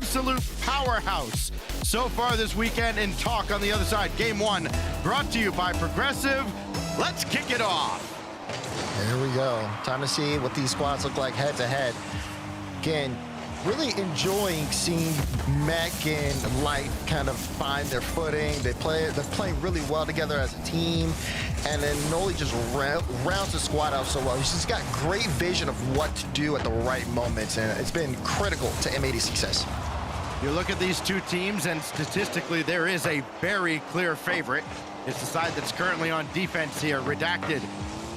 absolute powerhouse so far this weekend in talk on the other side. Game 1 brought to you by Progressive. Let's kick it off. Here we go. Time to see what these squads look like head to head. Again, really enjoying seeing Mech and Light kind of find their footing. They're playing really well together as a team. And then Noli just rounds the squad out so well. He's just got great vision of what to do at the right moments, and it's been critical to M80's success. You look at these two teams, and statistically, there is a very clear favorite. It's the side that's currently on defense here, Redacted.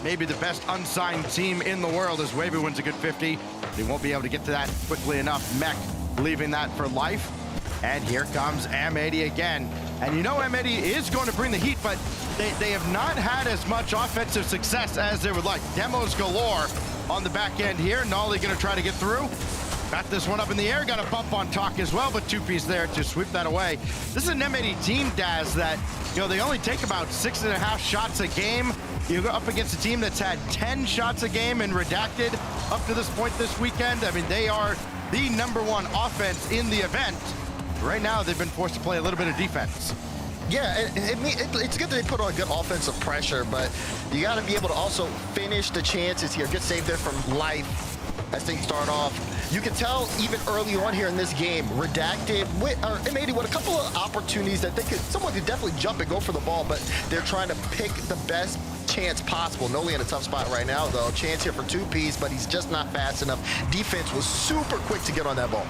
Maybe the best unsigned team in the world as Wavy wins a good 50. They won't be able to get to that quickly enough. Mech leaving that for life. And here comes M80 again. And you know M80 is going to bring the heat, but they have not had as much offensive success as they would like. Demos galore on the back end here. Nolly going to try to get through. Got this one up in the air, got a bump on Talk as well, but 2-piece there to sweep that away. This is an M80 team, Daz, that, you know, they only take about 6.5 shots a game. You go up against a team that's had 10 shots a game and Redacted up to this point this weekend. I mean, they are the #1 offense in the event. Right now, they've been forced to play a little bit of defense. Yeah, it's good that they put on good offensive pressure, but you got to be able to also finish the chances here. Good save there from Life as things start off. You can tell even early on here in this game, Redacted, M80 with a couple of opportunities that someone could definitely jump and go for the ball, but they're trying to pick the best chance possible. Noli in a tough spot right now, though. Chance here for 2-piece, but he's just not fast enough. Defense was super quick to get on that ball.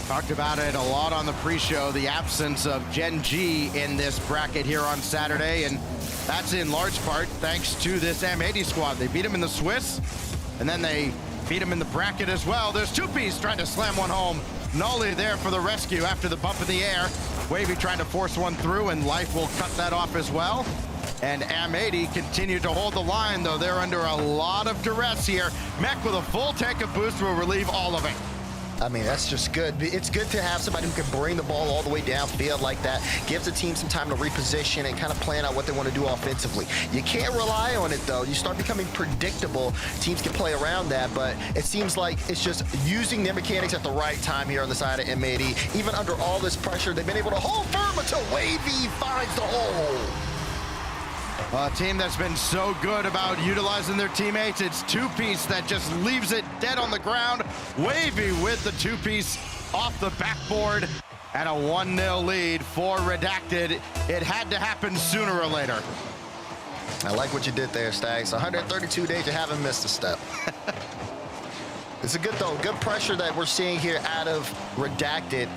Talked about it a lot on the pre-show, the absence of Gen G in this bracket here on Saturday, and that's in large part thanks to this M80 squad. They beat him in the Swiss, and then they beat him in the bracket as well. There's 2-piece trying to slam one home. Nolly there for the rescue after the bump in the air. Wavy trying to force one through, and Life will cut that off as well. And M80 continue to hold the line, though they're under a lot of duress here. Mech with a full tank of boost will relieve all of it. I mean, that's just good. It's good to have somebody who can bring the ball all the way downfield like that. Gives the team some time to reposition and kind of plan out what they want to do offensively. You can't rely on it, though. You start becoming predictable. Teams can play around that, but it seems like it's just using their mechanics at the right time here on the side of M80. Even under all this pressure, they've been able to hold firm until Wavy finds the hole. A team that's been so good about utilizing their teammates. It's 2-piece that just leaves it dead on the ground. Wavy with the 2-piece off the backboard and a 1-0 lead for Redacted. It had to happen sooner or later. I like what you did there, Stags. 132 days, you haven't missed a step. It's a good, though, good pressure that we're seeing here out of Redacted.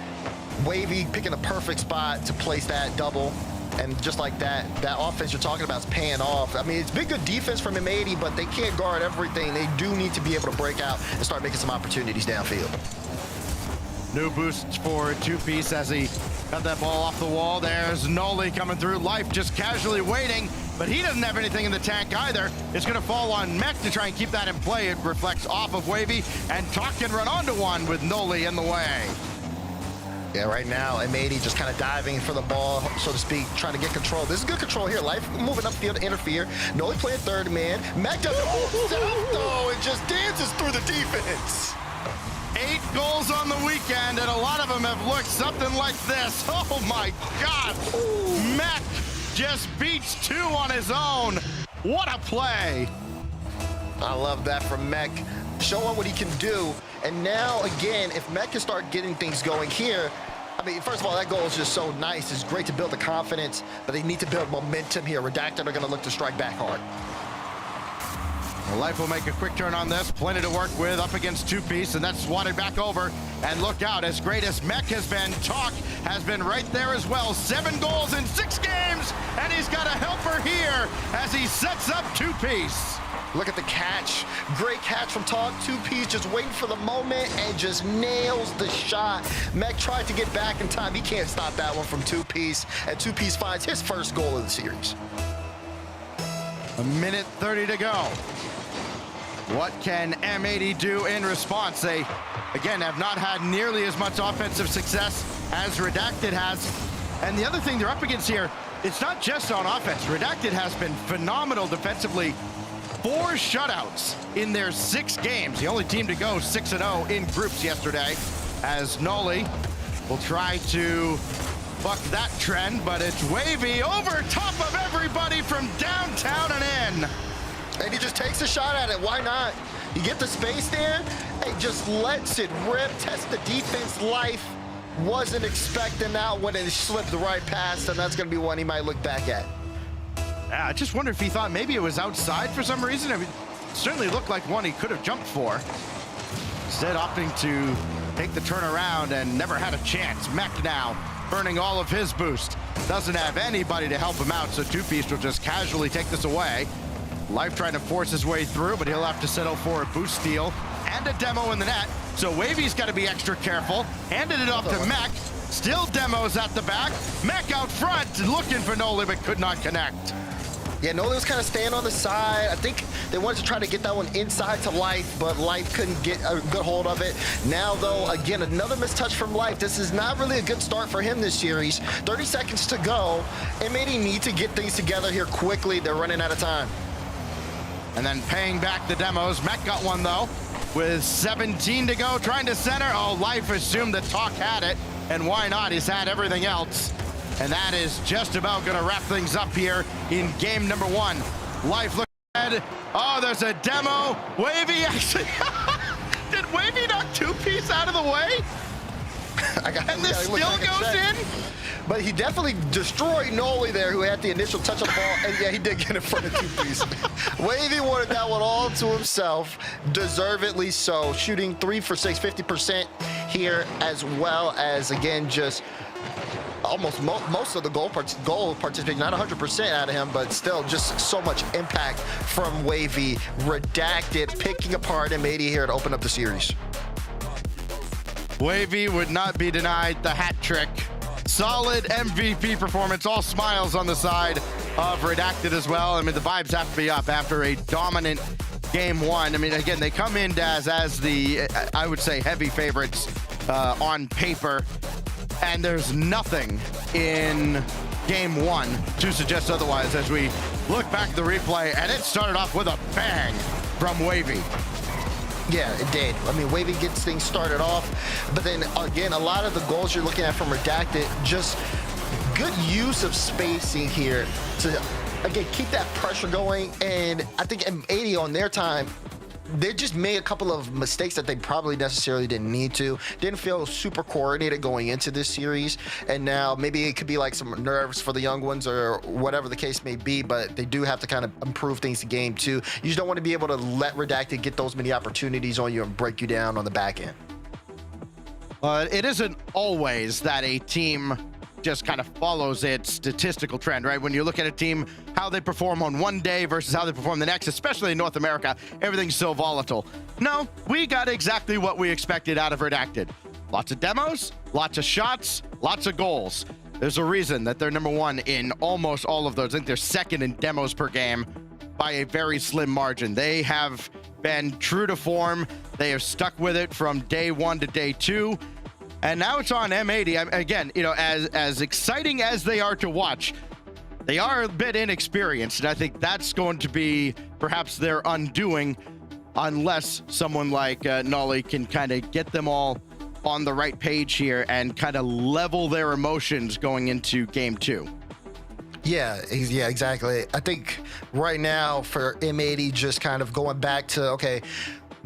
Wavy picking a perfect spot to place that double. And just like that offense you're talking about is paying off. I mean, it's been good defense from M80, but they can't guard everything. They do need to be able to break out and start making some opportunities downfield. New boost for 2-piece as he got that ball off the wall. There's Noli coming through. Life just casually waiting, but he doesn't have anything in the tank either. It's going to fall on Mech to try and keep that in play. It reflects off of Wavy, and Talk can run onto one with Noli in the way. Yeah, right now, M80 just kind of diving for the ball, so to speak, trying to get control. This is good control here. Life moving upfield to interfere. Noli playing third man. Mech doesn't move himself, though, and just dances through the defense. 8 goals on the weekend, and a lot of them have looked something like this. Oh, my God. Ooh. Mech just beats 2 on his own. What a play. I love that from Mech. Showing what he can do. And now, again, if Mech can start getting things going here, I mean, first of all, that goal is just so nice. It's great to build the confidence, but they need to build momentum here. Redacted are going to look to strike back hard. Well, Life will make a quick turn on this. Plenty to work with up against 2-piece, and that's swatted back over. And look out, as great as Mech has been, Talk has been right there as well. 7 goals in 6 games, and he's got a helper here as he sets up 2-piece. Look at the catch. Great catch from Talk. 2-piece just waiting for the moment and just nails the shot. Mech tried to get back in time. He can't stop that one from 2-piece. And 2-piece finds his first goal of the series. 1:30 to go. What can M80 do in response? They, again, have not had nearly as much offensive success as Redacted has. And the other thing they're up against here, it's not just on offense. Redacted has been phenomenal defensively. 4 shutouts in their 6 games. The only team to go 6-0 in groups yesterday. as Noli will try to buck that trend, but it's Wavy over top of everybody from downtown and in. And he just takes a shot at it. Why not? You get the space there and just lets it rip, test the defense. Life wasn't expecting that when it slipped right past, and that's going to be one he might look back at. Yeah, I just wonder if he thought maybe it was outside for some reason. I mean, it certainly looked like one he could have jumped for. Instead, opting to take the turnaround and never had a chance. Mech now burning all of his boost. Doesn't have anybody to help him out, so Two Piece will just casually take this away. Life trying to force his way through, but he'll have to settle for a boost steal and a demo in the net. So Wavy's got to be extra careful. Handed it off to Mech. Still demos at the back. Mech out front, looking for Noli, but could not connect. Yeah, Noli was kind of staying on the side. I think they wanted to try to get that one inside to Life, but Life couldn't get a good hold of it. Now, though, again, another mistouch from Life. This is not really a good start for him this series. 30 seconds to go. M80 need to get things together here quickly. They're running out of time. And then paying back the demos. Mech got one, though, with 17 to go, trying to center. Oh, Life assumed that Talk had it, and why not? He's had everything else. And that is just about going to wrap things up here in game number one. Life look ahead. Oh, there's a demo. Wavy actually. Did Wavy knock Two Piece out of the way? And this still goes in? But he definitely destroyed Noli there, who had the initial touch on the ball. And yeah, he did get in front of Two Piece. Wavy wanted that one all to himself, deservedly so. Shooting 3 for 6, 50% here, as well as, again, just almost most of the goal participation, not 100% out of him, but still just so much impact from Wavy. Redacted, picking apart M80 here to open up the series. Wavy would not be denied the hat trick. Solid MVP performance, all smiles on the side of Redacted as well. I mean, the vibes have to be up after a dominant game one. I mean, again, they come in as the, I would say, heavy favorites on paper. And there's nothing in game one to suggest otherwise as we look back at the replay, and it started off with a bang from Wavy. Yeah, it did. I mean, Wavy gets things started off, but then again, a lot of the goals you're looking at from Redacted, just good use of spacing here to, again, keep that pressure going. And I think M80 on their time, they just made a couple of mistakes that they probably necessarily didn't need to. Didn't feel super coordinated going into this series. And now maybe it could be like some nerves for the young ones or whatever the case may be, but they do have to kind of improve things to game two. You just don't want to be able to let Redacted get those many opportunities on you and break you down on the back end. It isn't always that a team just kind of follows its statistical trend, right? When you look at a team, how they perform on one day versus how they perform the next, especially in North America, everything's so volatile. No, we got exactly what we expected out of Redacted. Lots of demos, lots of shots, lots of goals. There's a reason that they're number one in almost all of those. I think they're second in demos per game by a very slim margin. They have been true to form. They have stuck with it from day one to day two. And now it's on M80. Again, you know, as exciting as they are to watch, they are a bit inexperienced. And I think that's going to be perhaps their undoing unless someone like Noli can kind of get them all on the right page here and kind of level their emotions going into game two. Yeah, exactly. I think right now for M80, just kind of going back to, okay,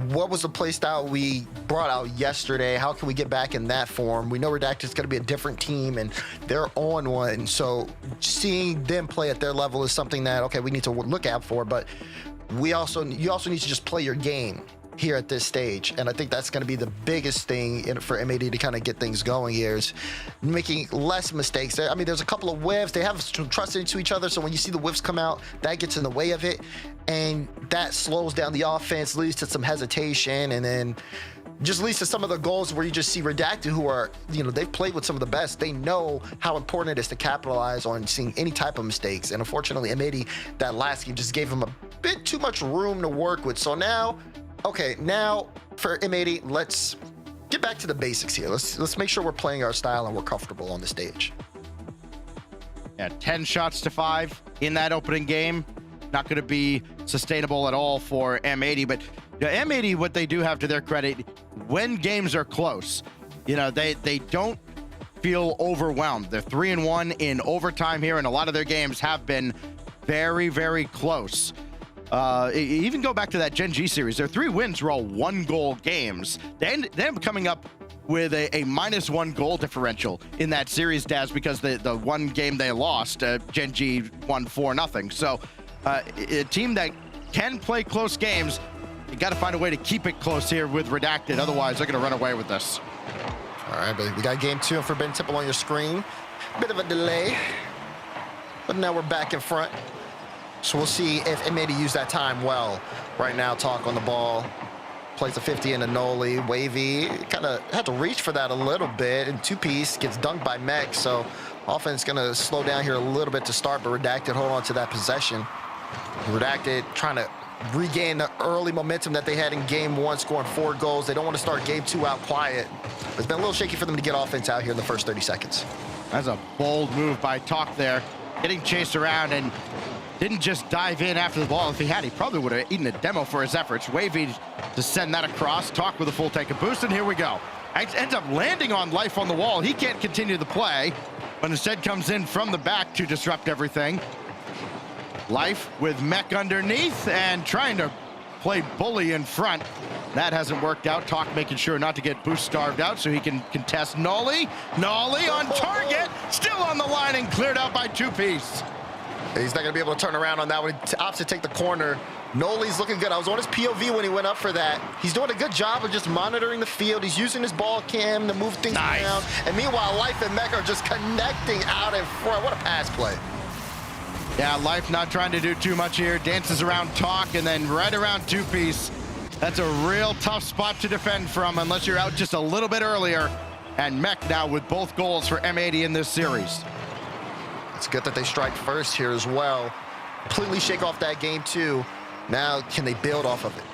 what was the play style we brought out yesterday? How can we get back in that form? We know Redacted's going to be a different team, and they're on one. So seeing them play at their level is something that, okay, we need to look out for. But you also need to just play your game here at this stage. And I think that's going to be the biggest thing for M80 to kind of get things going here, is making less mistakes. I mean, there's a couple of whiffs. They have some trust into each other. So when you see the whiffs come out, that gets in the way of it. And that slows down the offense, leads to some hesitation, and then just leads to some of the goals where you just see Redacted, who are, you know, they've played with some of the best. They know how important it is to capitalize on seeing any type of mistakes. And unfortunately, M80, that last game just gave them a bit too much room to work with. So now, okay, now for M80, let's get back to the basics here. Let's make sure we're playing our style and we're comfortable on the stage. Yeah, 10 shots to 5 in that opening game. Not going to be sustainable at all for M80, but M80, what they do have to their credit, when games are close, you know, they don't feel overwhelmed. They're 3-1 in overtime here, and a lot of their games have been very, very close. Even go back to that Gen G series. Their 3 wins were all 1-goal games. They end up coming up with a -1 goal differential in that series, Daz, because the one game they lost, Gen G won 4-0. So a team that can play close games, you got to find a way to keep it close here with Redacted. Otherwise, they're going to run away with this. All right, but we got game 2 of Forbidden Temple on your screen. Bit of a delay, but now we're back in front. So we'll see if M80 used that time well. Right now, Talk on the ball. Plays a 50 into Noli. Wavy kind of had to reach for that a little bit. And 2-piece gets dunked by Mech. So offense going to slow down here a little bit to start, but Redacted hold on to that possession. Redacted trying to regain the early momentum that they had in game 1, scoring 4 goals. They don't want to start game 2 out quiet. It's been a little shaky for them to get offense out here in the first 30 seconds. That's a bold move by Talk there, getting chased around and didn't just dive in after the ball. If he had, he probably would have eaten a demo for his efforts. Wavy to send that across. Talk with a full tank of boost, and here we go. Ends up landing on Life on the wall. He can't continue the play, but instead comes in from the back to disrupt everything. Life with Mech underneath and trying to play bully in front. That hasn't worked out. Talk making sure not to get boost starved out so he can contest Noli. Noli on target, still on the line and cleared out by 2-piece. He's not going to be able to turn around on that one. He opts to take the corner. Noli's looking good. I was on his POV when he went up for that. He's doing a good job of just monitoring the field. He's using his ball cam to move things around. And meanwhile, Life and Mech are just connecting out in front. What a pass play. Yeah, Life not trying to do too much here. Dances around Talk and then right around 2-piece. That's a real tough spot to defend from unless you're out just a little bit earlier. And Mech now with both goals for M80 in this series. It's good that they strike first here as well. Completely shake off that game 2. Now, can they build off of it?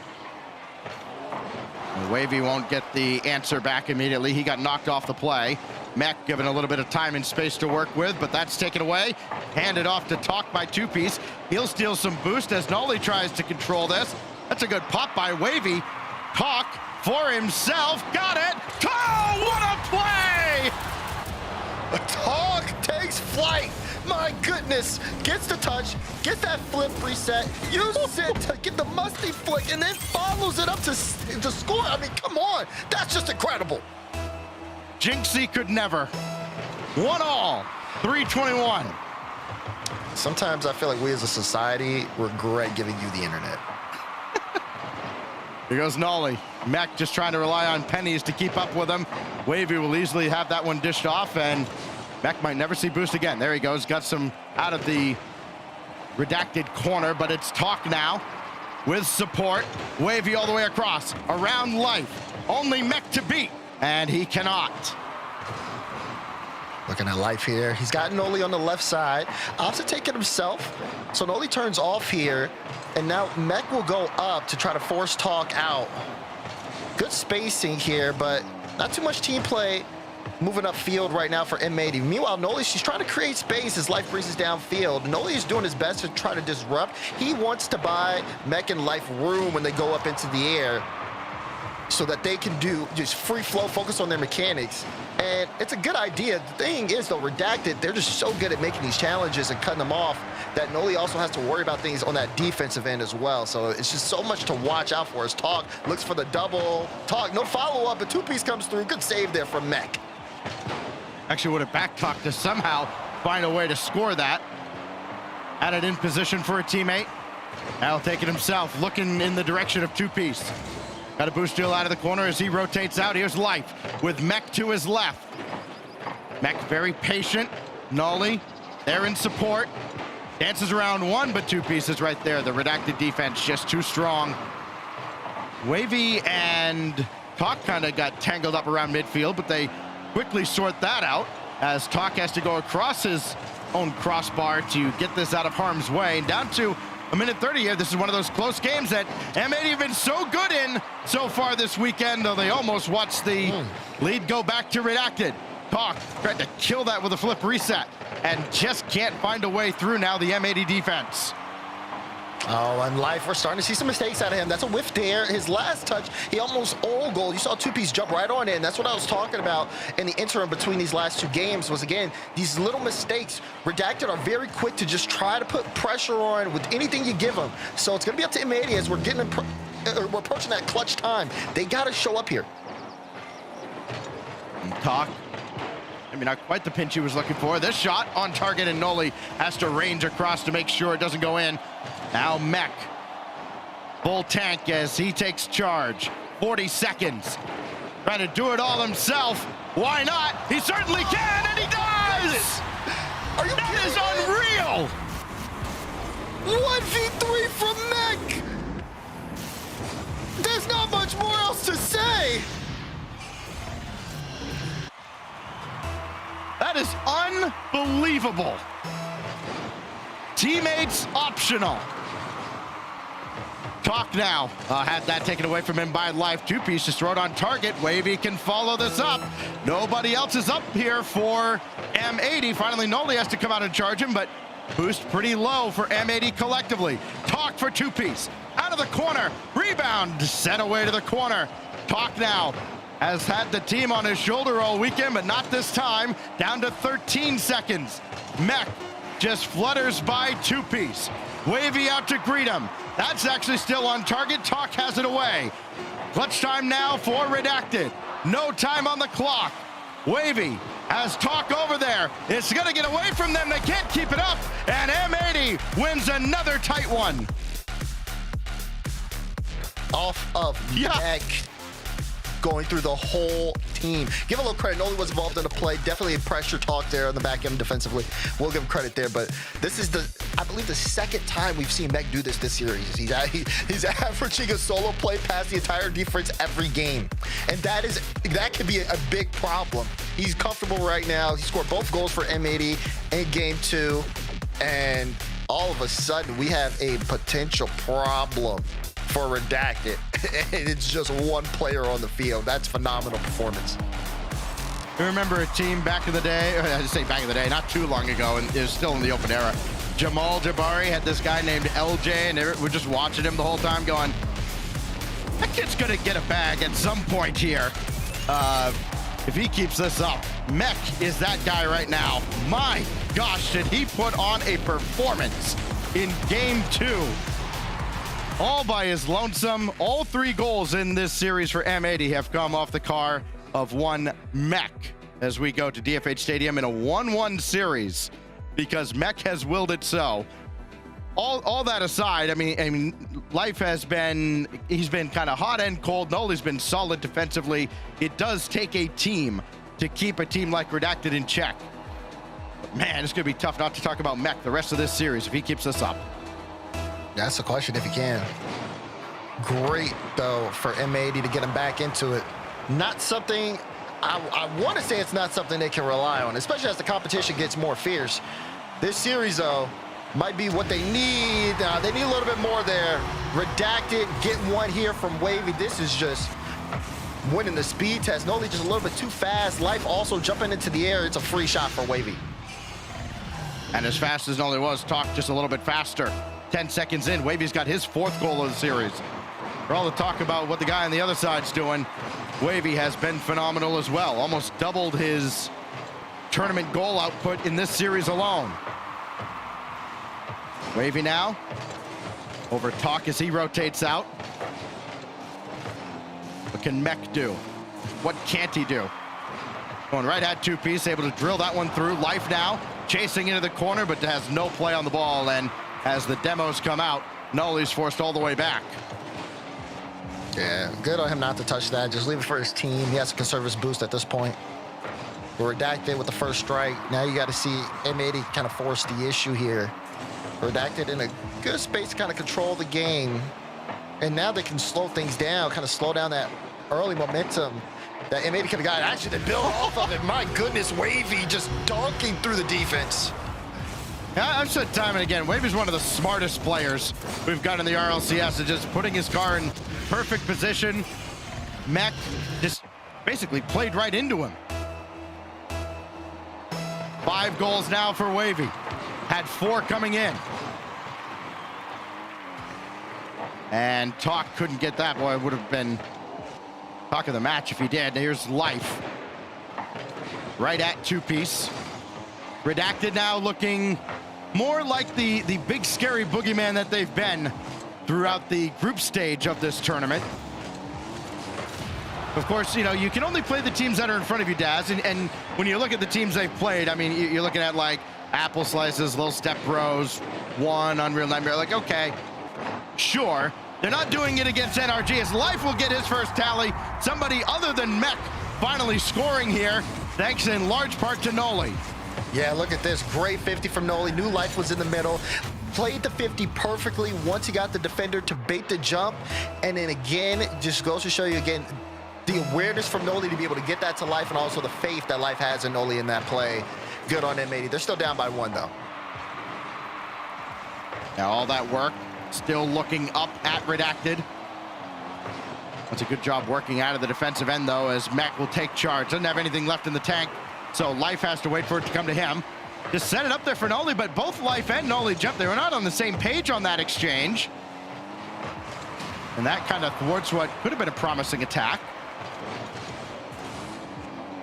Wavy won't get the answer back immediately. He got knocked off the play. Mech given a little bit of time and space to work with, but that's taken away. Handed off to Talk by 2-piece. He'll steal some boost as Noli tries to control this. That's a good pop by Wavy. Talk for himself. Got it. Oh, what a play! Talk takes flight. My goodness. Gets the touch, gets that flip reset, uses it to get the musty flick, and then follows it up to score. I mean, come on. That's just incredible. Jinxie could never. 1-1, 3:21. Sometimes I feel like we as a society regret giving you the internet. Here goes Noli. Mech just trying to rely on pennies to keep up with him. Wavy will easily have that one dished off, and Mech might never see boost again. There he goes, got some out of the Redacted corner, but it's Talk now with support. Wavy all the way across, around Life. Only Mech to beat, and he cannot. Looking at Life here. He's got Noli on the left side. Opts to take it himself. So Noli turns off here, and now Mech will go up to try to force Talk out. Good spacing here, but not too much team play moving upfield right now for M80. Meanwhile, Noli, she's trying to create space as Life breezes downfield. Noli is doing his best to try to disrupt. He wants to buy Mech and Life room when they go up into the air so that they can do just free flow, focus on their mechanics. And it's a good idea. The thing is, though, Redacted, they're just so good at making these challenges and cutting them off that Noli also has to worry about things on that defensive end as well. So it's just so much to watch out for as Talk looks for the double. Talk, no follow-up, but 2-piece comes through. Good save there from Mech. Actually would have back Talk to somehow find a way to score that. Had it in position for a teammate. Now he'll take it himself, looking in the direction of 2-piece. Got a boost deal out of the corner as he rotates out. Here's Life with Mech to his left. Mech very patient. Noli there in support. Dances around one, but 2-piece is right there. The Redacted defense just too strong. Wavy and Talk kind of got tangled up around midfield, but they quickly sort that out as Talk has to go across his own crossbar to get this out of harm's way. And down to a minute 30 here. This is one of those close games that M80 have been so good in so far this weekend, though they almost watched the lead go back to Redacted. Talk tried to kill that with a flip reset and just can't find a way through now the M80 defense. Oh, and Life, we're starting to see some mistakes out of him. That's a whiff there. His last touch, he almost all goal. You saw Two-Piece jump right on in. That's what I was talking about in the interim between these last two games was, again, these little mistakes. Redacted are very quick to just try to put pressure on with anything you give them. So it's going to be up to M80 as we're approaching that clutch time. They got to show up here. Talk. I mean, not quite the pinch he was looking for. This shot on target, and Noli has to range across to make sure it doesn't go in. Now Mech, full tank as he takes charge. 40 seconds. Trying to do it all himself. Why not? He certainly can, and he does! Are you That is unreal! 1v3 from Mech! There's not much more else to say! That is unbelievable. Teammates optional. Talk now. Had that taken away from him by Life. Two-Piece just throw it on target. Wavy can follow this up. Nobody else is up here for M80. Finally, Noli has to come out and charge him, but boost pretty low for M80 collectively. Talk for Two-Piece. Out of the corner. Rebound. Sent away to the corner. Talk now. Has had the team on his shoulder all weekend, but not this time. Down to 13 seconds. Mech just flutters by Two-Piece. Wavy out to greet him. That's actually still on target. Talk has it away. Clutch time now for Redacted. No time on the clock. Wavy has Talk over there. It's gonna get away from them. They can't keep it up. And M80 wins another tight one. Off of Mech. Going through the whole team. Give a little credit. Noli was involved in the play. Definitely a pressure talk there on the back end defensively. We'll give him credit there, but this is I believe the second time we've seen Mech do this series. He's averaging a solo play past the entire defense every game, and that can be a big problem. He's comfortable right now. He scored both goals for M80 in game 2, and all of a sudden we have a potential problem for Redacted. It's just one player on the field. That's phenomenal performance. I remember a team back in the day, or I say back in the day, not too long ago, and it was still in the open era. Jamal Jabari had this guy named LJ, and we're just watching him the whole time going, that kid's gonna get a bag at some point here. If he keeps this up. Mech is that guy right now. My gosh, did he put on a performance in game 2. All by his lonesome. All 3 goals in this series for M80 have come off the car of one Mech as we go to DFH Stadium in a 1-1 series because Mech has willed it so. All that aside, I mean, Life has been, he's been kind of hot and cold. Noli's been solid defensively. It does take a team to keep a team like Redacted in check. But man, it's going to be tough not to talk about Mech the rest of this series if he keeps this up. That's the question, if he can. Great, though, for M80 to get him back into it. Not something, I want to say it's not something they can rely on, especially as the competition gets more fierce. This series, though, might be what they need. They need a little bit more there. Redacted, get one here from Wavy. This is just winning the speed test. Noli just a little bit too fast. Life also jumping into the air. It's a free shot for Wavy. And as fast as Noli was, Talk just a little bit faster. 10 seconds in, Wavy's got his 4th goal of the series. For all the talk about what the guy on the other side's doing, Wavy has been phenomenal as well. Almost doubled his tournament goal output in this series alone. Wavy now over Talk as he rotates out. What can Mech do? What can't he do? Going right at Two-Piece, able to drill that one through. Life now chasing into the corner, but has no play on the ball. And as the demos come out, Noli's forced all the way back. Yeah, good on him not to touch that. Just leave it for his team. He has to conserve his boost at this point. We're Redacted with the first strike. Now you got to see M80 kind of force the issue here. Redacted in a good space to kind of control the game. And now they can slow things down, kind of slow down that early momentum that M80 could have got. Actually, they build off of it. My goodness, Wavy just dunking through the defense. I've said time and again, Wavy's one of the smartest players we've got in the RLCS, and just putting his car in perfect position. Mech just basically played right into him. 5 goals now for Wavy. Had 4 coming in. And Talk couldn't get that. Boy, it would have been talk of the match if he did. Here's Life. Right at two-piece. Redacted now looking more like the big scary boogeyman that they've been throughout the group stage of this tournament. Of course, you know, you can only play the teams that are in front of you, Daz, and when you look at the teams they've played, I mean, you're looking at like Apple Slices, Little Step Bros, One, Unreal Nightmare, like, okay, sure. They're not doing it against NRG, as Life will get his first tally. Somebody other than Mech finally scoring here, thanks in large part to Noli. Yeah, look at this. Great 50 from Noli. Knew Life was in the middle. Played the 50 perfectly once he got the defender to bait the jump. And then again, just goes to show you again, the awareness from Noli to be able to get that to Life, and also the faith that Life has in Noli in that play. Good on M80. They're still down by 1, though. Now all that work, still looking up at Redacted. That's a good job working out of the defensive end, though, as Mech will take charge. Doesn't have anything left in the tank, so Life has to wait for it to come to him. Just set it up there for Noli, but both Life and Noli jumped. They were not on the same page on that exchange. And that kind of thwarts what could have been a promising attack.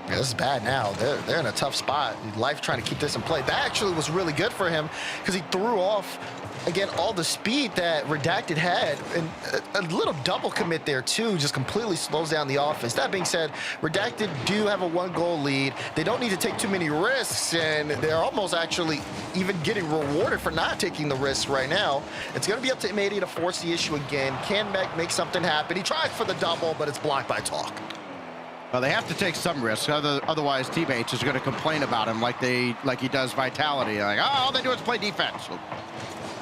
Yeah, this is bad now. They're in a tough spot. Life trying to keep this in play. That actually was really good for him because he threw off, again, all the speed that Redacted had. And a little double commit there, too, just completely slows down the offense. That being said, Redacted do have a 1-goal lead. They don't need to take too many risks, and they're almost actually even getting rewarded for not taking the risks right now. It's going to be up to M80 to force the issue again. Can Mech make something happen? He tries for the double, but it's blocked by Talk. Well, they have to take some risks, otherwise teammates is going to complain about him like he does Vitality. Like, oh, all they do is play defense. Well,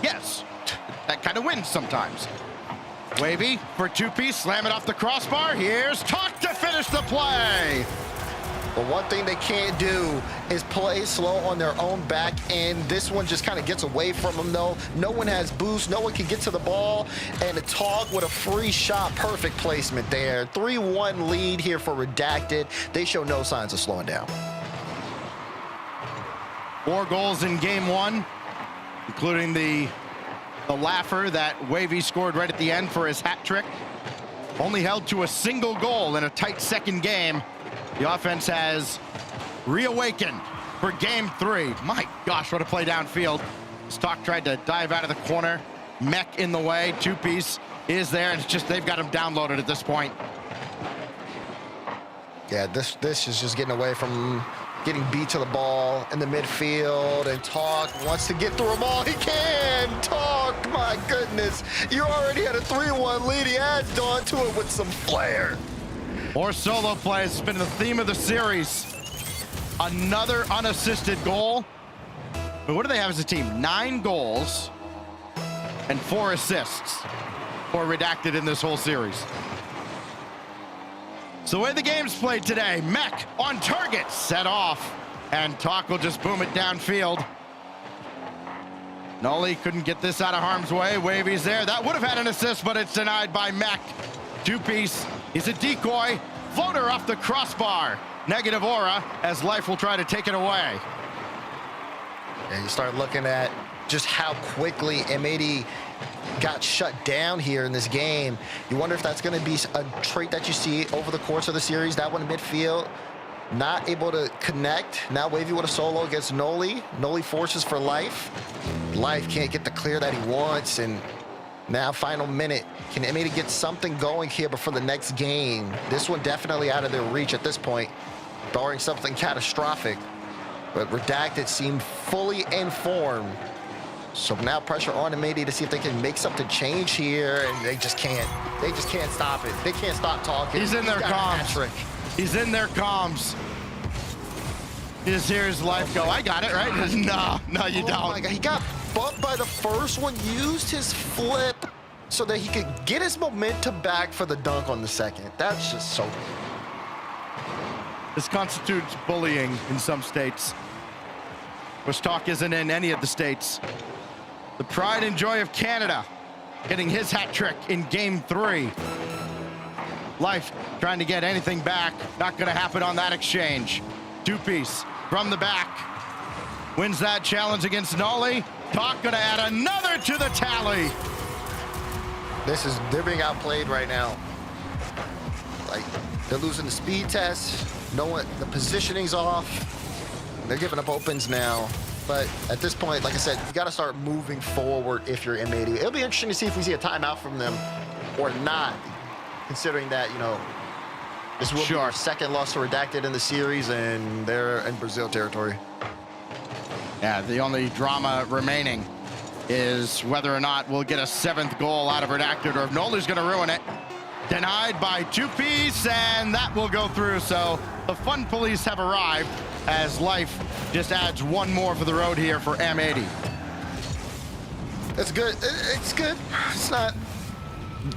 yes, that kind of wins sometimes. Wavy for two-piece, slam it off the crossbar. Here's Talk to finish the play. But one thing they can't do is play slow on their own back end. This one just kind of gets away from them, though. No one has boost. No one can get to the ball. And a Talk with a free shot. Perfect placement there. 3-1 lead here for Redacted. They show no signs of slowing down. 4 goals in game 1, including the laugher that Wavy scored right at the end for his hat trick. Only held to a single goal in a tight second game. The offense has reawakened for game 3. My gosh, what a play downfield. Stock tried to dive out of the corner. Mech in the way. Two-piece is there, and it's just they've got him downloaded at this point. Yeah, this is just getting away from getting beat to the ball in the midfield, and Talk wants to get through them all. He can! Talk, my goodness. You already had a 3-1 lead. He adds on to it with some flair. More solo plays. It's been the theme of the series. Another unassisted goal. But what do they have as a team? 9 goals and 4 assists for Redacted in this whole series. So the way the game's played today, Mech on target, set off, and Talk will just boom it downfield. Noli couldn't get this out of harm's way. Wavy's there. That would have had an assist, but it's denied by Mech. Two-piece. He's a decoy. Floater off the crossbar. Negative aura as Life will try to take it away. And you start looking at just how quickly M80 got shut down here in this game. You wonder if that's going to be a trait that you see over the course of the series. That one in midfield, not able to connect. Now Wavy with a solo against Noli. Noli forces for Life. Life can't get the clear that he wants, and now final minute. Can M80 get something going here before the next game? This one definitely out of their reach at this point, barring something catastrophic. But Redacted seemed fully informed. So now pressure on M80 to see if they can make something change here, and they just can't. They just can't stop it. They can't stop talking. He's in their comms. He's in their comms. He just hears Life go, I got it, right? No, you don't. Oh my God, he got bumped by the first one, used his flip so that he could get his momentum back for the dunk on the second. That's just so... This constitutes bullying in some states, which Talk isn't in any of the states. The pride and joy of Canada getting his hat trick in game 3. Life trying to get anything back. Not going to happen on that exchange. Two-piece from the back. Wins that challenge against Noli. Talk going to add another to the tally. They're being outplayed right now. Like, they're losing the speed test. The positioning's off. They're giving up opens now. But at this point, like I said, you got to start moving forward if you're M80. It'll be interesting to see if we see a timeout from them or not, considering that, you know, this will be their second loss to Redacted in the series, and they're in Brazil territory. Yeah, the only drama remaining is whether or not we'll get a 7th goal out of Redacted, or if Noli's going to ruin it. Denied by 2-piece, and that will go through. So the fun police have arrived as Life just adds one more for the road here for M80. It's good. It's good. It's not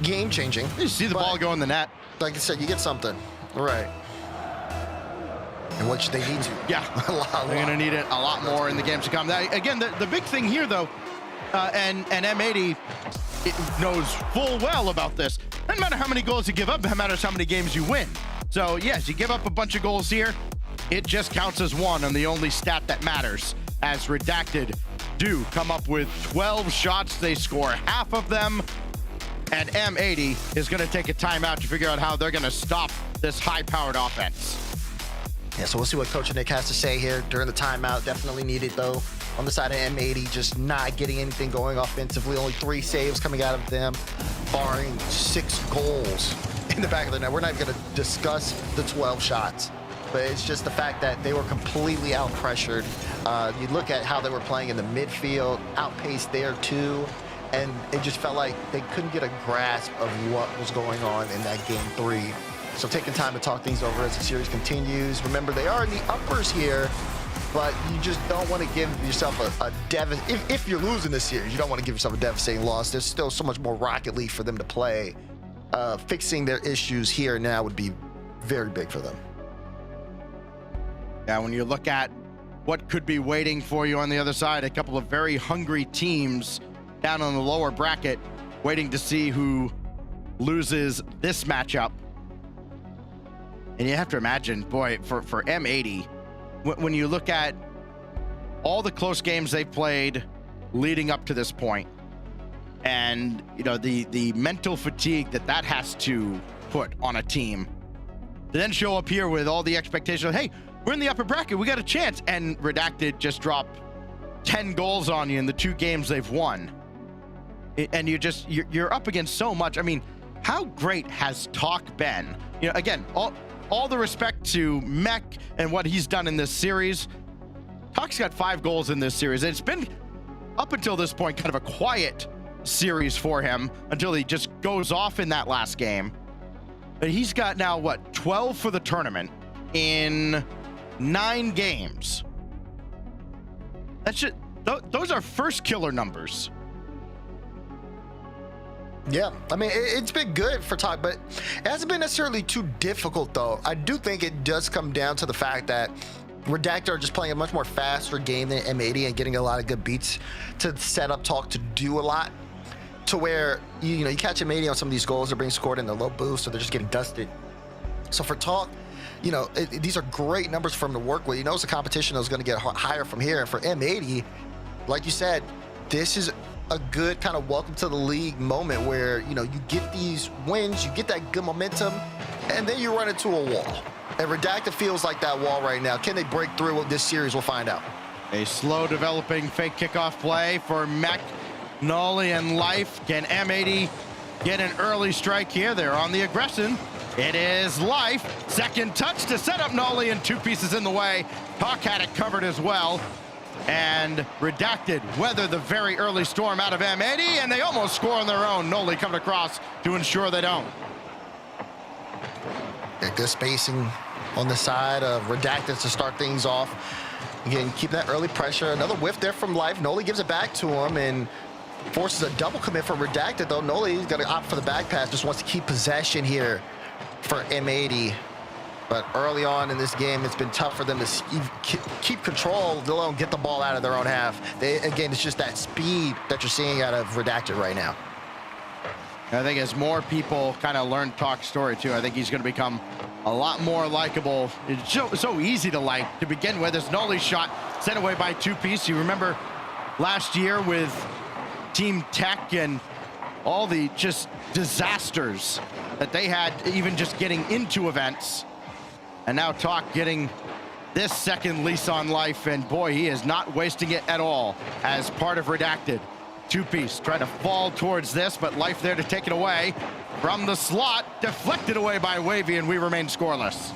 game-changing. You see the ball go in the net. Like I said, you get something. Right. And which they need to. Yeah, they're going to need it a lot more in the games to come. Again, the big thing here, though, and M80 knows full well about this. Doesn't matter how many goals you give up, it matters how many games you win. So yes, you give up a bunch of goals here, it just counts as one, and the only stat that matters, as Redacted do come up with 12 shots. They score half of them, and M80 is going to take a timeout to figure out how they're going to stop this high-powered offense. Yeah, so we'll see what Coach Nick has to say here during the timeout. Definitely needed, though, on the side of M80, just not getting anything going offensively. Only 3 saves coming out of them, barring 6 goals in the back of the net. We're not even going to discuss the 12 shots, but it's just the fact that they were completely out-pressured. You look at how they were playing in the midfield, outpaced there, too, and it just felt like they couldn't get a grasp of what was going on in that Game 3. So taking time to talk things over as the series continues. Remember, they are in the uppers here, but you just don't want to give yourself a if you're losing this series, you don't want to give yourself a devastating loss. There's still so much more Rocket League for them to play. Fixing their issues here now would be very big for them. Yeah, when you look at what could be waiting for you on the other side, a couple of very hungry teams down on the lower bracket, waiting to see who loses this matchup. And you have to imagine, boy, for M80, when you look at all the close games they've played leading up to this point, and you know the mental fatigue that has to put on a team, to then show up here with all the expectation of, hey, we're in the upper bracket, we got a chance, and Redacted just dropped 10 goals on you in the 2 games they've won, and you're up against so much. I mean, how great has Talk been? You know, again, all the respect to Mech and what he's done in this series. Talk's got 5 goals in this series. It's been, up until this point, kind of a quiet series for him until he just goes off in that last game. But he's got now, what, 12 for the tournament in 9 games. That's just, those are first killer numbers. Yeah, I mean, it's been good for Talk, but it hasn't been necessarily too difficult, though. I do think it does come down to the fact that Redacted are just playing a much more faster game than M80 and getting a lot of good beats to set up Talk to do a lot, to where, you know, you catch M80 on some of these goals, they're being scored in the low boost, so they're just getting dusted. So for Talk, you know, these are great numbers for him to work with. He knows the competition is going to get higher from here. And for M80, like you said, this is a good kind of welcome to the league moment where, you know, you get these wins, you get that good momentum, and then you run into a wall. And Redacted feels like that wall right now. Can they break through this series? We'll find out. A slow developing fake kickoff play for Mech, Noli, and Life. Can M80 get an early strike here? They're on the aggression. It is Life. Second touch to set up Noli, and 2 pieces in the way. Talk had it covered as well. And Redacted weather the very early storm out of M80, and they almost score on their own. Noli coming across to ensure they don't. Yeah, good spacing on the side of Redacted to start things off. Again, keep that early pressure. Another whiff there from Life. Noli gives it back to him and forces a double commit for Redacted, though. Noli's going to opt for the back pass, just wants to keep possession here for M80. But early on in this game, it's been tough for them to keep control, let alone get the ball out of their own half. Again, it's just that speed that you're seeing out of Redacted right now. I think as more people kind of learn Talk's story too, I think he's going to become a lot more likable. It's so easy to like to begin with. This Noli shot sent away by 2 piece. You remember last year with Team Tech and all the just disasters that they had even just getting into events. And now Talk getting this second lease on life, and boy, he is not wasting it at all as part of Redacted. Two-piece trying to fall towards this, but life there to take it away from the slot, deflected away by Wavy, and we remain scoreless.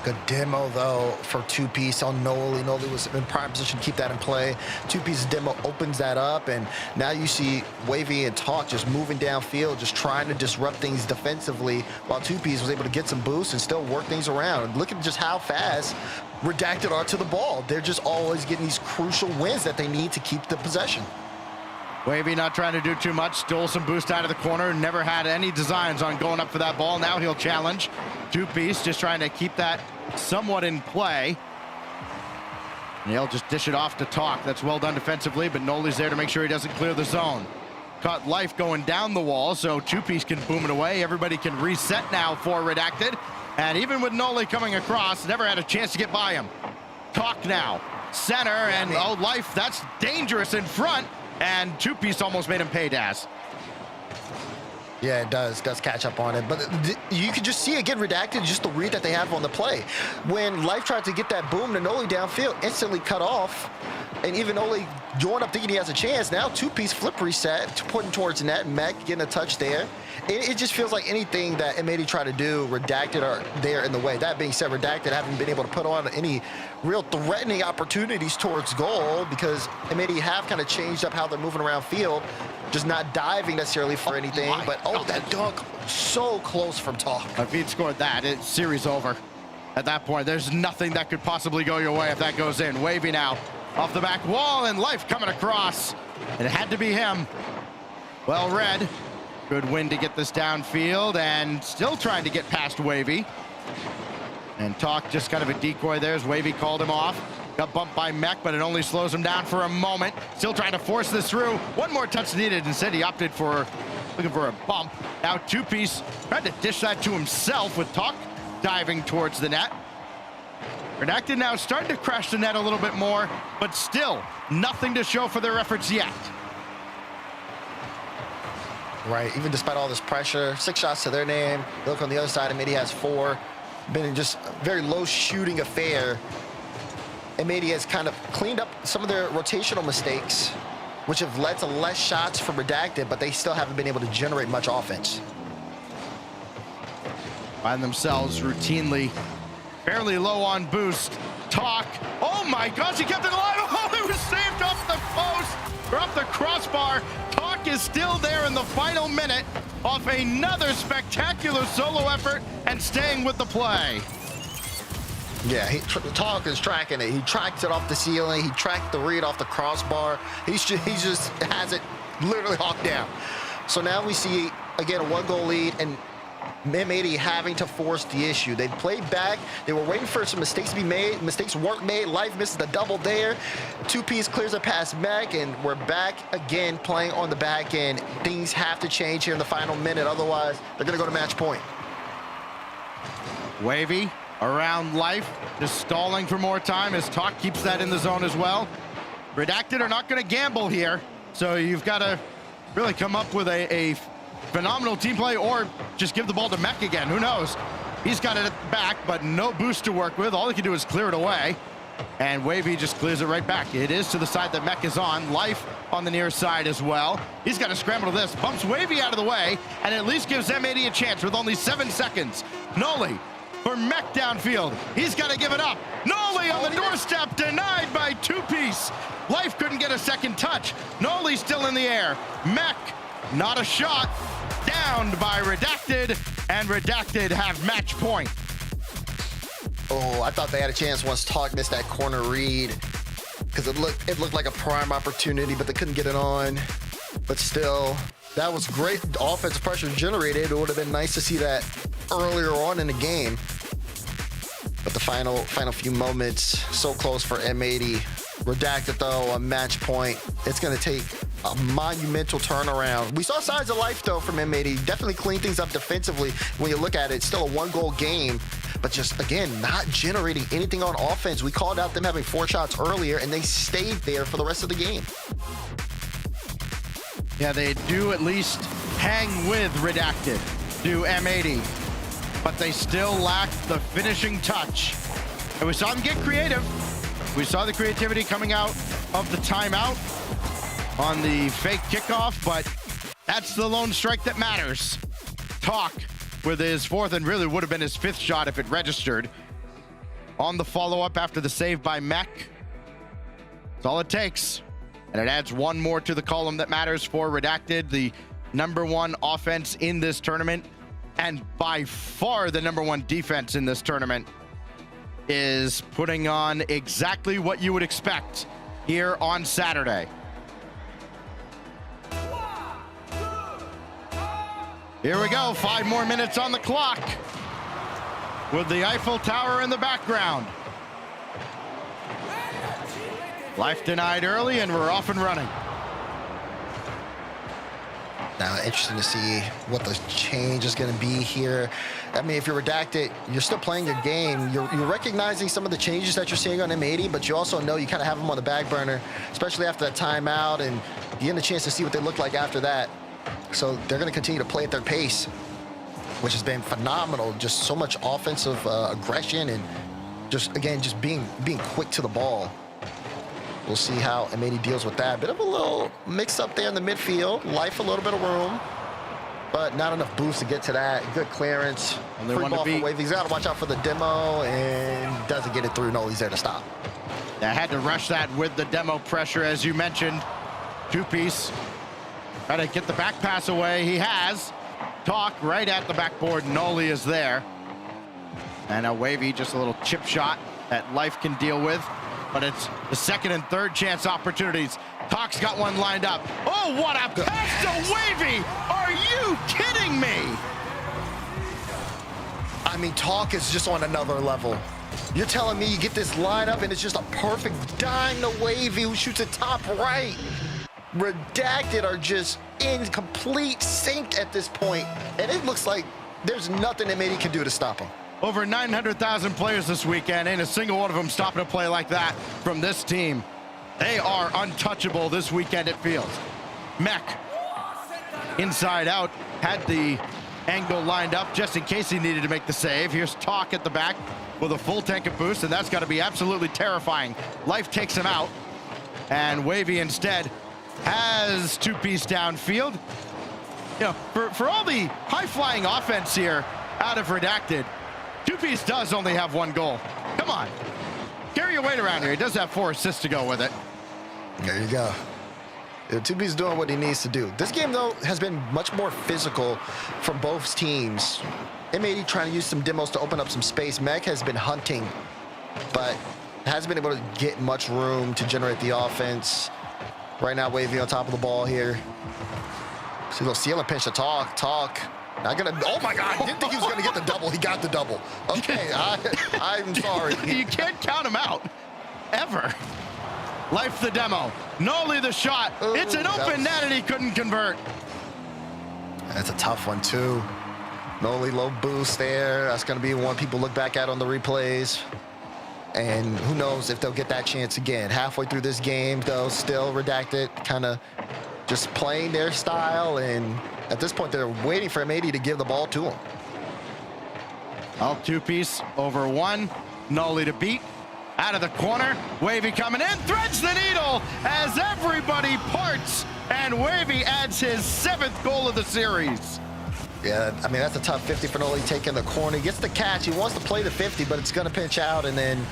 Good demo, though, for Two-Piece on Noli. Noli was in prime position to keep that in play. Two-Piece's demo opens that up, and now you see Wavy and Talk just moving downfield, just trying to disrupt things defensively, while Two-Piece was able to get some boosts and still work things around. Look at just how fast Redacted are to the ball. They're just always getting these crucial wins that they need to keep the possession. Wavy not trying to do too much, stole some boost out of the corner, never had any designs on going up for that ball. Now he'll challenge. Two-Piece just trying to keep that somewhat in play. And he'll just dish it off to Talk. That's well done defensively, but Noli's there to make sure he doesn't clear the zone. Caught life going down the wall, so Two-Piece can boom it away. Everybody can reset now for Redacted. And even with Noli coming across, never had a chance to get by him. Talk now, center, and oh, life, that's dangerous in front. And Two-Piece almost made him pay, Daz. Yeah, it does catch up on it. But you can just see, again, Redacted, just the read that they have on the play. When Life tried to get that boom to Noli downfield, instantly cut off. And even Noli joined up thinking he has a chance. Now Two-Piece flip reset, putting towards net, Mech getting a touch there. It just feels like anything that M80 tried to do, Redacted are there in the way. That being said, Redacted haven't been able to put on any real threatening opportunities towards goal because M80 have kind of changed up how they're moving around field, just not diving necessarily for anything. But that dunk, so close from Talk. If he'd scored that, it's series over. At that point, there's nothing that could possibly go your way if that goes in. Wavy now off the back wall, and Life coming across. And it had to be him. Well read. Good win to get this downfield, and still trying to get past Wavy. And Talk just kind of a decoy there as Wavy called him off. Got bumped by Mech, but it only slows him down for a moment. Still trying to force this through. One more touch needed. Instead, he opted for looking for a bump. Now Two-Piece tried to dish that to himself with Talk diving towards the net. Redacted now starting to crash the net a little bit more, but still nothing to show for their efforts yet. Right, even despite all this pressure, 6 shots to their name. Look on the other side, M80 has 4. Been in just a very low shooting affair. M80 has kind of cleaned up some of their rotational mistakes, which have led to less shots from Redacted, but they still haven't been able to generate much offense. Find themselves routinely fairly low on boost. Talk, oh my gosh, he kept it alive. Oh, it was saved off the post, or off the crossbar. Talk is still there in the final minute off another spectacular solo effort and staying with the play. Yeah, Talk is tracking it. He tracks it off the ceiling. He tracked the read off the crossbar. He just has it literally hawked down. So now we see, again, a 1-goal lead, and M80 having to force the issue. They played back. They were waiting for some mistakes to be made. Mistakes weren't made. Life misses the double there. Two-piece clears it past Mech, and we're back again playing on the back end. Things have to change here in the final minute. Otherwise, they're going to go to match point. Wavy around Life, just stalling for more time as Talk keeps that in the zone as well. Redacted are not going to gamble here, so you've got to really come up with a phenomenal team play or just give the ball to Mech again. Who knows? He's got it at the back, but no boost to work with. All he can do is clear it away. And Wavy just clears it right back. It is to the side that Mech is on. Life on the near side as well. He's got to scramble to this. Bumps Wavy out of the way and at least gives M80 a chance with only 7 seconds. Noli for Mech downfield. He's got to give it up. Noli on the doorstep, denied by Two-piece. Life couldn't get a second touch. Noli still in the air. Mech, not a shot. Downed by Redacted, and Redacted have match point. Oh, I thought they had a chance once Talk missed that corner read, because it looked like a prime opportunity, but they couldn't get it on. But still, that was great offensive pressure generated. It would have been nice to see that earlier on in the game. But the final few moments, so close for M80. Redacted, though, a match point. It's going to take a monumental turnaround. We saw signs of life, though, from M80. Definitely clean things up defensively. When you look at it, it's still a 1-goal game, but just, again, not generating anything on offense. We called out them having 4 shots earlier, and they stayed there for the rest of the game. Yeah, they do at least hang with Redacted, do M80, but they still lack the finishing touch. And we saw them get creative. We saw the creativity coming out of the timeout on the fake kickoff, but that's the lone strike that matters. Talk with his fourth, and really would have been his fifth shot if it registered. On the follow-up after the save by Mech. That's all it takes. And it adds one more to the column that matters for Redacted, the #1 offense in this tournament, and by far the #1 defense in this tournament, is putting on exactly what you would expect here on Saturday. Here we go, 5 more minutes on the clock with the Eiffel Tower in the background. Life denied early, and we're off and running. Now, interesting to see what the change is going to be here. I mean, if you're Redacted, you're still playing your game. You're recognizing some of the changes that you're seeing on M80, but you also know you kind of have them on the back burner, especially after that timeout, and you get a chance to see what they look like after that. So they're going to continue to play at their pace, which has been phenomenal. Just so much offensive aggression, and just being quick to the ball. We'll see how M80 deals with that. Bit of a little mix up there in the midfield. Life a little bit of room, but not enough boost to get to that. Good clearance. Free ball for Wavy. He's got to watch out for the demo, and doesn't get it through. No, he's there to stop. I had to rush that with the demo pressure, as you mentioned. Two-piece. Try to get the back pass away. He has. Talk right at the backboard. Noli is there. And a Wavy, just a little chip shot that Life can deal with. But it's the second and third chance opportunities. Talk's got one lined up. Oh, what a pass to Wavy! Are you kidding me? I mean, Talk is just on another level. You're telling me you get this lineup and it's just a perfect dime to Wavy, who shoots it top right. Redacted are just in complete sync at this point, and it looks like there's nothing M80 can do to stop them. Over 900,000 players this weekend, ain't a single one of them stopping a play like that from this team. They are untouchable this weekend, it feels. Mech, inside out, had the angle lined up just in case he needed to make the save. Here's Talk at the back with a full tank of boost, and that's got to be absolutely terrifying. Life takes him out, and Wavy instead has two-piece downfield. You know, for all the high-flying offense here out of Redacted, two-piece does only have one goal. Come on, carry your weight around here. He does have 4 assists to go with it. There you go. Two-piece doing what he needs to do. This game, though, has been much more physical from both teams. M80 trying to use some demos to open up some space. Mech has been hunting, but hasn't been able to get much room to generate the offense. Right now, Wavy on top of the ball here. See a little ceiling pinch to Talk. Talk. Not gonna. Oh my God! Didn't think he was gonna get the double. He got the double. Okay, I'm sorry. You can't count him out, ever. Life the demo. Noli the shot. Ooh, it's an open net and he couldn't convert. That's a tough one too. Noli low boost there. That's gonna be one people look back at on the replays. And who knows if they'll get that chance again. Halfway through this game, though, still Redacted, kind of just playing their style. And at this point, they're waiting for M80 to give the ball to them. All two-piece over one. Noli to beat. Out of the corner. Wavy coming in. Threads the needle as everybody parts. And Wavy adds his 7th goal of the series. Yeah, I mean, that's a tough 50 for Noli, taking the corner. He gets the catch. He wants to play the 50, but it's going to pinch out. And then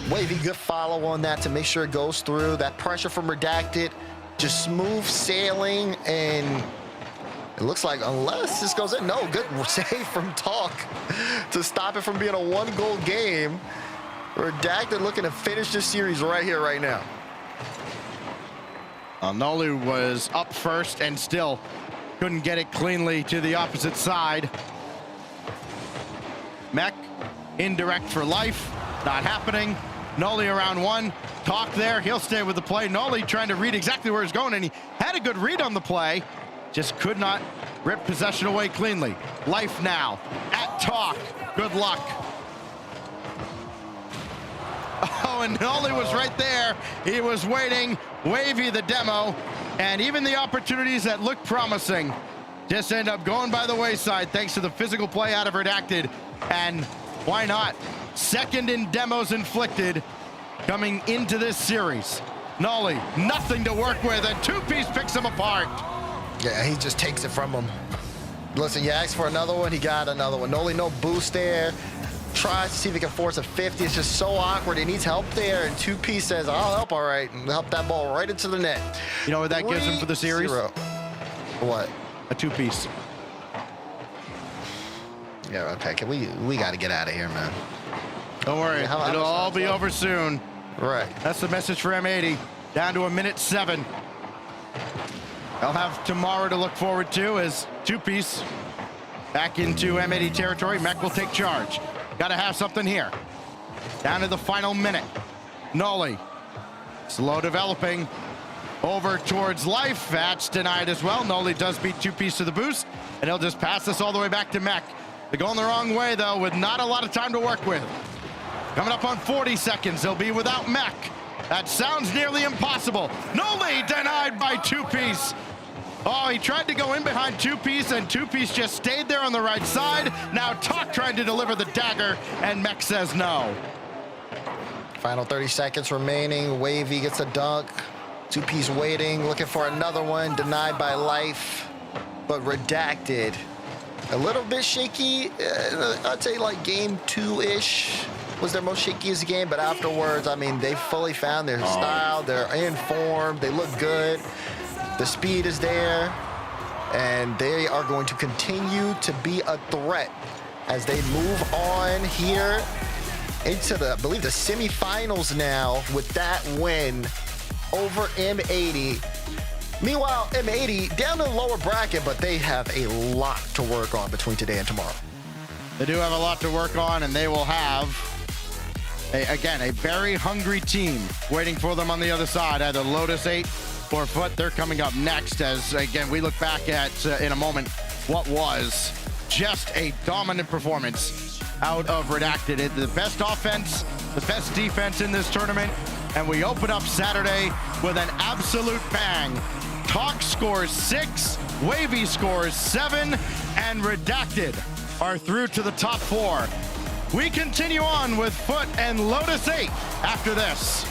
Wavy, good follow on that to make sure it goes through. That pressure from Redacted, just smooth sailing. And it looks like unless this goes in, no, good save from Talk to stop it from being a 1-goal game. Redacted looking to finish this series right here, right now. Noli was up first and still couldn't get it cleanly to the opposite side. Mech, indirect for Life, not happening. Noli around one, Talk there, he'll stay with the play. Noli trying to read exactly where he's going, and he had a good read on the play, just could not rip possession away cleanly. Life now, at Talk, good luck. Oh, and Noli was right there. He was waiting. Wavy the demo. And even the opportunities that look promising just end up going by the wayside thanks to the physical play out of Redacted. And why not? Second in demos inflicted coming into this series. Nolly, nothing to work with, and Two-Piece picks him apart. Yeah, he just takes it from him. Listen, you asked for another one, he got another one. Nolly, no boost there. Tries to see if he can force a 50. It's just so awkward. He needs help there, and Two-Piece says, I'll help, all right, and help that ball right into the net. You know what that gives him for the series? 3-0. What? A Two-Piece. Yeah, okay, we got to get out of here, man. Don't worry, it'll all be over soon. Right. That's the message for M80. Down to 1:07. They'll have tomorrow to look forward to as Two-Piece back into M80 territory. Mech will take charge. Got to have something here. Down to the final minute. Nolly, slow developing. Over towards life. That's denied as well. Nolly does beat Two-Piece to the boost, and he'll just pass this all the way back to Mech. They're going the wrong way, though, with not a lot of time to work with. Coming up on 40 seconds, they'll be without Mech. That sounds nearly impossible. Nolly denied by Two-Piece. Oh, he tried to go in behind Two-Piece, and Two-Piece just stayed there on the right side. Now Talk trying to deliver the dagger, and Mech says no. Final 30 seconds remaining. Wavy gets a dunk. Two-Piece waiting, looking for another one. Denied by Life, but Redacted. A little bit shaky. I'd say like game 2-ish was their most shakiest game, but afterwards, I mean, they fully found their style. They're in form. They look good. The speed is there, and they are going to continue to be a threat as they move on here into the, I believe, the semifinals now with that win over M80. Meanwhile, M80 down in the lower bracket, but they have a lot to work on between today and tomorrow. They do have a lot to work on, and they will have, again, a very hungry team waiting for them on the other side. Either Lotus 8 or FUT, they're coming up next as, again, we look back at, in a moment, what was just a dominant performance out of Redacted. It's the best offense, the best defense in this tournament, and we open up Saturday with an absolute bang. Talk scores 6, Wavy scores 7, and Redacted are through to the top 4. We continue on with FUT and Lotus 8 after this.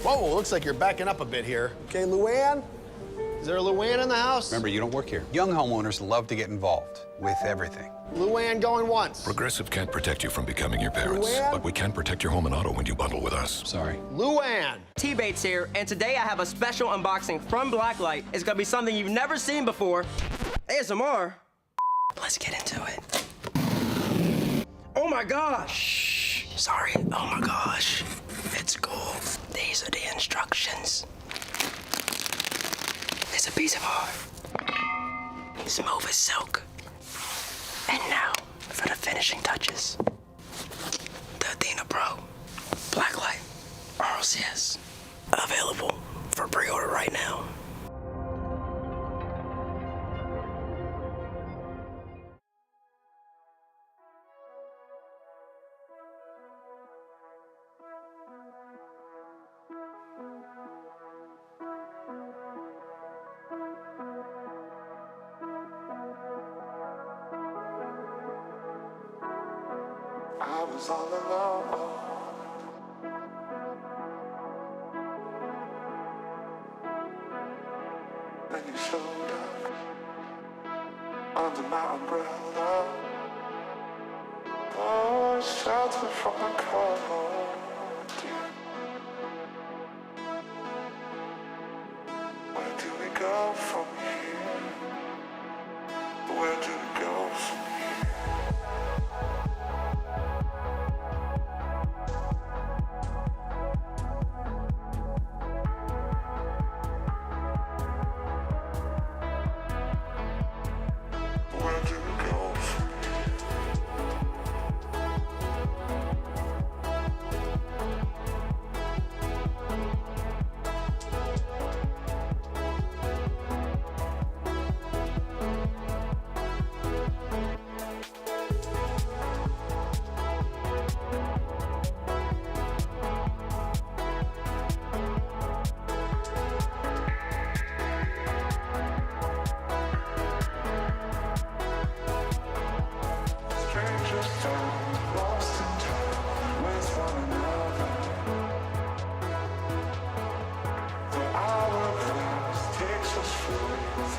Whoa, looks like you're backing up a bit here. Okay, Luann? Is there a Luann in the house? Remember, you don't work here. Young homeowners love to get involved with everything. Luann going once. Progressive can't protect you from becoming your parents, Luann? but we can protect your home and auto when you bundle with us. Sorry. Luann! T-Bates here, and today I have a special unboxing from Blacklight. It's gonna be something you've never seen before. ASMR. Let's get into it. Oh my gosh! Sorry, oh my gosh. It's cool. These are the instructions. It's a piece of art. Smooth as silk. And now, for the finishing touches. The Athena Pro. Blacklight. Rlcs. Available for pre-order right now. I was all alone. Then you showed up under my umbrella. Oh, shelter from the cold. Where do we go from here? Where do we go from here? Where do we go from here?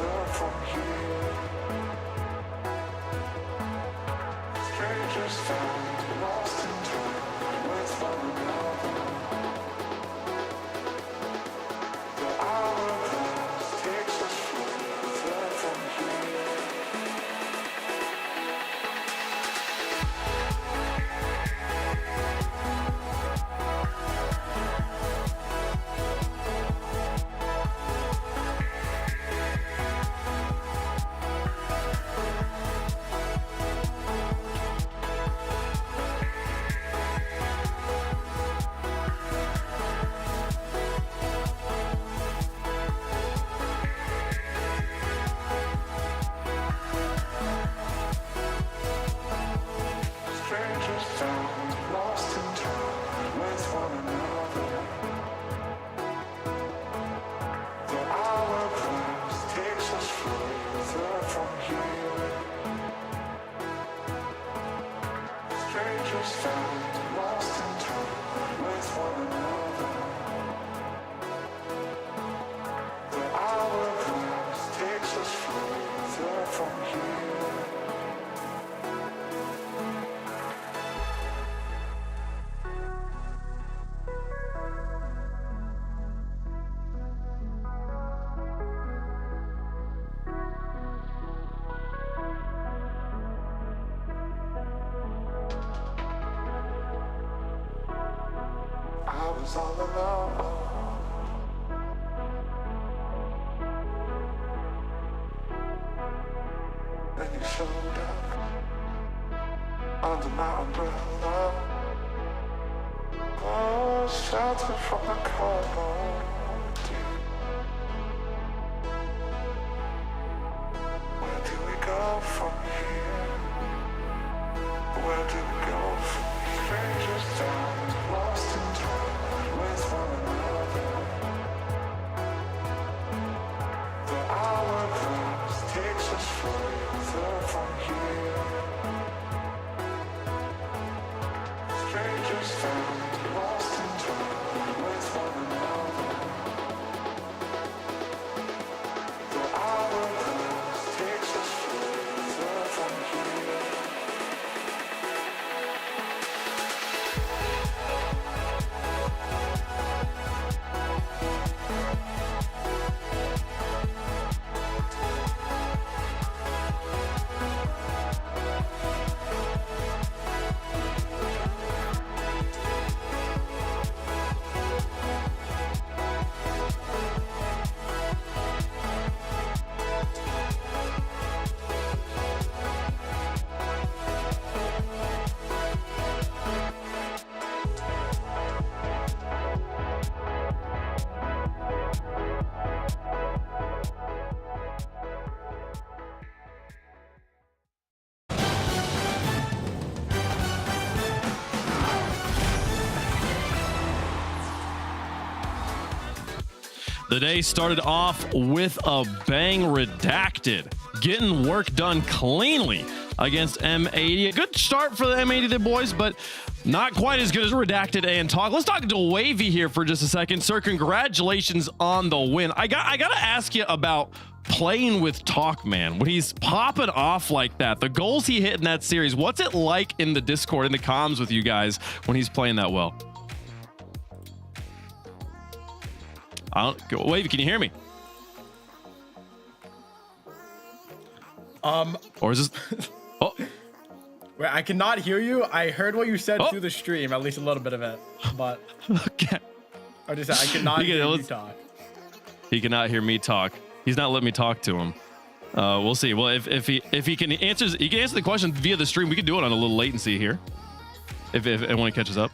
further from here. Strangers found, lost in time with one another. The hourglass takes us further from here. Strangers found, lost in time with one another. The hourglass takes us further from here. Strangers found, lost in time with one another. The hourglass takes us further from here. I was all alone. Then you showed up under my umbrella. Oh, sheltered from the cold. Where do we go from here? Where do we go from here? Strangers found, lost in time with one another. The hourglass takes us further from here. Strangers found, lost in time with one another. The hourglass takes us further from here. The day started off with a bang. Redacted getting work done cleanly against M80. A good start for the M80 boys, but not quite as good as Redacted and Talk. Let's talk to Wavy here for just a second. Sir, congratulations on the win. I gotta ask you about playing with Talk, man. When he's popping off like that, the goals he hit in that series, what's it like in the Discord, in the comms with you guys when he's playing that well? Wavy, can you hear me? Or is this? Oh, Wait, I cannot hear you. I heard what you said through the stream, at least a little bit of it, but okay. I cannot hear you talk. He cannot hear me talk. He's not letting me talk to him. We'll see. Well, if he can answer the question via the stream, we can do it on a little latency here. If when it catches up.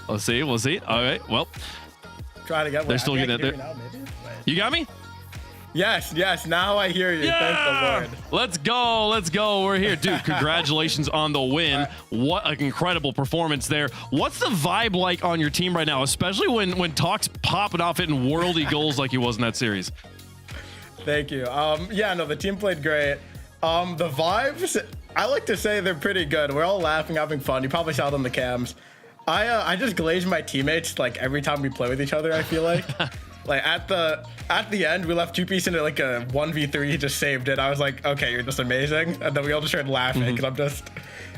We'll see. We'll see. All right. Well, try to get. They're still getting it there. Now, maybe? You got me? Yes. Now I hear you. Yeah! Thank the Lord. Let's go. Let's go. We're here, dude. Congratulations on the win. Right. What an incredible performance there. What's the vibe like on your team right now, especially when Talk's popping off hitting worldy goals like he was in that series? Thank you. Yeah, no, the team played great. The vibes, I like to say they're pretty good. We're all laughing, having fun. You probably saw it on the cams. I just glaze my teammates like every time we play with each other. I feel like, like at the end we left 2-piece into like a 1v3. He just saved it. I was like, okay, you're just amazing. And then we all just started laughing because I'm just,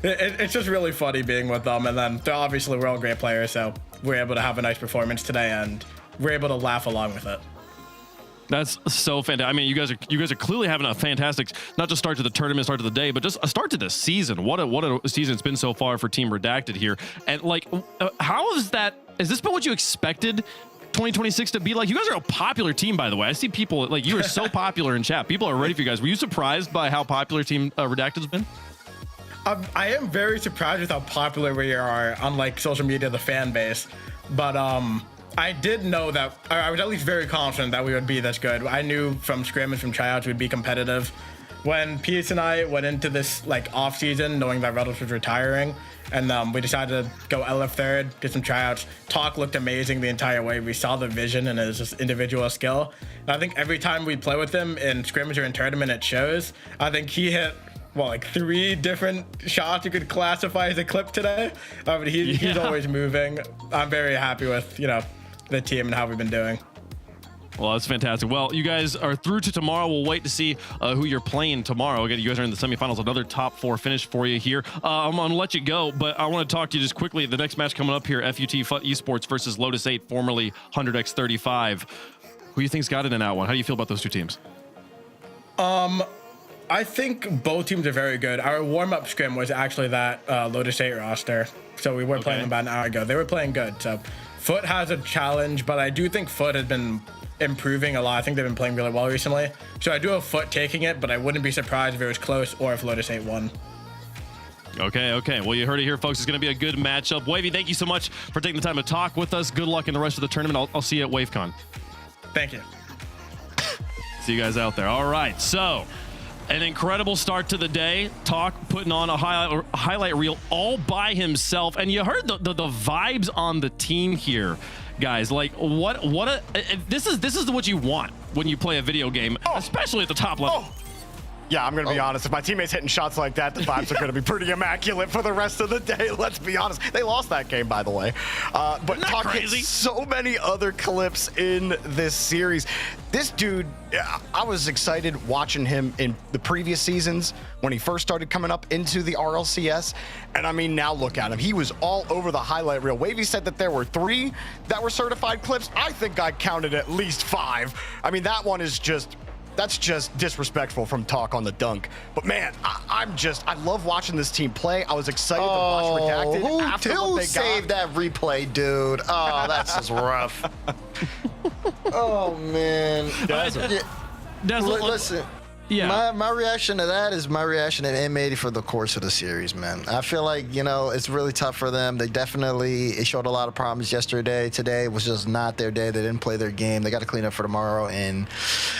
it's just really funny being with them. And then obviously we're all great players, so we're able to have a nice performance today, and we're able to laugh along with it. That's so fantastic. I mean, you guys are clearly having a fantastic, not just start to the tournament, start to the day, but just a start to the season. What a season it's been so far for Team Redacted here. And like, how is that? Has this been what you expected 2026 to be like? You guys are a popular team, by the way. I see people like you are so popular in chat. People are ready for you guys. Were you surprised by how popular Team Redacted has been? I am very surprised with how popular we are on like social media, the fan base. But I did know that I was at least very confident that we would be this good. I knew from scrim and from tryouts we'd be competitive. When Peace and I went into this like off season, knowing that Rlcs was retiring, and we decided to go LF third, did some tryouts. Talk looked amazing the entire way. We saw the vision and his just individual skill. And I think every time we play with him in scrimmage or in tournament, it shows. I think he hit like 3 different shots you could classify as a clip today. He's always moving. I'm very happy with the team and how we've been doing. Well, that's fantastic. Well, you guys are through to tomorrow. We'll wait to see who you're playing tomorrow. Again, you guys are in the semifinals. Another top 4 finish for you here. I'm going to let you go, but I want to talk to you just quickly. The next match coming up here, FUT Esports versus Lotus 8, formerly 100x35. Who do you think's got it in that one? How do you feel about those 2 teams? I think both teams are very good. Our warm-up scrim was actually that Lotus 8 roster, so we were playing them about an hour ago. They were playing good, so FUT has a challenge, but I do think FUT has been improving a lot. I think they've been playing really well recently, so I do have FUT taking it, but I wouldn't be surprised if it was close or if Lotus 8 won. Okay. Well, you heard it here, folks. It's going to be a good matchup. Wavy, thank you so much for taking the time to talk with us. Good luck in the rest of the tournament. I'll see you at WaveCon. Thank you. See you guys out there. All right, so an incredible start to the day. Talk putting on a highlight reel all by himself, and you heard the vibes on the team here, guys. Like this is what you want when you play a video game, especially at the top level. Yeah, I'm going to be honest. If my teammates hitting shots like that, the vibes are going to be pretty immaculate for the rest of the day. Let's be honest. They lost that game, by the way. But Talk hit so many other clips in this series. This dude, I was excited watching him in the previous seasons when he first started coming up into the Rlcs. And I mean, now look at him. He was all over the highlight reel. Wavy said that there were 3 that were certified clips. I think I counted at least 5. I mean, that one is just... That's just disrespectful from Talk on the dunk. But man, I love watching this team play. I was excited to watch Redacted after what they got. Saved that replay, dude? Oh, that's just rough. Oh man. Listen. Yeah. My reaction to that is my reaction to M80 for the course of the series, man. I feel like, it's really tough for them. It showed a lot of problems yesterday. Today was just not their day. They didn't play their game. They got to clean up for tomorrow. And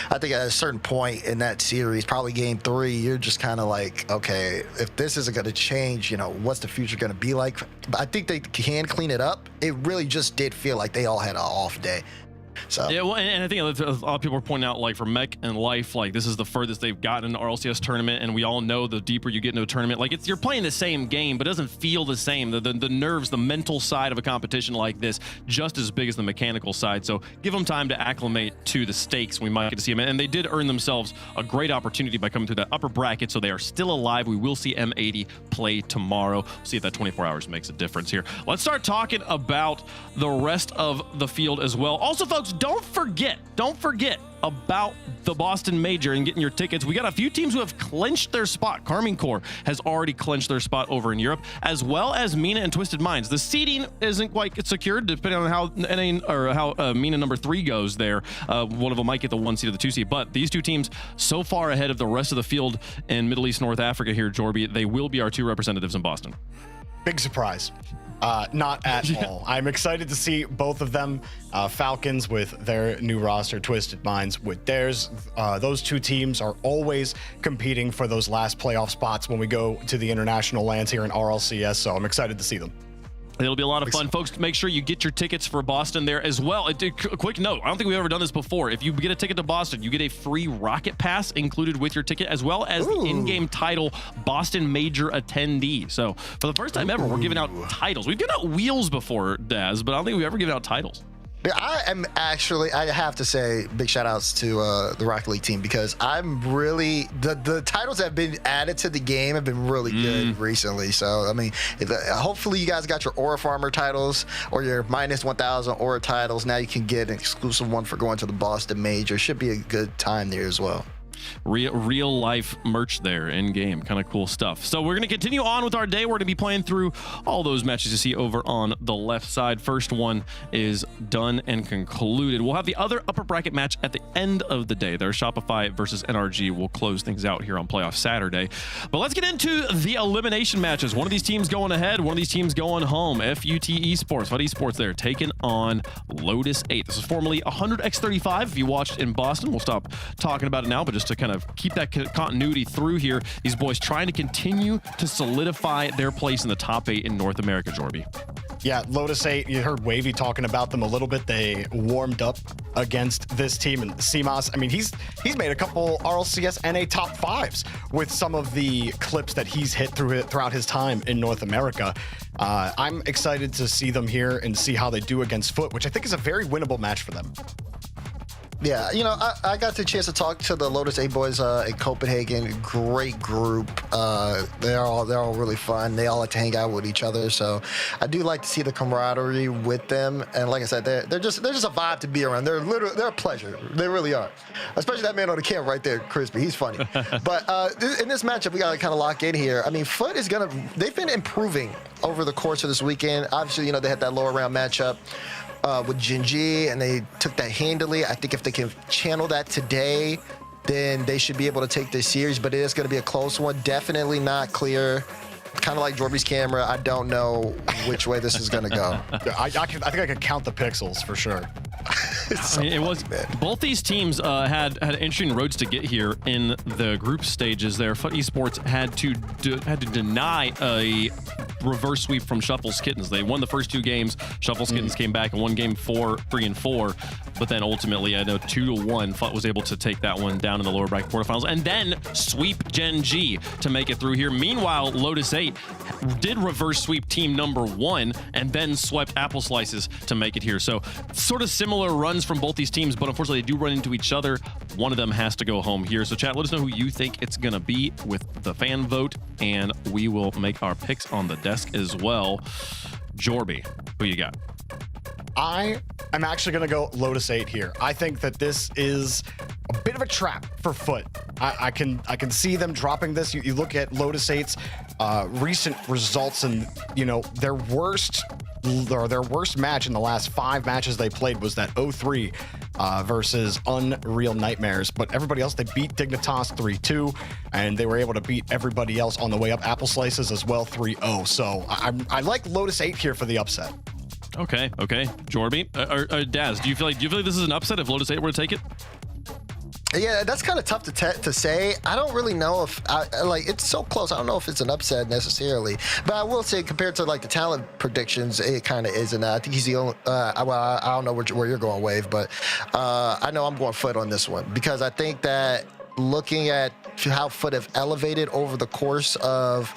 I think at a certain point in that series, probably game 3, you're just kind of like, okay, if this isn't going to change, what's the future going to be like? But I think they can clean it up. It really just did feel like they all had an off day. So yeah, well, and I think a lot of people are pointing out, like, for Mech and Life, like, this is the furthest they've gotten in an RLCS tournament, and we all know the deeper you get into a tournament, like, you're playing the same game, but it doesn't feel the same. The nerves, the mental side of a competition like this, just as big as the mechanical side. So give them time to acclimate to the stakes. We might get to see them, and they did earn themselves a great opportunity by coming through that upper bracket, so they are still alive. We will see M80 play tomorrow. See if that 24 hours makes a difference here. Let's start talking about the rest of the field as well. Also, folks, don't forget about the Boston Major and getting your tickets. We got a few teams who have clinched their spot. Carmine Corps has already clinched their spot over in Europe, as well as Mina and Twisted Minds. The seeding isn't quite secured, depending on how Mina number 3 goes there. One of them might get the 1 seed or the 2 seed, but these 2 teams so far ahead of the rest of the field in Middle East, North Africa here, Jorby. They will be our 2 representatives in Boston. Big surprise. Not at all. I'm excited to see both of them. Falcons with their new roster, Twisted Minds with theirs. Those 2 teams are always competing for those last playoff spots when we go to the international lands here in RLCS, so I'm excited to see them. It'll be a lot of fun. Folks, make sure you get your tickets for Boston there as well. A quick note, I don't think we've ever done this before. If you get a ticket to Boston, you get a free Rocket Pass included with your ticket, as well as the in-game title Boston Major attendee. So for the first time ever, we're giving out titles. We've given out wheels before, Daz, but I don't think we've ever given out titles. I have to say big shout outs to the Rocket League team, because I'm really, the titles that have been added to the game have been really good recently. So, I mean, hopefully you guys got your Aura Farmer titles or your minus 1,000 Aura titles. Now you can get an exclusive one for going to the Boston Major. Should be a good time there as well. Real life merch there in game, kind of cool stuff. So we're going to continue on with our day. We're going to be playing through all those matches you see over on the left side. First one is done and concluded. We'll have the other upper bracket match at the end of the day. There's Shopify versus NRG. We'll close things out here on Playoff Saturday. But let's get into the elimination matches. One of these teams going ahead, one of these teams going home. FUT Esports there, taking on Lotus 8. This is formerly 100x35. If you watched in Boston, we'll stop talking about it now, but just to kind of keep that continuity through here, these boys trying to continue to solidify their place in the top 8 in North America, Jorby. Yeah, Lotus 8, you heard Wavy talking about them a little bit. They warmed up against this team, and CMOS, I mean, he's made a couple RLCS NA top 5s with some of the clips that he's hit throughout his time in North America. I'm excited to see them here and see how they do against FUT, which I think is a very winnable match for them. Yeah, you know, I got the chance to talk to the Lotus 8 boys in Copenhagen. Great group. They're all really fun. They all like to hang out with each other. So I do like to see the camaraderie with them. And like I said, they're just a vibe to be around. They're a pleasure. They really are. Especially that man on the camera right there, Crispy. He's funny. But in this matchup, we got to kind of lock in here. I mean, FUT is they've been improving over the course of this weekend. Obviously, you know, they had that lower round matchup with Genji, and they took that handily. I think if they can channel that today, then they should be able to take this series, but it is going to be a close one. Definitely not clear. Kind of like Jorby's camera. I don't know which way this is going to go. I think I can count the pixels for sure. I mean, it was both these teams had interesting roads to get here in the group stages. There, FUT Esports had to deny a reverse sweep from Shuffle's Kittens. They won the first 2 games. Shuffle's Kittens came back and won game 3-4, but then ultimately, I know 2-1, FUT was able to take that one down in the lower bracket quarterfinals and then sweep Gen G to make it through here. Meanwhile, Lotus 8 did reverse sweep team number 1 and then swept Apple Slices to make it here. So sort of similar runs from both these teams, but unfortunately they do run into each other. One of them has to go home here. So chat, let us know who you think it's going to be with the fan vote, and we will make our picks on the desk as well. Jorby, who you got? I am actually going to go Lotus 8 here. I think that this is a bit of a trap for FUT. I can see them dropping this. You look at Lotus 8's recent results, and you know their worst match in the last 5 matches they played was that 0-3 versus Unreal Nightmares. But everybody else, they beat Dignitas 3-2, and they were able to beat everybody else on the way up. Apple Slices as well 3-0. So I like Lotus 8 here for the upset. Okay. Jorby, Daz, do you feel like this is an upset if Lotus 8 were to take it? Yeah, that's kind of tough to say. I don't really know if it's so close. I don't know if it's an upset necessarily, but I will say compared to like the talent predictions, it kind of isn't. I think he's the only. I don't know where you're going, Wave, but I know I'm going FUT on this one because I think that looking at how FUT have elevated over the course of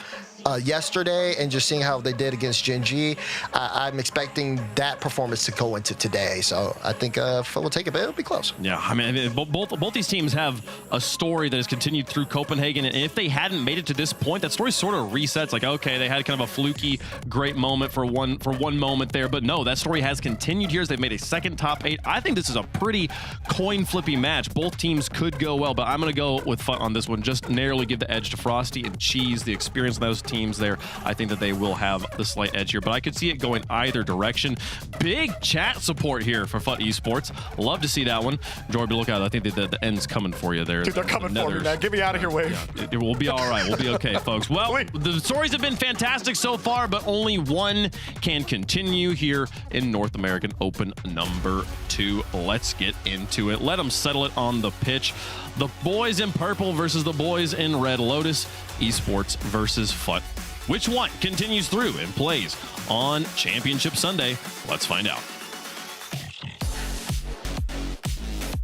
yesterday and just seeing how they did against Gen G, I'm expecting that performance to go into today. So I think FUT will take it, but it'll be close. Yeah, I mean, both these teams have a story that has continued through Copenhagen, and if they hadn't made it to this point, that story sort of resets. Like, okay, they had kind of a fluky, great moment for one moment there, but no, that story has continued here as they've made a second top 8. I think this is a pretty coin flippy match. Both teams could go well, but I'm going to go with FUT on this one. Just narrowly give the edge to Frosty and Cheese, the experience of those teams there. I think that they will have the slight edge here, but I could see it going either direction. Big chat support here for FUT Esports. Love to see that one. Jorby, look out. I think that the end's coming for you there. Dude, they're coming for me, man. Get me out of here, Wave. Yeah, it will be all right. We'll be okay, folks. Well, the stories have been fantastic so far, but only one can continue here in North American Open number 2. Let's get into it. Let them settle it on the pitch. The boys in purple versus the boys in red. Lotus Esports versus FUT Which one continues through and plays on Championship Sunday? Let's find out.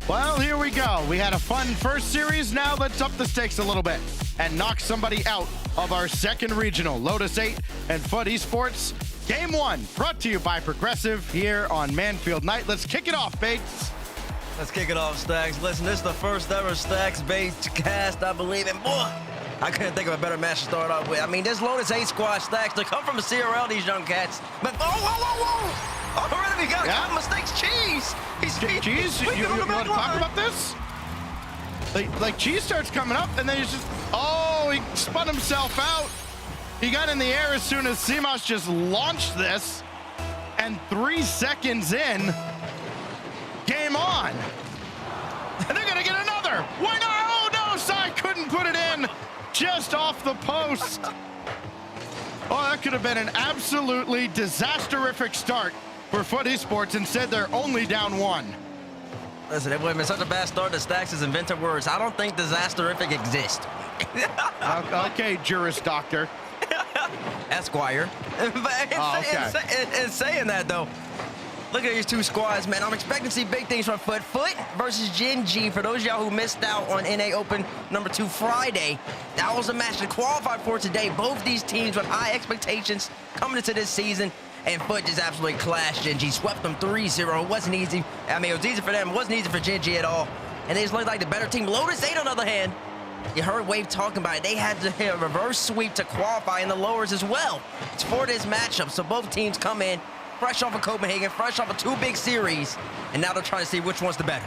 Well, here we go. We had a fun first series. Now let's up the stakes a little bit and knock somebody out of our second regional. Lotus 8 and FUT Esports. Game 1 brought to you by Progressive here on Manfield Night. Let's kick it off, Bates. Let's kick it off, Stacks. Listen, this is the first ever Stacks-based cast, I believe. And boy, I couldn't think of a better match to start off with. I mean, this Lotus 8 squad, Stacks, they come from a CRL, these young cats. But, whoa. Already we got a couple mistakes. Cheese. Cheese, you want to talk about this? Like Cheese starts coming up, and then he's just, he spun himself out. He got in the air as soon as Simas just launched this. And 3 seconds in, game on. And they're going to get another. Why not? Oh, no, Sai couldn't put it in. Just off the post. Oh, that could have been an absolutely disasterific start for FUT Esports. Instead, they're only down 1. Listen, it would have been such a bad start that Stacks has invented words. I don't think disasterific exists. Okay, Juris Doctor. Esquire. In saying that, though, look at these two squads, man. I'm expecting to see big things from FUT. FUT versus Gen G. For those of y'all who missed out on NA Open number 2 Friday, that was a match to qualify for today. Both these teams with high expectations coming into this season. And FUT just absolutely clashed Gen G. Swept them 3-0. It wasn't easy. I mean, it was easy for them. It wasn't easy for Gen G at all. And they just looked like the better team. Lotus 8, on the other hand, you heard Wave talking about it. They had to hit a reverse sweep to qualify in the lowers as well. It's for this matchup. So both teams come in fresh off of Copenhagen, fresh off of 2 big series. And now they're trying to see which one's the better.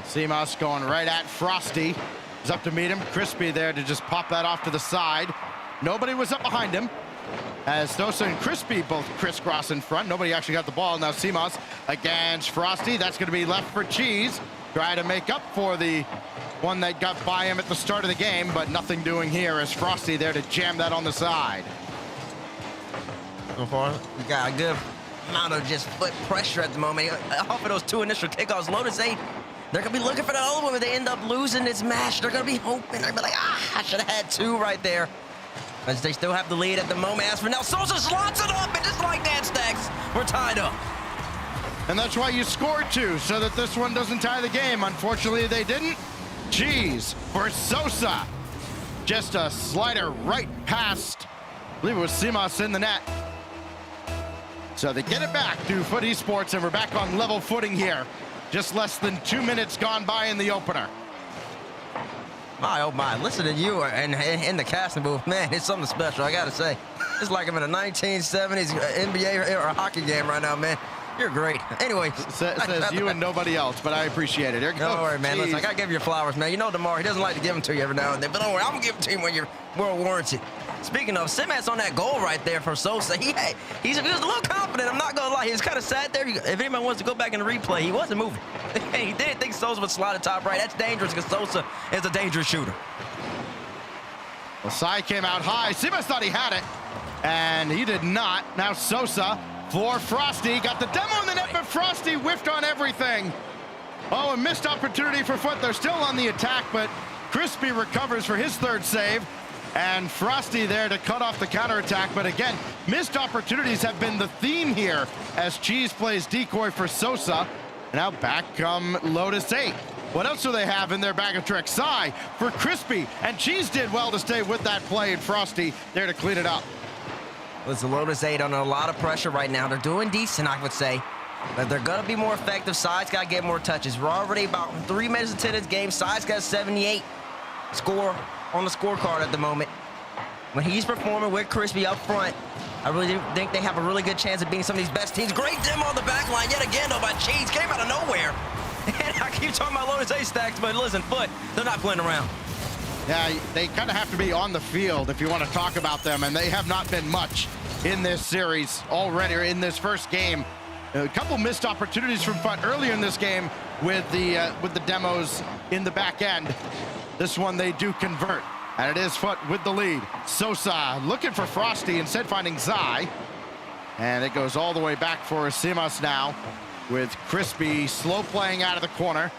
Simas going right at Frosty. He's up to meet him. Crispy there to just pop that off to the side. Nobody was up behind him, as Sosa and Crispy both crisscross in front. Nobody actually got the ball. Now Simas against Frosty. That's going to be left for Cheese. Try to make up for the one that got by him at the start of the game, but nothing doing here as Frosty there to jam that on the side. So far, we got a good amount of just FUT pressure at the moment. Off of those 2 initial kickoffs, Lotus 8, they're going to be looking for the other one. If they end up losing this match, they're going to be hoping. They're going to be like, I should have had 2 right there. As they still have the lead at the moment. As for now, Sosa slots it up, and just like that, Stacks, we're tied up. And that's why you scored 2, so that this one doesn't tie the game. Unfortunately, they didn't. Cheese for Sosa. Just a slider right past, I believe it was Simas in the net. So they get it back to FUT Esports, and we're back on level footing here. Just less than 2 minutes gone by in the opener. My, oh my, listen to you and in the casting booth, man, it's something special, I gotta say. It's like I'm in a 1970s NBA or hockey game right now, man. You're great. Anyway. Says you and nobody else, but I appreciate it. Here goes. Don't worry, man. Jeez. Listen, I gotta give you your flowers, man. You know DeMar, he doesn't like to give them to you every now and then, but don't worry, I'm gonna give them to you when you're well warranted. Speaking of, Simas on that goal right there for Sosa, he was a little confident, I'm not gonna lie. He was kind of sad there. If anybody wants to go back and replay, he wasn't moving. He didn't think Sosa would slide the top right. That's dangerous because Sosa is a dangerous shooter. Well, Sai came out high. Simas thought he had it, and he did not. Now Sosa for Frosty. Got the demo in the net, but Frosty whiffed on everything. Oh, a missed opportunity for FUT. They're still on the attack, but Crispy recovers for his 3rd save. And Frosty there to cut off the counterattack. But again, missed opportunities have been the theme here as Cheese plays decoy for Sosa. Now back come Lotus 8. What else do they have in their bag of tricks? Sai for Crispy, and Cheese did well to stay with that play, and Frosty there to clean it up. Listen, Lotus 8 under a lot of pressure right now. They're doing decent, I would say, but they're going to be more effective. Sai's got to get more touches. We're already about 3 minutes into this game. Sai's got 78 score on the scorecard at the moment. When he's performing with Crispy up front, I really do think they have a really good chance of beating some of these best teams. Great demo on the back line yet again, though, by Cheese. Came out of nowhere. And I keep talking about Lotus 8 Stacks, but listen, FUT, they're not playing around. Yeah, they kind of have to be on the field if you want to talk about them, and they have not been much in this series already, or in this first game. A couple missed opportunities from FUT earlier in this game with the demos in the back end. This one they do convert, and it is FUT with the lead. Sosa looking for Frosty, instead finding Zai. And it goes all the way back for Simas now, with Crispy slow playing out of the corner.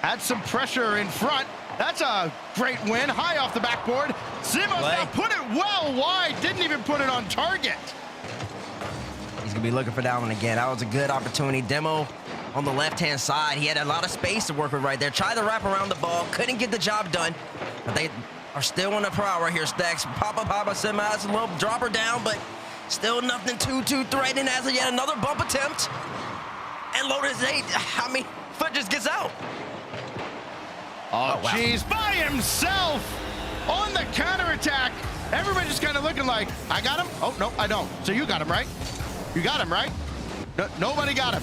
Had some pressure in front, That's a great win. High off the backboard. Simos now put it well wide. Didn't even put it on target. He's going to be looking for that one again. That was a good opportunity. Demo on the left-hand side. He had a lot of space to work with right there. Tried to wrap around the ball. Couldn't get the job done. But they are still on the prowl right here, Stacks. Papa Simas, a little dropper down, but still nothing too threatening as yet another bump attempt. And Lotus 8, I mean, FUT just gets out. Oh, jeez, by himself on the counterattack. Everybody just kind of looking like, I got him? Oh, no, I don't. So you got him, right? You got him, right? No, nobody got him.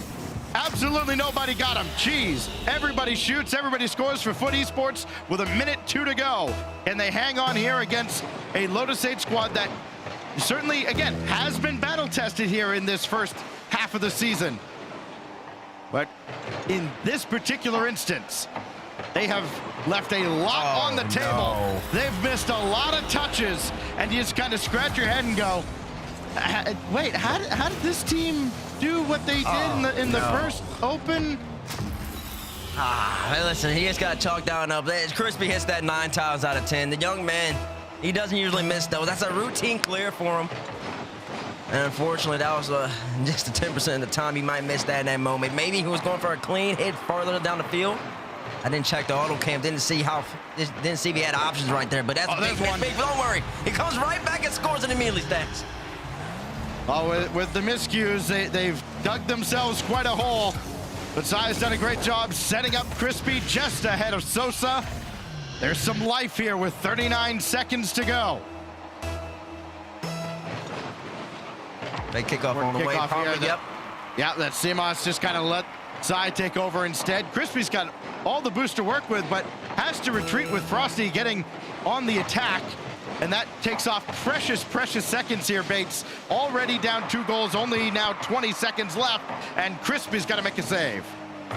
Absolutely nobody got him. Jeez, everybody shoots, everybody scores for FUT Esports with 1:02 to go. And they hang on here against a Lotus 8 squad that certainly, again, has been battle-tested here in this first half of the season. But in this particular instance, they have left a lot on the table. No. They've missed a lot of touches, and you just kind of scratch your head and go, wait, how did this team do what they did in the first open? Listen, he just got chalked down up. Crispy hits that 9 times out of 10. The young man, he doesn't usually miss those. That's a routine clear for him. And unfortunately, that was just 10% of the time he might miss that in that moment. Maybe he was going for a clean hit farther down the field. I didn't check the auto cam, didn't see if he had options right there, but that's big. Don't worry. He comes right back and scores it immediately, Stacks. Oh, with the miscues, they've dug themselves quite a hole. But Zai's done a great job setting up Crispy just ahead of Sosa. There's some life here with 39 seconds to go. They kick off on the way. Yep. Yeah, that Simas just kind of let Zai take over instead. Crispy's got all the boost to work with, but has to retreat with Frosty getting on the attack. And that takes off precious seconds here, Bates. Already down 2 goals, only now 20 seconds left, and Crispy's got to make a save.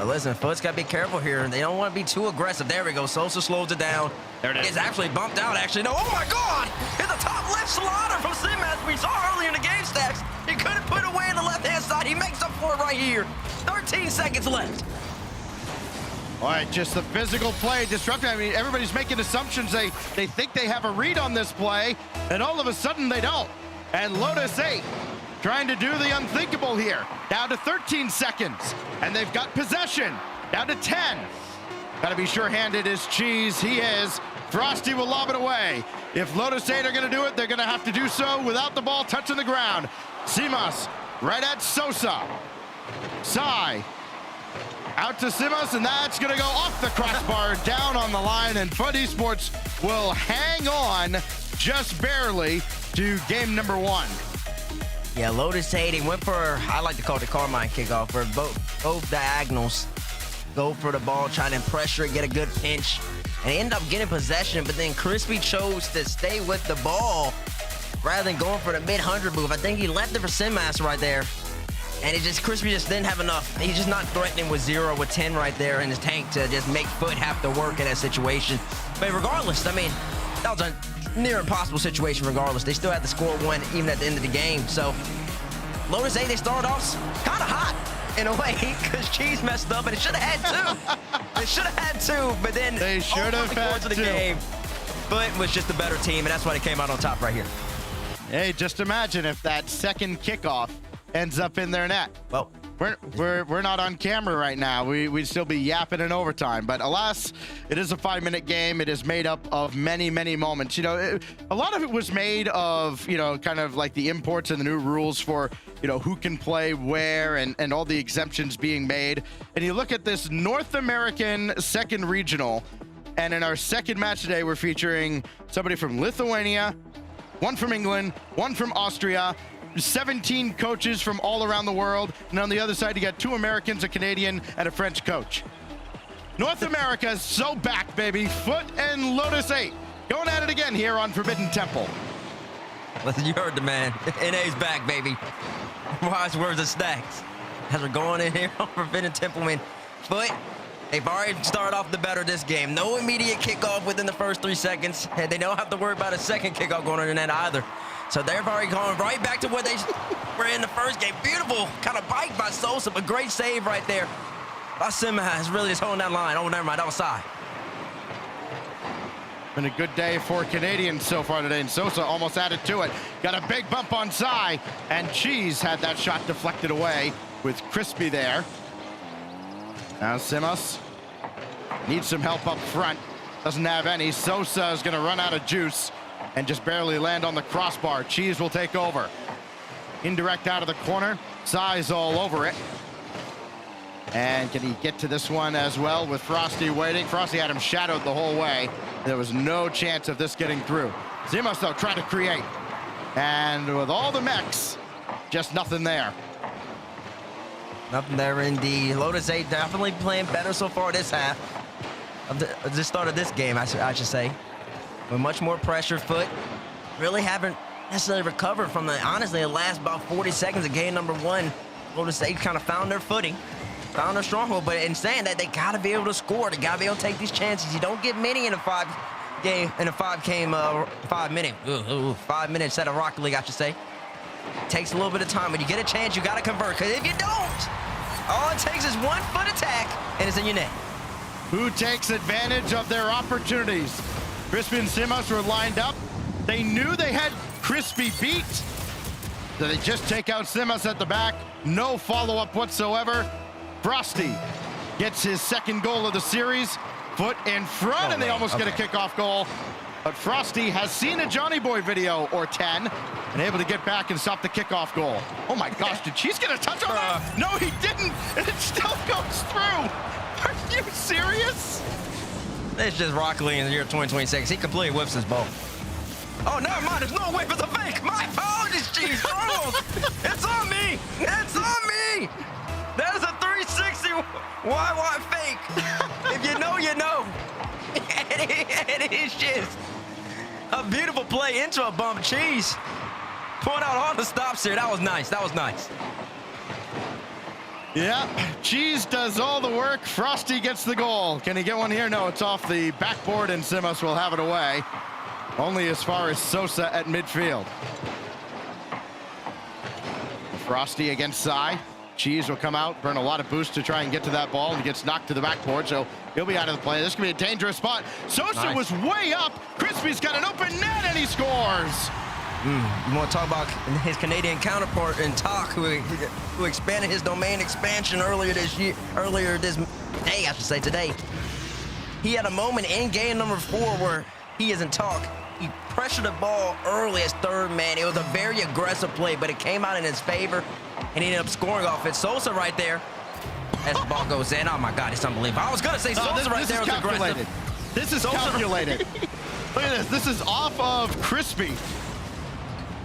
Listen, FUT's got to be careful here. They don't want to be too aggressive. There we go. Sosa slows it down. There it is. It's actually bumped out, actually. No, oh my God! It's a top left slaughter from Simas we saw earlier in the game, Stacks. He couldn't put it away on the left-hand side. He makes up for it right here. 13 seconds left. All right, just the physical play disrupting. I mean, everybody's making assumptions. They think they have a read on this play, and all of a sudden they don't. And Lotus 8 trying to do the unthinkable here. Down to 13 seconds, and they've got possession. Down to 10. Got to be sure-handed as Cheese. He is. Frosty will lob it away. If Lotus 8 are going to do it, they're going to have to do so without the ball touching the ground. Simas right at Sosa. Sai out to Simas, and that's going to go off the crossbar, down on the line, and FUT Esports will hang on just barely to game number 1. Yeah, Lotus 8, he went for, I like to call it the Carmine kickoff, for both diagonals. Go for the ball, try to pressure it, get a good pinch, and he ended up getting possession, but then Crispy chose to stay with the ball rather than going for the mid-100 move. I think he left it for Simas right there. And Crispy just didn't have enough. He's just not threatening with 0 with 10 right there in his tank to just make FUT have to work in that situation. But regardless, I mean, that was a near impossible situation regardless. They still had to score 1 even at the end of the game. So Lotus 8, they started off kind of hot in a way because Cheese messed up, and it should have had 2. They should have had 2, but then they should have had 2. Game, FUT was just a better team, and that's why they came out on top right here. Hey, just imagine if that second kickoff ends up in their net. Well, we're not on camera right now. We'd still be yapping in overtime, but alas, it is a 5-minute game. It is made up of many moments. You know, a lot of it was made of, you know, kind of like the imports and the new rules for, you know, who can play where and all the exemptions being made. And you look at this North American second regional, and in our second match today, we're featuring somebody from Lithuania, 1 from England, 1 from Austria, 17 coaches from all around the world, and on the other side you got 2 Americans, a Canadian, and a French coach. North America is so back, baby. FUT and Lotus 8 going at it again here on Forbidden Temple. Listen, you heard the man. NA's back, baby. Wise words of Stacks. As we're going in here on Forbidden Temple, man. FUT, they've already started off the better this game. No immediate kickoff within the first 3 seconds, and they don't have to worry about a second kickoff going on in that either. So they're already going right back to where they were in the first game. Beautiful kind of bite by Sosa, but great save right there. Simas really just holding that line. Oh, never mind, that was Sai. Been a good day for Canadians so far today, and Sosa almost added to it. Got a big bump on Sai, and Cheese had that shot deflected away with Crispy there. Now Simas needs some help up front. Doesn't have any. Sosa is gonna run out of juice and just barely land on the crossbar. Cheese will take over. Indirect out of the corner. Sai's all over it. And can he get to this one as well with Frosty waiting? Frosty had him shadowed the whole way. There was no chance of this getting through. Simas, though, trying to create. And with all the mechs, just nothing there. Nothing there indeed. Lotus 8 definitely playing better so far this half. Of the start of this game, I should say. With much more pressure, FUT really haven't necessarily recovered from honestly, the last about 40 seconds of game number 1. Lotus 8 kind of found their footing, found their stronghold, but in saying that, they got to be able to score. They got to be able to take these chances. You don't get many in a 5 minute set of Rocket League, I should say. It takes a little bit of time. When you get a chance, you got to convert, because if you don't, all it takes is 1 foot attack, and it's in your net. Who takes advantage of their opportunities? Crispy and Simas were lined up. They knew they had Crispy beat. So they just take out Simas at the back. No follow-up whatsoever. Frosty gets his second goal of the series. FUT in front, and they almost get a kickoff goal. But Frosty has seen a Johnny Boy video or 10 and able to get back and stop the kickoff goal. Oh my gosh, did Cheese get a touch on that? No, he didn't. It still goes through. Are you serious? It's just Rocket League in the year 2026. He completely whips his ball. Oh, never mind. There's no way for the fake. My apologies, Cheese. It's on me. It's on me. That is a 360 YY fake. If you know, you know. And it is just a beautiful play into a bump. Cheese pulling out all the stops here. That was nice. That was nice. Yeah, Cheese does all the work. Frosty gets the goal. Can he get one here? No, it's off the backboard, and Simas will have it away. Only as far as Sosa at midfield. Frosty against Sai. Cheese will come out, burn a lot of boost to try and get to that ball, and gets knocked to the backboard, so he'll be out of the play. This could be a dangerous spot. Sosa was way up. Crispy's got an open net, and he scores. You want to talk about his Canadian counterpart in Talk, who expanded his domain expansion earlier this day, I should say today. He had a moment in game number 4 where he is in Talk. He pressured the ball early as third man. It was a very aggressive play, but it came out in his favor, and he ended up scoring off it. Sosa right there, as the ball goes in. Oh my God, it's unbelievable. I was gonna say Sosa right there was aggressive. This is calculated. Look at this. This is off of Crispy.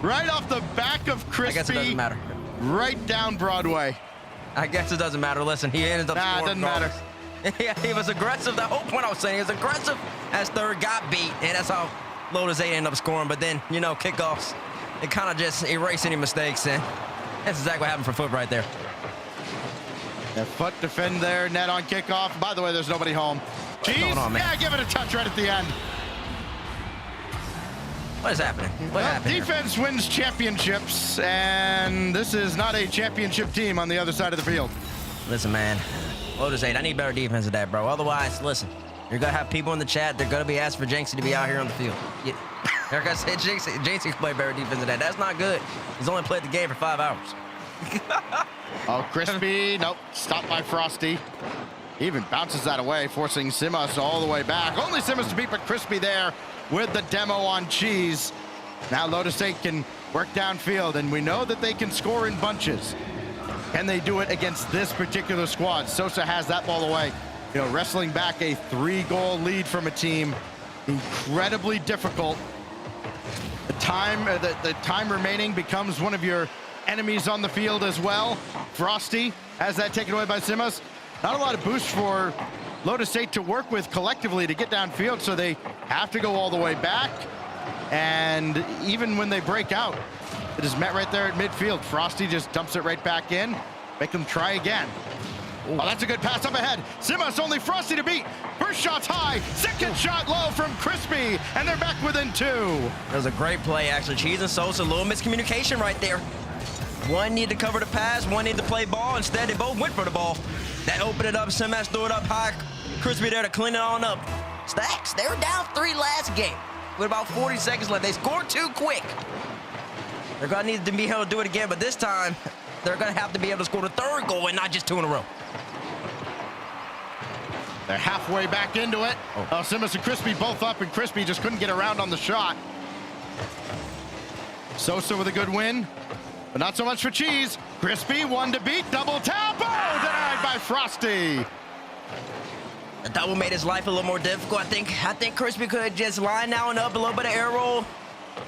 Right off the back of Crispy. I guess it doesn't matter. Right down Broadway. I guess it doesn't matter. Listen, he ended up scoring. It doesn't matter. Yeah, he was aggressive. The whole point I was saying, he was aggressive as third got beat, and that's how Lotus 8 ended up scoring. But then, you know, kickoffs, it kind of just erase any mistakes, and that's exactly what happened for FUT right there. Yeah, FUT defend their net on kickoff. By the way, there's nobody home. Cheese, yeah, give it a touch right at the end. What is happening? What happened Defense wins championships, and this is not a championship team on the other side of the field. Listen, man, Lotus 8, I need better defense than that, bro. Otherwise, listen, you're going to have people in the chat, they're going to be asking for Jinxie to be out here on the field. Like I said, Jinxie can play better defense than that. That's not good. He's only played the game for 5 hours. Oh, Crispy, nope, stopped by Frosty. He even bounces that away, forcing Simas all the way back. Only Simas to beat, but Crispy there with the demo on Cheese. Now Lotus 8 can work downfield, and we know that they can score in bunches. Can they do it against this particular squad? Sosa has that ball away. You know, wrestling back a 3-goal lead from a team, incredibly difficult. The time remaining becomes one of your enemies on the field as well. Frosty has that taken away by Simas. Not a lot of boost for Lotus 8 to work with collectively to get downfield, so they have to go all the way back. And even when they break out, it is met right there at midfield. Frosty just dumps it right back in, make them try again. Oh, that's a good pass up ahead. Simas, only Frosty to beat. First shot's high, second shot low from Crispy, and they're back within 2. That was a great play, actually. Cheese and Sosa, a little miscommunication right there. One needed to cover the pass, one needed to play ball. Instead, they both went for the ball. That opened it up. Simas threw it up high. Crispy there to clean it on up. Stacks, they were down 3 last game with about 40 seconds left. They scored too quick. They're going to need to be able to do it again, but this time, they're going to have to be able to score the 3rd goal and not just 2 in a row. They're halfway back into it. Simmons and Crispy both up, and Crispy just couldn't get around on the shot. Sosa with a good win, but not so much for Cheese. Crispy, one to beat, double tap. Oh, denied by Frosty. The double made his life a little more difficult. I think Crispy could just line down up, a little bit of air roll,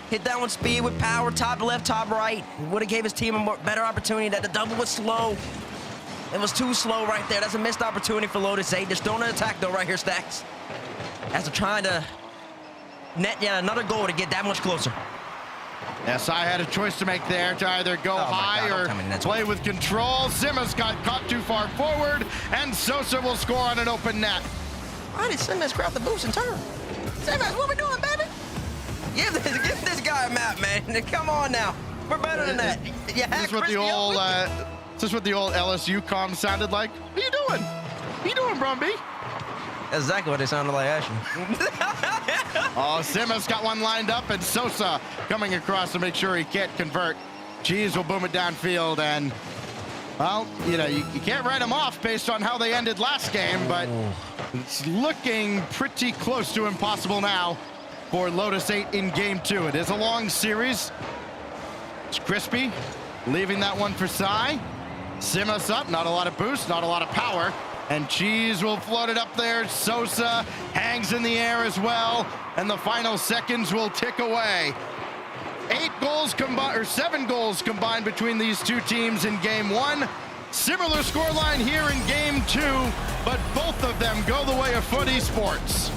hit that one speed with power, top left, top right. Would have gave his team a better opportunity. That the double was slow. It was too slow right there. That's a missed opportunity for Lotus 8. They're still on an attack though right here, Stacks. As they're trying to net yet another goal to get that much closer. Yes, I had a choice to make there to either go high or play with control. Simmons got caught too far forward, and Sosa will score on an open net. Why did Simmons grab the boost and turn? Simmons, what we doing, baby? Give this guy a map, man. Come on now. We're better than that. Yeah, this is what the old LSU comm sounded like. What are you doing? What are you doing, Brumby? That's exactly what they sounded like, actually. Oh, Simmons got one lined up, and Sosa coming across to make sure he can't convert. Cheese will boom it downfield, and, well, you know, you can't write them off based on how they ended last game, but it's looking pretty close to impossible now for Lotus 8 in Game 2. It is a long series. It's Crispy leaving that one for Sai. Simmons up, not a lot of boost, not a lot of power. And Cheese will float it up there. Sosa hangs in the air as well. And the final seconds will tick away. 7 goals combined between these two teams in Game 1. Similar scoreline here in Game 2, but both of them go the way of FUT Esports.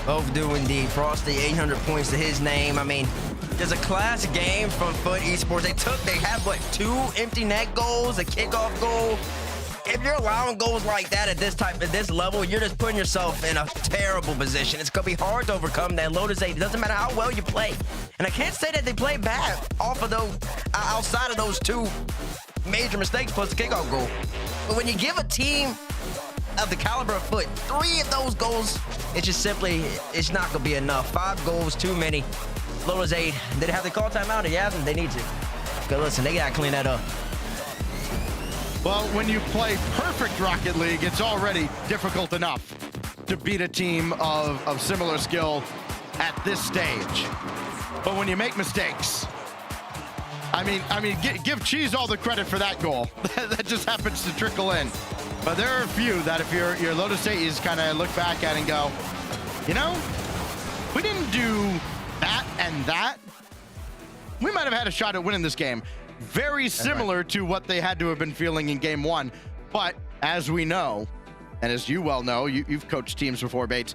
Both do indeed. Frosty, 800 points to his name. I mean, there's a class game from FUT Esports. They have what, 2 empty net goals, a kickoff goal. If you're allowing goals like that at this level, you're just putting yourself in a terrible position. It's gonna be hard to overcome that. Lotus 8, it doesn't matter how well you play. And I can't say that they play bad off of those, outside of those 2 major mistakes plus the kickoff goal. But when you give a team of the caliber of FUT 3 of those goals, it's not gonna be enough. 5 goals, too many. Lotus 8, did they have to call timeout? Yeah, they need to. Because listen, they gotta clean that up. Well, when you play perfect Rocket League, it's already difficult enough to beat a team of similar skill at this stage. But when you make mistakes, I mean, give Cheese all the credit for that goal. That just happens to trickle in. But there are a few that if you're Lotus 8, you just kind of look back at and go, you know, we didn't do that and that. We might have had a shot at winning this game. Very similar to what they had to have been feeling in Game 1. But as we know, and as you well know, you've coached teams before, Bates,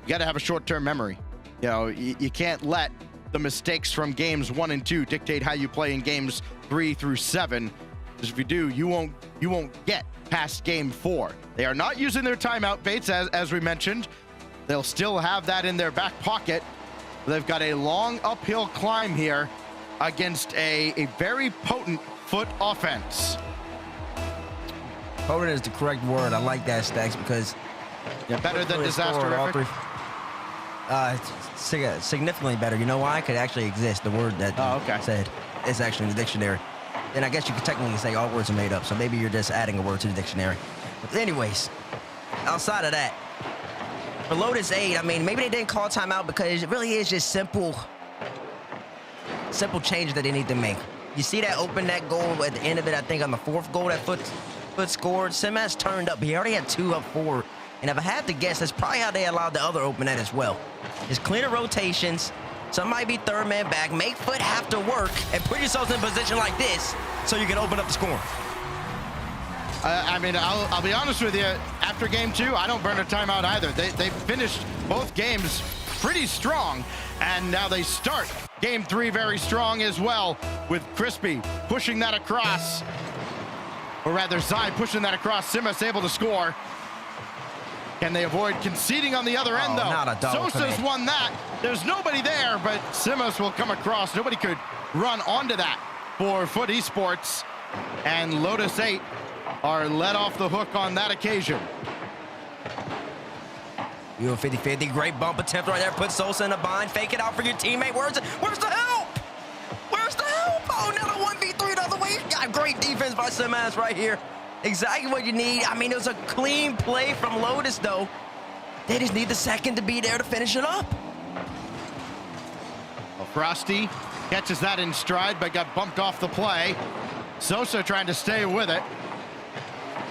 you got to have a short-term memory. You know, you can't let the mistakes from Games 1 and 2 dictate how you play in Games 3 through 7. Because if you do, you won't get past Game 4. They are not using their timeout, Bates, as we mentioned. They'll still have that in their back pocket. They've got a long uphill climb here against a very potent FUT offense. Potent is the correct word. I like that, Stacks, because better than disaster. Significantly better. You know why? It could actually exist. The word that said is actually in the dictionary. And I guess you could technically say all words are made up, so maybe you're just adding a word to the dictionary. But anyways, outside of that, for Lotus 8, I mean, maybe they didn't call timeout because it really is just simple changes that they need to make. You see that open net goal at the end of it, I think on the 4th goal that FUT scored. Simmons turned up. He already had 2 up forward. And if I had to guess, that's probably how they allowed the other open net as well. Just cleaner rotations. Some might be 3rd man back. Make FUT have to work and put yourselves in a position like this so you can open up the score. I mean, I'll be honest with you. After Game 2, I don't burn a timeout either. They finished both games pretty strong, and now they start Game 3 very strong as well, with Crispy pushing that across, or rather Zai pushing that across. Simmons able to score. Can they avoid conceding on the other end, though? Sosa's won that. There's nobody there, but Simmons will come across. Nobody could run onto that for FUT Esports, and Lotus 8 are let off the hook on that occasion. You 50-50, great bump attempt right there. Put Sosa in a bind. Fake it out for your teammate. Where's the help? Where's the help? Oh, now the 1v3 the other way. Got great defense by Simas right here. Exactly what you need. I mean, it was a clean play from Lotus, though. They just need the second to be there to finish it up. Well, Frosty catches that in stride, but got bumped off the play. Sosa trying to stay with it.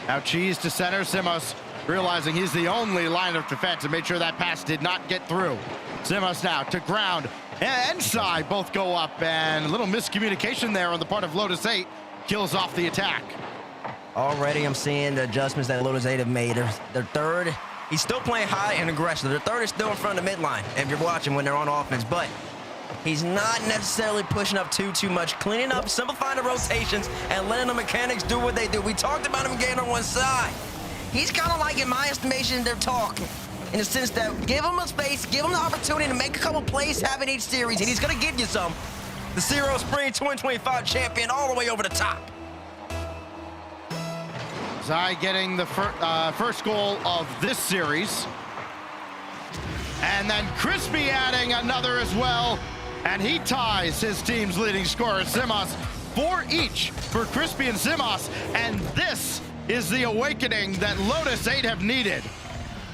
Now Cheese to center. Simas realizing he's the only line of defense and made sure that pass did not get through. Simas now to ground and side. Both go up, and a little miscommunication there on the part of Lotus 8 kills off the attack. Already I'm seeing the adjustments that Lotus 8 have made. Their third, he's still playing high and aggressive. Their third is still in front of the midline, if you're watching when they're on offense, but he's not necessarily pushing up too much, cleaning up, simplifying the rotations, and letting the mechanics do what they do. We talked about him getting on one side. He's kind of like, in my estimation, their talk, in the sense that give him a space, give him the opportunity to make a couple plays, have in each series, and he's going to give you some. The Zero Spring 2025 champion all the way over the top. Zai getting the first goal of this series. And then Crispy adding another as well. And he ties his team's leading scorer, Simas, 4 each for Crispy and Simas. And this is the awakening that Lotus 8 have needed.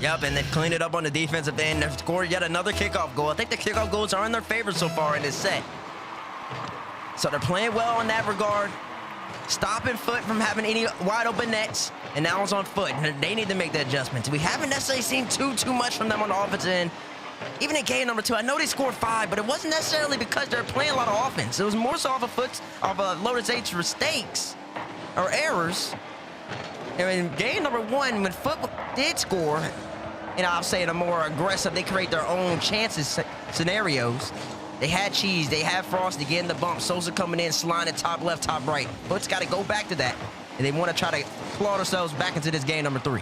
Yep, and they've cleaned it up on the defensive end. They've scored yet another kickoff goal. I think the kickoff goals are in their favor so far in this set. So they're playing well in that regard. Stopping FUT from having any wide open nets, and now it's on FUT. They need to make the adjustment. We haven't necessarily seen too much from them on the offensive end. Even in game number 2, I know they scored 5, but it wasn't necessarily because they're playing a lot of offense. It was more so off of Lotus 8's mistakes or errors. And in game number 1, when FUT did score, and I'll say in a more aggressive, they create their own chances scenarios. They had Cheese, they had Frosty getting the bump, Sosa coming in, sliding top left, top right. FUT's got to go back to that, and they want to try to claw themselves back into this game number 3.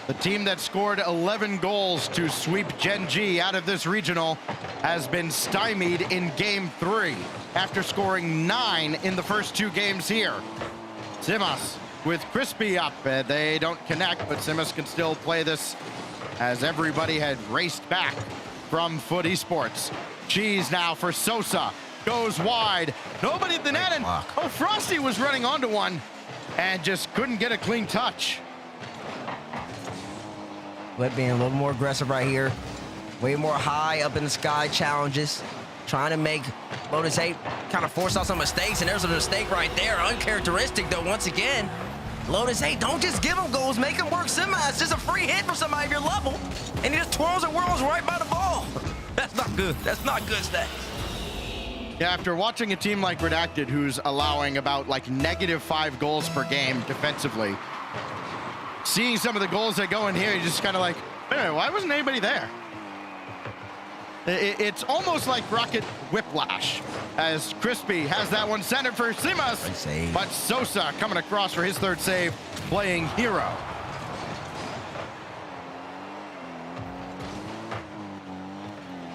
The team that scored 11 goals to sweep Gen G out of this regional has been stymied in game 3 after scoring 9 in the first 2 games here. Simas with Crispy up. They don't connect, but Simas can still play this as everybody had raced back from FUT Esports. Cheese now for Sosa. Goes wide. Nobody at the net. And oh, Frosty was running onto one and just couldn't get a clean touch. FUT being a little more aggressive right here. Way more high up in the sky challenges. Trying to make Lotus 8 kind of force out some mistakes, and there's a mistake right there. Uncharacteristic, though, once again. Lotus 8, don't just give them goals, make them work Simas. It's just a free hit for somebody of your level, and he just twirls and whirls right by the ball. That's not good. That's not good stats. Yeah, after watching a team like Redacted, who's allowing about like -5 goals per game defensively, seeing some of the goals that go in here, you're just kind of like, hey, why wasn't anybody there? It's almost like Rocket Whiplash, as Crispy has that one centered for Simas, but Sosa coming across for his 3rd save, playing hero.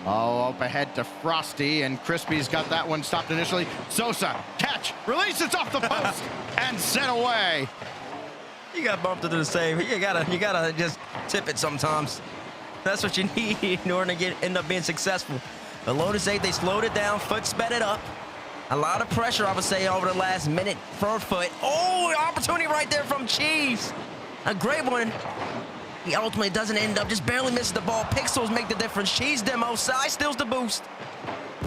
Oh, up ahead to Frosty, and Crispy's got that one stopped initially. Sosa, catch, releases off the post, and sent away. You got bumped into the save. You gotta just tip it sometimes. That's what you need in order to end up being successful. The Lotus 8, they slowed it down. FUT sped it up. A lot of pressure, I would say, over the last minute for FUT. Oh, opportunity right there from Cheese. A great one. He ultimately doesn't end up, just barely misses the ball. Pixels make the difference. Cheese demo, side steals the boost.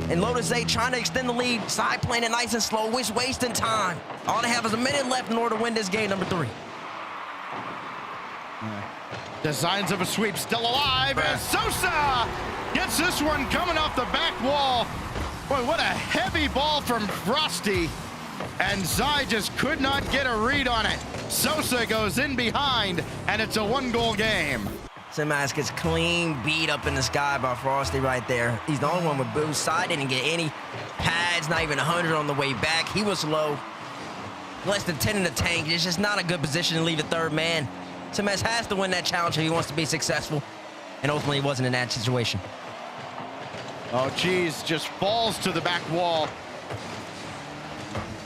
And Lotus 8 trying to extend the lead. Side playing it nice and slow, wasting time. All they have is a minute left in order to win this game number 3. Designs of a sweep still alive, as Sosa gets this one coming off the back wall. Boy, what a heavy ball from Frosty. And Zai just could not get a read on it. Sosa goes in behind, and it's a 1-goal game. Simas gets clean beat up in the sky by Frosty right there. He's the only one with boost. Side didn't get any pads, not even 100 on the way back. He was low. Less than 10 in the tank. It's just not a good position to leave the 3rd man. Simas has to win that challenge if he wants to be successful, and ultimately he wasn't in that situation. Oh, Cheese just falls to the back wall.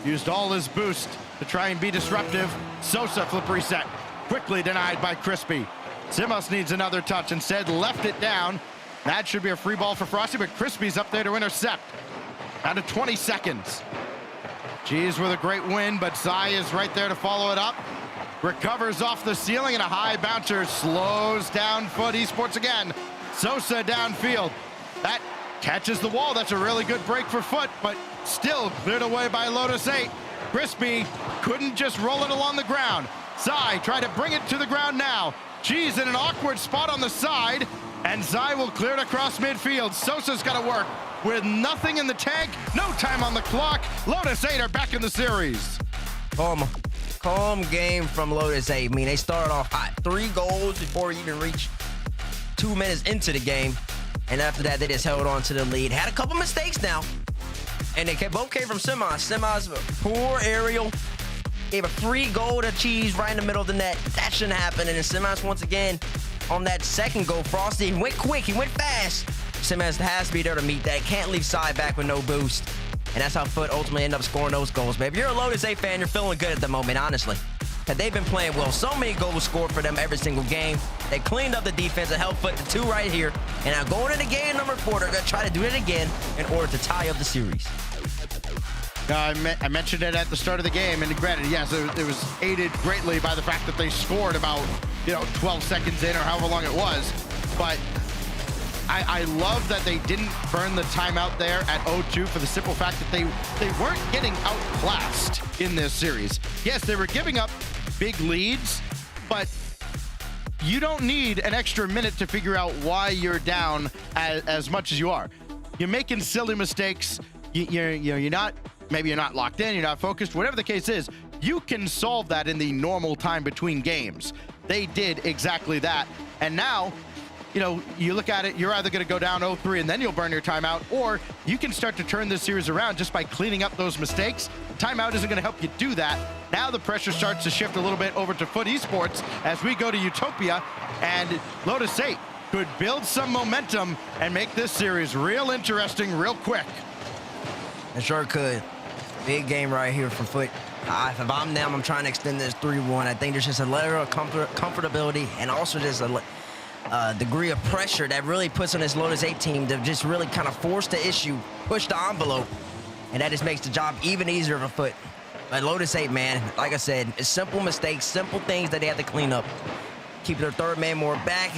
Used all his boost to try and be disruptive. Sosa flip reset, quickly denied by Crispy. Simos needs another touch. Instead, left it down. That should be a free ball for Frosty, but Crispy's up there to intercept. Down to 20 seconds. Cheese with a great win, but Zai is right there to follow it up. Recovers off the ceiling, and a high bouncer slows down FUT Esports again. Sosa downfield. That catches the wall. That's a really good break for FUT, but still cleared away by Lotus 8. Crispy couldn't just roll it along the ground. Zai tried to bring it to the ground now. Cheese in an awkward spot on the side, and Zai will clear it across midfield. Sosa's got to work with nothing in the tank, no time on the clock. Lotus 8 are back in the series. Calm game from Lotus 8. I mean, they started off hot. 3 goals before we even reached 2 minutes into the game. And after that, they just held on to the lead. Had a couple mistakes now. And they both came from Semis. Semis, poor aerial. Gave a free goal to Cheese right in the middle of the net. That shouldn't happen. And then Semis, once again, on that second goal, Frosty went quick. He went fast. Semis has to be there to meet that. Can't leave side back with no boost. And that's how FUT ultimately end up scoring those goals. But if you're a Lotus 8 fan, you're feeling good at the moment, honestly. Because they've been playing well. So many goals scored for them every single game. They cleaned up the defense and helped FUT to 2 right here. And now going into game number 4, they're going to try to do it again in order to tie up the series. I mentioned it at the start of the game, and granted, yes, it was aided greatly by the fact that they scored about 12 seconds in or however long it was. But I love that they didn't burn the timeout there at 0-2 for the simple fact that they weren't getting outclassed in this series. Yes, they were giving up big leads, but you don't need an extra minute to figure out why you're down as much as you are. You're making silly mistakes. You're not. Maybe you're not locked in, you're not focused, whatever the case is, you can solve that in the normal time between games. They did exactly that. And now, you look at it, you're either going to go down 0-3 and then you'll burn your timeout, or you can start to turn this series around just by cleaning up those mistakes. Timeout isn't going to help you do that. Now the pressure starts to shift a little bit over to FUT Esports as we go to Utopia, and Lotus 8 could build some momentum and make this series real interesting real quick. It sure could. Big game right here for FUT. If I'm them, I'm trying to extend this 3-1. I think there's just a level of comfortability and also just a degree of pressure that really puts on this Lotus 8 team to just really kind of force the issue, push the envelope, and that just makes the job even easier for FUT. But Lotus 8, man, like I said, it's simple mistakes, simple things that they have to clean up. Keep their third man more back,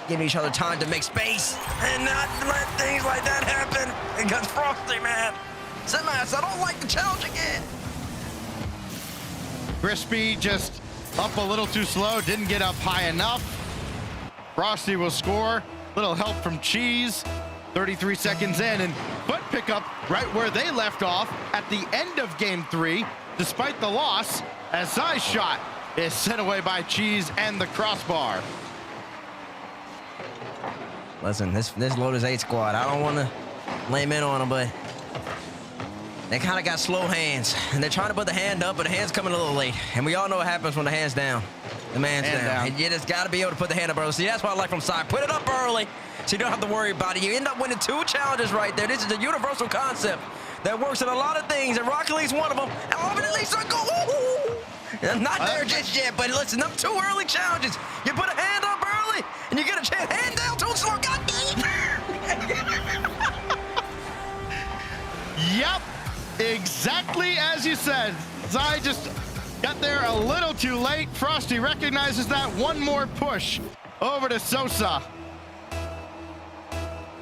giving each other time to make space, and not let things like that happen against Frosty, man. Semis, I don't like the challenge again. Crispy just up a little too slow, didn't get up high enough. Frosty will score. Little help from Cheese. 33 seconds in, and FUT pick up right where they left off at the end of game 3, despite the loss, as Zai's shot is sent away by Cheese and the crossbar. Listen, this Lotus 8 squad, I don't want to lame in on them, but they kind of got slow hands, and they're trying to put the hand up, but the hand's coming a little late. And we all know what happens when the hand's down. The man's down. And you just got to be able to put the hand up early. See, that's what I like from side. Put it up early, so you don't have to worry about it. You end up winning 2 challenges right there. This is a universal concept that works in a lot of things, and Rocket League's one of them. And ultimately, so go. Not there just yet, but listen, them 2 early challenges. You put a hand up early, and you get a chance. Hand down, too slow. God Yep. Exactly as you said. Zai just got there a little too late. Frosty recognizes that. One more push over to Sosa.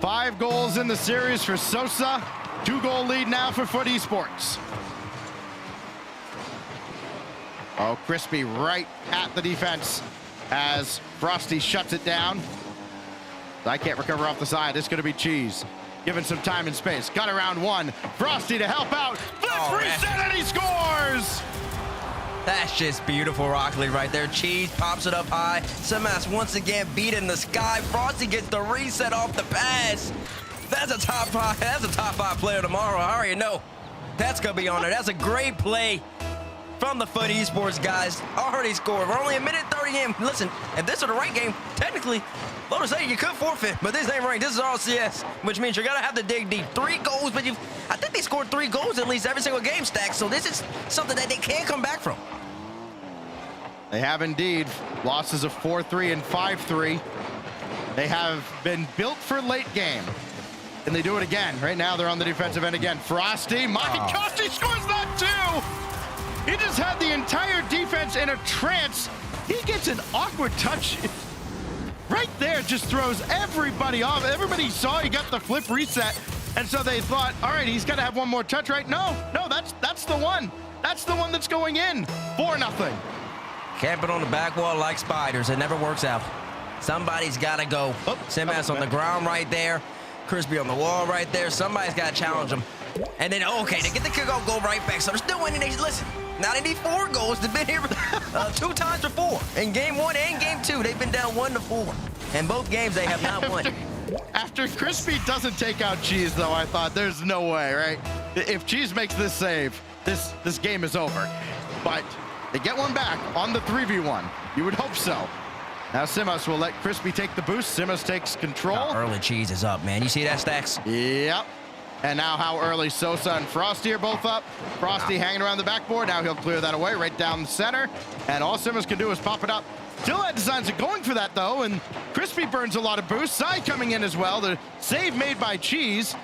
5 goals in the series for Sosa. 2-goal lead now for FUT Esports. Oh, Crispy right at the defense as Frosty shuts it down. I can't recover off the side. It's going to be Cheese. Given some time and space. Got around 1. Frosty to help out. Flip reset and he scores! That's just beautiful Rocket League right there. Cheese pops it up high. Semas once again beat in the sky. Frosty gets the reset off the pass. That's a top 5. That's a top 5 player tomorrow. I already know. That's gonna be on there. That's a great play from the FUT Esports guys. Already scored. We're only a minute 30 in. Listen, if this were the right game, technically, Lotus 8, you could forfeit, but this ain't ranked. This is RLCS, which means you're gonna have to dig deep. 3 goals, but I think they scored 3 goals at least every single game stack, so this is something that they can't come back from. They have indeed. Losses of 4-3 and 5-3. They have been built for late game. And they do it again. Right now, they're on the defensive end again. Frosty, Makikoshi scores that too! He just had the entire defense in a trance. He gets an awkward touch. Right there, just throws everybody off. Everybody saw he got the flip reset. And so they thought, all right, he's got to have one more touch, right? No, that's the one. That's the one that's going in. 4-0. Camping on the back wall like spiders. It never works out. Somebody's got to go. Simas on the ground right there. Crispy on the wall right there. Somebody's got to challenge him. And then, okay, they get the kickoff goal right back. So they're still winning. Listen, now they need 4 goals. They've been here 2 times before. In game 1 and game 2, they've been down 1-4. In both games, they have not won. After Crispy doesn't take out Cheese, though, I thought there's no way, right? If Cheese makes this save, this game is over. But they get one back on the 3v1. You would hope so. Now Simas will let Crispy take the boost. Simas takes control. Early Cheese is up, man. You see that, Stacks? Yep. And now how early Sosa and Frosty are both up. Frosty hanging around the backboard. Now he'll clear that away right down the center. And all Simas can do is pop it up. Still had designs of going for that, though, and Crispy burns a lot of boost. Sai coming in as well. The save made by Cheese.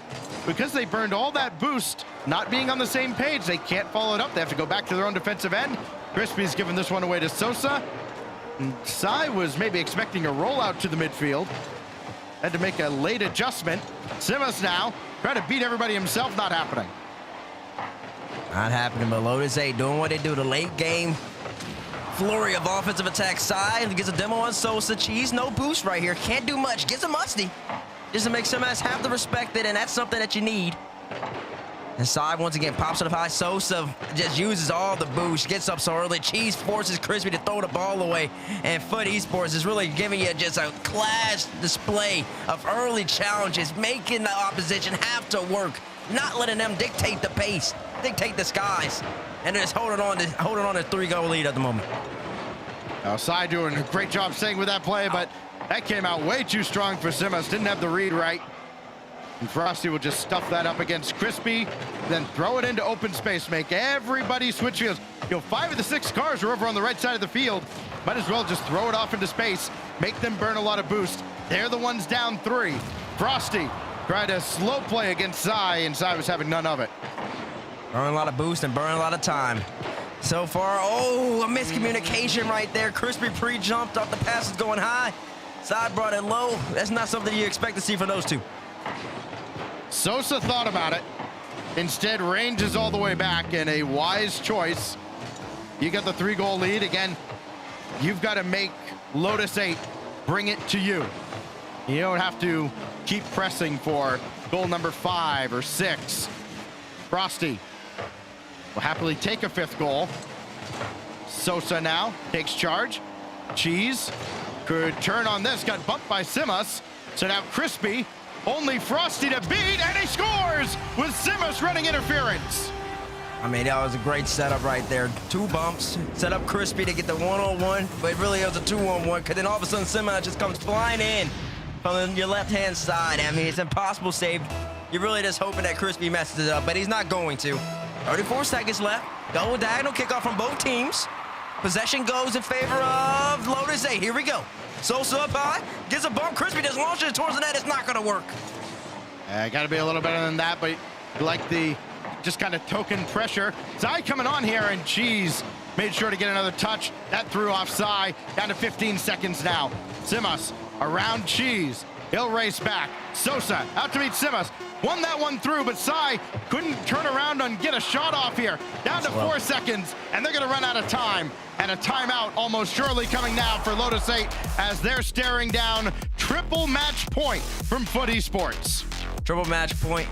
Because they burned all that boost, not being on the same page, they can't follow it up. They have to go back to their own defensive end. Crispy's giving this one away to Sosa. And Sai was maybe expecting a rollout to the midfield. Had to make a late adjustment. Simas now trying to beat everybody himself, not happening. Not happening, but Lotus 8 doing what they do. The late game flurry of offensive attack. Sai gets a demo on Sosa. Cheese, no boost right here. Can't do much. Gets a musty. Just to make Simas have to respect it, and that's something that you need. And Sai once again pops it up high. Sosa just uses all the boost. Gets up so early. Cheese forces Crispy to throw the ball away. And FUT Esports is really giving you just a class display of early challenges, making the opposition have to work, not letting them dictate the pace, dictate the skies, and just holding on to 3-goal lead at the moment. Now Sai doing a great job staying with that play, but that came out way too strong for Simas. Didn't have the read right. And Frosty will just stuff that up against Crispy, then throw it into open space, make everybody switch fields. 5 of the 6 cars are over on the right side of the field. Might as well just throw it off into space, make them burn a lot of boost. They're the ones down 3. Frosty tried a slow play against Sai, and Sai was having none of it. Burn a lot of boost and burn a lot of time. So far, a miscommunication right there. Crispy pre-jumped off the passes going high. Sai brought it low. That's not something you expect to see from those two. Sosa thought about it. Instead, ranges all the way back, and a wise choice. You got the 3-goal lead. Again, you've got to make Lotus 8 bring it to you. You don't have to keep pressing for goal number 5 or 6. Frosty will happily take a 5th goal. Sosa now takes charge. Cheese could turn on this, got bumped by Simas. So now Crispy, only Frosty to beat, and he scores with Simas running interference. I mean, that was a great setup right there. 2 bumps, set up Crispy to get the 1-on-1, but it really was a 2-on-1, because then all of a sudden Simas just comes flying in from your left-hand side. I mean, it's an impossible save. You're really just hoping that Crispy messes it up, but he's not going to. 34 seconds left. Double diagonal kickoff from both teams. Possession goes in favor of Lotus 8. Here we go. Sosa up high, gets a bump. Crispy just launches it towards the net. It's not going to work. Got to be a little better than that, but like the just kind of token pressure. Sai coming on here, and Cheese made sure to get another touch. That threw off Sai. Down to 15 seconds now. Simas around Cheese. He'll race back. Sosa out to meet Simas. Won that one through, but Sai couldn't turn around and get a shot off here. Down to 4 seconds, and they're going to run out of time. And a timeout almost surely coming now for Lotus 8 as they're staring down triple match point from FUT Esports. Triple match point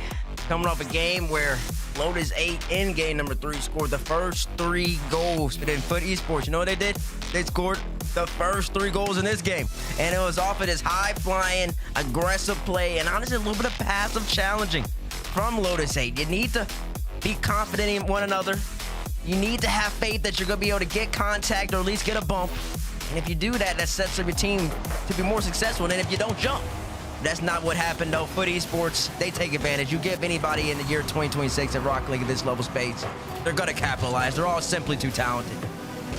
coming off a game where Lotus 8 in game number 3 scored the first 3 goals within FUT Esports. You know what they did? They scored the first 3 goals in this game. And it was off of this high-flying, aggressive play, and honestly a little bit of passive challenging from Lotus 8. You need to be confident in one another. You need to have faith that you're going to be able to get contact or at least get a bump. And if you do that, that sets up your team to be more successful than if you don't jump. That's not what happened, though. FUT Esports, they take advantage. You give anybody in the year 2026 at Rocket League at this level space, they're going to capitalize. They're all simply too talented.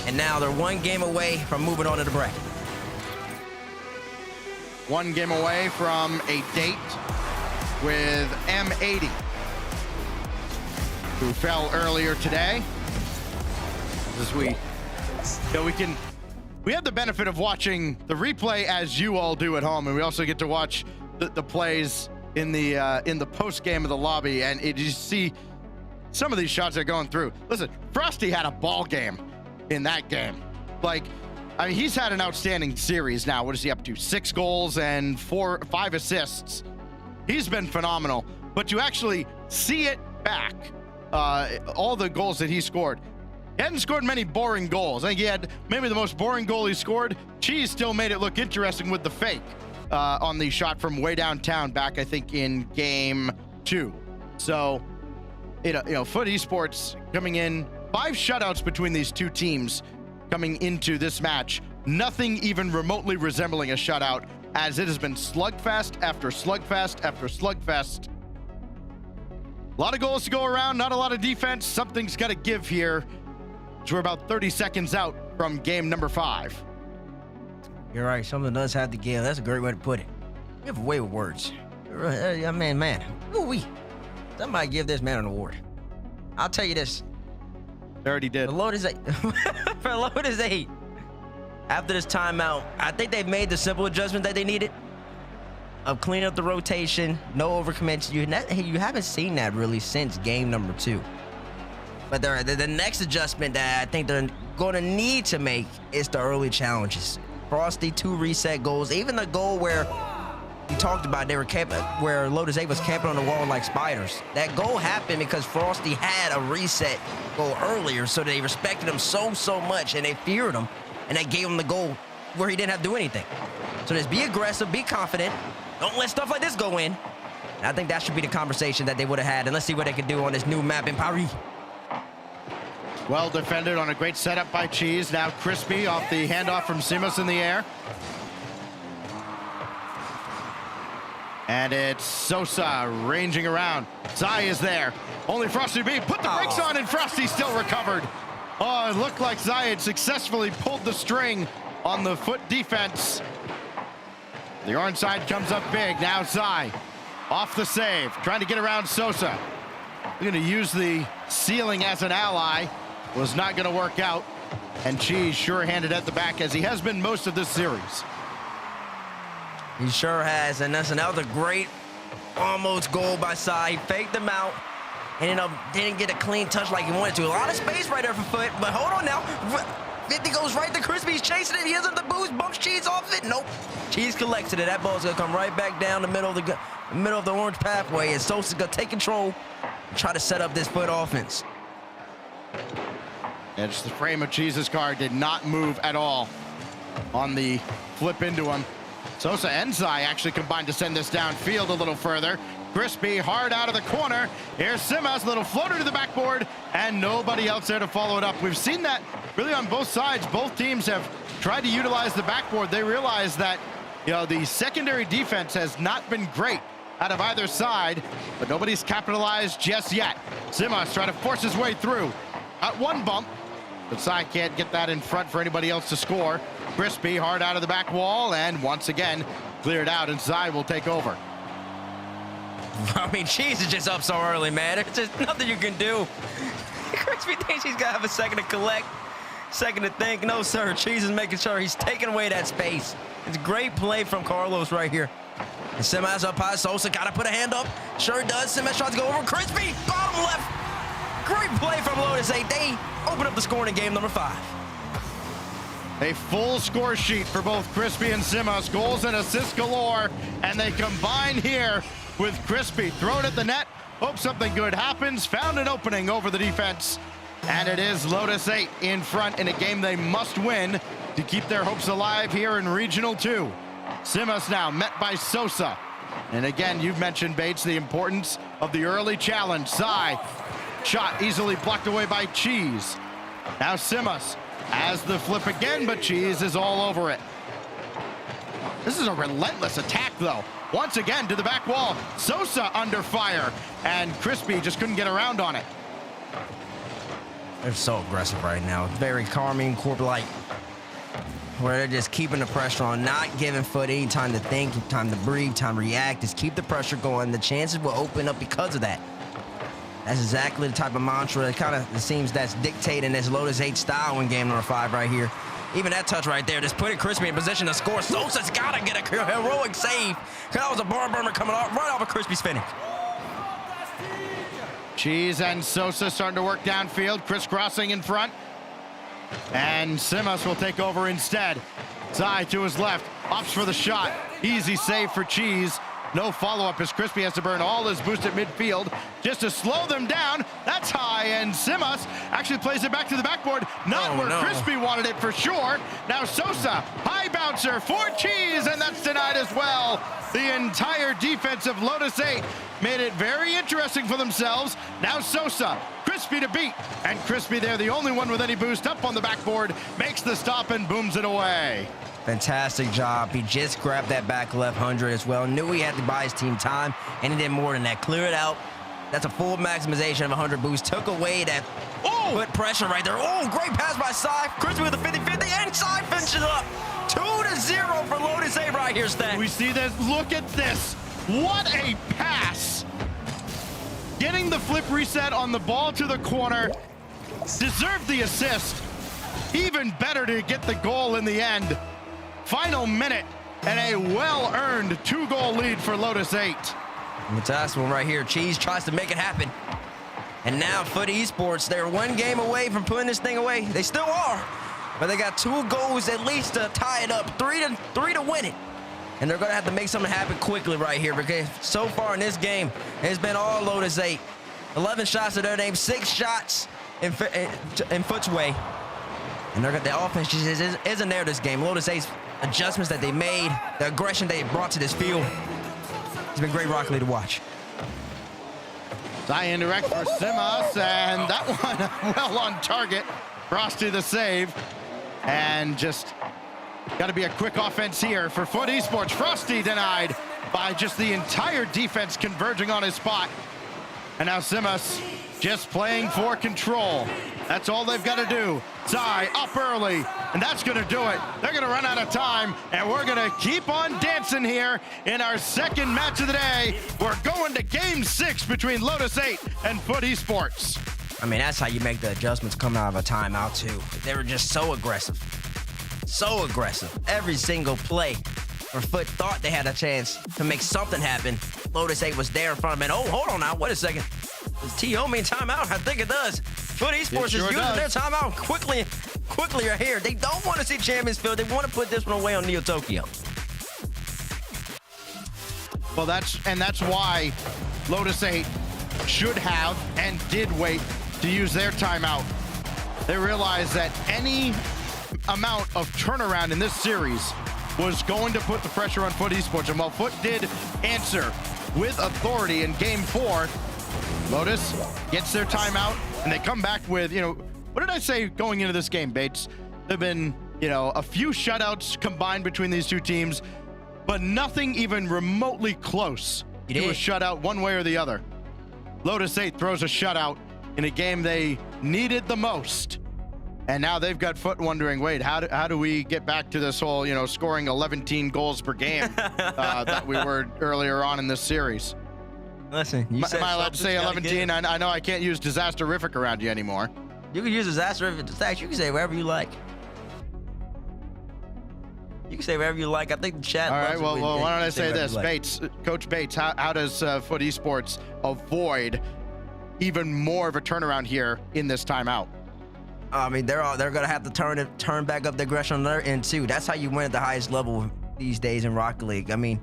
And now they're one game away from moving on to the bracket. One game away from a date with M80, who fell earlier today. As we have the benefit of watching the replay as you all do at home, and we also get to watch the plays in the post game of the lobby, and you see some of these shots they're going through. Listen, Frosty had a ball game in that game. Like, I mean, he's had an outstanding series now. What is he up to? 6 goals and 5 assists. He's been phenomenal. But you actually see it back, all the goals that he scored. He hadn't scored many boring goals. I think he had maybe the most boring goal he scored. Cheese still made it look interesting with the fake on the shot from way downtown back, I think, in game 2. So, FUT Esports coming in, 5 shutouts between these two teams coming into this match. Nothing even remotely resembling a shutout, as it has been slugfest after slugfest after slugfest. A lot of goals to go around, not a lot of defense. Something's got to give here. We're about 30 seconds out from game number 5. You're right. Something does have to give. That's a great way to put it. You have a way with words. Man. Ooh-wee. Somebody give this man an award. I'll tell you this. They already did. For Lotus 8. For Lotus 8. After this timeout, I think they've made the simple adjustment that they needed of cleaning up the rotation, no overcommits. You haven't seen that really since game number 2. But the next adjustment that I think they're going to need to make is the early challenges. Frosty, 2 reset goals. Even the goal where you talked about where Lotus 8 was camping on the wall like spiders. That goal happened because Frosty had a reset goal earlier, so they respected him so much, and they feared him, and that gave him the goal where he didn't have to do anything. So just be aggressive, be confident. Don't let stuff like this go in. And I think that should be the conversation that they would have had, and let's see what they can do on this new map in Paris. Well defended on a great setup by Cheese. Now Crispy off the handoff from Simas in the air. And it's Sosa ranging around. Zai is there. Only Frosty to beat. Put the brakes on, and Frosty still recovered. Oh, it looked like Zai had successfully pulled the string on the FUT defense. The orange side comes up big. Now Zai off the save, trying to get around Sosa. We're going to use the ceiling as an ally. Was not going to work out. And Cheese sure-handed at the back, as he has been most of this series. He sure has, and that's another great almost goal by Sai. He faked him out, and didn't get a clean touch like he wanted to. A lot of space right there for FUT, but hold on now. 50 goes right to Crispy. He's chasing it. He has the boost, bumps Cheese off it. Nope. Cheese collected it. That ball's going to come right back down the middle of the orange pathway, and Sosa's going to take control and try to set up this FUT offense. And just the frame of Cheese's car did not move at all on the flip into him. Sosa and Zai actually combined to send this downfield a little further. Crispy hard out of the corner. Here's Simas, little floater to the backboard, and nobody else there to follow it up. We've seen that really on both sides. Both teams have tried to utilize the backboard. They realize that, the secondary defense has not been great out of either side, but nobody's capitalized just yet. Simas trying to force his way through. At one bump, but Sai can't get that in front for anybody else to score. Crispy hard out of the back wall, and once again cleared out, and Sai will take over. I mean, Cheese is just up so early, man. There's just nothing you can do. Crispy thinks he's got to have a second to collect, second to think. No, sir. Cheese is making sure he's taking away that space. It's a great play from Carlos right here. And Simas up high. Sosa got to put a hand up. Sure does. Simas tries to go over. Crispy, bottom left. Great play from Lotus 8. They open up the scoring in game number 5. A full score sheet for both Crispy and Simas. Goals and assists galore. And they combine here with Crispy. Throw it at the net. Hope something good happens. Found an opening over the defense. And it is Lotus 8 in front in a game they must win to keep their hopes alive here in Regional 2. Simas now met by Sosa. And again, you've mentioned, Bates, the importance of the early challenge. Sai. Shot easily blocked away by Cheese. Now Simas has the flip again, but Cheese is all over it. This is a relentless attack, though. Once again to the back wall. Sosa under fire, and Crispy just couldn't get around on it. They're so aggressive right now. Very calming, corp-like, where they're just keeping the pressure on, not giving FUT any time to think, time to breathe, time to react. Just keep the pressure going. The chances will open up because of that. That's exactly the type of mantra that kind of seems that's dictating this Lotus 8 style in game number 5 right here. Even that touch right there, just putting Crispy in position to score. Sosa's got to get a heroic save. That was a barn burner coming off right off of Crispy's finish. Cheese and Sosa starting to work downfield, crisscrossing in front. And Simas will take over instead. Zai to his left, opts for the shot. Easy save for Cheese. No follow-up as Crispy has to burn all his boost at midfield just to slow them down. That's high, and Simas actually plays it back to the backboard. Not where Crispy wanted it for sure. Now Sosa, high bouncer for Cheese, and that's denied as well. The entire defense of Lotus 8 made it very interesting for themselves. Now Sosa, Crispy to beat, and Crispy there, the only one with any boost up on the backboard, makes the stop and booms it away. Fantastic job. He just grabbed that back left 100 as well. Knew he had to buy his team time, and he did more than that. Clear it out. That's a full maximization of 100 boost. Took away that foot pressure right there. Oh, great pass by Sai. Crispy with a 50-50, and Sai finishes up. 2-0 for Lotus 8 right here, Stat. We see this. Look at this. What a pass. Getting the flip reset on the ball to the corner. Deserved the assist. Even better to get the goal in the end. Final minute and a well-earned 2-goal lead for Lotus 8. Fantastic one right here. Cheese tries to make it happen. And now FUT Esports, they're 1 game away from putting this thing away. They still are. But they got 2 goals at least to tie it up, 3 to win it. And they're going to have to make something happen quickly right here, because so far in this game, it's been all Lotus 8. 11 shots to their name, 6 shots in FUT's way. And the offense just isn't there this game. Lotus 8's adjustments that they made, the aggression they brought to this field, it's been great Rocket League to watch. Die indirect for Simas, and that one well on target. Frosty the save, and just got to be a quick offense here for FUT Esports. Frosty denied by just the entire defense converging on his spot. And now Simas just playing for control. That's all they've got to do. Zai up early, and that's going to do it. They're going to run out of time, and we're going to keep on dancing here in our second match of the day. We're going to Game 6 between Lotus 8 and FUT Esports. I mean, that's how you make the adjustments coming out of a timeout, too. They were just so aggressive. So aggressive. Every single play where FUT thought they had a chance to make something happen, Lotus 8 was there in front of them. Oh, hold on now. Wait a second. Does TO mean timeout? I think it does. FUT Esports is using their timeout quickly right here. They don't want to see Champions Field. They want to put this one away on Neo Tokyo. Well, that's why Lotus 8 should have and did wait to use their timeout. They realized that any amount of turnaround in this series was going to put the pressure on FUT Esports. And while FUT did answer with authority in Game 4, Lotus gets their timeout, and they come back with, what did I say going into this game, Bates? There have been, a few shutouts combined between these two teams, but nothing even remotely close to a shutout one way or the other. Lotus 8 throws a shutout in a game they needed the most. And now they've got FUT wondering, wait, how do we get back to this whole, scoring 11 goals per game that we were earlier on in this series? Listen, you said am I allowed to say 11? I know I can't use disasterific around you anymore. You can use disasterific. You can say whatever you like. You can say whatever you like. I think the chat. All right. Well, why don't I say this, Bates, Coach Bates? How does FUT Esports avoid even more of a turnaround here in this timeout? I mean, they're gonna have to turn back up the aggression on their end too. That's how you win at the highest level these days in Rocket League. I mean,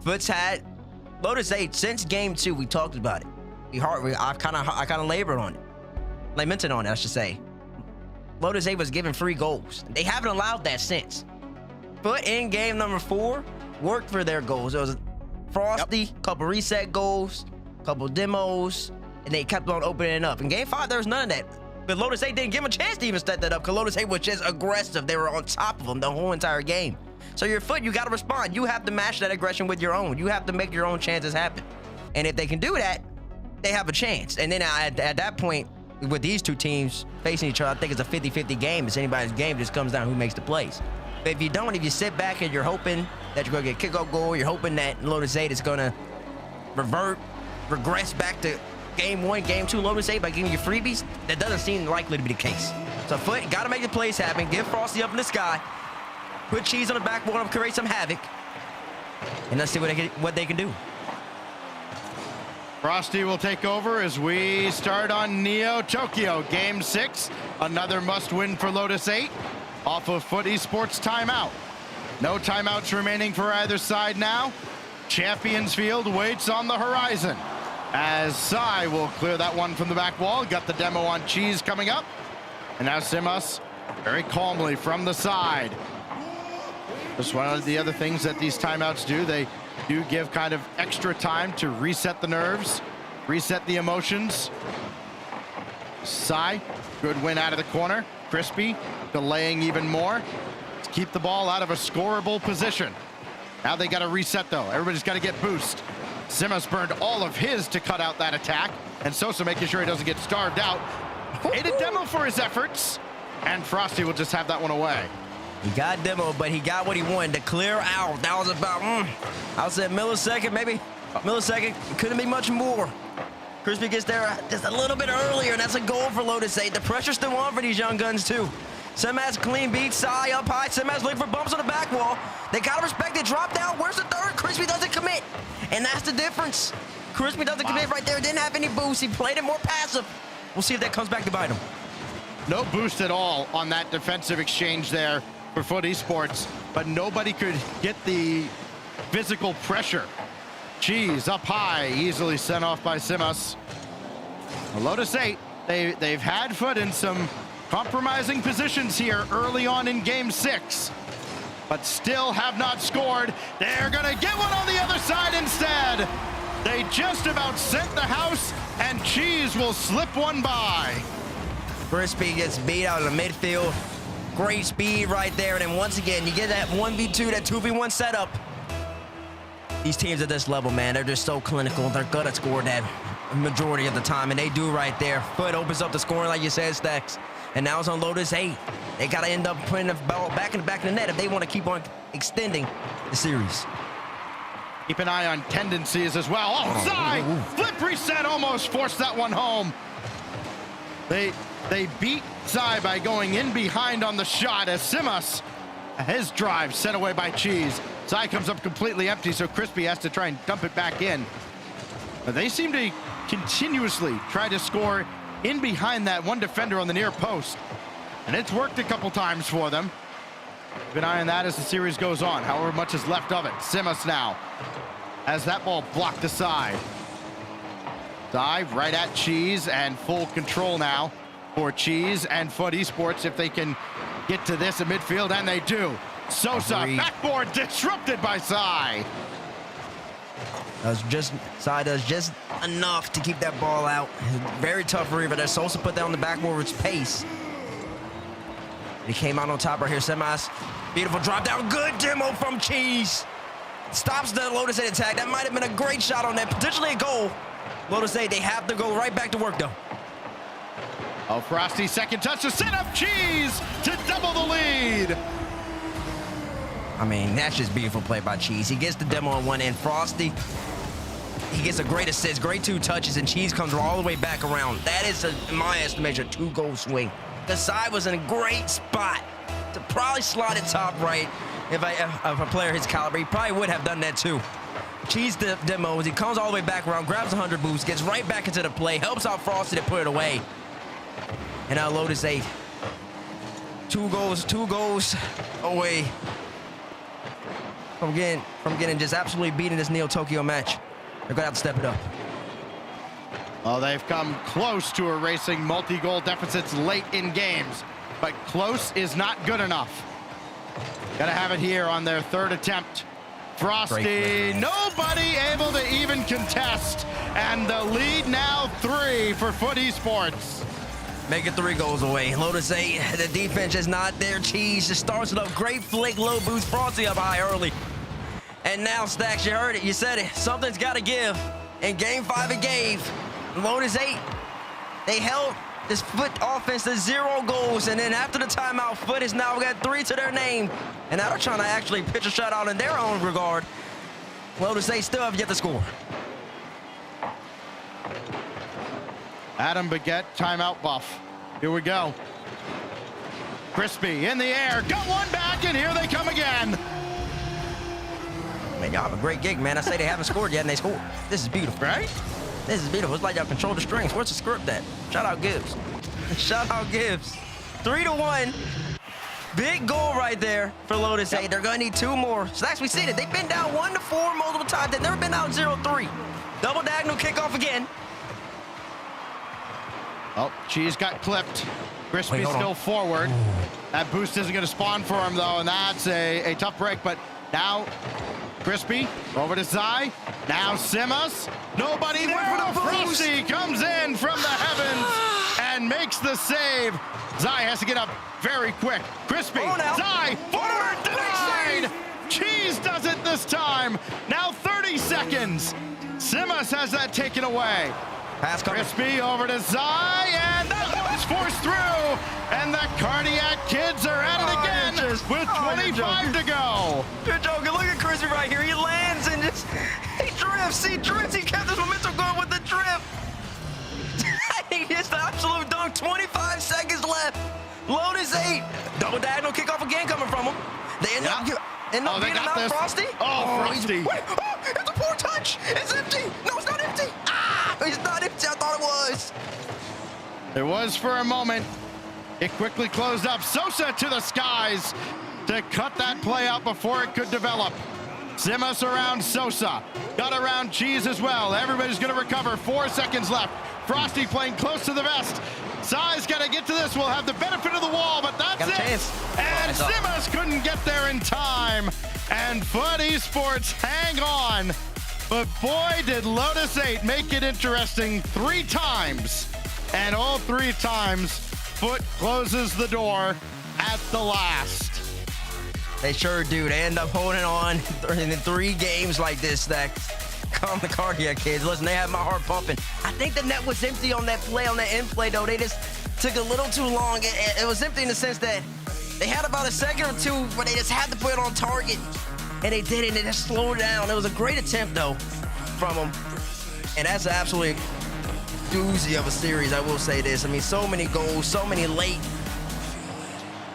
FUT's had Lotus 8 since Game 2. We talked about it. I kind of labored on it. Lamented on it, I should say. Lotus 8 was given 3 goals. They haven't allowed that since. FUT in game number 4 worked for their goals. It was Frosty, couple reset goals, couple demos, and they kept on opening up. In game 5, there was none of that. But Lotus 8 didn't give them a chance to even set that up, because Lotus 8 was just aggressive. They were on top of them the whole entire game. So your FUT, you got to respond. You have to match that aggression with your own. You have to make your own chances happen. And if they can do that, they have a chance. And then at that point, with these two teams facing each other, I think it's a 50-50 game. It's anybody's game. It just comes down to who makes the plays. But if you don't, if you sit back and you're hoping that you're going to get a kickoff goal, you're hoping that Lotus 8 is going to regress back to game 1, game 2 Lotus 8 by giving you freebies, that doesn't seem likely to be the case. So FUT got to make the plays happen. Get Frosty up in the sky. Put Cheese on the backboard and create some havoc. And let's see what they can do. Frosty will take over as we start on Neo Tokyo. Game 6, another must-win for Lotus 8 off of FUT Esports timeout. No timeouts remaining for either side now. Champions Field waits on the horizon as Sai will clear that one from the back wall. Got the demo on Cheese coming up. And now Simas very calmly from the side. Just one of the other things that these timeouts do, they do give kind of extra time to reset the nerves, reset the emotions. Sai, good win out of the corner. Crispy delaying even more to keep the ball out of a scoreable position. Now they got to reset though. Everybody's got to get boost. Simas burned all of his to cut out that attack, and Sosa making sure he doesn't get starved out. Ate a demo for his efforts, and Frosty will just have that one away. He got demo, but he got what he wanted to clear out. That was about, I would say a millisecond, maybe. Millisecond, couldn't be much more. Crispy gets there just a little bit earlier, and that's a goal for Lotus 8. The pressure's still on for these young guns, too. Simas clean beat, Sai up high. Simas looking for bumps on the back wall. They gotta respect it, drop down. Where's the third? Crispy doesn't commit, and that's the difference. Crispy doesn't commit right there. Didn't have any boost. He played it more passive. We'll see if that comes back to bite him. No boost at all on that defensive exchange there for FUT Esports, but nobody could get the physical pressure. Cheese up high, easily sent off by Simas. Lotus 8, they've had FUT in some compromising positions here early on in game 6, but still have not scored. They're gonna get one on the other side instead. They just about sent the house, and Cheese will slip one by. Crispy gets beat out of the midfield. Great speed right there, and then once again, you get that 1v2, that 2v1 setup. These teams at this level, man, they're just so clinical. They're gonna score that majority of the time, and they do right there. FUT opens up the scoring, like you said, Stacks. And now it's on Lotus 8. They gotta end up putting the ball back in the back of the net if they want to keep on extending the series. Keep an eye on tendencies as well. Oh, Sai! Flip reset, almost forced that one home. They beat Sai by going in behind on the shot as Simas, his drive sent away by Cheese. Sai comes up completely empty, so Crispy has to try and dump it back in. But they seem to continuously try to score in behind that one defender on the near post. And it's worked a couple times for them. Keep an eye on that as the series goes on, however much is left of it. Simas now has that ball blocked aside. Dive right at Cheese, and full control now for Cheese and FUT Esports if they can get to this in midfield, and they do. Sosa, backboard disrupted by Sai. Sai does just enough to keep that ball out. Very tough reaver there. Sosa put that on the backboard with pace. He came out on top right here. Simas, beautiful drop down. Good demo from Cheese. Stops the Lotus 8 attack. That might have been a great shot on that. Potentially a goal. Lotus 8, they have to go right back to work though. Oh, Frosty, second touch to set up Cheese to double the lead. I mean, that's just beautiful play by Cheese. He gets the demo on one end. Frosty, he gets a great assist, great 2 touches, and Cheese comes all the way back around. That is, in my estimation, a 2-goal swing. The side was in a great spot to probably slot it top right. If a player his caliber, he probably would have done that too. Cheese demos, he comes all the way back around, grabs 100 boost, gets right back into the play, helps out Frosty to put it away. And now Lotus 8. 2 goals away from getting just absolutely beating this Neo Tokyo match. They're gonna have to step it up. Well, they've come close to erasing multi-goal deficits late in games, but close is not good enough. Gotta have it here on their 3rd attempt. Frosty, nobody able to even contest, and the lead now 3 for FUT Esports. Make it 3 goals away. Lotus 8, the defense is not there. Cheese just starts it up. Great flick, low boost. Frosty up high early. And now, Stacks, you heard it. You said it. Something's got to give. In game 5, it gave. Lotus 8, they held this FUT offense to 0 goals, and then after the timeout, FUT has now got 3 to their name, and now they're trying to actually pitch a shutout in their own regard. Lotus 8 still have yet to score. Adam Baguette, timeout buff. Here we go. Crispy in the air, got one back, and here they come again. Man, y'all have a great gig, man. I say they haven't scored yet, and they scored. This is beautiful, right? This is beautiful. It's like y'all control the strings. Where's the script at? Shout out Gibbs. Shout out Gibbs. 3-1. Big goal right there for Lotus 8. They're going to need 2 more. So as we see it, they've been down 1-4 multiple times. They've never been down 0-3. Double diagonal kickoff again. Oh, Cheese got clipped. Crispy still forward. That boost isn't going to spawn for him, though, and that's a tough break. But now, Crispy over to Zai. Now Simas. Nobody there for the Frosty comes in from the heavens and makes the save. Zai has to get up very quick. Crispy, Zai, forward, denied. Cheese does it this time. Now 30 seconds. Simas has that taken away. Pass coming. Crispy over to Zai, and that one's forced through. And the Cardiac Kids are at it again with 25 to go. You're joking. Look at Crispy right here. He lands and just, he drifts. He drifts. He kept his momentum going with the drift. He hits the absolute dunk. 25 seconds left. Lotus 8. Double diagonal kickoff again coming from him. They end up beating out Frosty. Oh, Frosty. Wait, it's a poor touch. It's empty. No, it's not empty. It's not empty. I thought it was. It was for a moment. It quickly closed up. Sosa to the skies to cut that play out before it could develop. Simas around Sosa. Got around Cheese as well. Everybody's going to recover. 4 seconds left. Frosty playing close to the vest. Zai's got to get to this. We'll have the benefit of the wall, but that's it. And Simas couldn't get there in time. And FUT Esports hang on. But boy, did Lotus 8 make it interesting 3 times. And all 3 times, FUT closes the door at the last. They sure do. They end up holding on in 3 games like this that calm the Cardiac Kids. Listen, they have my heart pumping. I think the net was empty on that play, on that end play, though. They just took a little too long. It was empty in the sense that they had about a second or 2 where they just had to put it on target. And they did it, and they just slowed down. It was a great attempt, though, from them. And that's an absolute doozy of a series, I will say this. I mean, so many goals, so many late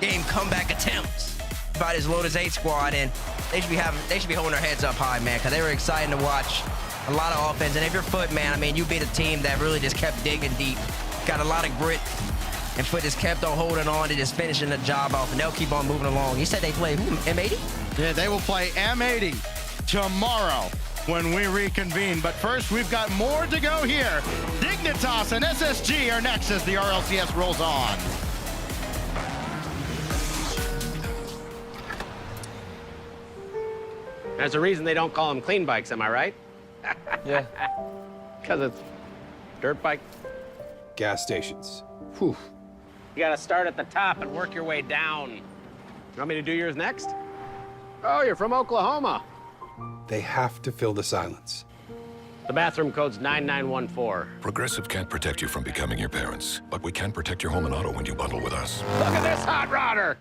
game comeback attempts by this Lotus 8 squad, and they should be holding their heads up high, man, because they were exciting to watch. A lot of offense, and if you're FUT, man, I mean, you beat a team that really just kept digging deep, got a lot of grit, and FUT just kept on holding on to just finishing the job off, and they'll keep on moving along. You said they play who? M80? Yeah, they will play M80 tomorrow when we reconvene. But first, we've got more to go here. Dignitas and SSG are next as the RLCS rolls on. There's a reason they don't call them clean bikes, am I right? Yeah. Because it's dirt bike. Gas stations. Whew. You gotta start at the top and work your way down. You want me to do yours next? Oh, you're from Oklahoma. They have to fill the silence. The bathroom code's 9914. Progressive can't protect you from becoming your parents, but we can protect your home and auto when you bundle with us. Look at this hot rodder!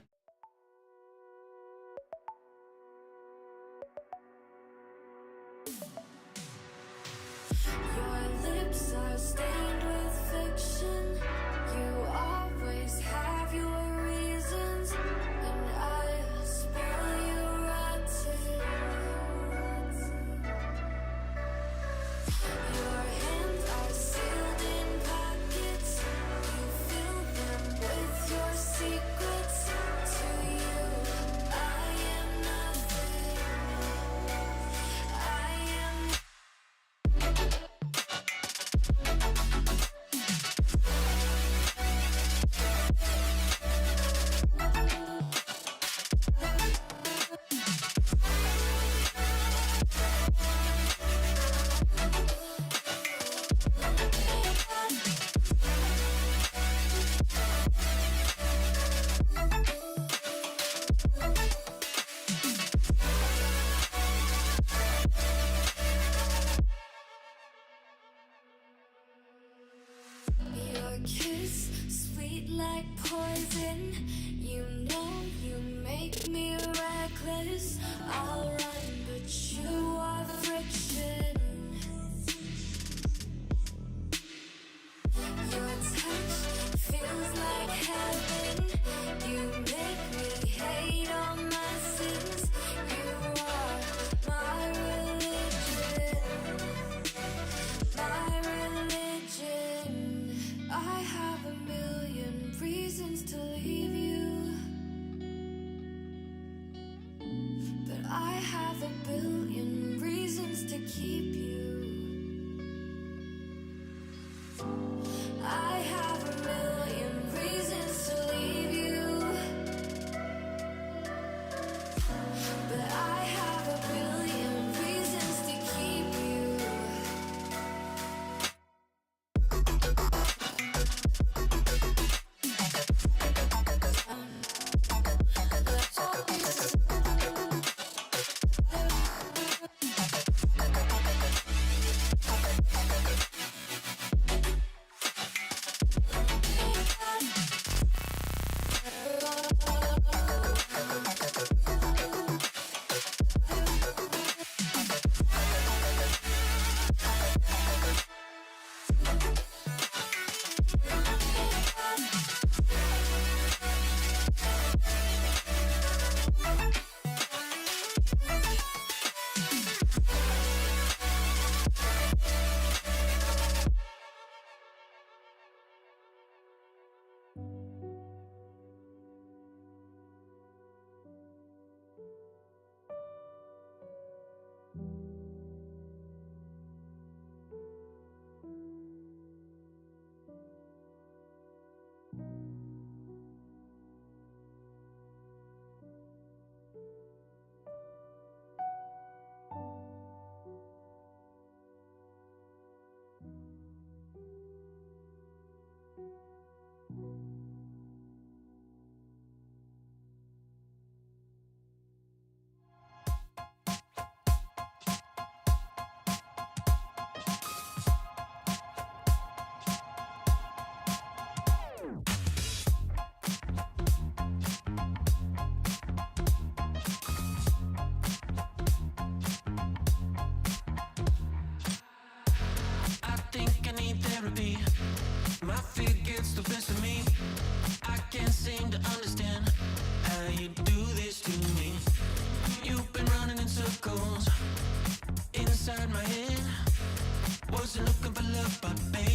but baby,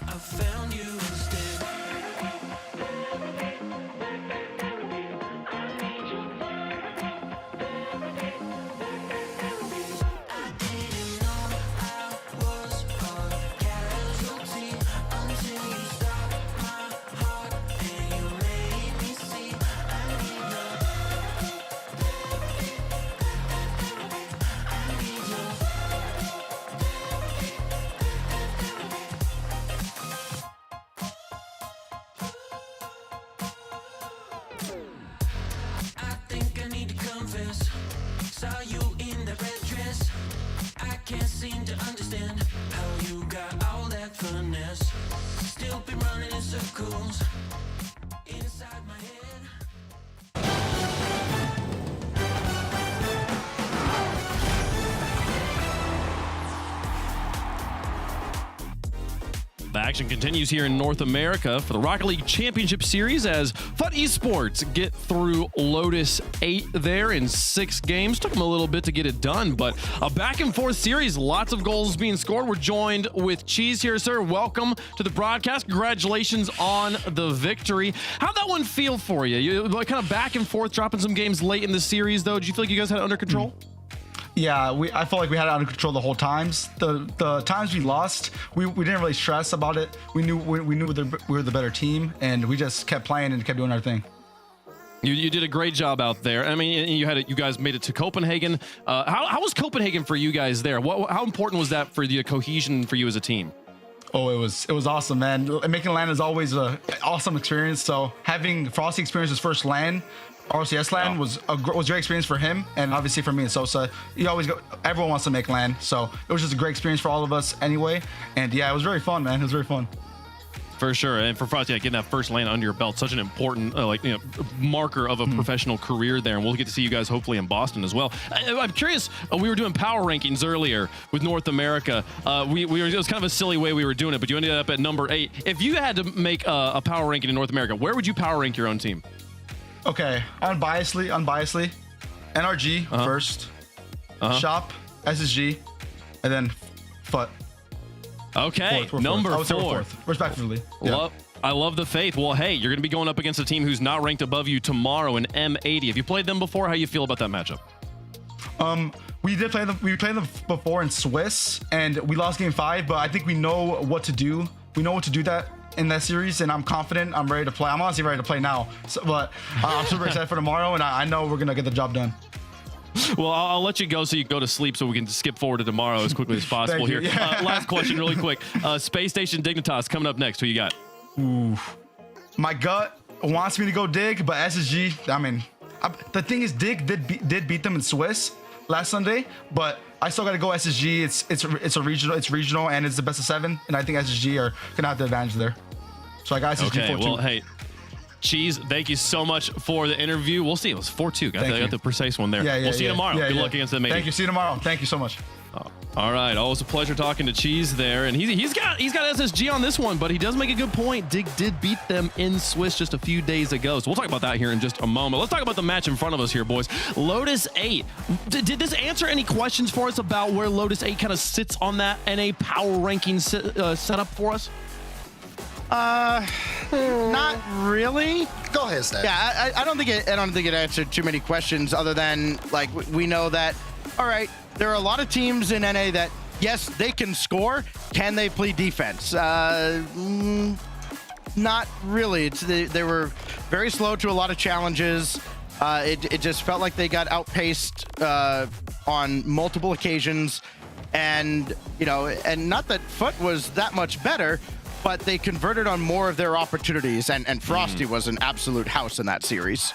I found you instead. I didn't know I was a casualty until you stopped my heart and you made me see I need love. I need love. I think I need to confess. Saw you in that red dress. I can't seem to understand how you got all that finesse. Still been running in circles inside my head. The action continues here in North America for the Rocket League Championship Series as FUT Esports get through Lotus 8 there in 6 games. Took them a little bit to get it done, but a back and forth series, lots of goals being scored. We're joined with Cheese here, sir. Welcome to the broadcast. Congratulations on the victory. How'd that one feel for you? You like kind of back and forth, dropping some games late in the series, though. Did you feel like you guys had it under control? Yeah, I felt like we had it under control the whole times. The times we lost, we didn't really stress about it. We knew we were the better team, and we just kept playing and kept doing our thing. You did a great job out there. I mean, you guys made it to Copenhagen. How was Copenhagen for you guys there? How important was that for the cohesion for you as a team? Oh, it was awesome, man. Making LAN is always an awesome experience. So having Frosty experience his first LAN, RLCS LAN, was a great experience for him, and obviously for me and Sosa. Everyone wants to make LAN, so it was just a great experience for all of us anyway. And yeah, it was very fun, man. It was very fun. For sure. And for Frosty, getting that first LAN under your belt, such an important marker of a professional career there. And we'll get to see you guys hopefully in Boston as well. I'm curious, we were doing power rankings earlier with North America. It was kind of a silly way we were doing it, but you ended up at number 8. If you had to make a power ranking in North America, where would you power rank your own team? Okay, unbiasedly, NRG first, Shop, SSG, and then FUT. Okay, number 4. Fourth, respectively. Yeah. I love the faith. Well, hey, you're going to be going up against a team who's not ranked above you tomorrow in M80. Have you played them before? How you feel about that matchup? We did play them. We played them before in Swiss, and we lost game 5. But I think we know what to do. We know what to do that in that series, and I'm confident. I'm ready to play. I'm honestly ready to play now. But I'm super excited for tomorrow, and I know we're gonna get the job done. Well, I'll let you go so you can go to sleep so we can skip forward to tomorrow as quickly as possible here. Yeah. Last question really quick. Space Station Dignitas coming up next. Who you got? Ooh. My gut wants me to go Dig, but SSG, I mean, the thing is Dig did beat them in Swiss last Sunday, but I still got to go SSG. It's regional, and it's the best of 7, and I think SSG are gonna have the advantage there. So I got SSG 4-2. Well, hey, Cheese, thank you so much for the interview. We'll see. It was 4-2. Got the precise one there. We'll see you tomorrow. Good luck against them. Thank you. See you tomorrow. Thank you so much. All right. Always a pleasure talking to Cheese there. And he's got SSG on this one, but he does make a good point. Dig did beat them in Swiss just a few days ago. So we'll talk about that here in just a moment. Let's talk about the match in front of us here, boys. Lotus 8. Did this answer any questions for us about where Lotus 8 kind of sits on that NA power ranking setup for us? Not really. Go ahead, Stan. Yeah, I don't think it answered too many questions other than like we know that. All right, there are a lot of teams in NA that yes they can score. Can they play defense? Not really. They were very slow to a lot of challenges. It just felt like they got outpaced on multiple occasions, and and not that FUT was that much better. But they converted on more of their opportunities, and Frosty was an absolute house in that series.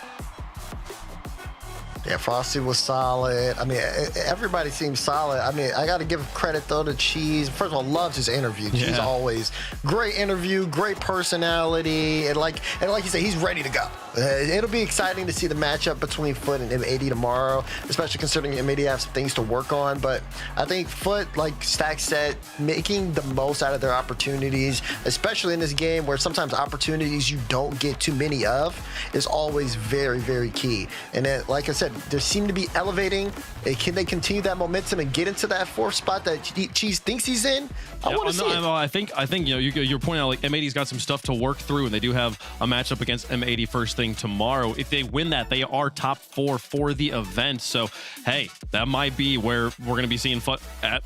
Yeah, Frosty was solid. I mean, everybody seems solid. I mean, I got to give credit, though, to Cheese. First of all, loves his interview. Cheese always great interview, great personality. And like you said, he's ready to go. It'll be exciting to see the matchup between FUT and M80 tomorrow, especially considering M80 have some things to work on. But I think FUT, like Stack said, making the most out of their opportunities, especially in this game where sometimes opportunities you don't get too many of, is always very, very key. And then, like I said, They seem to be elevating. Can they continue that momentum and get into that 4th spot that Cheese thinks he's in? I want to see it. I think you know you're pointing out like M80's got some stuff to work through, and they do have a matchup against M80 first thing tomorrow. If they win that, they are top 4 for the event. So hey, that might be where we're going to be seeing FUT at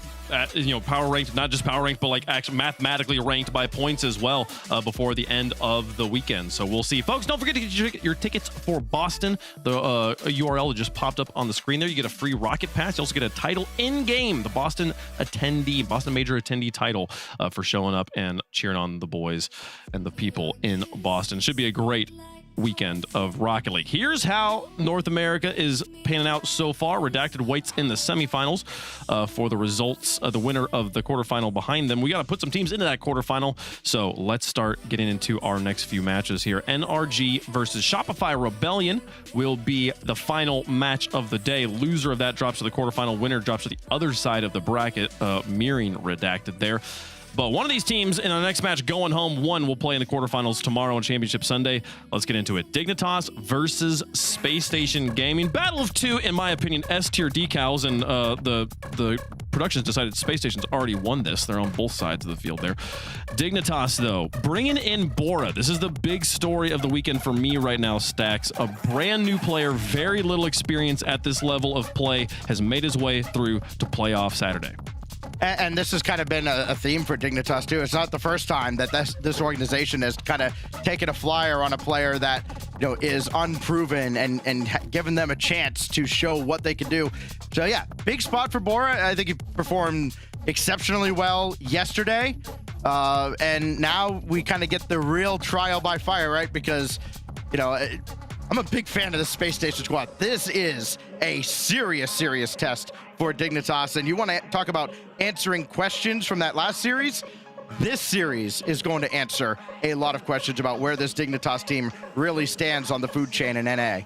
power ranked, not just power ranked, but like actually mathematically ranked by points as well before the end of the weekend. So we'll see, folks. Don't forget to get your tickets for Boston. The URL just popped up on the screen there. You get a free Rocket Pass. You also get a title in game, the Boston Major attendee title for showing up and cheering on the boys and the people in Boston. Should be a great weekend of Rocket League. Here's how North America is panning out so far. Redacted waits in the semifinals for the results of the winner of the quarterfinal behind them. We got to put some teams into that quarterfinal, so let's start getting into our next few matches here. NRG versus Shopify Rebellion will be the final match of the day. Loser of that drops to the quarterfinal. Winner drops to the other side of the bracket, mirroring Redacted there. But one of these teams in our next match going home, one will play in the quarterfinals tomorrow on Championship Sunday. Let's get into it. Dignitas versus Space Station Gaming. Battle of 2, in my opinion, S-tier decals, and the productions decided Space Station's already won this. They're on both sides of the field there. Dignitas, though, bringing in Bora. This is the big story of the weekend for me right now, Stacks. A brand new player, very little experience at this level of play, has made his way through to playoff Saturday. And this has kind of been a theme for Dignitas, too. It's not the first time that this organization has kind of taken a flyer on a player that, you know, is unproven and given them a chance to show what they can do. So, yeah, big spot for Bora. I think he performed exceptionally well yesterday. And now we kind of get the real trial by fire, right? Because, you know, I'm a big fan of the Space Station squad. This is a serious test for Dignitas. And you want to talk about answering questions from that last series? This series is going to answer a lot of questions about where this Dignitas team really stands on the food chain in NA.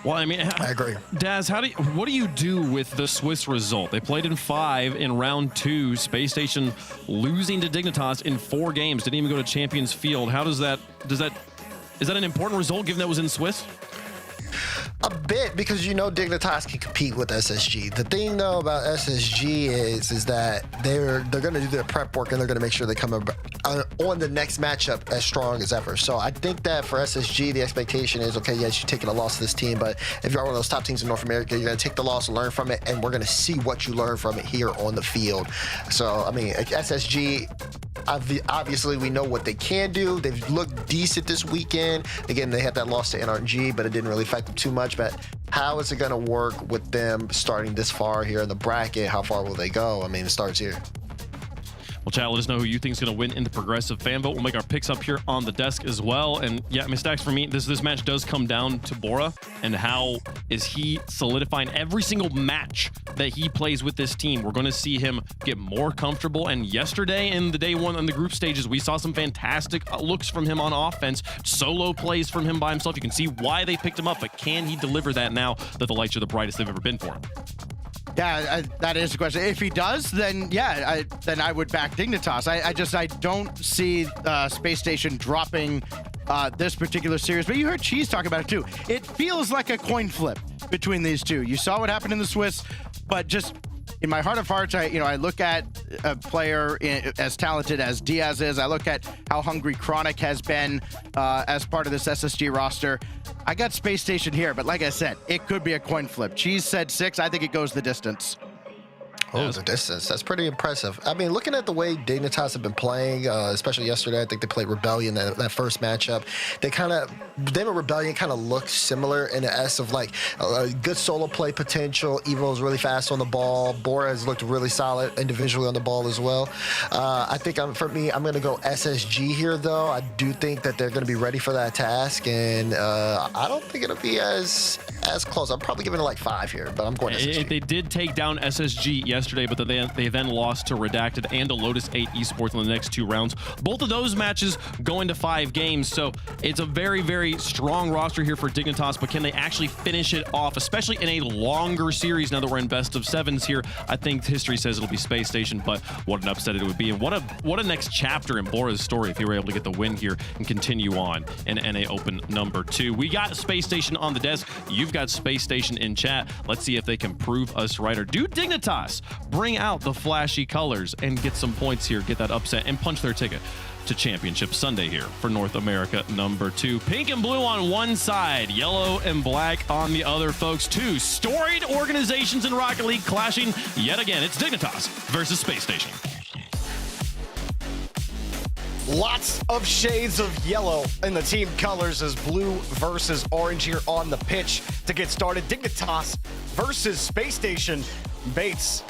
Well, I mean, I agree. Daz, what do you do with the Swiss result? They played in 5 in round 2. Space Station losing to Dignitas in 4 games. Didn't even go to Champions Field. How is that an important result given that was in Swiss? A bit, because you know Dignitas can compete with SSG. The thing though about SSG is that they're going to do their prep work and they're going to make sure they come on the next matchup as strong as ever. So I think that for SSG, the expectation is, okay, yes, you're taking a loss to this team, but if you're one of those top teams in North America, you're going to take the loss, learn from it, and we're going to see what you learn from it here on the field. So, I mean, SSG, obviously we know what they can do. They've looked decent this weekend. Again, they had that loss to NRG, but it didn't really affect them too much. But how is it going to work with them starting this far here in the bracket? How far will they go? I mean, it starts here. Well, chat, let us know who you think is going to win in the progressive fan vote. We'll make our picks up here on the desk as well. And yeah, I mean, Stacks, for me, this match does come down to Bora and how is he solidifying every single match that he plays with this team. We're going to see him get more comfortable. And yesterday in the day 1 on the group stages, we saw some fantastic looks from him on offense, solo plays from him by himself. You can see why they picked him up, but can he deliver that now that the lights are the brightest they've ever been for him? Yeah, that is the question. If he does, then yeah, then I would back Dignitas. I don't see Space Station dropping this particular series. But you heard Cheese talk about it too. It feels like a coin flip between these two. You saw what happened in the Swiss, but just in my heart of hearts, I look at a player as talented as Diaz is. I look at how hungry Chronic has been as part of this SSG roster. I got Space Station here, but like I said, it could be a coin flip. Cheese said 6. I think it goes the distance. Oh, the distance. That's pretty impressive. I mean, looking at the way Dignitas have been playing, especially yesterday, I think they played Rebellion that first matchup. Them and Rebellion kind of look similar in the S of like a good solo play potential. Evo's really fast on the ball. Bora has looked really solid individually on the ball as well. I think for me, I'm going to go SSG here, though. I do think that they're going to be ready for that task, and I don't think it'll be as close. I'm probably giving it like 5 here, but I'm going SSG. They did take down SSG yesterday, but they then lost to Redacted and to Lotus 8 Esports in the next 2 rounds. Both of those matches going to 5 games, so it's a very, very strong roster here for Dignitas, but can they actually finish it off, especially in a longer series now that we're in best of 7s here? I think history says it'll be Space Station, but what an upset it would be, and what a next chapter in Bora's story if he were able to get the win here and continue on in NA Open number 2. We got Space Station on the desk. You've got got Space Station in chat. Let's see if they can prove us right, or do Dignitas bring out the flashy colors and get some points here, get that upset, and punch their ticket to Championship Sunday here for North America #2. Pink and blue on one side, yellow and black on the other, folks. Two storied organizations in Rocket League clashing yet again. It's Dignitas versus Space Station. Lots of shades of yellow in the team colors as blue versus orange here on the pitch to get started. Dignitas versus Space Station. Bates,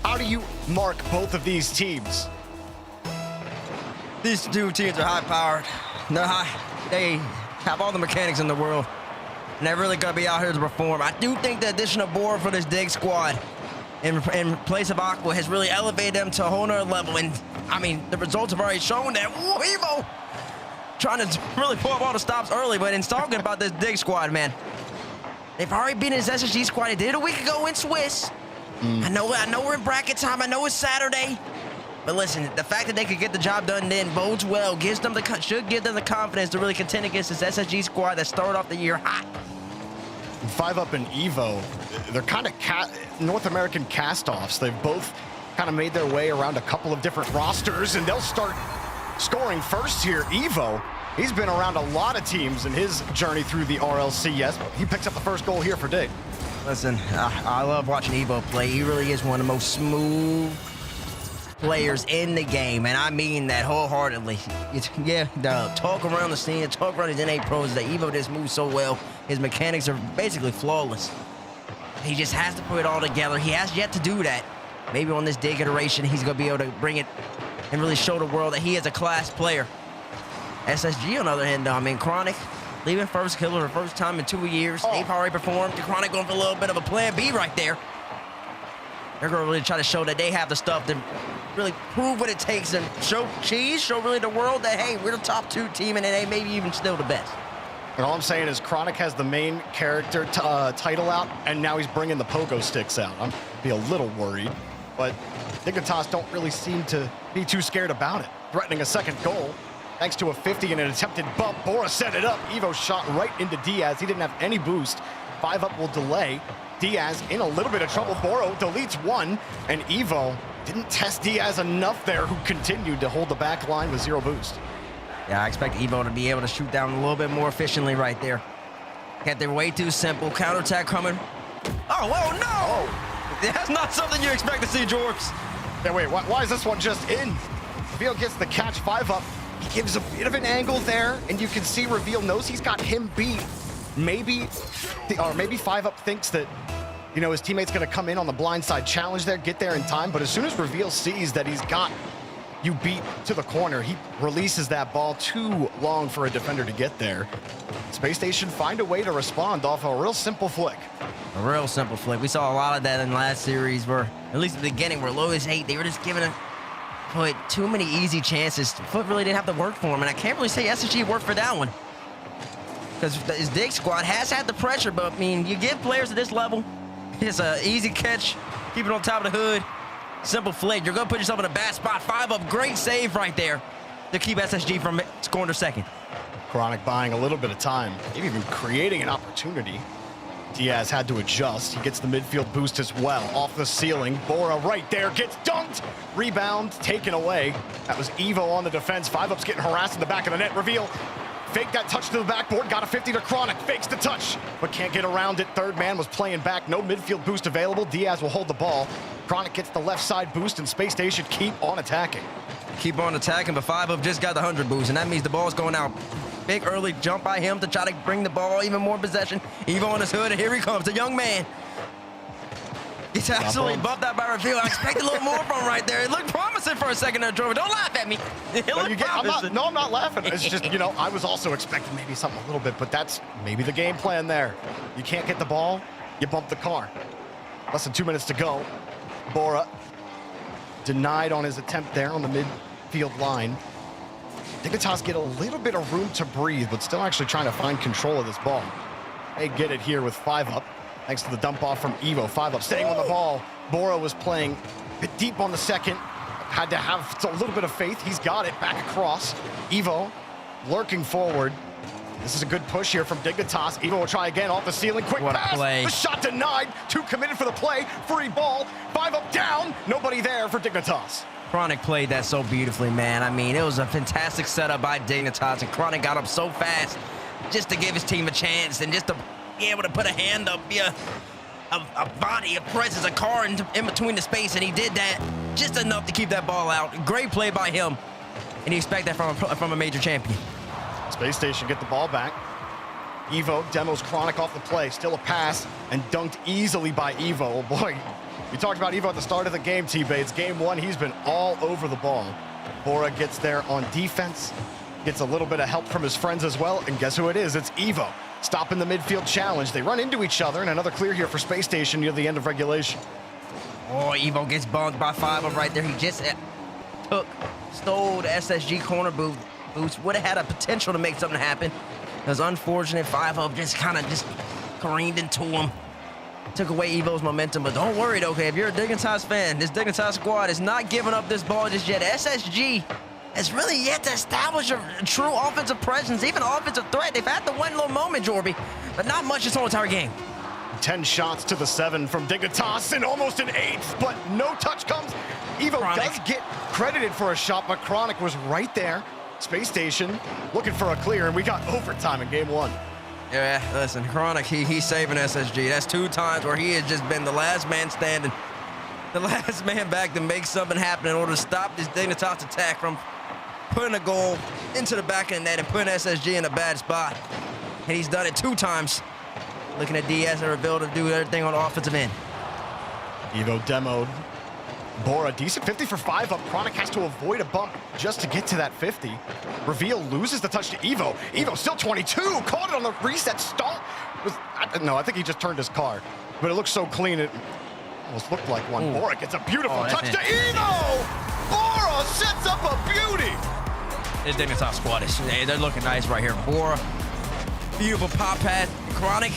how do you mark both of these teams? These two teams are high-powered. They have all the mechanics in the world, and they're really going to be out here to perform. I do think the addition of Bora for this Dig squad in place of Aqua has really elevated them to a whole nother level. And I mean, the results have already shown that. Evo trying to really pull up all the stops early, but in talking about this Dig squad, man, they've already been in his SSG squad. They did it a week ago in Swiss. I know we're in bracket time. I know it's Saturday. But listen, the fact that they could get the job done then bodes well, should give them the confidence to really contend against this SSG squad that started off the year hot. 5UP and Evo, they're kind of North American cast-offs. They've both kind of made their way around a couple of different rosters, and they'll start scoring first here. Evo, he's been around a lot of teams in his journey through the RLC. Yes, he picks up the first goal here for Dig. Listen, I love watching Evo play. He really is one of the most smooth players in the game, and I mean that wholeheartedly. The talk around the scene, talk around his NA pros, that Evo just moves so well. His mechanics are basically flawless. He just has to put it all together. He has yet to do that. Maybe on this Dig iteration, he's going to be able to bring it and really show the world that he is a class player. SSG, on the other hand, though, I mean, Chronic leaving first killer for the first time in 2 years. They've already performed. The Chronic going for a little bit of a plan B right there. They're going to really try to show that they have the stuff to really prove what it takes and show really the world that, hey, we're the top 2 team and they maybe even still the best. And all I'm saying is Chronic has the main character title out, and now he's bringing the pogo sticks out. I'm be a little worried, but Dignitas don't really seem to be too scared about it. Threatening a second goal, thanks to a 50 and an attempted bump. Bora set it up. Evo shot right into Diaz. He didn't have any boost. 5UP will delay. Diaz in a little bit of trouble. Bora deletes one, and Evo didn't test Diaz enough there, who continued to hold the back line with 0 boost. Yeah, I expect Evo to be able to shoot down a little bit more efficiently right there. Kept it way too simple. Counterattack coming. Oh, whoa, no! Oh. That's not something you expect to see, Jorks. Yeah, wait, why is this one just in? Reveal gets the catch. 5UP. He gives a bit of an angle there, and you can see Reveal knows he's got him beat. Maybe 5UP thinks that, you know, his teammate's going to come in on the blind side challenge there, get there in time, but as soon as Reveal sees that he's got you beat to the corner, he releases that ball too long for a defender to get there. Space Station find a way to respond off a real simple flick. A real simple flick. We saw a lot of that in last series where, at least at the beginning, where Lotus 8, they were just giving too many easy chances. FUT really didn't have to work for him, and I can't really say SSG worked for that one. Because his Dig squad has had the pressure, but I mean, you give players at this level, it's an easy catch, keep it on top of the hood, simple flick. You're going to put yourself in a bad spot. 5UP, great save right there to keep SSG from scoring their second. Chronic buying a little bit of time, maybe even creating an opportunity. Diaz had to adjust. He gets the midfield boost as well. Off the ceiling, Bora right there, gets dunked. Rebound taken away. That was Evo on the defense. 5UP's getting harassed in the back of the net. Reveal. Fake that touch to the backboard, got a 50 to Chronic, fakes the touch, but can't get around it. Third man was playing back, no midfield boost available. Diaz will hold the ball. Chronic gets the left side boost, and Space Station keep on attacking. Keep on attacking, but 5UP just got the 100 boost, and that means the ball's going out. Big early jump by him to try to bring the ball even more possession. Evo on his hood, and here he comes, the young man. He's absolutely bumped out by Reveal. I expect a little more from him right there. It looked promising for a second there, Drover. Don't laugh at me. I'm not laughing. It's just, you know, I was also expecting maybe something a little bit, but that's maybe the game plan there. You can't get the ball, you bump the car. Less than 2 minutes to go. Bora denied on his attempt there on the midfield line. Dignitas get a little bit of room to breathe, but still actually trying to find control of this ball. They get it here with 5UP. Thanks to the dump off from Evo. 5UP staying on the ball. Bora was playing a bit deep on the second. Had to have a little bit of faith. He's got it back across. Evo lurking forward. This is a good push here from Dignitas. Evo will try again off the ceiling. Quick What a pass. play. The shot denied. 2 committed for the play. Free ball. 5 up, down. Nobody there for Dignitas. Chronic played that so beautifully, man. I mean, it was a fantastic setup by Dignitas, and Chronic got up so fast just to give his team a chance and just to be able to put a hand up, be a body, a presence, a car in between the space, and he did that just enough to keep that ball out. Great play by him, and you expect that from a major champion. Space Station get the ball back. Evo demos Chronic off the play. Still a pass and dunked easily by Evo. Oh boy, we talked about Evo at the start of the game, T-Bates. Game 1, he's been all over the ball. Bora gets there on defense, gets a little bit of help from his friends as well, and guess who it is? It's Evo. Stopping the midfield challenge. They run into each other, and another clear here for Space Station near the end of regulation. Oh, Evo gets bumped by 5 up right there. He just stole the SSG corner boost. Would have had a potential to make something happen. It was unfortunate. 5 up just kind of just careened into him. Took away Evo's momentum, but don't worry, okay? If you're a Dignitas fan, this Dignitas squad is not giving up this ball just yet. SSG has really yet to establish a true offensive presence, even offensive threat. They've had the one little moment, Jorby, but not much this whole entire game. 10 shots to the 7 from Dignitas and almost an 8th, but no touch comes. Evo does get credited for a shot, but Chronic was right there. Space Station looking for a clear, and we got overtime in game 1. Yeah, listen, Chronic, he's saving SSG. That's 2 times where he has just been the last man standing, the last man back to make something happen in order to stop this Dignitas attack from putting a goal into the back of the net and putting SSG in a bad spot. And he's done it 2 times. Looking at Diaz and Reveal to do everything on the offensive end. Evo demoed. Bora, decent 50 for 5 up. Chronic has to avoid a bump just to get to that 50. Reveal loses the touch to Evo. Evo still 22, caught it on the reset stall. No, I think he just turned his car, but it looks so clean it almost looked like one. Ooh. Bora gets a beautiful touch to Evo! Bora sets up a beauty! This Dignitas squad they're looking nice right here. Bora, beautiful pop pad. Chronic,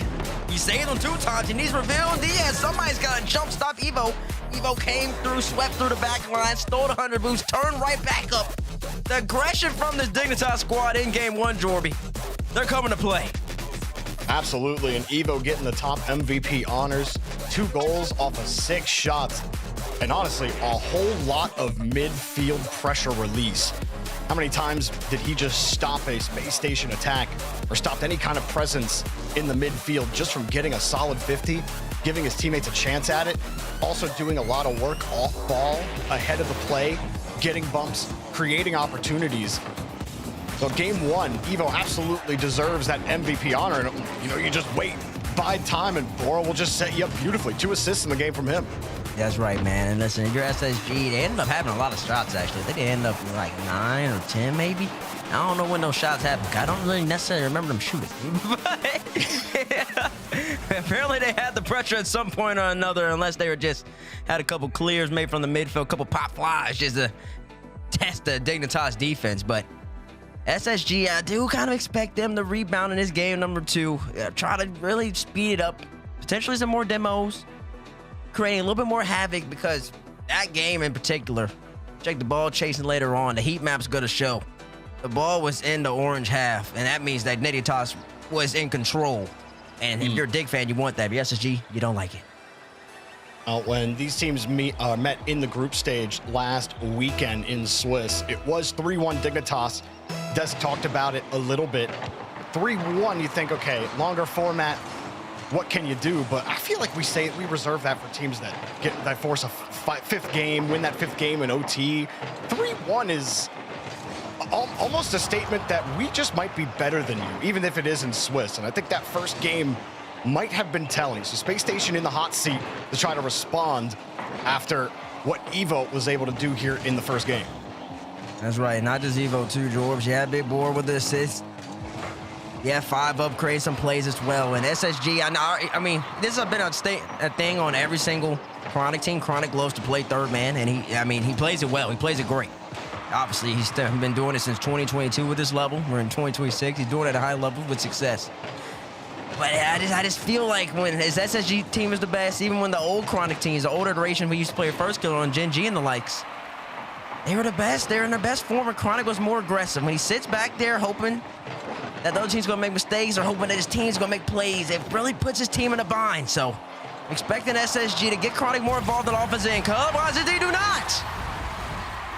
he saved him 2 times. He needs Reveal and Diaz. Somebody's got to jump stop Evo. Evo came through, swept through the back line, stole the 100 boost, turned right back up. The aggression from this Dignitas squad in game 1, Jorby. They're coming to play. Absolutely, and Evo getting the top MVP honors. 2 goals off of 6 shots. And honestly, a whole lot of midfield pressure release. How many times did he just stop a Space Station attack or stopped any kind of presence in the midfield just from getting a solid 50, giving his teammates a chance at it, also doing a lot of work off ball, ahead of the play, getting bumps, creating opportunities. So game 1, Evo absolutely deserves that MVP honor. And, you just wait, bide time, and Bora will just set you up beautifully. 2 assists in the game from him. That's right, man. And listen, your SSG, they ended up having a lot of shots, actually. I think they ended up with like 9 or 10, maybe. I don't know when those shots happened. I don't really necessarily remember them shooting. But yeah, apparently they had the pressure at some point or another, unless they were just had a couple clears made from the midfield, a couple pop flies just to test the Dignitas defense. But SSG, I do kind of expect them to rebound in this game number 2. Try to really speed it up. Potentially some more demos. Creating a little bit more havoc, because that game in particular, check the ball chasing later on, the heat map's going to show. The ball was in the orange half, and that means that Dignitas was in control. And if you're a Dig fan, you want that. But SSG, you don't like it. When these teams met in the group stage last weekend in Swiss, it was 3-1 Dignitas. Des talked about it a little bit. 3-1, you think, okay, longer format, what can you do? But I feel like we reserve that for teams that force a 5th game, win that 5th game in OT. 3-1 is almost a statement that we just might be better than you, even if it is in Swiss. And I think that first game might have been telling. So Space Station in the hot seat to try to respond after what Evo was able to do here in the first game. That's right. Not just Evo too, George. Yeah, big board with the assist. Yeah, 5 upgrades, some plays as well. And SSG, I mean, this has been a thing on every single Chronic team. Chronic loves to play 3rd man, and he plays it well. He plays it great. Obviously, he's been doing it since 2022 with this level. We're in 2026. He's doing it at a high level with success. But I just feel like when his SSG team is the best, even when the old Chronic teams, the older iteration we used to play first killer on Gen G and the likes, they were the best. They're in their best form. Chronic was more aggressive. When he sits back there hoping that the other team's going to make mistakes or hoping that his team's going to make plays. It really puts his team in a bind. So expecting SSG to get Chronic more involved in offense and otherwise they do not.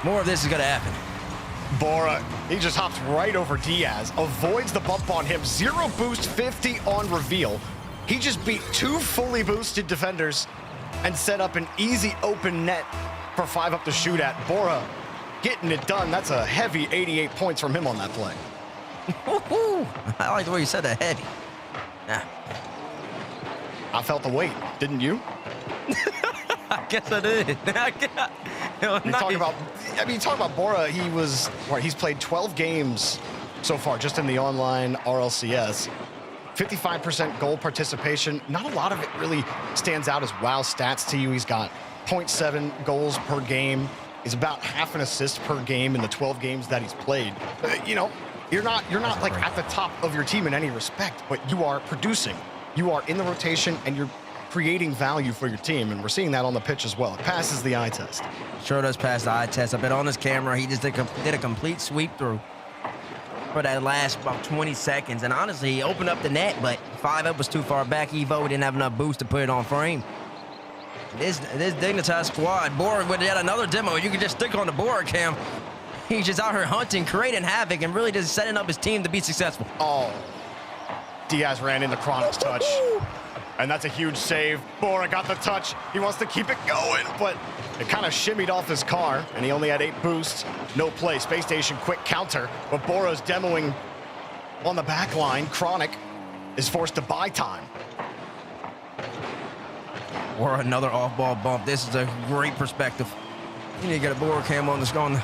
More of this is going to happen. Bora, he just hops right over Diaz, avoids the bump on him. 0 boost, 50 on reveal. He just beat 2 fully boosted defenders and set up an easy open net for 5 up to shoot at. Bora getting it done. That's a heavy 88 points from him on that play. I like the way you said that, heavy. Nah. I felt the weight, didn't you? I guess I did. You talk about Bora, he's played 12 games so far just in the online RLCS. 55% goal participation. Not a lot of it really stands out as wow stats to you. He's got 0.7 goals per game. He's about half an assist per game in the 12 games that he's played. You know, you're not like at the top of your team in any respect, but you are producing. You are in the rotation and you're creating value for your team, and we're seeing that on the pitch as well. It passes the eye test. Sure does pass the eye test. I bet on this camera, he just did a complete sweep through for that last about 20 seconds. And honestly, he opened up the net, but 5 up was too far back. Evo didn't have enough boost to put it on frame. This Dignitas squad, Bora with yet another demo. You can just stick on the Bora cam. He's just out here hunting, creating havoc, and really just setting up his team to be successful. Oh, Diaz ran into Chronic's touch. And that's a huge save. Bora got the touch. He wants to keep it going, but it kind of shimmied off his car, and he only had 8 boosts. No play. Space Station quick counter, but Bora's demoing on the back line. Chronic is forced to buy time. Or another off-ball bump. This is a great perspective. You need to get a Bora cam on the stream.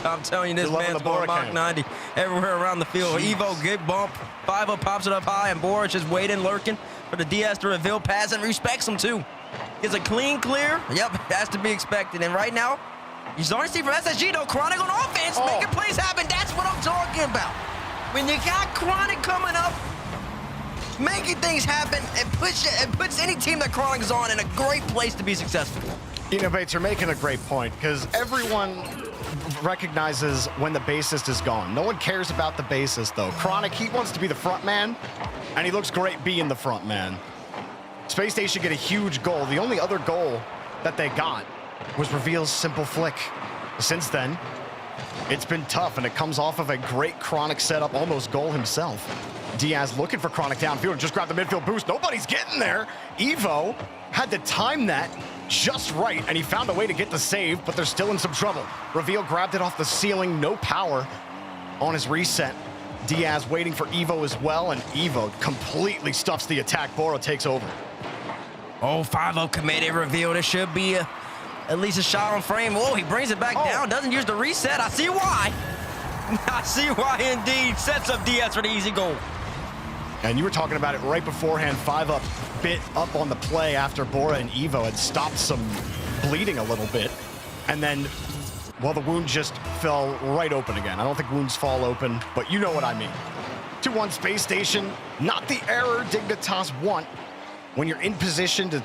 I'm telling you, this man's going Mach 90 everywhere around the field. Jeez. Evo, good bump. 5-0 pops it up high, and Bora just waiting, lurking for the Diaz to reveal pass, and respects him too. Gets a clean clear. Yep, has to be expected. And right now, you're starting to see from SSG, though, Chronic on offense, making plays happen. That's what I'm talking about. When you got Chronic coming up, making things happen, it puts any team that Chronic is on in a great place to be successful. You know, Bates, you're making a great point, because everyone recognizes when the bassist is gone. No one cares about the bassist, though. Chronic, he wants to be the front man, and he looks great being the front man. Space Station get a huge goal. The only other goal that they got was Reveal's simple flick. Since then, it's been tough, and it comes off of a great Chronic setup, almost goal himself. Diaz looking for Chronic downfield, just grabbed the midfield boost. Nobody's getting there. Evo had to time that just right, and he found a way to get the save, but they're still in some trouble. Reveal grabbed it off the ceiling, no power on his reset. Diaz waiting for Evo as well, and Evo completely stuffs the attack. Bora takes over. Oh, 5-0 committed. Reveal. This should be at least a shot on frame. Whoa, he brings it back down, doesn't use the reset. I see why. I see why indeed. Sets up Diaz for the easy goal. And you were talking about it right beforehand. 5-up bit up on the play after Bora and Evo had stopped some bleeding a little bit. And then, well, the wound just fell right open again. I don't think wounds fall open, but you know what I mean. 2-1 Space Station. Not the error Dignitas want when you're in position to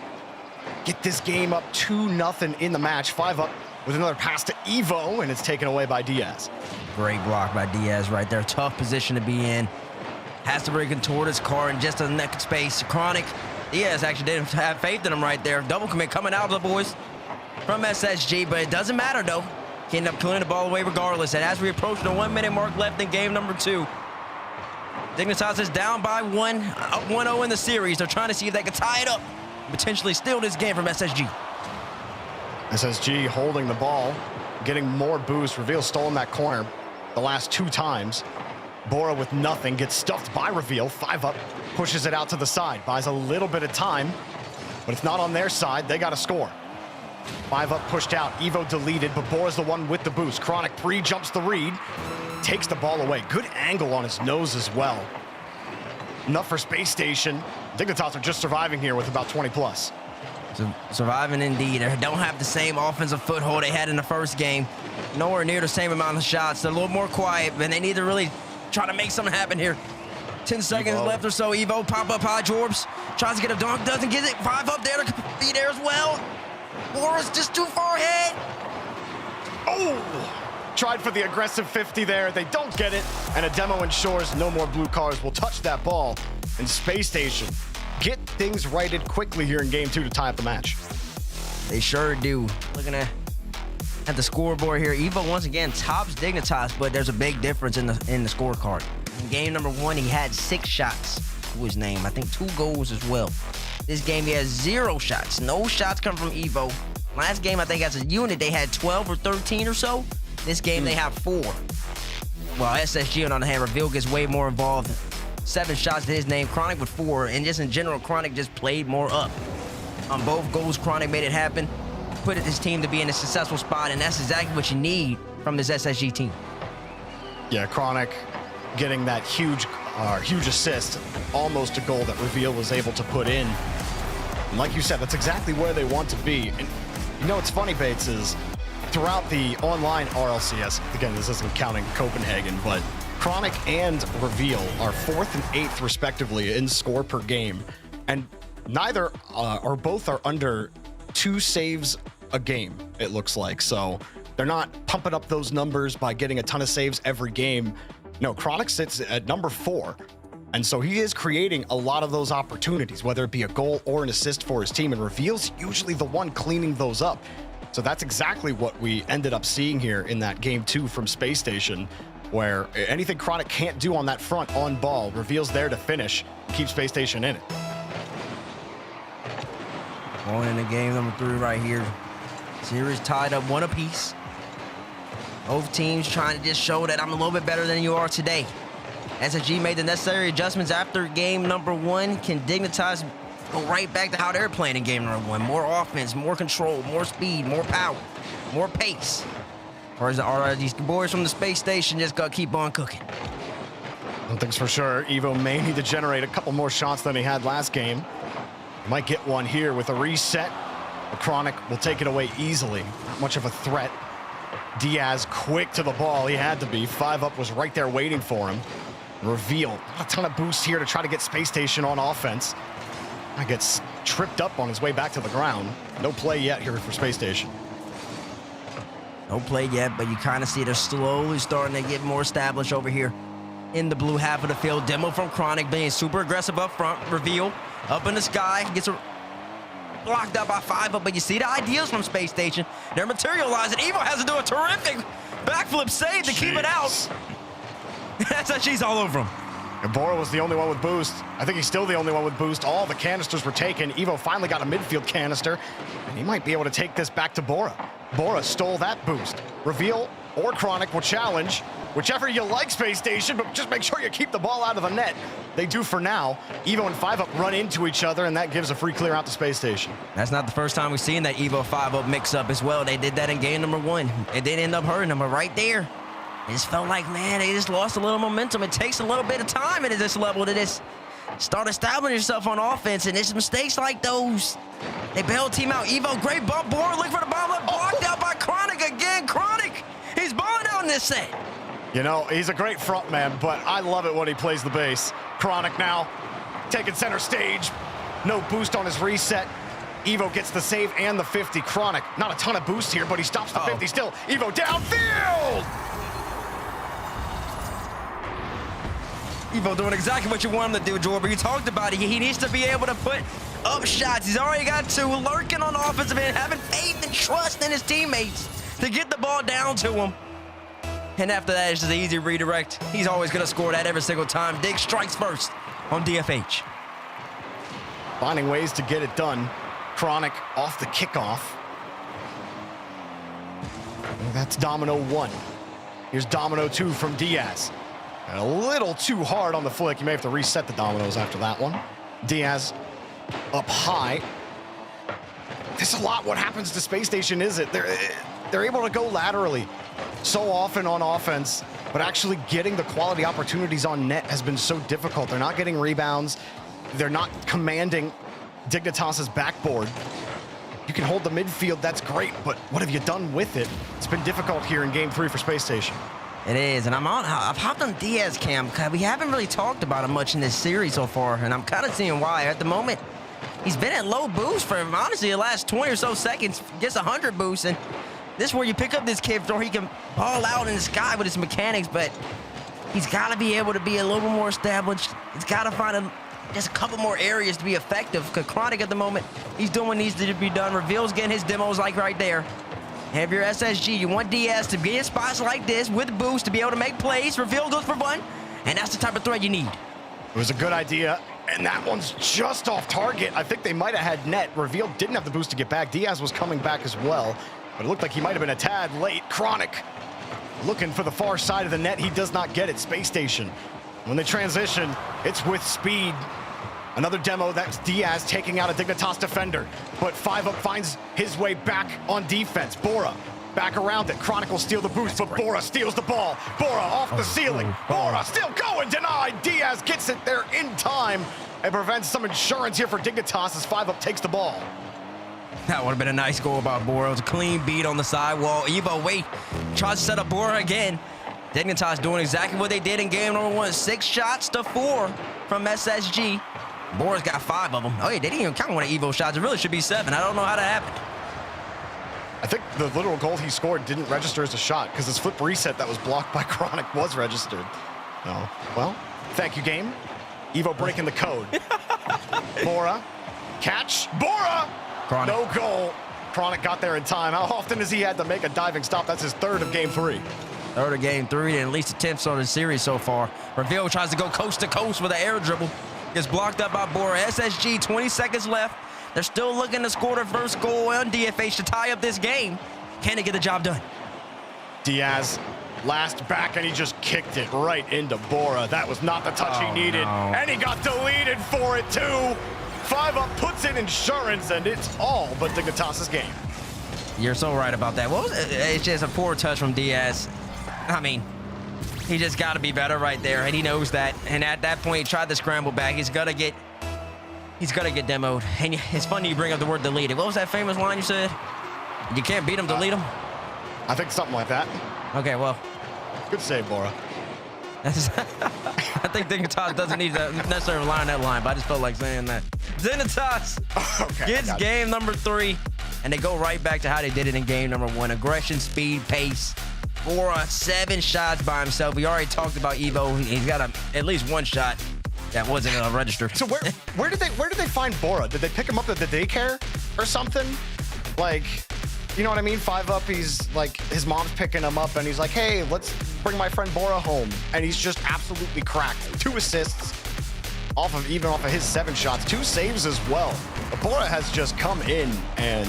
get this game up 2-0 in the match. 5-up with another pass to Evo, and it's taken away by Diaz. Great block by Diaz right there. Tough position to be in. Has to break toward his car in just a neck space. Chronic. Diaz actually didn't have faith in him right there. Double commit coming out of the boys from SSG, but it doesn't matter though. He ended up clearing the ball away regardless. And as we approach the 1-minute mark left in game number 2, Dignitas is down by 1, up 1-0 in the series. They're trying to see if they can tie it up, potentially steal this game from SSG. SSG holding the ball, getting more boost. Reveal stolen that corner the last 2 times. Bora with nothing, gets stuffed by Reveal. 5-up, pushes it out to the side, buys a little bit of time, but it's not on their side. They got to score. 5-up pushed out, Evo deleted, but Bora's the one with the boost. Chronic pre-jumps the read, takes the ball away. Good angle on his nose as well. Enough for Space Station. Dignitas are just surviving here with about 20 plus. Surviving indeed. They don't have the same offensive foothold they had in the first game. Nowhere near the same amount of shots. They're a little more quiet, but they need to really try to make something happen here. 10 seconds left or so. Evo pop up high, Jorbs tries to get a dunk, doesn't get it. 5-up there to be there as well. Bora's just too far ahead. Oh, tried for the aggressive 50 there. They don't get it, and a demo ensures no more blue cars will touch that ball. And Space Station get things righted quickly here in game 2 to tie up the match. They sure do. Looking at the scoreboard here, Evo once again tops Dignitas, but there's a big difference in the scorecard. In game number 1, he had 6 shots to his name. I think 2 goals as well. This game, he has 0 shots. No shots come from Evo. Last game, I think as a unit, they had 12 or 13 or so. This game, they have 4. Well, SSG, on the other hand, Reveal gets way more involved. 7 shots to his name. Chronic with 4. And just in general, Chronic just played more up. On both goals, Chronic made it happen. Put his team to be in a successful spot, and that's exactly what you need from this SSG team. Yeah, Chronic getting that huge assist, almost a goal that Reveal was able to put in. And like you said, that's exactly where they want to be. And you know what's funny, Bates, is throughout the online RLCS, again, this isn't counting Copenhagen, but Chronic and Reveal are 4th and 8th respectively in score per game. And neither or both are under 2 saves a game, it looks like. So they're not pumping up those numbers by getting a ton of saves every game. No, Chronic sits at number 4. And so he is creating a lot of those opportunities, whether it be a goal or an assist for his team, and Reveal's usually the one cleaning those up. So that's exactly what we ended up seeing here in that game 2 from Space Station, where anything Chronic can't do on that front on ball, Reveal's there to finish, keep Space Station in it. Going into game number 3 right here. Series tied up 1 apiece. Both teams trying to just show that I'm a little bit better than you are today. SSG made the necessary adjustments after game number 1. Can Dignitas go right back to how they're playing in game number 1? More offense, more control, more speed, more power, more pace. Or are these boys from the Space Station just gonna keep on cooking? One thing's for sure, Evo may need to generate a couple more shots than he had last game. Might get one here with a reset. The Chronic will take it away easily. Not much of a threat. Diaz quick to the ball. He had to be. 5 up was right there waiting for him. Reveal. Not a ton of boost here to try to get Space Station on offense. I gets tripped up on his way back to the ground. No play yet here for Space Station. No play yet, but you kind of see they're slowly starting to get more established over here in the blue half of the field. Demo from Chronic being super aggressive up front. Reveal up in the sky, gets blocked up by 5 up, but you see the ideas from Space Station. They're materializing. Evo has to do a terrific backflip save to keep it out. That's how she's all over him. And Bora was the only one with boost. I think he's still the only one with boost. All the canisters were taken. Evo finally got a midfield canister, and he might be able to take this back to Bora. Bora stole that boost. Reveal or Chronic will challenge. Whichever you like, Space Station, but just make sure you keep the ball out of the net. They do for now. Evo and 5 up run into each other, and that gives a free clear out to Space Station. That's not the first time we've seen that Evo 5 up mix up as well. They did that in game number 1. It did end up hurting them, but right there, it just felt like, man, they just lost a little momentum. It takes a little bit of time at this level to just start establishing yourself on offense, and it's mistakes like those. They bail a team out. Evo, great bump. Bora looking for the bomb up, blocked out by Chronic again. Chronic, he's balling out in this set. You know, he's a great front man, but I love it when he plays the bass. Chronic now taking center stage. No boost on his reset. Evo gets the save and the 50. Chronic, not a ton of boost here, but he stops the 50 still. Evo downfield! Evo doing exactly what you want him to do, Jordan. You talked about it. He needs to be able to put up shots. He's already got 2, lurking on offensive end, having faith and trust in his teammates to get the ball down to him. And after that, it's just an easy redirect. He's always going to score that every single time. Dig strikes first on DFH. Finding ways to get it done. Chronic off the kickoff. And that's Domino 1. Here's Domino 2 from Diaz. And a little too hard on the flick. You may have to reset the dominoes after that one. Diaz up high. This is a lot what happens to Space Station, is it? They're able to go laterally so often on offense, but actually getting the quality opportunities on net has been so difficult. They're not getting rebounds. They're not commanding Dignitas's backboard. You can hold the midfield, that's great, but what have you done with it? It's been difficult here in game 3 for Space Station. It is, and I've hopped on Diaz cam. We haven't really talked about him much in this series so far, and I'm kind of seeing why. At the moment, he's been at low boost for, honestly, the last 20 or so seconds. Gets 100 boosts, and this is where you pick up this kid, or he can ball out in the sky with his mechanics, but he's got to be able to be a little bit more established. He's got to find just a couple more areas to be effective, because Chronic at the moment, he's doing what needs to be done. Reveal's getting his demos like right there. And if you're SSG, you want Diaz to be in spots like this with boost to be able to make plays. Reveal goes for one, and that's the type of threat you need. It was a good idea, and that one's just off target. I think they might have had net. Reveal didn't have the boost to get back. Diaz was coming back as well, but it looked like he might have been a tad late. Chronic looking for the far side of the net. He does not get it. Space Station. When they transition, it's with speed. Another demo, that's Diaz taking out a Dignitas defender, but 5-Up finds his way back on defense. Bora back around it. Chronic will steal the boost, but Bora steals the ball. Bora off the ceiling. Bora still going, denied. Diaz gets it there in time and prevents some insurance here for Dignitas as 5-Up takes the ball. That would have been a nice goal by Bora. It was a clean beat on the sidewall. Evo, wait, tries to set up Bora again. Dignitas doing exactly what they did in game number 1. 6 shots to 4 from SSG. Bora's got 5 of them. Oh, yeah, they didn't even count one of Evo shots. It really should be 7. I don't know how that happened. I think the literal goal he scored didn't register as a shot because his flip reset that was blocked by Chronic was registered. Oh, well, thank you, game. Evo breaking the code. Bora, catch, Bora! Chronic. No goal. Chronic got there in time. How often has he had to make a diving stop? That's his 3rd of game 3. 3rd of game 3, and at least attempts on the series so far. Reveal tries to go coast to coast with an air dribble. Gets blocked up by Bora. SSG, 20 seconds left. They're still looking to score their first goal on DFH to tie up this game. Can they get the job done? Diaz last back, and he just kicked it right into Bora. That was not the touch he needed, and he got deleted for it too. 5-Up puts in insurance, and it's all but Dignitas' game. You're so right about that. What was it? It's just a poor touch from Diaz. I mean, he just got to be better right there, and he knows that. And at that point, he tried to scramble back. He's gonna get demoed. And it's funny you bring up the word deleted. What was that famous line you said? You can't beat him, delete him? I think something like that. Okay, well. Good save, Bora. I think Dignitas doesn't need to necessarily line that line, but I just felt like saying that. Dignitas gets game number 3, and they go right back to how they did it in game number 1. Aggression, speed, pace. Bora, 7 shots by himself. We already talked about Evo. He's got at least 1 shot that wasn't registered. So where did they find Bora? Did they pick him up at the daycare or something? Like, you know what I mean? 5-Up, he's like, his mom's picking him up, and he's like, hey, let's bring my friend Bora home. And he's just absolutely cracked. 2 assists off of his 7 shots. 2 saves as well. But Bora has just come in and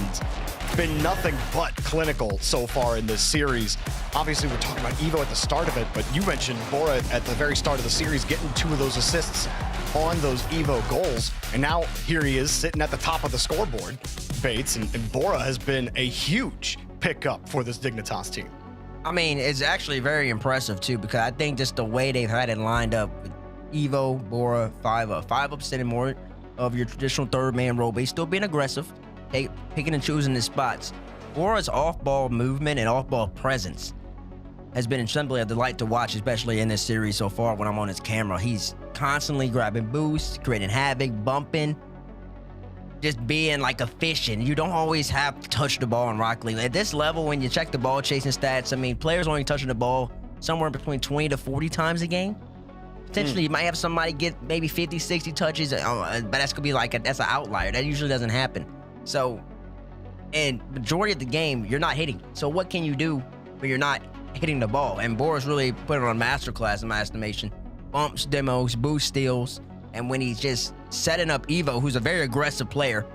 been nothing but clinical so far in this series. Obviously, we're talking about Evo at the start of it, but you mentioned Bora at the very start of the series getting 2 of those assists on those Evo goals. And now here he is sitting at the top of the scoreboard, Bates, and Bora has been a huge pickup for this Dignitas team. I mean, it's actually very impressive, too, because I think just the way they've had it lined up with Evo, Bora, 5-Up. 5-Up sitting more of your traditional 3rd man role, but he's still being aggressive, picking and choosing his spots. Bora's off-ball movement and off-ball presence has been simply a delight to watch, especially in this series so far when I'm on his camera. He's constantly grabbing boosts, creating havoc, bumping, just being like efficient. You don't always have to touch the ball in Rocket League. At this level, when you check the ball chasing stats, I mean, players only touching the ball somewhere between 20 to 40 times a game. Potentially, you might have somebody get maybe 50, 60 touches, but that's gonna be like that's an outlier. That usually doesn't happen. So, in majority of the game, you're not hitting. So what can you do when you're not hitting the ball? And Bora's really put it on a masterclass in my estimation. Bumps, demos, boost steals, and when he's just setting up Evo, who's a very aggressive player,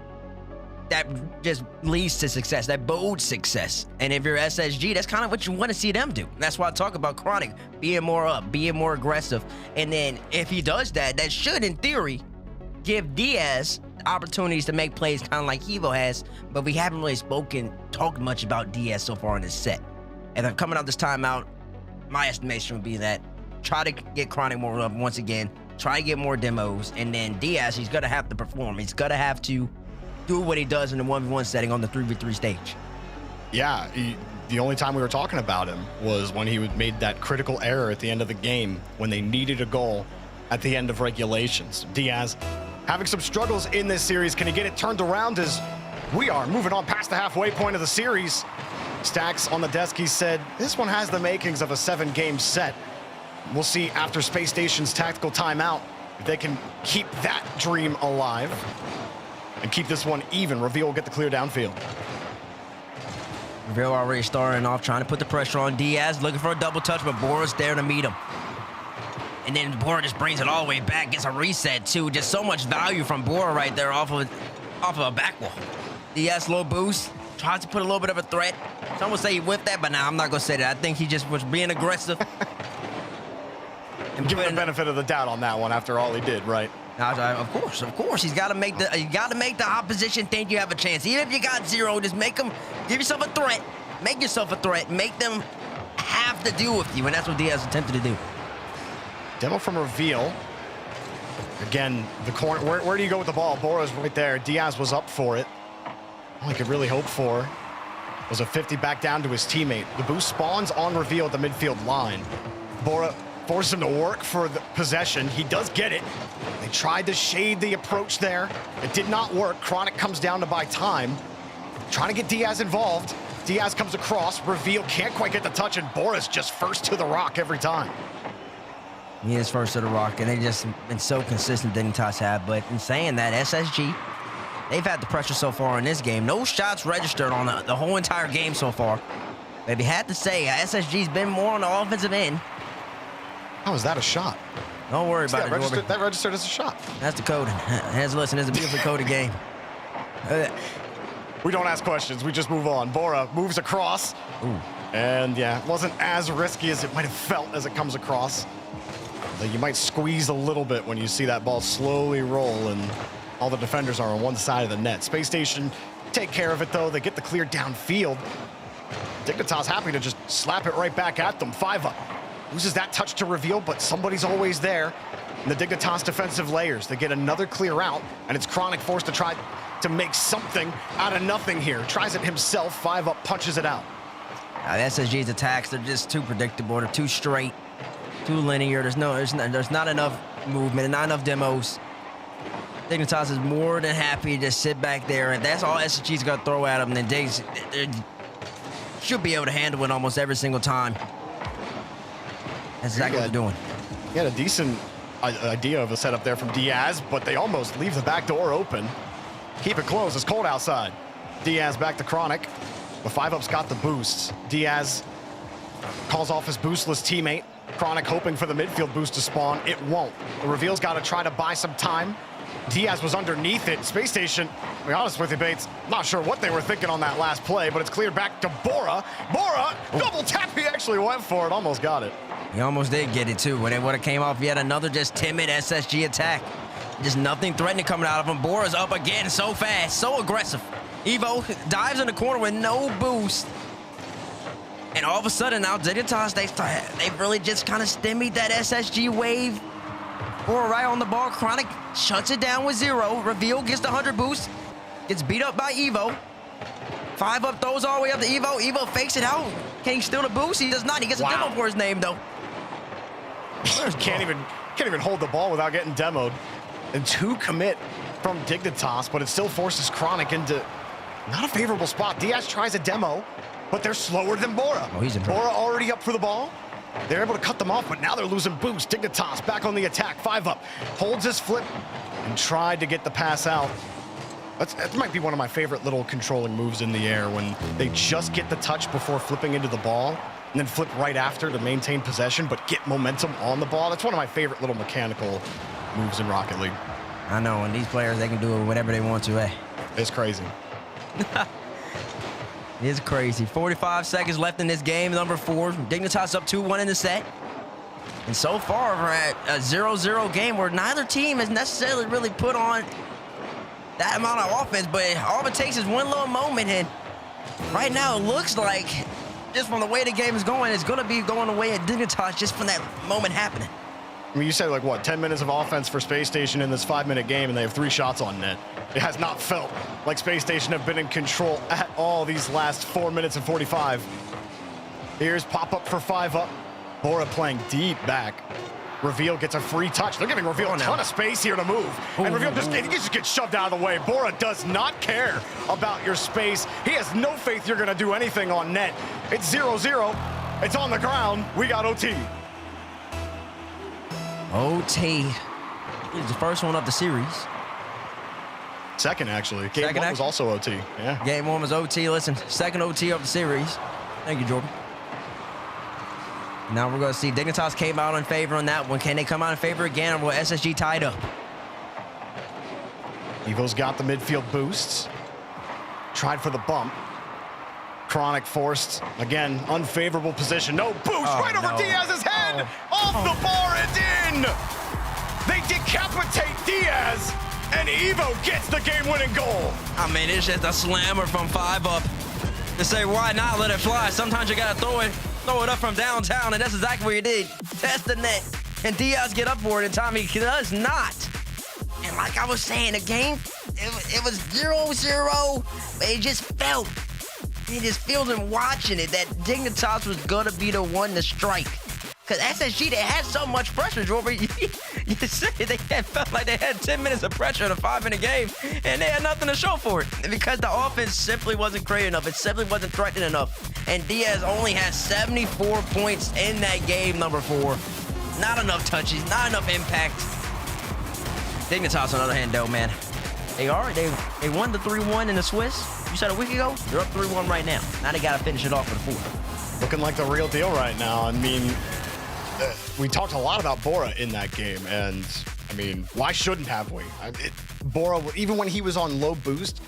that just leads to success. That bodes success. And if you're SSG, that's kind of what you want to see them do. And that's why I talk about Chronic being more up, being more aggressive. And then if he does that, that should, in theory, give Diaz opportunities to make plays kind of like Evo has, but we haven't really talked much about Diaz so far in this set. And then coming out this timeout, my estimation would be that try to get Chronic more up once again, try to get more demos, and then Diaz, he's gonna have to perform. He's gonna have to do what he does in the 1v1 setting on the 3v3 stage. Yeah, the only time we were talking about him was when he made that critical error at the end of the game when they needed a goal at the end of regulations. Diaz having some struggles in this series. Can he get it turned around as we are moving on past the halfway point of the series? Stacks on the desk, he said, this one has the makings of a 7-game set. We'll see after Space Station's tactical timeout if they can keep that dream alive and keep this one even. Reveal will get the clear downfield. Reveal already starting off, trying to put the pressure on Diaz, looking for a double touch, but Bora's there to meet him. And then Bora just brings it all the way back, gets a reset too. Just so much value from Bora right there off of a back wall. Diaz low boost, tries to put a little bit of a threat. Some would say he whipped that, but now I'm not gonna say that. I think he just was being aggressive. And give him the benefit of the doubt on that one after all he did, right? Of course. He's got to make the opposition think you have a chance. Even if you got 0, just give yourself a threat. Make yourself a threat. Make them have to deal with you, and that's what Diaz attempted to do. Demo from Reveal. Again, the corner. Where do you go with the ball? Bora's right there. Diaz was up for it. All he could really hope for was a 50 back down to his teammate. The boost spawns on Reveal at the midfield line. Bora forced him to work for the possession. He does get it. They tried to shade the approach there. It did not work. Chronic comes down to buy time. Trying to get Diaz involved. Diaz comes across. Reveal can't quite get the touch, and Bora's just first to the rock every time. He is first to the rock, and they've just been so consistent, Dignitas have. But in saying that, SSG, they've had the pressure so far in this game. No shots registered on the whole entire game so far. But if you had to say, SSG's been more on the offensive end. How is that a shot? Don't worry about it. That registered as a shot. That's the coding. Listen, it's a beautifully coded game. We don't ask questions. We just move on. Bora moves across. Ooh. And yeah, it wasn't as risky as it might have felt as it comes across. You might squeeze a little bit when you see that ball slowly roll and all the defenders are on one side of the net. Space Station take care of it though. They get the clear downfield. Dignitas happy to just slap it right back at them. 5 up. Loses that touch to Reveal, but somebody's always there. In the Dignitas defensive layers, they get another clear out, and it's Chronic forced to try to make something out of nothing here. Tries it himself, 5 up, punches it out. Now, the SSG's attacks, they're just too predictable. They're too straight, too linear. There's not enough movement and not enough demos. Dignitas is more than happy to sit back there, and that's all SSG's got to throw at them. And then Diggs should be able to handle it almost every single time. That's exactly what they're doing. He had a decent idea of a setup there from Diaz, but they almost leave the back door open. Keep it closed. It's cold outside. Diaz back to Chronic. The 5-up's got the boosts. Diaz calls off his boostless teammate. Chronic hoping for the midfield boost to spawn. It won't. The Reveal's got to try to buy some time. Diaz was underneath it. Space Station, to be honest with you, Bates, not sure what they were thinking on that last play, but it's cleared back to Bora. Bora, double tap, he actually went for it, almost got it. He almost did get it too. When it would have came off yet another just timid SSG attack. Just nothing threatening coming out of him. Bora's up again so fast, so aggressive. Evo dives in the corner with no boost. And all of a sudden now Dignitas, they've really just kind of stymied that SSG wave. Bora right on the ball. Chronic shuts it down with 0. Reveal gets the 100 boost. Gets beat up by Evo. 5 up, throws all the way up to Evo. Evo fakes it out. Can he steal the boost? He does not. He gets a demo for his name though. Can't even hold the ball without getting demoed. And 2 commit from Dignitas, but it still forces Chronic into not a favorable spot. Diaz tries a demo, but they're slower than Bora. Oh, he's in Bora already up for the ball. They're able to cut them off, but now they're losing boost. Dignitas back on the attack. 5 up, holds his flip and tried to get the pass out. That might be one of my favorite little controlling moves in the air, when they just get the touch before flipping into the ball and then flip right after to maintain possession but get momentum on the ball. That's one of my favorite little mechanical moves in Rocket League. I know, and these players, they can do it whenever they want to, It's crazy. It's crazy. 45 seconds left in this game, number 4. Dignitas up 2-1 in the set. And so far, we're at a 0-0 game where neither team has necessarily really put on that amount of offense, but all it takes is one little moment, and right now it looks like, just from the way the game is going, it's going to be going away at Dignitas just from that moment happening. I mean, you said, like, what, 10 minutes of offense for Space Station in this 5-minute game, and they have 3 shots on net. It has not felt like Space Station have been in control at all these last 4 minutes and 45. Here's pop-up for 5 up. Bora playing deep back. Reveal gets a free touch. They're giving Reveal a ton of space here to move. And Reveal just gets shoved out of the way. Bora does not care about your space. He has no faith you're going to do anything on net. It's 0-0. It's on the ground. We got OT. OT. He's the first one of the series. Second, actually. Game one was also OT. Yeah. Game one was OT. Listen, second OT of the series. Thank you, Jordan. Now we're going to see Dignitas came out in favor on that one. Can they come out in favor again, or will SSG tied up? Evo's got the midfield boosts. Tried for the bump. Chronic forced. Again, unfavorable position. No boost. Right over Diaz's head. Off the bar and in. They decapitate Diaz. And Evo gets the game-winning goal. I mean, it's just a slammer from 5 up. To say, why not let it fly? Sometimes you got to throw it up from downtown, and that's exactly what he did. Test the net, and Diaz get up for it in time. He does not. And like I was saying, the game, it was 0-0, but it just felt. It just feels in watching it that Dignitas was going to be the one to strike. Because SSG, they had so much pressure, Jordan. You said they felt like they had 10 minutes of pressure in a 5-minute game, and they had nothing to show for it. Because the offense simply wasn't creative enough. It simply wasn't threatening enough. And Diaz only has 74 points in that game, number 4. Not enough touches, not enough impact. Dignitas, on the other hand, though, man. They won the 3-1 in the Swiss. You said a week ago, they're up 3-1 right now. Now they got to finish it off for the 4th. Looking like the real deal right now. I mean, we talked a lot about Bora in that game, and I mean, why shouldn't have we? Bora, even when he was on low boost,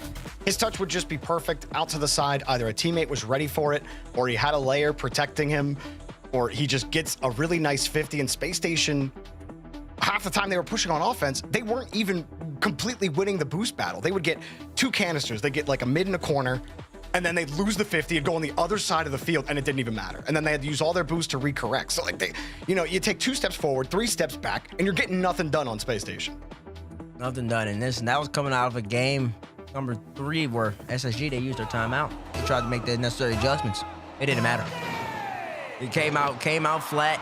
his touch would just be perfect out to the side. Either a teammate was ready for it, or he had a layer protecting him, or he just gets a really nice 50. In Space Station, half the time they were pushing on offense, they weren't even completely winning the boost battle. They would get 2 canisters. They'd get like a mid and a corner, and then they'd lose the 50 and go on the other side of the field, and it didn't even matter. And then they had to use all their boosts to recorrect. So like you take 2 steps forward, 3 steps back, and you're getting nothing done on Space Station. Nothing done in this, and that was coming out of a game number 3 where SSG, they used their timeout. They tried to make the necessary adjustments. It didn't matter. It came out flat,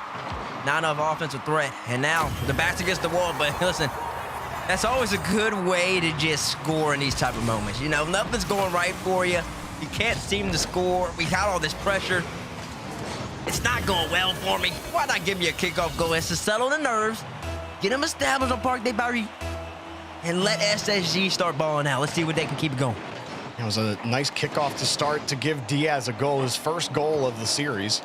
not enough offensive threat, and now the back's against the wall. But listen, that's always a good way to just score in these type of moments. You know, nothing's going right for you. You can't seem to score. We got all this pressure. It's not going well for me. Why not give me a kickoff goal? It's to settle the nerves, get them established on Parc des Paris, and let SSG start balling out. Let's see what they can keep it going. It was a nice kickoff to start to give Diaz a goal, his first goal of the series.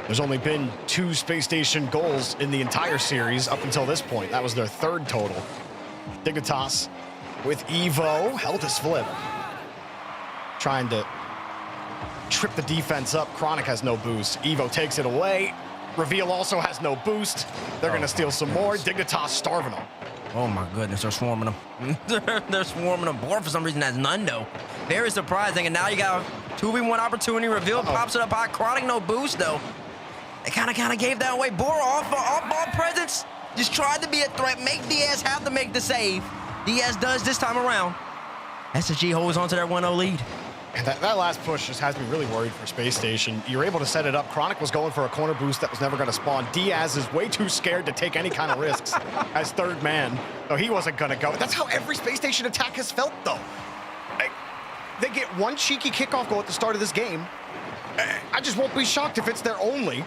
There's only been 2 Space Station goals in the entire series up until this point. That was their 3rd total. Dignitas with Evo, held his flip. Trying to trip the defense up. Chronic has no boost. Evo takes it away. Reveal also has no boost. They're going to steal some more. Dignitas starving them. Oh my goodness, they're swarming them. They're swarming them. Bora for some reason has none though. Very surprising. And now you got a 2v1 opportunity. Reveal pops it up high. Chronic no boost though. They kind of gave that away. Bora off-ball presence. Just tried to be a threat. Make Diaz have to make the save. Diaz does this time around. SSG holds on to their 1-0 lead. And that last push just has me really worried for Space Station. You're able to set it up. Chronic was going for a corner boost that was never going to spawn. Diaz is way too scared to take any kind of risks as 3rd man. So he wasn't going to go. That's how every Space Station attack has felt, though. They get one cheeky kickoff goal at the start of this game. I just won't be shocked if it's their only.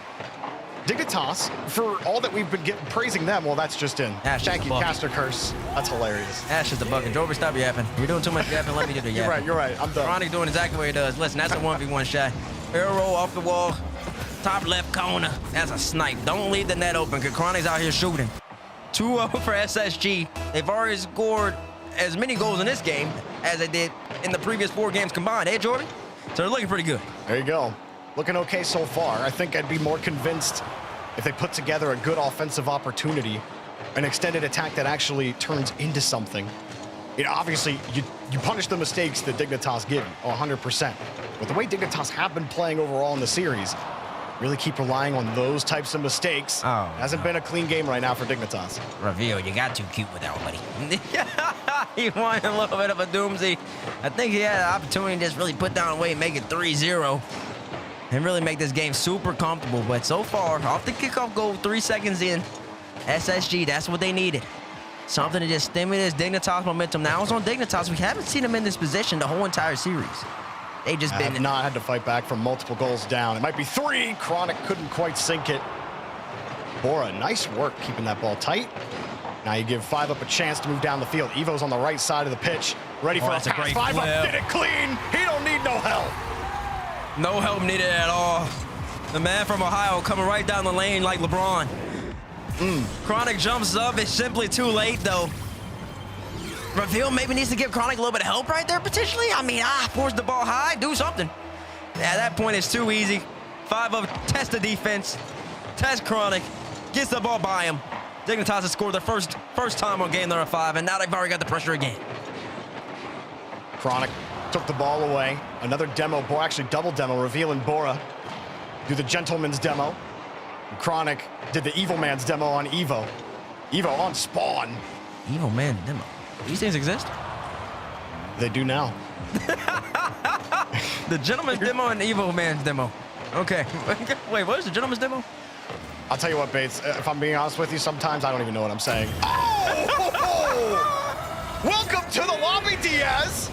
Dignitas, for all that we've been praising them, well, that's just in. Thank you, Caster Curse. That's hilarious. Ash is the bucket. Jorby, stop yapping. You're doing too much yapping. Let me do the yapping. You're right. I'm done. Chronic doing exactly what he does. Listen, that's a 1v1 shot. Arrow off the wall, top left corner. That's a snipe. Don't leave the net open, because Chronic's out here shooting. 2-0 for SSG. They've already scored as many goals in this game as they did in the previous 4 games combined. Hey, Jordan? So they're looking pretty good. There you go. Looking okay so far. I think I'd be more convinced if they put together a good offensive opportunity, an extended attack that actually turns into something. Obviously, you punish the mistakes that Dignitas give 100%. But the way Dignitas have been playing overall in the series, really keep relying on those types of mistakes. Hasn't been a clean game right now for Dignitas. Reveal, you got too cute with that one, buddy. He wanted a little bit of a doomsday. I think he had an opportunity to just really put down a weight and make it 3-0. and really make this game super comfortable. But so far, off the kickoff goal, 3 seconds in, SSG, that's what they needed. Something to just stimulate this Dignitas momentum. Now it's on Dignitas. We haven't seen them in this position the whole entire series. They just been... have not had to fight back from multiple goals down. It might be 3. Chronic couldn't quite sink it. Bora, nice work keeping that ball tight. Now you give 5UP a chance to move down the field. Evo's on the right side of the pitch. Ready for a pass. 5UP did it clean. He don't need no help. No help needed at all. The man from Ohio coming right down the lane like LeBron. Chronic jumps up. It's simply too late, though. Reveal maybe needs to give Chronic a little bit of help right there, potentially. I mean, force the ball high, do something. At that point, it's too easy. 5UP test the defense, test Chronic, gets the ball by him. Dignitas has scored their first time on game number 5, and now they've already got the pressure again. Chronic took the ball away. Another demo, actually double demo, Reveal and Bora do the gentleman's demo. Chronic did the evil man's demo on Evo. Evo on spawn. Evil man demo. These things exist? They do now. The gentleman's demo and the evil man's demo. Okay. Wait, what is the gentleman's demo? I'll tell you what, Bates, if I'm being honest with you, sometimes I don't even know what I'm saying. Oh! Welcome to the lobby, Diaz,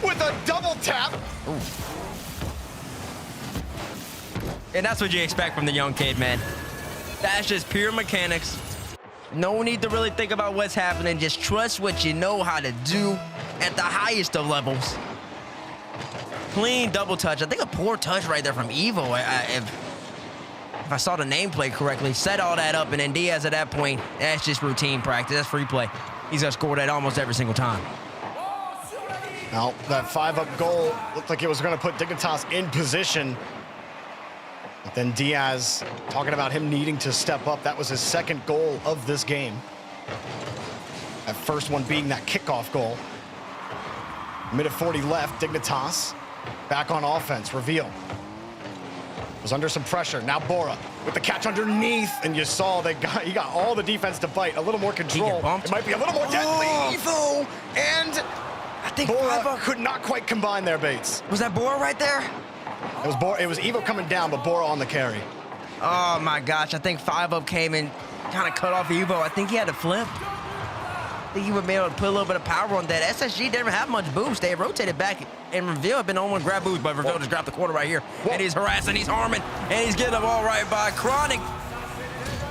with a double tap. Ooh. And that's what you expect from the young kid, man. That's just pure mechanics. No need to really think about what's happening. Just trust what you know how to do at the highest of levels. Clean double touch. I think a poor touch right there from Evo. If I saw the nameplate correctly, set all that up, and then Diaz at that point, that's just routine practice. That's free play. He's gonna score that almost every single time. Now, that 5UP goal looked like it was gonna put Dignitas in position. But then Diaz talking about him needing to step up. That was his second goal of this game. That first one being that kickoff goal. Minute 40 left, Dignitas back on offense. Reveal was under some pressure. Now Bora with the catch underneath, and you saw he got all the defense to bite. A little more control. It might be a little more deadly. Evo, and I think Bora could not quite combine there, Bates. Was that Bora right there? It was Evo coming down, but Bora on the carry. Oh my gosh, I think 5UP came and kind of cut off Evo. I think he had to flip. I think he would be able to put a little bit of power on that. SSG didn't have much boost. They rotated back, and Reveal had been on one grab boost, but Reveal just grabbed the corner right here. And he's harassing, he's harming, and he's getting the ball right by Chronic.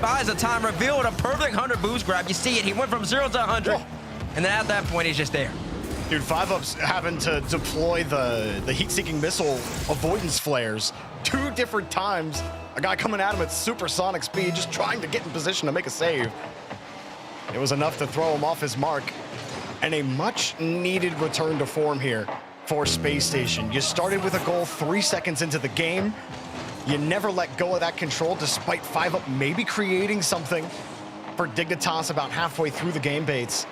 Buys the time. Reveal with a perfect 100 boost grab. You see it. He went from 0 to 100, and then at that point, he's just there. Dude, 5UP's having to deploy the heat-seeking missile avoidance flares 2 different times. A guy coming at him at supersonic speed, just trying to get in position to make a save. It was enough to throw him off his mark. And a much-needed return to form here for Space Station. You started with a goal 3 seconds into the game. You never let go of that control, despite 5UP maybe creating something for Dignitas about halfway through the game, Bates.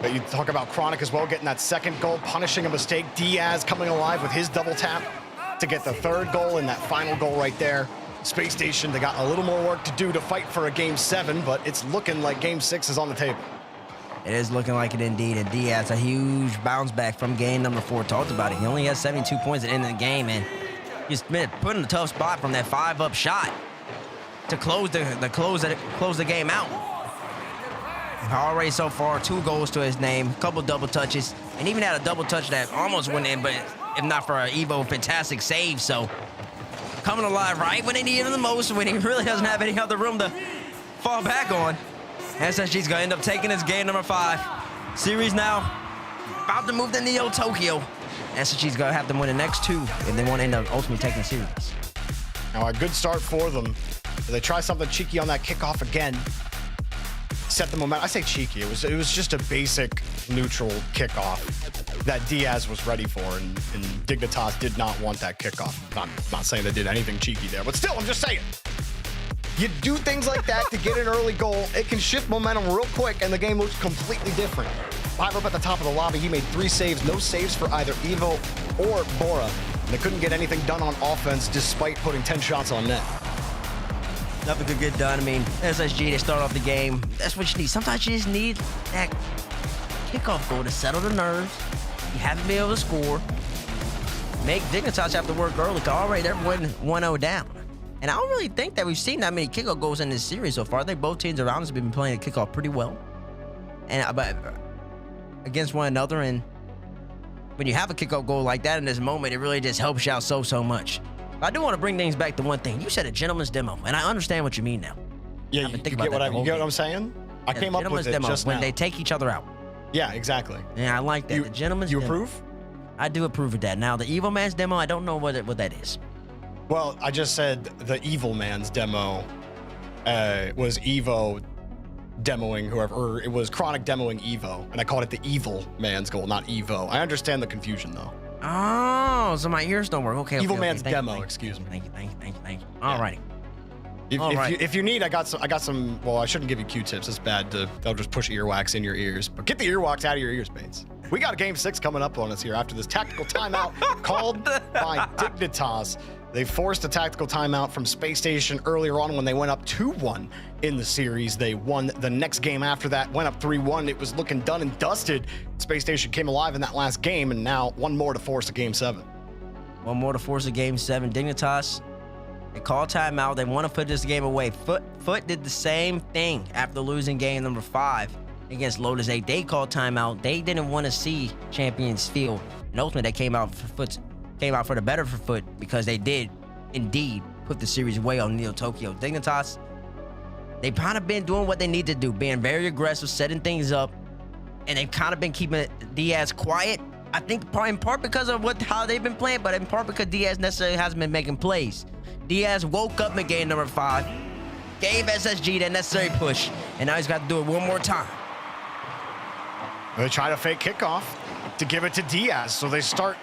But you talk about Chronic as well, getting that second goal, punishing a mistake. Diaz coming alive with his double tap to get the third goal and that final goal right there. Space Station, they got a little more work to do to fight for a Game 7, but it's looking like Game 6 is on the table. It is looking like it indeed, and Diaz, a huge bounce back from game number 4. Talked about it. He only has 72 points at the end of the game, and he's been put in a tough spot from that 5UP shot to close the game out. Already so far, 2 goals to his name, a couple double touches, and even had a double touch that almost went in, but if not for an Evo, fantastic save. So coming alive right when they need him the most, when he really doesn't have any other room to fall back on. SSG's gonna end up taking this game number 5. Series now about to move to Neo Tokyo. SSG's gonna have to win the next 2 if they want to end up ultimately taking the series. Now a good start for them. They try something cheeky on that kickoff again. Set the momentum. I say cheeky. It was just a basic neutral kickoff that Diaz was ready for, and Dignitas did not want that kickoff. Not saying they did anything cheeky there, but still, I'm just saying. You do things like that to get an early goal, it can shift momentum real quick, and the game looks completely different. 5UP at the top of the lobby, he made 3 saves, no saves for either Evo or Bora. And they couldn't get anything done on offense despite putting 10 shots on net. Nothing could get done. I mean, SSG, they start off the game. That's what you need. Sometimes you just need that kickoff goal to settle the nerves. You haven't been able to score. make Dignitas have to work early. Already they're 1-0 down. And I don't really think that we've seen that many kickoff goals in this series so far. I think both teams around us have been playing the kickoff pretty well. And but against one another, and when you have a kickoff goal like that in this moment, it really just helps you out so much. But I do want to bring things back to one thing. You said a gentleman's demo, and I understand what you mean now. Yeah, you get what I'm saying? I came up with it demo, just when now. they take each other out. Yeah, exactly. Yeah, I like that. The gentleman's You demo. approve? I do approve of that. Now, the Evil Man's demo, I don't know what that is. Well, I just said the Evil Man's demo was Evo demoing whoever, or it was Chronic demoing Evo, and I called it the Evil Man's goal, not Evo. I understand the confusion, though. Oh, so my ears don't work. Okay. Evil Man's Thank you, demo, excuse me. Thank you. All righty. If you need, I got some. Well, I shouldn't give you Q-tips. It's bad. They'll just push earwax in your ears. But get the earwax out of your ears, Bates. We got a Game 6 coming up on us here after this tactical timeout called by Dignitas. They forced a tactical timeout from Space Station earlier on when they went up 2-1 in the series. They won the next game after that, went up 3-1. It was looking done and dusted. Space Station came alive in that last game, and now one more to force a Game 7. One more to force a Game 7. Dignitas, they call timeout. They want to put this game away. FUT did the same thing after losing game number 5 against Lotus 8. They called timeout. They didn't want to see Champions Field. And ultimately, they came out for the better for FUT because they did indeed put the series away on Neo Tokyo. Dignitas, they've kind of been doing what they need to do, being very aggressive, setting things up, and they've kind of been keeping Diaz quiet. I think in part because of how they've been playing, but in part because Diaz necessarily hasn't been making plays. Diaz woke up in game number 5, gave SSG that necessary push, and now he's got to do it one more time. They try to fake kickoff to give it to Diaz, so they start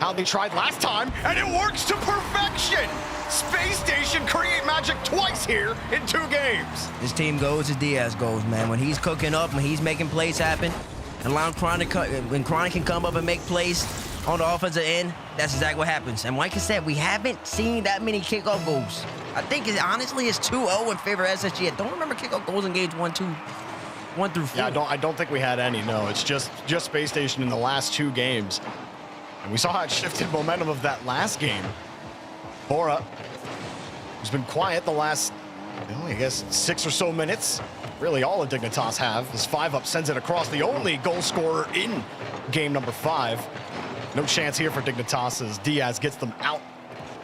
how they tried last time, and it works to perfection. Space Station create magic twice here in 2 games. This team goes as Diaz goes, man. When he's cooking up, when he's making plays happen, and allowing when Chronic can come up and make plays on the offensive end, that's exactly what happens. And like I said, we haven't seen that many kickoff goals. I think honestly it's 2-0 in favor of SSG. I don't remember kickoff goals in games 1 through 4. Yeah, I don't think we had any. No, it's just Space Station in the last 2 games. And we saw how it shifted momentum of that last game. Bora, who's been quiet the last, I guess, 6 or so minutes. Really all of Dignitas have. His 5-up sends it across, the only goal scorer in game number 5. No chance here for Dignitas as Diaz gets them out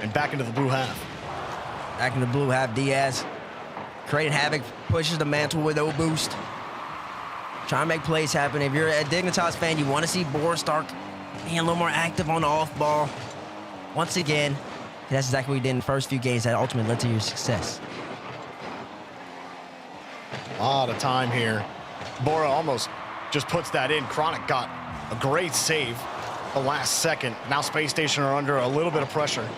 and back into the blue half. Back in the blue half, Diaz creating havoc, pushes the mantle with no boost. Trying to make plays happen. If you're a Dignitas fan, you want to see Boris start being a little more active on the off ball. Once again, that's exactly what he did in the first few games that ultimately led to your success. A lot of time here. Bora almost just puts that in. Chronic got a great save the last second. Now Space Station are under a little bit of pressure.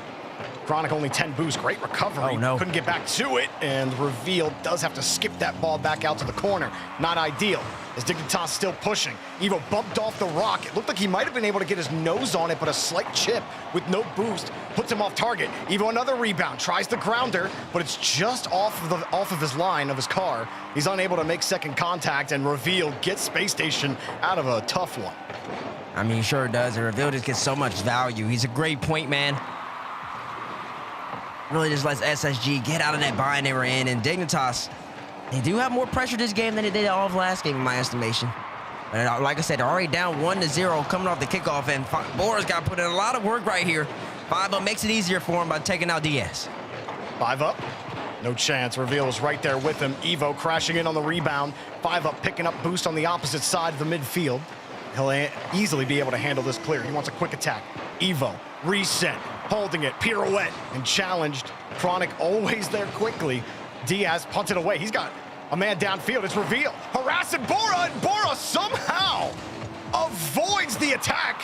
Chronic only 10 boosts. Great recovery. Oh, no. Couldn't get back to it. And Reveal does have to skip that ball back out to the corner. Not ideal. As Dignitas still pushing. Evo bumped off the rock. It looked like he might have been able to get his nose on it, but a slight chip with no boost puts him off target. Evo another rebound. Tries the grounder, but it's just off of his line of his car. He's unable to make second contact, and Reveal gets Space Station out of a tough one. I mean, he sure does. And Reveal just gets so much value. He's a great point man. Really just lets SSG get out of that bind they were in. And Dignitas, they do have more pressure this game than they did all of last game, in my estimation. But like I said, they're already down 1-0 coming off the kickoff, and Bora's got to put in a lot of work right here. 5-up makes it easier for him by taking out Diaz. 5-up. No chance. Reveal is right there with him. Evo crashing in on the rebound. 5-up picking up boost on the opposite side of the midfield. He'll easily be able to handle this clear. He wants a quick attack. Evo, reset, holding it, pirouette, and challenged. Chronic always there quickly. Diaz punted away. He's got a man downfield. It's Reveal. Harassing Bora, and Bora somehow avoids the attack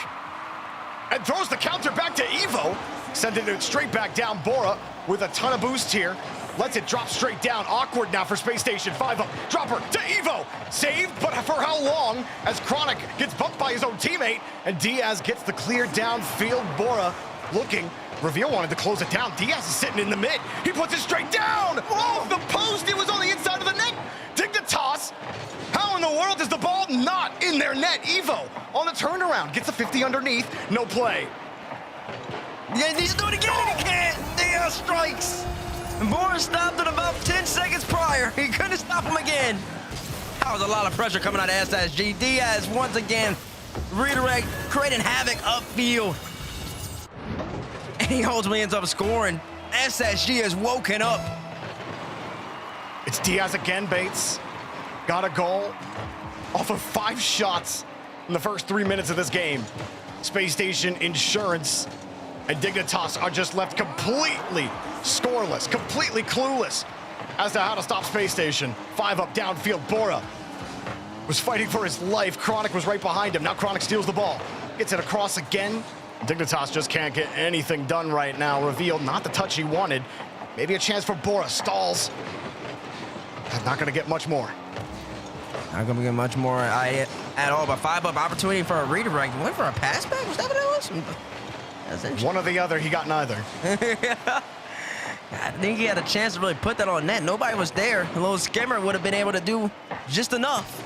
and throws the counter back to Evo. Sending it straight back down. Bora with a ton of boost here. Lets it drop straight down. Awkward now for Space Station. 5-up. Dropper to Evo. Saved, but for how long? As Chronic gets bumped by his own teammate, and Diaz gets the clear downfield. Bora looking. Reveal wanted to close it down. Diaz is sitting in the mid. He puts it straight down. Off the post. It was on the inside of the net. Dignitas. How in the world is the ball not in their net? Evo on the turnaround. Gets a 50 underneath. No play. Yeah, he needs to do it again, and he can't. Diaz strikes. And Boris stopped it about 10 seconds prior. He couldn't stop him again. That was a lot of pressure coming out of SSG. Diaz once again redirect, creating havoc upfield. And he ultimately ends up scoring. SSG has woken up. It's Diaz again, Bates. Got a goal off of 5 shots in the first 3 minutes of this game. Space Station, Insurance, and Dignitas are just left completely scoreless, completely clueless as to how to stop Space Station. 5 up downfield. Bora was fighting for his life. Chronic was right behind him. Now Chronic steals the ball. Gets it across again. Dignitas just can't get anything done right now. Revealed not the touch he wanted. Maybe a chance for Bora. Stalls. Not going to get much more. Not going to get much more at all, but 5 up opportunity for a redirect. Went for a pass back? Was that what it was? That's interesting. One or the other, he got neither. I think he had a chance to really put that on net. Nobody was there. A little skimmer would have been able to do just enough.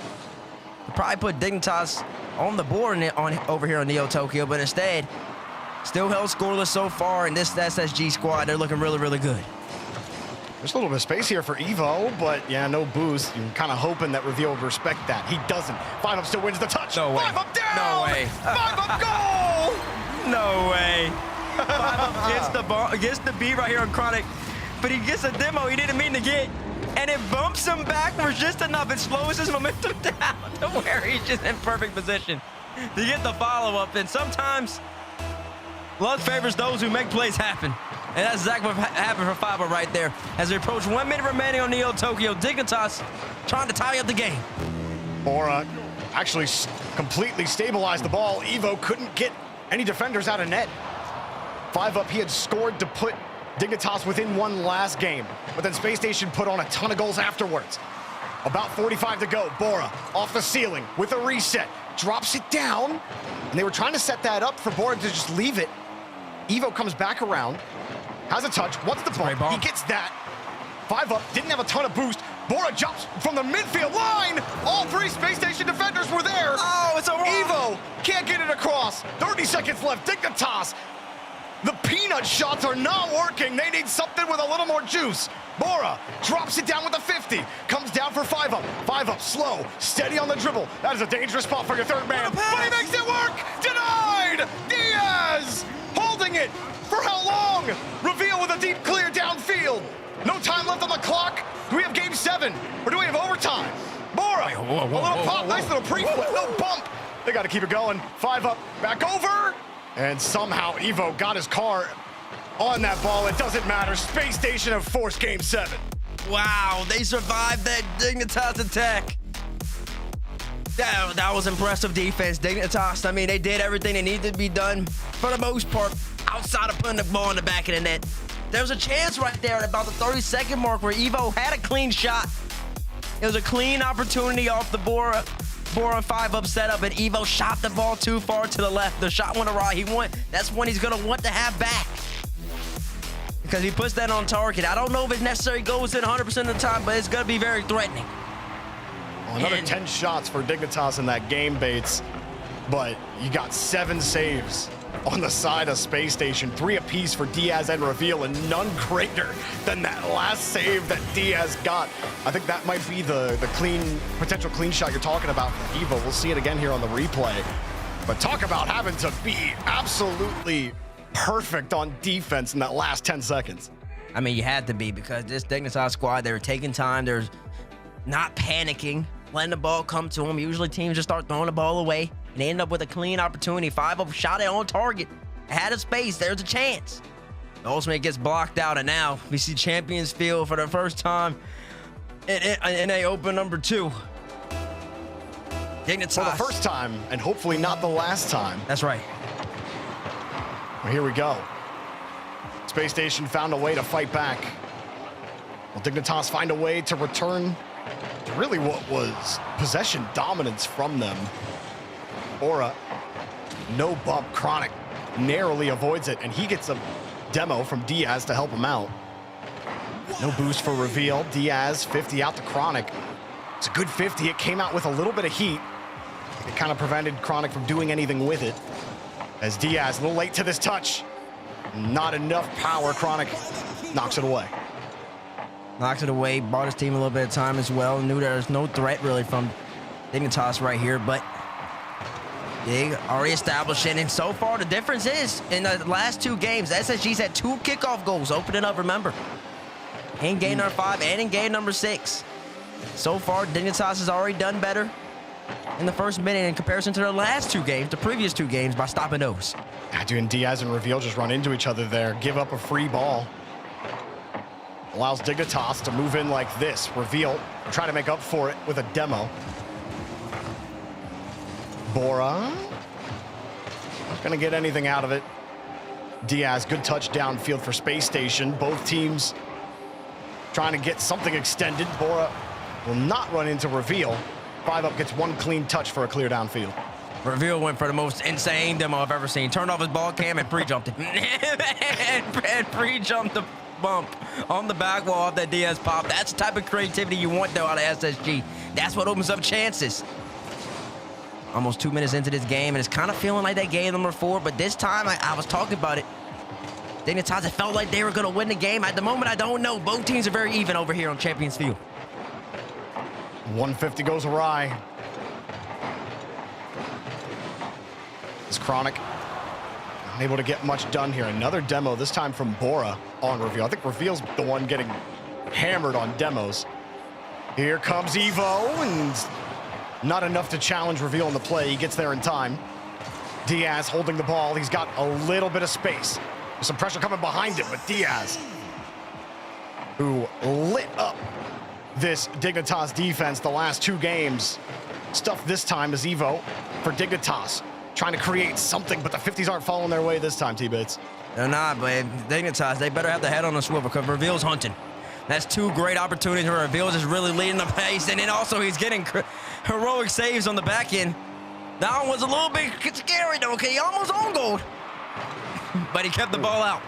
Probably put Dignitas on the board over here on Neo Tokyo, but instead, still held scoreless so far, and this SSG squad, they're looking really, really good. There's a little bit of space here for Evo, but yeah, no boost. You're kind of hoping that Reveal would respect that. He doesn't. 5 up still wins the touch. No way. 5 up down! No way. 5 up goal! No way. 5 up gets the ball, gets the beat right here on Chronic, but he gets a demo he didn't mean to get. And it bumps him backwards just enough. It slows his momentum down to where he's just in perfect position to get the follow-up. And sometimes luck favors those who make plays happen. And that's exactly what happened for 5 up right there. As we approach 1 minute remaining on Neo Tokyo, Dignitas trying to tie up the game. Bora actually completely stabilized the ball. Evo couldn't get any defenders out of net. 5 up, he had scored to put Dignitas within 1 last game, but then Space Station put on a ton of goals afterwards. About 45 to go. Bora off the ceiling with a reset, drops it down, and they were trying to set that up for Bora to just leave it. Evo comes back around, has a touch, wants the bump, he gets that. 5 up, didn't have a ton of boost. Bora jumps from the midfield line. All 3 Space Station defenders were there. Oh, it's a wrong. Evo can't get it across. 30 seconds left. Dignitas. The peanut shots are not working. They need something with a little more juice. Bora drops it down with a 50. Comes down for 5 up. 5 up, slow, steady on the dribble. That is a dangerous spot for your third man. But he makes it work. Denied. Diaz holding it. For how long? Reveal with a deep clear downfield. No time left on the clock. Do we have game 7? Or do we have overtime? Bora, a little pop, nice little pre-flip, no bump. They got to keep it going. 5 up, back over. And somehow Evo got his car on that ball. It doesn't matter. Space Station have forced game 7. Wow, they survived that Dignitas attack. That was impressive defense. Dignitas, I mean, they did everything that needed to be done for the most part, outside of putting the ball in the back of the net. There was a chance right there at about the 30-second mark where Evo had a clean shot. It was a clean opportunity off the Bora 5 up setup, and Evo shot the ball too far to the left. The shot went awry. That's when he's gonna want to have back, because he puts that on target. I don't know if it necessarily goes in 100% of the time, but it's gonna be very threatening. Another 10 shots for Dignitas in that game, Bates. But you got 7 saves on the side of Space Station, 3 apiece for Diaz and Reveal, and none greater than that last save that Diaz got. I think that might be the potential clean shot you're talking about for Evo. We'll see it again here on the replay. But talk about having to be absolutely perfect on defense in that last 10 seconds. I mean, you had to be, because this Dignitas squad, they were taking time. They're not panicking, letting the ball come to them. Usually teams just start throwing the ball away, and they end up with a clean opportunity. 5 up, shot it on target. Had a space. There's a chance. The ultimate gets blocked out, and now we see Champions Field for the first time in a open number 2. Dignitas. For the first time, and hopefully not the last time. That's right. Well, here we go. Space Station found a way to fight back. Will Dignitas find a way to return to really what was possession dominance from them? Bora, no bump. Chronic narrowly avoids it, and he gets a demo from Diaz to help him out. No boost for Reveal. Diaz, 50 out to Chronic. It's a good 50. It came out with a little bit of heat. It kind of prevented Chronic from doing anything with it. As Diaz, a little late to this touch. Not enough power. Chronic knocks it away. Knocks it away, bought his team a little bit of time as well. Knew there was no threat really from Dignitas right here, but Dig already established it. And so far, the difference is in the last 2 games, SSG's had 2 kickoff goals. Open it up, remember. In game number 5 and in game number 6. So far, Dignitas has already done better in the first minute in comparison to their last 2 games, the previous 2 games, by stopping those. Adu and Diaz and Reveal just run into each other there, give up a free ball. Allows Dignitas to move in like this. Reveal, try to make up for it with a demo. Bora, not gonna get anything out of it. Diaz, good touch downfield for Space Station. Both teams trying to get something extended. Bora will not run into Reveal. 5-Up gets 1 clean touch for a clear downfield. Reveal went for the most insane demo I've ever seen. Turned off his ball cam and pre-jumped it. and pre-jumped the bump on the back wall of that Diaz pop. That's the type of creativity you want, though, out of SSG. That's what opens up chances. Almost 2 minutes into this game, and it's kind of feeling like that game number 4, but this time, I was talking about it. Dignitas, it felt like they were going to win the game. At the moment, I don't know. Both teams are very even over here on Champions Field. 150 goes awry. It's Chronic unable to get much done here. Another demo, this time from Bora on Reveal. I think Reveal's the one getting hammered on demos. Here comes Evo, and not enough to challenge Reveal in the play. He gets there in time. Diaz holding the ball. He's got a little bit of space. There's some pressure coming behind him, but Diaz, who lit up this Dignitas defense the last 2 games, stuff this time is Evo for Dignitas. Trying to create something, but the 50s aren't following their way this time, T-Bits. They're not, but Dignitas, they better have the head on the swivel because Reveal's hunting. That's 2 great opportunities where Reveal's is really leading the pace, and then also he's getting heroic saves on the back end. That one was a little bit scary, though, okay? He almost on goal, but he kept the ball out.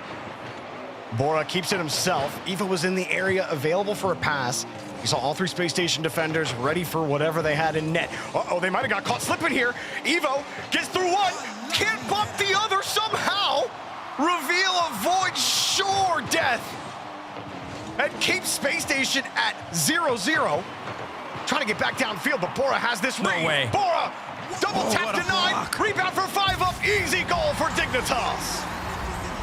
Bora keeps it himself. Evo was in the area available for a pass. You saw all 3 Space Station defenders ready for whatever they had in net. Uh-oh, they might have got caught slipping here. Evo gets through one, can't bump the other somehow. Reveal avoids sure death and keeps Space Station at 0-0. Trying to get back downfield, but Bora has this read. way. Bora, double tap denied. Rebound for 5-Up, easy goal for Dignitas.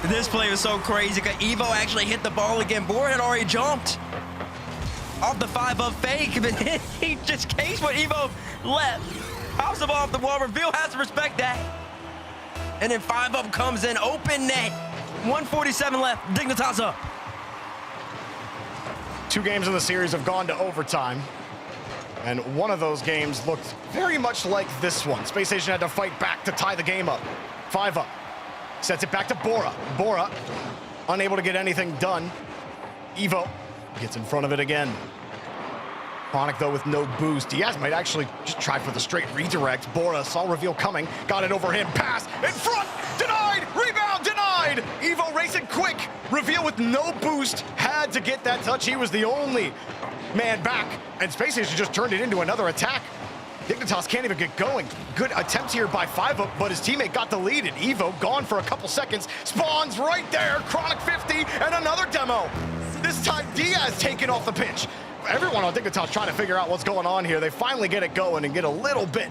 This play was so crazy because Evo actually hit the ball again. Bora had already jumped off the 5-Up fake, but he just cased what Evo left. Pops the ball off the wall. Reveal has to respect that. And then 5-Up comes in, open net. 1:47 left, Dignitas up. 2 games in the series have gone to overtime, and one of those games looked very much like this one. Space Station had to fight back to tie the game up. 5-Up sets it back to Bora. Bora unable to get anything done. Evo gets in front of it again. Chronic, though, with no boost. Diaz might actually just try for the straight redirect. Bora saw Reveal coming, got it over him. Pass in front, denied, rebound, denied. Evo racing quick. Reveal with no boost, had to get that touch. He was the only man back, and Space Station just turned it into another attack. Dignitas can't even get going. Good attempt here by 5-Up, but his teammate got the lead, and Evo gone for a couple seconds. Spawns right there, Chronic 50, and another demo. This time, Diaz taken off the pitch. Everyone on Dignitas trying to figure out what's going on here. They finally get it going and get a little bit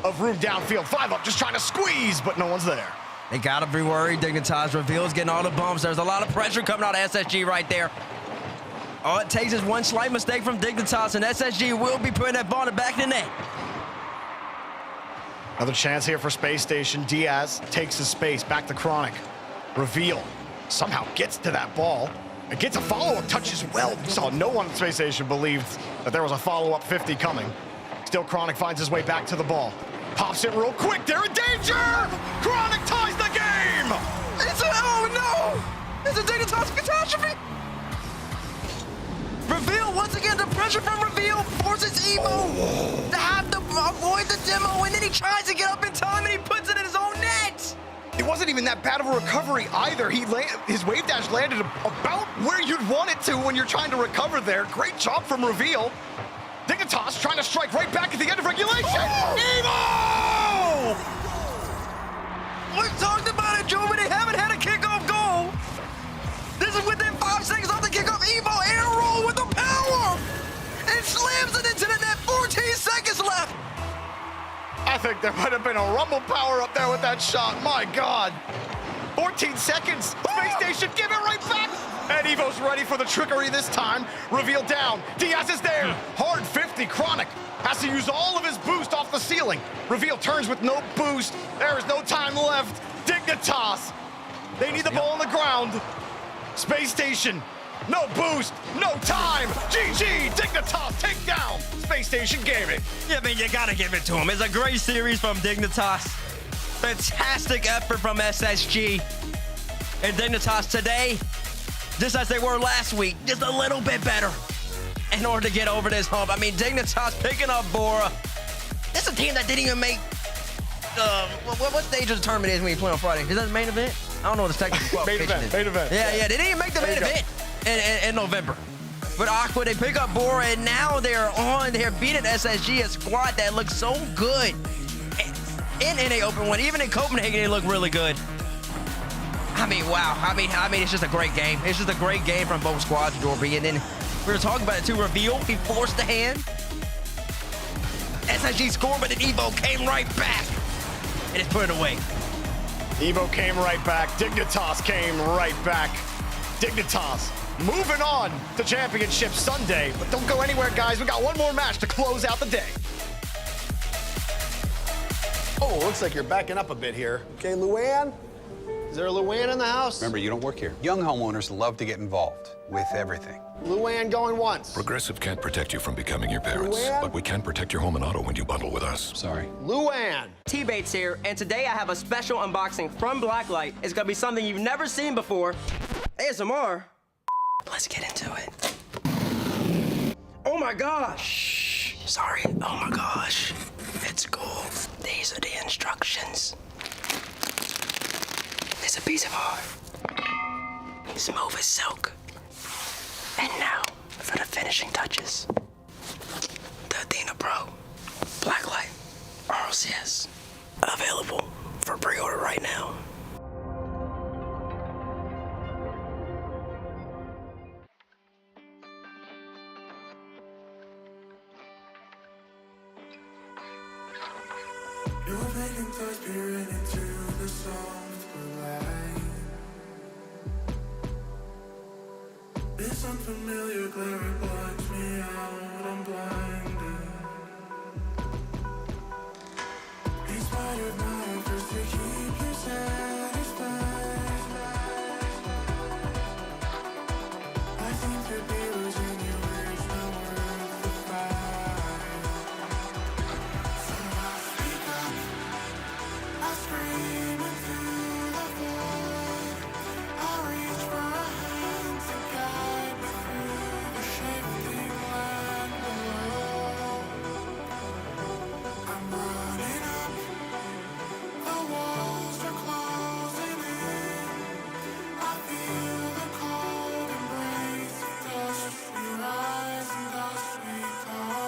of room downfield. 5-Up just trying to squeeze, but no one's there. They gotta be worried. Dignitas. Reveal's getting all the bumps. There's a lot of pressure coming out of SSG right there. All it takes is one slight mistake from Dignitas, and SSG will be putting that ball in the back of the net. Another chance here for Space Station. Diaz takes his space, back to Chronic. Reveal somehow gets to that ball and gets a follow-up touch as well. You saw no one at Space Station believed that there was a follow-up 50 coming. Still, Chronic finds his way back to the ball. Pops it real quick, they're in danger! Chronic ties the game! Oh no! It's a Dignitas catastrophe! Reveal, once again, the pressure from Reveal forces Evo to have to avoid the demo, and then he tries to get up in time and he puts it in his own net! It wasn't even that bad of a recovery either. His wave dash landed about where you'd want it to when you're trying to recover there. Great job from Reveal. Dignitas trying to strike right back at the end of regulation. Oh! Evo! We talked about it, Joe, but they haven't had a kickoff goal There might have been a rumble power up there with that shot. My God. 14 seconds. Space Station, give it right back. And Evo's ready for the trickery this time. Reveal down. Diaz is there. Hard 50. Chronic has to use all of his boost off the ceiling. Reveal turns with no boost. There is no time left. Dignitas. They need the ball on the ground. Space Station. No boost, no time. GG, Dignitas, take down Space Station Gaming. Yeah, I mean, you gotta give it to him. It's a great series from Dignitas. Fantastic effort from SSG. And Dignitas today, just as they were last week, just a little bit better in order to get over this hump. I mean, Dignitas picking up Bora. This is a team that didn't even make, what stage of the tournament is when you play on Friday? Is that the main event? I don't know what the technical Main event. Yeah, they didn't even make the main event in November. But Aqua, they pick up Bora, and now they're beating SSG, a squad that looks so good in NA Open 1. Even in Copenhagen, they look really good. I mean, wow. I mean, it's just a great game. It's just a great game from both squads, Dorby. And then we were talking about it too. Reveal, he forced the hand. SSG scored, but then Evo came right back and just put it away. Evo came right back. Dignitas came right back. Dignitas moving on to Championship Sunday. But don't go anywhere, guys. We got one more match to close out the day. Oh, looks like you're backing up a bit here. Okay, Luann? Is there a Luann in the house? Remember, you don't work here. Young homeowners love to get involved with everything. Luann going once. Progressive can't protect you from becoming your parents, Luann? but we can protect your home and auto when you bundle with us. Sorry. Luann. T-Bates here, and today I have a special unboxing from Blacklight. It's gonna be something you've never seen before. ASMR. Let's get into it. Oh my gosh. Sorry, oh my gosh. It's cool. These are the instructions. It's a piece of art. Smooth as silk. And now, for the finishing touches. The Athena Pro. Blacklight. Rlcs. Available for pre-order right now. You're making thoughts peering into the soft light. This unfamiliar glare blocks me out, I'm blinded. In spite of my efforts to keep you satisfied, I seem to be losing you, it's not worth the fight. So I speak up, I scream into the void. I reach for a hand to guide me through the shifting land below. I'm running up, the walls are closing in. I feel the cold embrace of dust. We rise and dust we come.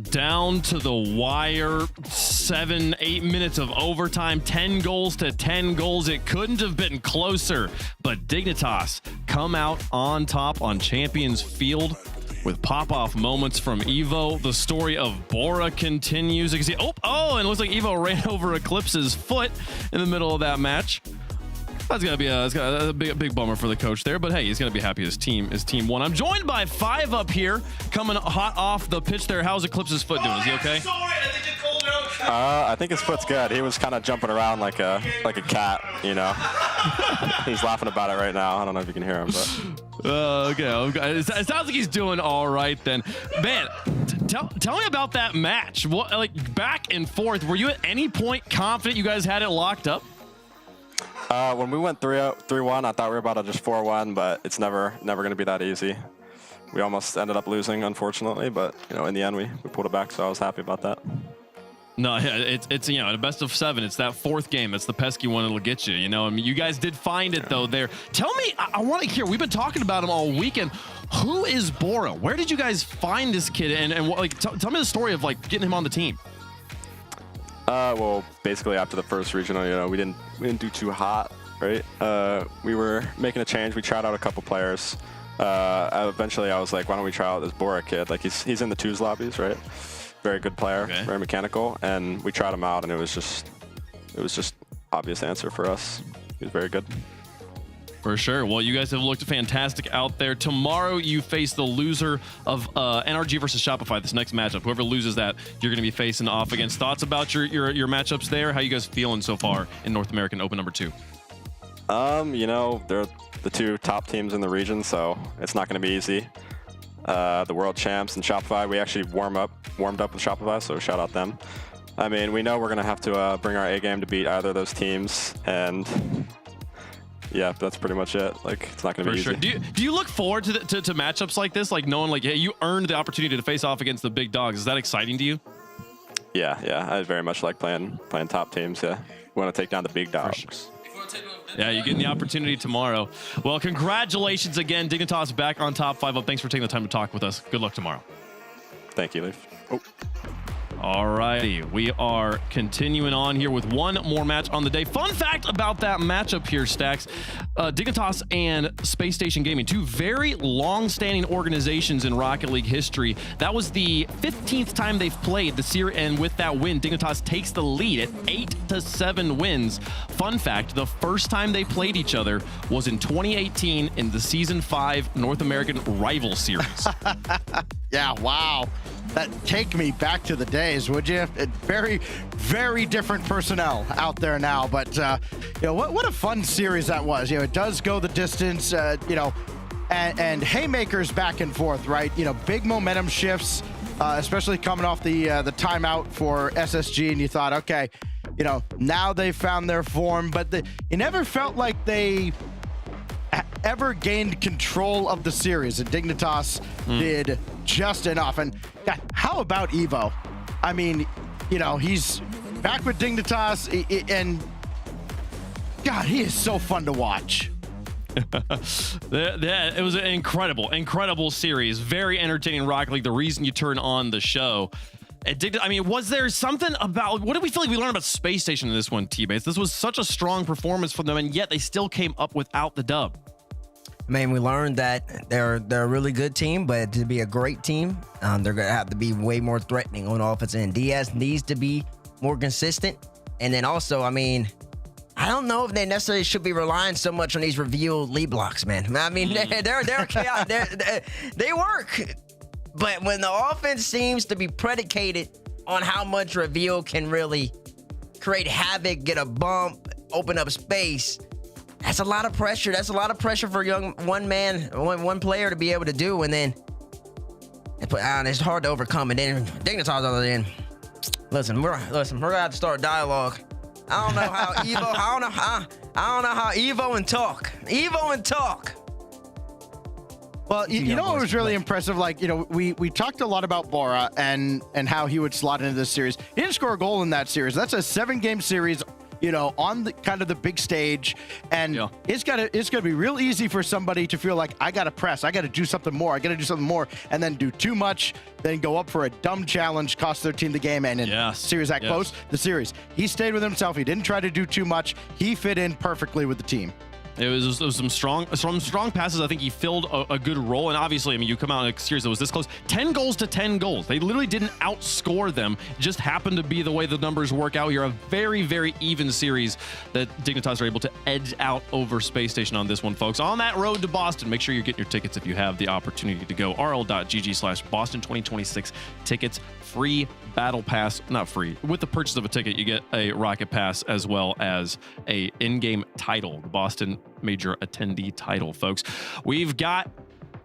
down to the wire, 7-8 minutes of overtime, 10 goals to 10 goals. It couldn't have been closer, but Dignitas come out on top on Champions Field with pop-off moments from Evo. The story of Bora continues. You can see, and it looks like Evo ran over Eclipse's foot in the middle of that match. That's gonna be a big bummer for the coach there, but hey, he's gonna be happy his team won. I'm joined by 5 up here, coming hot off the pitch there. How's Eclipse's foot doing? Is he okay? I think his foot's good. He was kind of jumping around like a cat, you know. He's laughing about it right now. I don't know if you can hear him, but. Okay. It sounds like he's doing all right then. Man, tell me about that match. What, like, back and forth. Were you at any point confident you guys had it locked up? When we went 3-1, I thought we were about to just 4-1, but it's never going to be that easy. We almost ended up losing, unfortunately, but in the end we pulled it back, so I was happy about that. No, it's a best of 7. It's that 4th game. It's the pesky one that'll get you. I mean, you guys did find it though there. Tell me, I want to hear. We've been talking about him all weekend. Who is Bora? Where did you guys find this kid? And what, like, tell me the story of like getting him on the team. Well, basically after the first regional, we didn't do too hot, right? We were making a change. We tried out a couple players. Eventually, I was like, why don't we try out this Bora kid? Like he's in the 2s lobbies, right? Very good player, okay. Very mechanical, and we tried him out, and it was just obvious answer for us. He was very good. For sure. Well, you guys have looked fantastic out there. Tomorrow, you face the loser of NRG versus Shopify. This next matchup, whoever loses that, you're going to be facing off against. Thoughts about your matchups there? How you guys feeling so far in North American Open number 2? They're the 2 top teams in the region, so it's not going to be easy. The world champs and Shopify, we actually warmed up with Shopify, so shout out them. I mean, we know we're going to have to bring our A game to beat either of those teams, and yeah, that's pretty much it. Like, it's not going to be easy. Sure. Do you look forward to matchups like this, like knowing like, hey, you earned the opportunity to face off against the big dogs? Is that exciting to you? Yeah, I very much like playing top teams. Yeah, we want to take down the big dogs. Sure. Yeah, you're getting the opportunity tomorrow. Well, congratulations again. Dignitas back on top 5 up. Thanks for taking the time to talk with us. Good luck tomorrow. Thank you, Leaf. All righty, we are continuing on here with one more match on the day. Fun fact about that matchup here, Stacks. Dignitas and Space Station Gaming, 2 very long-standing organizations in Rocket League history. That was the 15th time they've played the series, and with that win, Dignitas takes the lead at 8-7 wins. Fun fact, the first time they played each other was in 2018 in the Season 5 North American Rival Series. Yeah, wow. Take me back to the days, would you? Very, very different personnel out there now, but what a fun series that was. It does go the distance, and haymakers back and forth, right? Big momentum shifts, especially coming off the timeout for SSG, and you thought, okay, now they found their form, but it never felt like they ever gained control of the series, and Dignitas did just enough. And God, how about Evo? I mean, he's back with Dignitas, and God, he is so fun to watch. It was an incredible series. Very entertaining Rocket League. The reason you turn on the show. Was there something about, what did we feel like we learned about Space Station in this one, T-Base? This was such a strong performance from them, and yet they still came up without the dub. I mean, we learned that they're a really good team, but to be a great team, they're going to have to be way more threatening on offense end. Diaz needs to be more consistent. And then also, I mean, I don't know if they necessarily should be relying so much on these revealed lead blocks, man. I mean, they're chaotic. They work. But when the offense seems to be predicated on how much reveal can really create havoc, get a bump, open up space, that's a lot of pressure. That's a lot of pressure for one player to be able to do. And then it's hard to overcome. And then Dignitas on the other end. Listen, we're gonna have to start a dialogue. I don't know how Evo. I don't know how Evo and talk. Well, you know what was really impressive? Like, we talked a lot about Bora and how he would slot into this series. He didn't score a goal in that series. That's a 7-game series, on the kind of the big stage, and it's gonna be real easy for somebody to feel like I gotta press, I gotta do something more, and then do too much, then go up for a dumb challenge, cost their team the game, and in Series Act Post, the series, he stayed with himself. He didn't try to do too much. He fit in perfectly with the team. It was some strong passes. I think he filled a good role. And obviously, I mean, you come out in a series that was this close. 10 goals to 10 goals. They literally didn't outscore them. It just happened to be the way the numbers work out here. A very, very even series that Dignitas are able to edge out over Space Station on this one, folks. On that road to Boston, make sure you get your tickets if you have the opportunity to go. rl.gg/Boston 2026 tickets. Free battle pass, not free. With the purchase of a ticket, you get a rocket pass as well as a in-game title, the Boston Major Attendee title, folks. We've got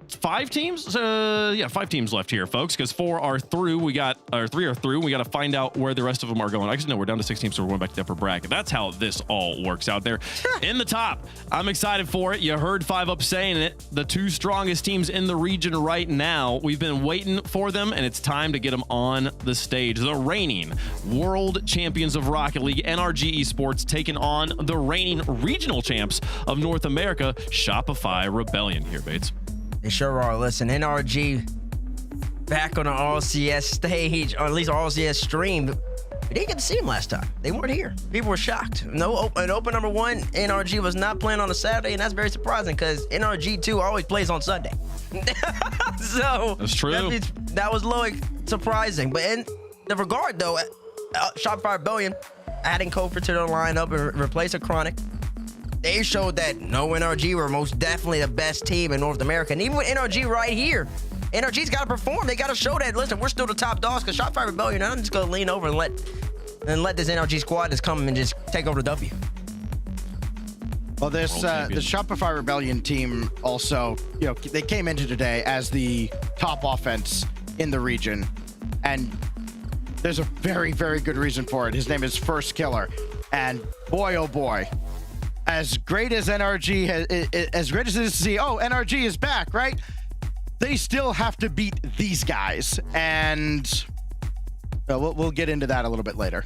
5 teams. 5 teams left here, folks, because 4 are through. 3 are through. We got to find out where the rest of them are going. Actually, no, we're down to 6 teams, so we're going back to the upper bracket. That's how this all works out there. In the top, I'm excited for it. You heard 5 Up saying it. The 2 strongest teams in the region right now. We've been waiting for them, and it's time to get them on the stage. The reigning world champions of Rocket League, NRG Esports, taking on the reigning regional champs of North America, Shopify Rebellion. Here, Bates. They sure are. Listen, NRG back on the RLCS stage, or at least RLCS stream. We didn't get to see them last time. They weren't here. People were shocked. In open number 1, NRG was not playing on a Saturday, and that's very surprising because NRG 2 always plays on Sunday. So that's true. That was low surprising. But in the regard, though, Shopify Rebellion adding Kofor to their lineup and replacing Chronic. They showed that NRG were most definitely the best team in North America. And even with NRG right here, NRG's got to perform. They got to show that, listen, we're still the top dogs because Shopify Rebellion, I'm just going to lean over and let this NRG squad just come and just take over the W. Well, the Shopify Rebellion team also, they came into today as the top offense in the region. And there's a very, very good reason for it. His name is First Killer. And boy, oh boy, as great as NRG as great as it is to see, NRG is back, right? They still have to beat these guys, and we'll get into that a little bit later.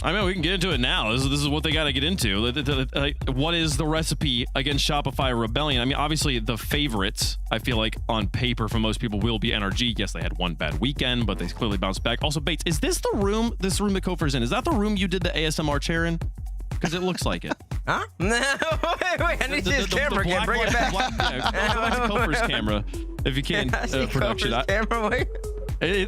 I mean, we can get into it now. This is what they got to get into. What is the recipe against Shopify Rebellion? I mean, obviously the favorites, I feel like on paper for most people will be NRG. Yes, they had one bad weekend, but they clearly bounced back. Also, Bates, is this the room that Kofor's in? Is that the room you did the ASMR chair in? Because it looks like it. Huh? No, wait, I need to see his camera again. Bring it back. Go back to Kofor's camera, if you can, production. Camera, wait.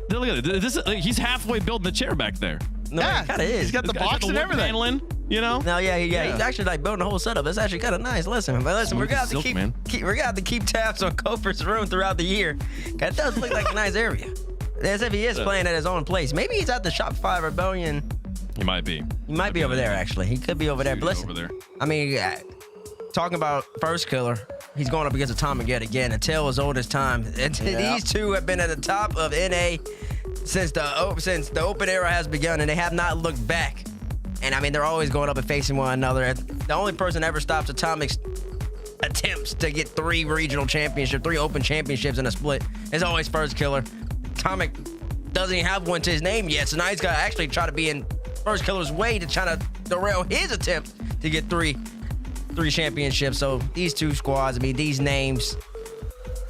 Look at it. He's halfway building the chair back there. No, it kind of is. He's got the box and everything. Paneling, No, yeah. He's actually like building the whole setup. It's actually kind of nice. Listen, we're gonna have to keep tabs on Kofor's room throughout the year. It does look like a nice area. As if he is playing at his own place. Maybe he's at the Shopify Rebellion. He might be. He might be over there, actually. He could be over there. But listen, over there. I mean, talking about First Killer, he's going up against Atomic yet again. A tale as old as time. These two have been at the top of NA since the open era has begun, and they have not looked back. And I mean, they're always going up and facing one another. The only person that ever stops Atomic's attempts to get 3 regional championships, 3 open championships in a split is always First Killer. Atomic doesn't even have one to his name yet, so now he's got to actually try to be in First Killer's way to try to derail his attempt to get 3 championships. So these 2 squads, I mean, these names,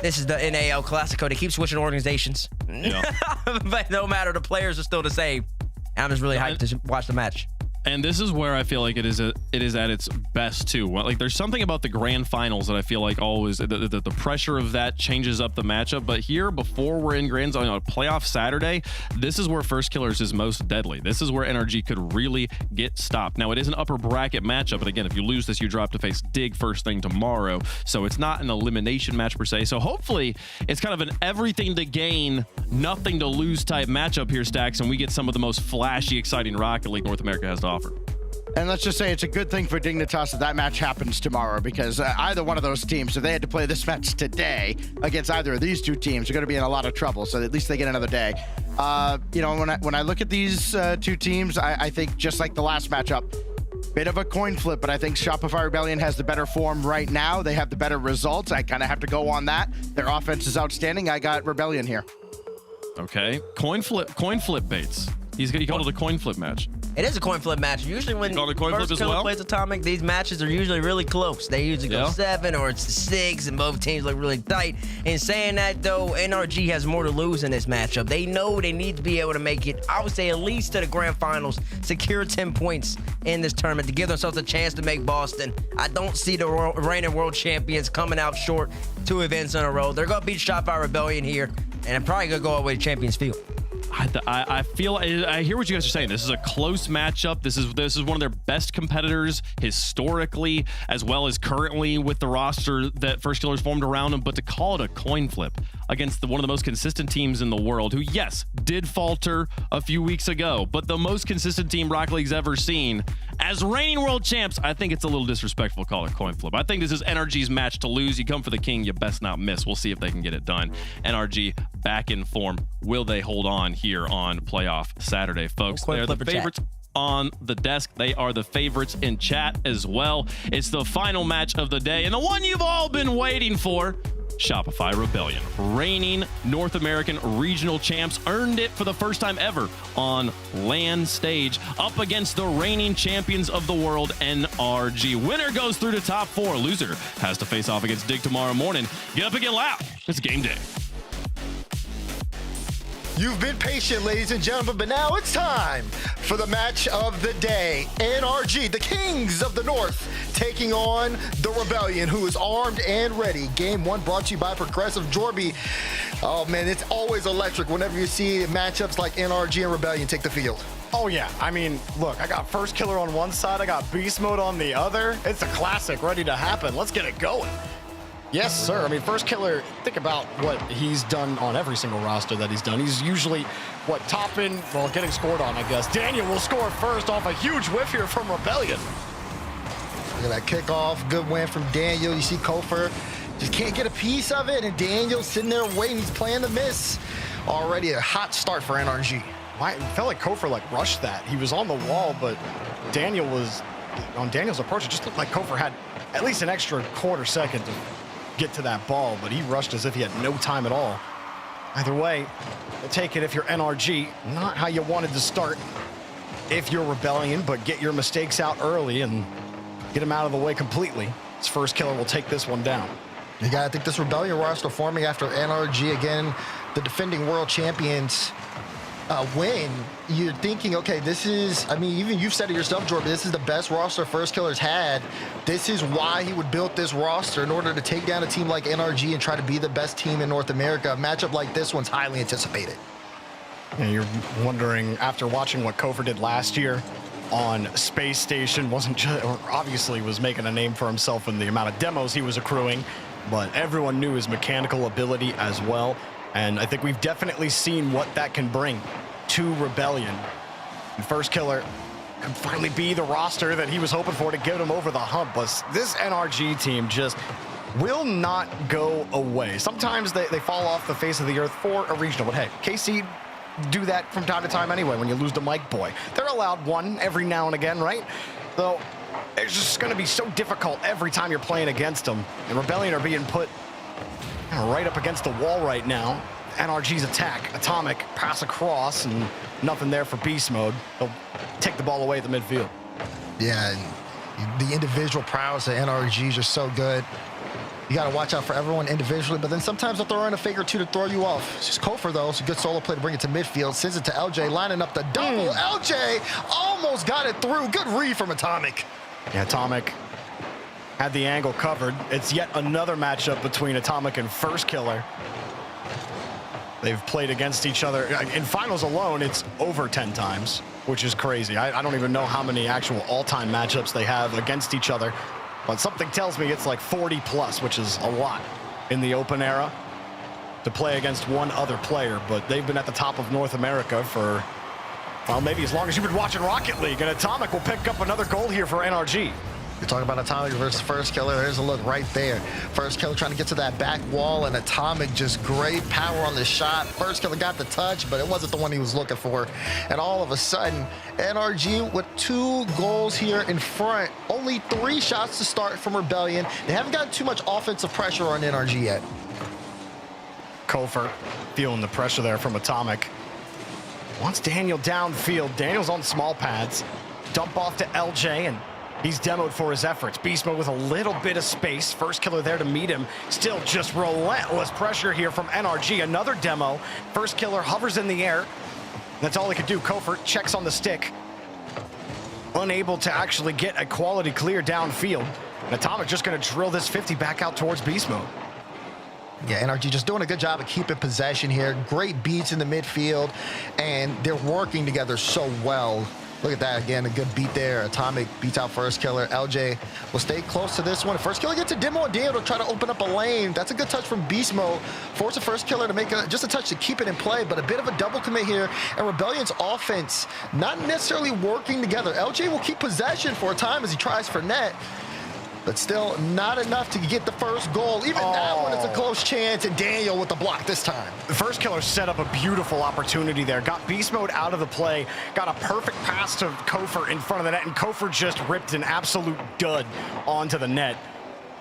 this is the NAL Classico. They keep switching organizations. Yeah. But no matter, the players are still the same. I'm just really hyped to watch the match. And this is where I feel like it is at its best too. Like there's something about the grand finals that I feel like always the pressure of that changes up the matchup. But here, before we're in grands on a playoff Saturday, this is where First Killers is most deadly. This is where NRG could really get stopped. Now it is an upper bracket matchup, but again, if you lose this, you drop to face Dig first thing tomorrow. So it's not an elimination match per se. So hopefully it's kind of an everything to gain, nothing to lose type matchup here, Stacks, and we get some of the most flashy, exciting Rocket League North America has to offer. And let's just say it's a good thing for Dignitas that match happens tomorrow, because either one of those teams, if they had to play this match today against either of these 2 teams, are going to be in a lot of trouble. So at least they get another day. When I look at these 2 teams, I think just like the last matchup, bit of a coin flip, but I think Shopify Rebellion has the better form right now. They have the better results. I kind of have to go on that. Their offense is outstanding. I got Rebellion here. Okay, coin flip Bates. He called it a coin flip match. It is a coin flip match. Usually when call it a coin flip First as Killer well? plays Atomic, these matches are usually really close. They usually go 7 or it's 6, and both teams look really tight. In saying that, though, NRG has more to lose in this matchup. They know they need to be able to make it, I would say, at least to the grand finals, secure 10 points in this tournament to give themselves a chance to make Boston. I don't see the reigning world champions coming out short 2 events in a row. They're going to beat Shopify Rebellion here, and I'm probably going to go all the way to Champions Field. I feel I hear what you guys are saying. This is a close matchup. This is one of their best competitors historically, as well as currently with the roster that First Killer's formed around them. But to call it a coin flip against one of the most consistent teams in the world, who yes did falter a few weeks ago, but the most consistent team Rocket League's ever seen as reigning world champs, I think it's a little disrespectful to call it a coin flip. I think this is NRG's match to lose. You come for the king, you best not miss. We'll see if they can get it done. NRG back in form. Will they hold on here on playoff Saturday, folks? They're the favorites on the desk. They are the favorites in chat as well. It's the final match of the day, and the one you've all been waiting for. Shopify Rebellion, reigning North American regional champs, earned it for the first time ever on LAN stage, up against the reigning champions of the world, NRG. Winner goes through to top 4. Loser has to face off against Dig tomorrow morning. Get up and get loud. It's game day. You've been patient, ladies and gentlemen, but now it's time for the match of the day. NRG, the Kings of the North, taking on the Rebellion, who is armed and ready. Game 1 brought to you by Progressive. Jorby, oh man, it's always electric whenever you see matchups like NRG and Rebellion take the field. Oh yeah, I mean, look, I got First Killer on one side, I got Beast Mode on the other. It's a classic ready to happen. Let's get it going. Yes, sir. I mean, First Killer, think about what he's done on every single roster that he's done. He's usually, topping, getting scored on, I guess. Daniel will score first off a huge whiff here from Rebellion. Look at that kickoff. Good win from Daniel. You see Kofer just can't get a piece of it, and Daniel's sitting there waiting. He's playing the miss. Already a hot start for NRG. It felt like Kofer rushed that. He was on the wall, but Daniel was, on Daniel's approach, it just looked like Kofer had at least an extra quarter second to get to that ball, but he rushed as if he had no time at all. Either way, take it if you're NRG. Not how you wanted to start if you're Rebellion, but get your mistakes out early and get them out of the way completely. This First Killer will take this one down. You gotta think this Rebellion roster forming after NRG, again, the defending world champions, win. You're thinking, okay, this is, I mean, even you've said it yourself, Jordan, this is the best roster First Killer's had. This is why he would build this roster, in order to take down a team like NRG and try to be the best team in North America. A matchup like this one's highly anticipated. And you're wondering, after watching what Kofer did last year on Space Station, obviously was making a name for himself in the amount of demos he was accruing, but everyone knew his mechanical ability as well. And I think we've definitely seen what that can bring to Rebellion. And First Killer can finally be the roster that he was hoping for to get him over the hump. But this NRG team just will not go away. Sometimes they fall off the face of the earth for a regional, but hey, KC do that from time to time anyway when you lose to Mike Boy. They're allowed one every now and again, right? So it's just going to be so difficult every time you're playing against them. And Rebellion are being put right up against the wall right now. NRG's attack, Atomic, pass across, and nothing there for Beast Mode. They'll take the ball away at the midfield. Yeah, and the individual prowess of NRG is just so good. You got to watch out for everyone individually, but then sometimes they'll throw in a fake or two to throw you off. It's just Kofer, though. It's a good solo play to bring it to midfield. Sends it to LJ, lining up the double. LJ almost got it through. Good read from Atomic. Yeah, Atomic had the angle covered. It's yet another matchup between Atomic and First Killer. They've played against each other. In finals alone, it's over 10 times, which is crazy. I don't even know how many actual all-time matchups they have against each other, but something tells me it's like 40 plus, which is a lot in the open era to play against one other player. But they've been at the top of North America for, well, maybe as long as you've been watching Rocket League, and Atomic will pick up another goal here for NRG. You're talking about Atomic versus First Killer. There's a look right there. First Killer trying to get to that back wall, and Atomic just great power on the shot. First Killer got the touch, but it wasn't the one he was looking for. And all of a sudden, NRG with 2 goals here in front. Only 3 shots to start from Rebellion. They haven't gotten too much offensive pressure on NRG yet. Kofer feeling the pressure there from Atomic. Wants Daniel downfield. Daniel's on small pads. Dump off to LJ, and he's demoed for his efforts. Beast Mode with a little bit of space. First killer there to meet him. Still just relentless pressure here from NRG. Another demo. First killer hovers in the air. That's all he could do. Kofert checks on the stick. Unable to actually get a quality clear downfield. And Atomic just going to drill this 50 back out towards Beast Mode. Yeah, NRG just doing a good job of keeping possession here. Great beats in the midfield, and they're working together so well. Look at that again, a good beat there. Atomic beats out first killer. LJ will stay close to this one. First killer gets a demo and Daniel to try to open up a lane. That's a good touch from Beast Mode. Force the first killer to make just a touch to keep it in play, but a bit of a double commit here. And Rebellion's offense not necessarily working together. LJ will keep possession for a time as he tries for net, but still not enough to get the first goal. Even that one is a close chance, and Daniel with the block this time. The first killer set up a beautiful opportunity there. Got Beast Mode out of the play. Got a perfect pass to Kofer in front of the net, and Kofer just ripped an absolute dud onto the net.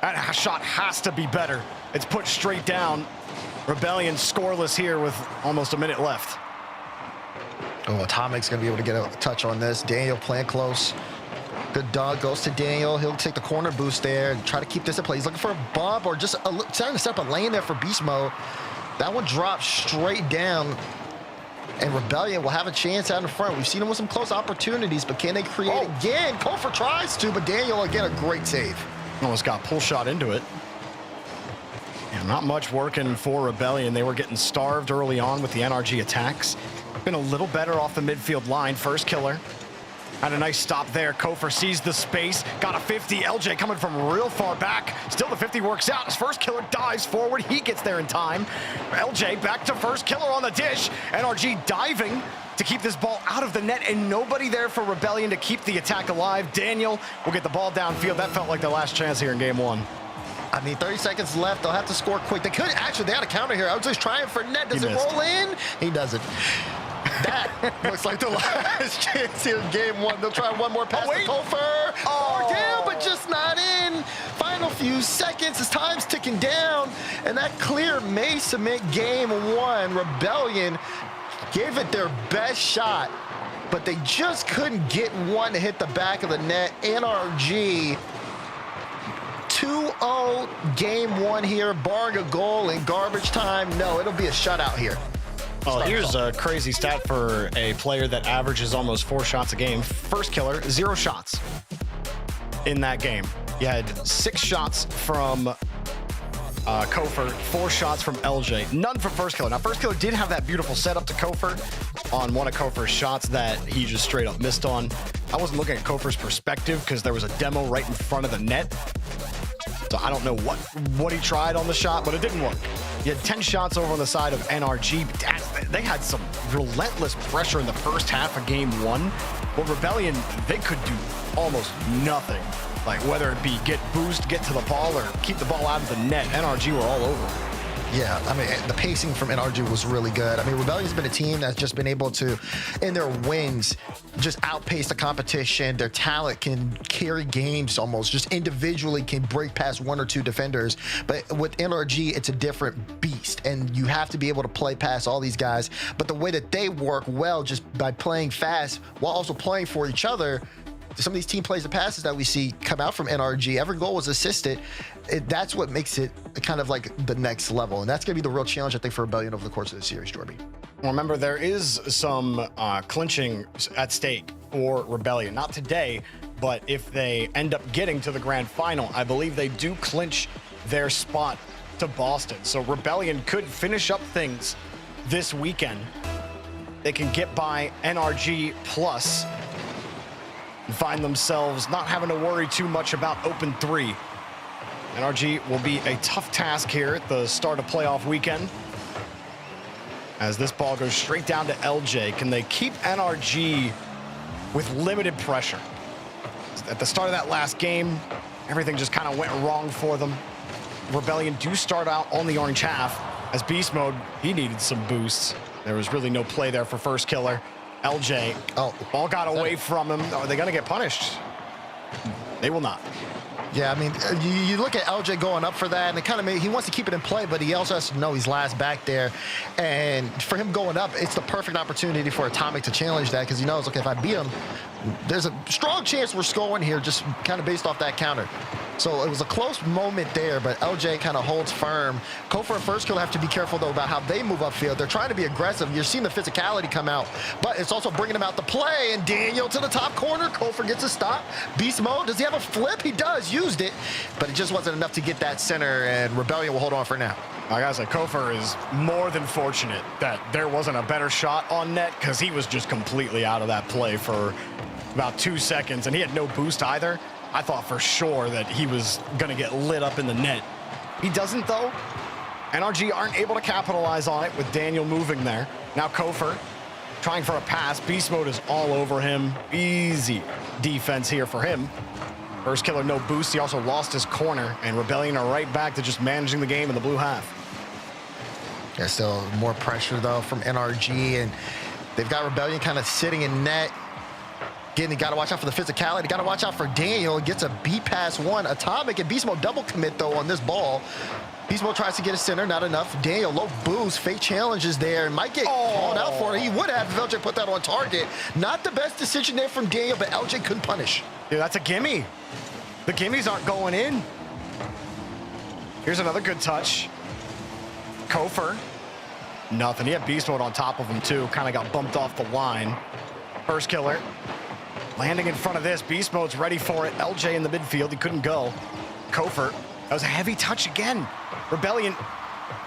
That shot has to be better. It's put straight down. Rebellion scoreless here with almost a minute left. Oh, Atomic's going to be able to get a touch on this. Daniel playing close. Good dog goes to Daniel. He'll take the corner boost there and try to keep this in play. He's looking for a bump or just trying to set up a lane there for Beast Mode. That one drops straight down, and Rebellion will have a chance out in front. We've seen them with some close opportunities, but can they create again? Kofer tries to, but Daniel again, a great save. Almost got pull shot into it. Yeah, not much working for Rebellion. They were getting starved early on with the NRG attacks. Been a little better off the midfield line. First killer. Had a nice stop there. Kofer sees the space. Got a 50. LJ coming from real far back. Still the 50 works out. His first killer dives forward. He gets there in time. LJ back to first killer on the dish. NRG diving to keep this ball out of the net, and nobody there for Rebellion to keep the attack alive. Daniel will get the ball downfield. That felt like their last chance here in game one. I mean, 30 seconds left. They'll have to score quick. They could actually, they had a counter here. LJ's trying for net. Does it roll in? He doesn't. That looks like the last chance here in game one. They'll try one more pass to Kofer. Or down, but just not in. Final few seconds as time's ticking down. And that clear may cement game one. Rebellion gave it their best shot, but they just couldn't get one to hit the back of the net. NRG 2-0 game one here, barring a goal in garbage time. No, it'll be a shutout here. Oh, here's a crazy stat for a player that averages almost 4 shots a game. First killer, 0 shots in that game. You had 6 shots from Kofer, 4 shots from LJ, none from first killer. Now, first killer did have that beautiful setup to Kofer on one of Kofer's shots that he just straight up missed on. I wasn't looking at Kofer's perspective because there was a demo right in front of the net. So I don't know what he tried on the shot, but it didn't work. He had 10 shots over on the side of NRG. They had some relentless pressure in the first half of game one. But Rebellion, they could do almost nothing. Like whether it be get boost, get to the ball, or keep the ball out of the net. NRG were all over. Yeah, I mean, the pacing from NRG was really good. I mean, Rebellion's been a team that's just been able to, in their wins, just outpace the competition. Their talent can carry games almost, just individually can break past 1 or 2 defenders. But with NRG, it's a different beast, and you have to be able to play past all these guys. But the way that they work well, just by playing fast while also playing for each other, some of these team plays and passes that we see come out from NRG, every goal was assisted. That's what makes it kind of like the next level. And that's going to be the real challenge, I think, for Rebellion over the course of the series, Jorby. Remember, there is some clinching at stake for Rebellion. Not today, but if they end up getting to the grand final, I believe they do clinch their spot to Boston. So Rebellion could finish up things this weekend. They can get by NRG plus and find themselves not having to worry too much about open 3. NRG will be a tough task here at the start of playoff weekend. As this ball goes straight down to LJ, can they keep NRG with limited pressure? At the start of that last game, everything just kind of went wrong for them. Rebellion do start out on the orange half. As Beast Mode, he needed some boosts. There was really no play there for first killer. LJ, the ball got away from him. Are they going to get punished? They will not. Yeah, I mean, you look at LJ going up for that, and it kind of he wants to keep it in play, but he also has to know he's last back there. And for him going up, it's the perfect opportunity for Atomic to challenge that, because he knows, okay, if I beat him, there's a strong chance we're scoring here, just kind of based off that counter. So it was a close moment there, but LJ kind of holds firm. Kofor and First Kill have to be careful, though, about how they move upfield. They're trying to be aggressive. You're seeing the physicality come out, but it's also bringing them out to play. And Daniel to the top corner. Kofor gets a stop. Beast mode. Does he have a flip? He does. Used it, but it just wasn't enough to get that center, and Rebellion will hold on for now. I gotta say, Kofor is more than fortunate that there wasn't a better shot on net, because he was just completely out of that play for about 2 seconds, and he had no boost either. I thought for sure that he was gonna get lit up in the net. He doesn't, though. NRG aren't able to capitalize on it with Daniel moving there. Now Kofor trying for a pass. Beast mode is all over him. Easy defense here for him. First Killer, no boost. He also lost his corner, and Rebellion are right back to just managing the game in the blue half. Yeah, still more pressure, though, from NRG, and they've got Rebellion kind of sitting in net. Again, you got to watch out for the physicality. Got to watch out for Daniel. Gets a beat pass one. Atomic and Beast Mode double commit, though, on this ball. Beast Mode tries to get a center, not enough. Daniel, low boost, fake challenges there, and might get called out for it. He would have if LJ put that on target. Not the best decision there from Daniel, but LJ couldn't punish. Dude, that's a gimme. The gimmies aren't going in. Here's another good touch. Kofor, nothing. He had Beast Mode on top of him, too. Kind of got bumped off the line. First Killer landing in front of this. Beast Mode's ready for it. LJ in the midfield. He couldn't go. Kofor, that was a heavy touch again. Rebellion,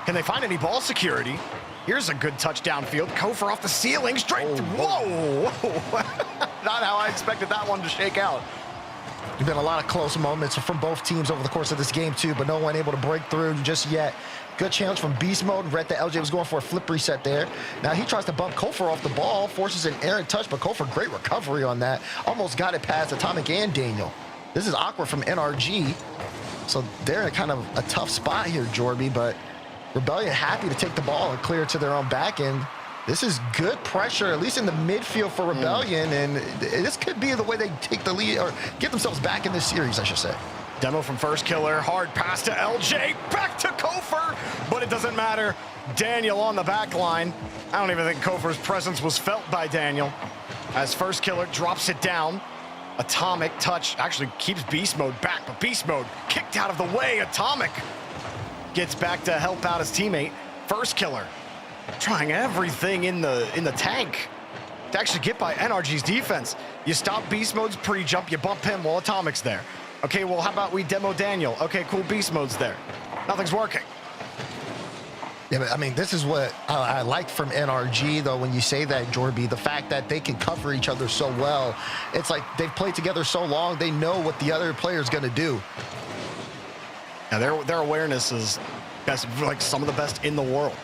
can they find any ball security? Here's a good touch downfield. Kofor off the ceiling, straight through. Whoa! Not how I expected that one to shake out. There's been a lot of close moments from both teams over the course of this game, too, but no one able to break through just yet. Good challenge from Beast Mode. Read that LJ was going for a flip reset there. Now he tries to bump Kofor off the ball, forces an errant touch, but Kofor, great recovery on that. Almost got it past Atomic and Daniel. This is awkward from NRG. So they're in kind of a tough spot here, Jorby, but Rebellion happy to take the ball and clear it to their own back end. This is good pressure, at least in the midfield for Rebellion, and this could be the way they take the lead, or get themselves back in this series, I should say. Demo from First Killer, hard pass to LJ, back to Kofor, but it doesn't matter. Daniel on the back line. I don't even think Kofor's presence was felt by Daniel, as First Killer drops it down. Atomic touch actually keeps Beast Mode back, but Beast Mode kicked out of the way. Atomic gets back to help out his teammate. First Killer trying everything in the tank to actually get by NRG's defense. You stop Beast Mode's pre-jump, you bump him while Atomic's there. Okay, well, how about we demo Daniel? Okay, cool, Beast Mode's there. Nothing's working. Yeah, but I mean, this is what I like from NRG, though, when you say that, Jorby, the fact that they can cover each other so well. It's like they've played together so long, they know what the other player's going to do. Yeah, their awareness is best, like some of the best in the world.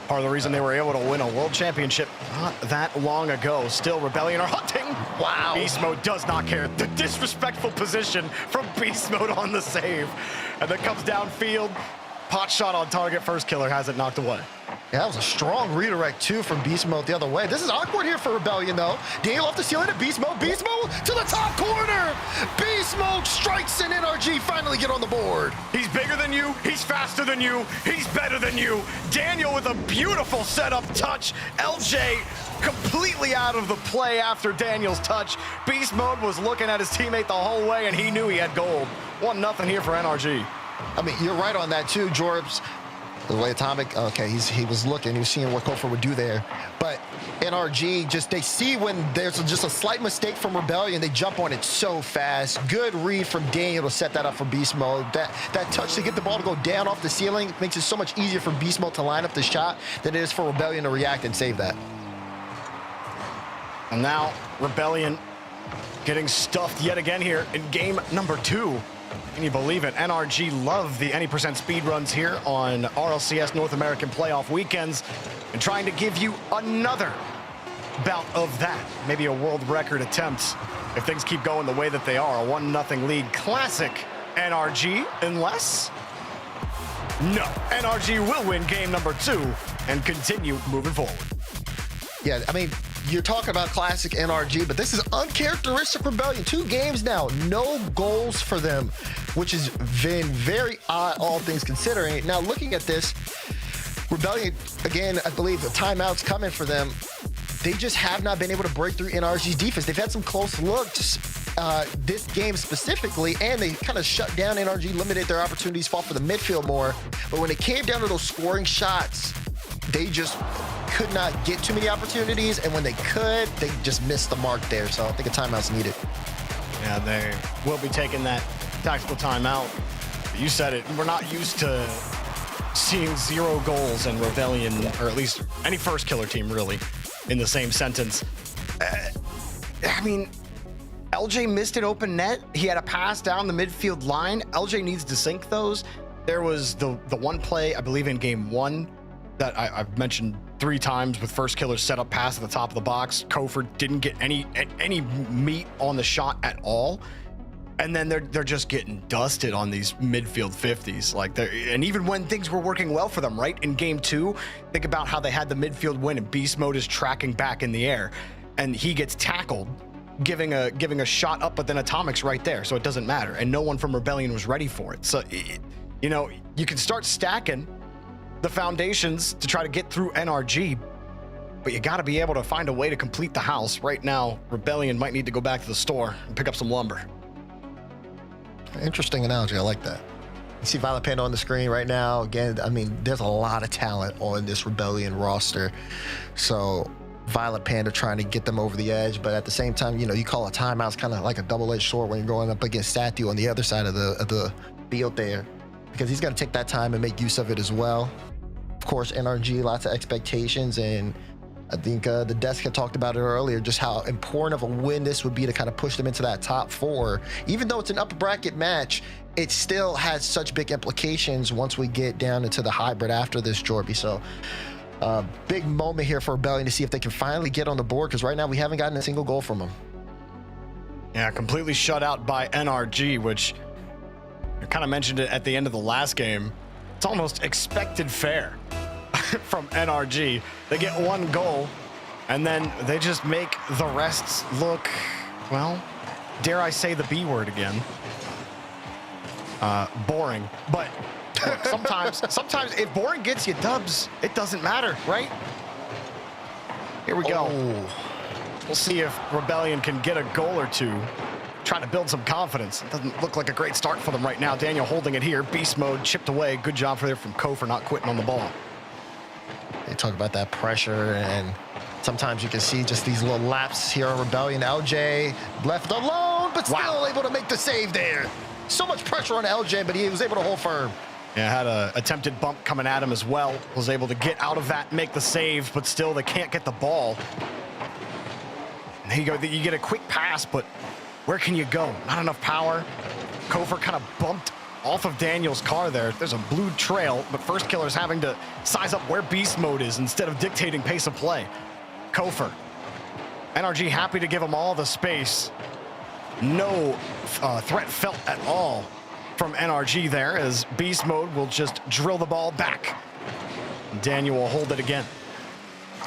Part of the reason they were able to win a world championship not that long ago. Still, Rebellion are hunting. Wow. Beast Mode does not care. The disrespectful position from Beast Mode on the save. And then comes downfield. Pot shot on target. First Killer has it knocked away. Yeah, that was a strong redirect, too, from Beast Mode the other way. This is awkward here for Rebellion, though. Daniel off the ceiling to Beast Mode. Beast Mode to the top corner. Beast Mode strikes, and NRG finally get on the board. He's bigger than you. He's faster than you. He's better than you. Daniel with a beautiful setup touch. LJ completely out of the play after Daniel's touch. Beast Mode was looking at his teammate the whole way, and he knew he had gold. 1-0 here for NRG. I mean, you're right on that, too, Jorbs. The way Atomic, okay, he was looking, he was seeing what Kofor would do there. But NRG, they see when there's just a slight mistake from Rebellion, they jump on it so fast. Good read from Daniel to set that up for Beast Mode. That touch to get the ball to go down off the ceiling makes it so much easier for Beast Mode to line up the shot than it is for Rebellion to react and save that. And now Rebellion getting stuffed yet again here in game number 2. Can you believe it? NRG love the any percent speed runs here on RLCS North American playoff weekends, and trying to give you another bout of that. Maybe a world record attempt if things keep going the way that they are. A 1-0 lead. Classic NRG, unless... No, NRG will win game number 2 and continue moving forward. Yeah, I mean, you're talking about classic NRG, but this is uncharacteristic Rebellion. 2 games now, no goals for them, which has been very odd, all things considering. Now, looking at this, Rebellion, again, I believe the timeout's coming for them. They just have not been able to break through NRG's defense. They've had some close looks this game specifically, and they kind of shut down NRG, limited their opportunities, fought for the midfield more. But when it came down to those scoring shots, they just could not get too many opportunities, and when they could, they just missed the mark there. So I think a timeout's needed. Yeah, they will be taking that tactical timeout. You said it, we're not used to seeing 0 goals in Rebellion, or at least any first killer team really, in the same sentence. I mean, LJ missed an open net. He had a pass down the midfield line. LJ needs to sink those. There was the one play, I believe in game 1, that I've mentioned 3 times with first killer's setup pass at the top of the box. Kofor didn't get any meat on the shot at all. And then they're just getting dusted on these midfield 50s. And even when things were working well for them, right? In game 2, think about how they had the midfield win and Beast Mode is tracking back in the air and he gets tackled, giving a shot up, but then Atomic's right there. So it doesn't matter. And no one from Rebellion was ready for it. So, you can start stacking the foundations to try to get through NRG, but you got to be able to find a way to complete the house. Right now, Rebellion might need to go back to the store and pick up some lumber. Interesting analogy. I like that. You see Violet Panda on the screen right now. Again, I mean, there's a lot of talent on this Rebellion roster. So Violet Panda trying to get them over the edge, but at the same time, you call a timeout. It's kind of like a double-edged sword when you're going up against Sathu on the other side of the field there, because he's going to take that time and make use of it as well. Of course, NRG, lots of expectations, and I think the desk had talked about it earlier, just how important of a win this would be to kind of push them into that top 4. Even though it's an upper bracket match, it still has such big implications once we get down into the hybrid after this, Jorby. So big moment here for Rebellion to see if they can finally get on the board, because right now we haven't gotten a single goal from them. Yeah, completely shut out by NRG, which I kind of mentioned it at the end of the last game. It's almost expected fare from NRG. They get 1 goal, and then they just make the rest look, well, dare I say the B word again, boring. But look, sometimes if boring gets you dubs, it doesn't matter, right? Here we go. We'll see if Rebellion can get a goal or 2. Trying to build some confidence. It doesn't look like a great start for them right now. Daniel holding it here. Beast Mode chipped away. Good job for there from Kofor not quitting on the ball. They talk about that pressure, and sometimes you can see just these little laps here on Rebellion. LJ left alone, but still able to make the save there. So much pressure on LJ, but he was able to hold firm. Yeah, had a attempted bump coming at him as well. Was able to get out of that, make the save, but still they can't get the ball. And there you go. You get a quick pass, but where can you go? Not enough power. Kofor kind of bumped off of Daniel's car there. There's a blue trail, but first killer's having to size up where Beast Mode is instead of dictating pace of play. Kofor. NRG happy to give him all the space. No threat felt at all from NRG there, as Beast Mode will just drill the ball back. Daniel will hold it again.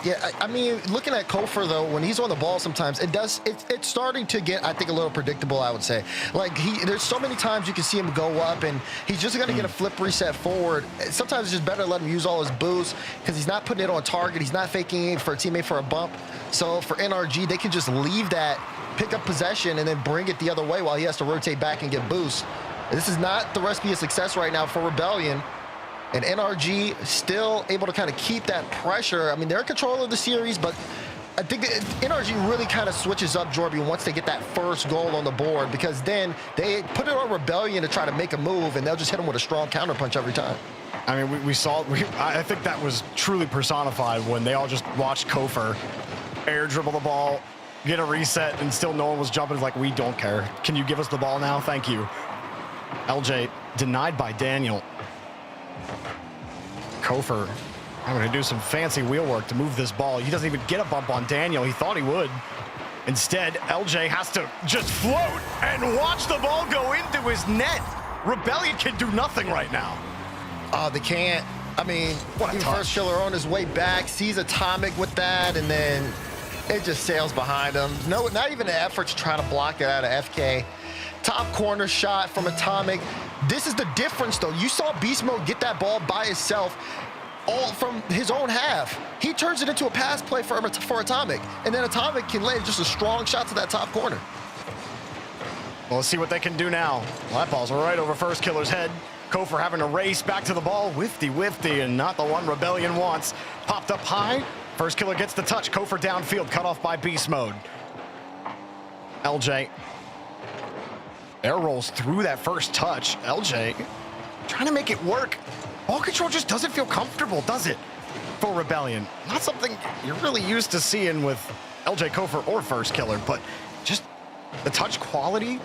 Yeah, I mean, looking at Kofor, though, when he's on the ball sometimes, it's starting to get, I think, a little predictable, I would say. Like, there's so many times you can see him go up, and he's just going to get a flip reset forward. Sometimes it's just better to let him use all his boost, because he's not putting it on target. He's not faking it for a teammate for a bump. So for NRG, they can just leave that, pick up possession, and then bring it the other way while he has to rotate back and get boost. This is not the recipe of success right now for Rebellion. And NRG still able to kind of keep that pressure. I mean, they're in control of the series, but I think that NRG really kind of switches up Jorby once they get that first goal on the board, because then they put it on Rebellion to try to make a move, and they'll just hit them with a strong counterpunch every time. I mean, I think that was truly personified when they all just watched Kofor air dribble the ball, get a reset, and still no one was jumping. It's like, we don't care. Can you give us the ball now? Thank you. LJ denied by Daniel. Kofor, I'm going to do some fancy wheel work to move this ball. He doesn't even get a bump on Daniel. He thought he would. Instead, LJ has to just float and watch the ball go into his net. Rebellion can do nothing right now. Oh, they can't. I mean, what a first killer on his way back, sees Atomic with that, and then It just sails behind him. No, not even an effort to try to block it out of FK. Top corner shot from Atomic. This is the difference, though. You saw Beast Mode get that ball by himself, all from his own half. He turns it into a pass play for Atomic, and then Atomic can land just a strong shot to that top corner. Well, let's see what they can do now. Well, that ball's right over First Killer's head. Kofor having to race back to the ball. Whifty, and not the one Rebellion wants. Popped up high. First Killer gets the touch. Kofor downfield, cut off by Beast Mode. LJ air rolls through that first touch. LJ trying to make it work. Ball control just doesn't feel comfortable, does it, for Rebellion? Not something you're really used to seeing with LJ Kofor or First Killer, but just the touch quality,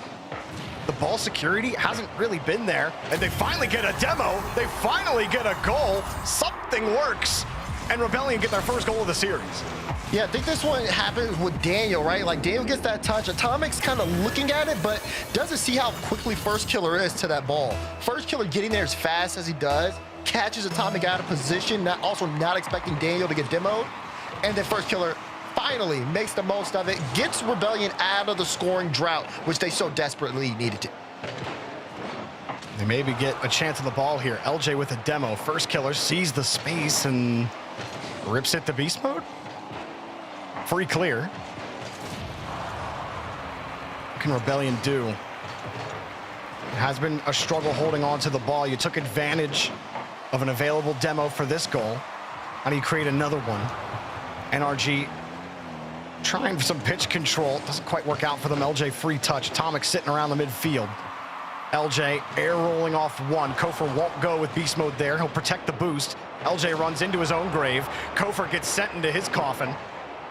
the ball security hasn't really been there. And they finally get a demo. They finally get a goal. Something works. And Rebellion get their first goal of the series. Yeah, I think this one happens with Daniel, right? Like, Daniel gets that touch. Atomic's kind of looking at it, but doesn't see how quickly First Killer is to that ball. First Killer getting there as fast as he does, catches Atomic out of position, also not expecting Daniel to get demoed. And then First Killer finally makes the most of it, gets Rebellion out of the scoring drought, which they so desperately needed to. They maybe get a chance of the ball here. LJ with a demo. First Killer sees the space and rips it to Beast Mode. Free clear. What can Rebellion do? It has been a struggle holding on to the ball. You took advantage of an available demo for this goal. How do you create another one? NRG trying for some pitch control. Doesn't quite work out for them. LJ free touch. Atomic sitting around the midfield. LJ air rolling off one. Kofor won't go with Beast Mode there. He'll protect the boost. LJ runs into his own grave. Kofor gets sent into his coffin.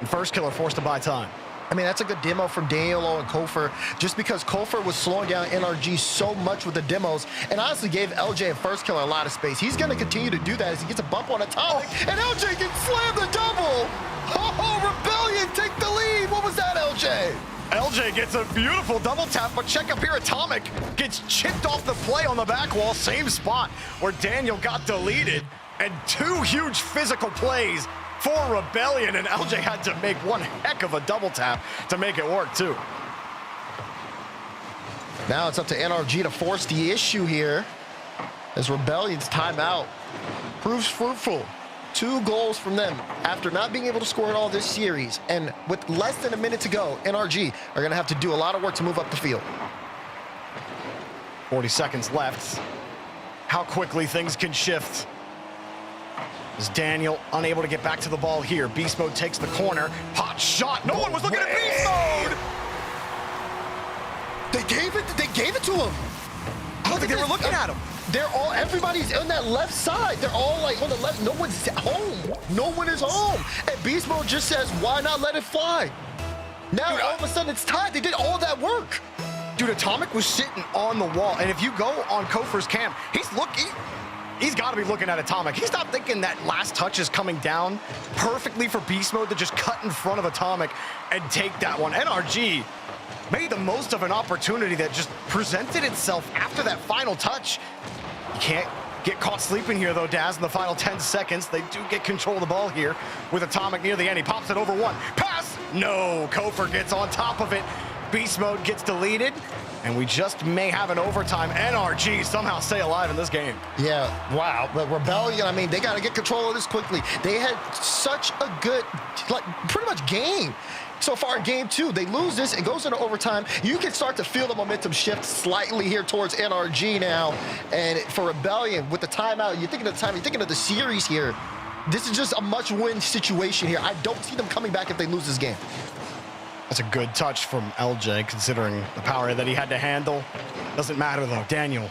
And First Killer forced to buy time. I mean, that's a good demo from Daniel and Kofor, just because Kofor was slowing down NRG so much with the demos, and honestly gave LJ and First Killer a lot of space. He's going to continue to do that as he gets a bump on Atomic, and LJ can slam the double. Oh, Rebellion take the lead. What was that, LJ? LJ gets a beautiful double tap, but check up here, Atomic gets chipped off the play on the back wall, same spot where Daniel got deleted, and two huge physical plays for Rebellion, and LJ had to make one heck of a double tap to make it work too. Now it's up to NRG to force the issue here as Rebellion's timeout proves fruitful. 2 goals from them after not being able to score at all this series, and with less than a minute to go, NRG are going to have to do a lot of work to move up the field. 40 seconds left. How quickly things can shift. Is Daniel unable to get back to the ball here? Beast Mode takes the corner. Pot shot. No one was looking at Beast Mode. They gave it to him. I don't think they were looking at him. Everybody's on that left side. They're all like on the left. No one's home. No one is home. And Beast Mode just says, why not let it fly? Now all of a sudden it's tied. They did all that work. Dude, Atomic was sitting on the wall. And if you go on Kofor's cam, he's got to be looking at Atomic. He's not thinking that last touch is coming down perfectly for Beast Mode to just cut in front of Atomic and take that one. NRG made the most of an opportunity that just presented itself after that final touch. You can't get caught sleeping here, though, Daz, in the final 10 seconds. They do get control of the ball here with Atomic near the end. He pops it over one. Pass! No, Kofor gets on top of it. Beast Mode gets deleted, and we just may have an overtime. NRG somehow stay alive in this game. Yeah, wow. But Rebellion, I mean, they got to get control of this quickly. They had such a good, pretty much game so far in game 2. They lose this, it goes into overtime. You can start to feel the momentum shift slightly here towards NRG now. And for Rebellion, with the timeout, you're thinking of the time, you're thinking of the series here. This is just a must-win situation here. I don't see them coming back if they lose this game. That's a good touch from LJ, considering the power that he had to handle. Doesn't matter, though. Daniel,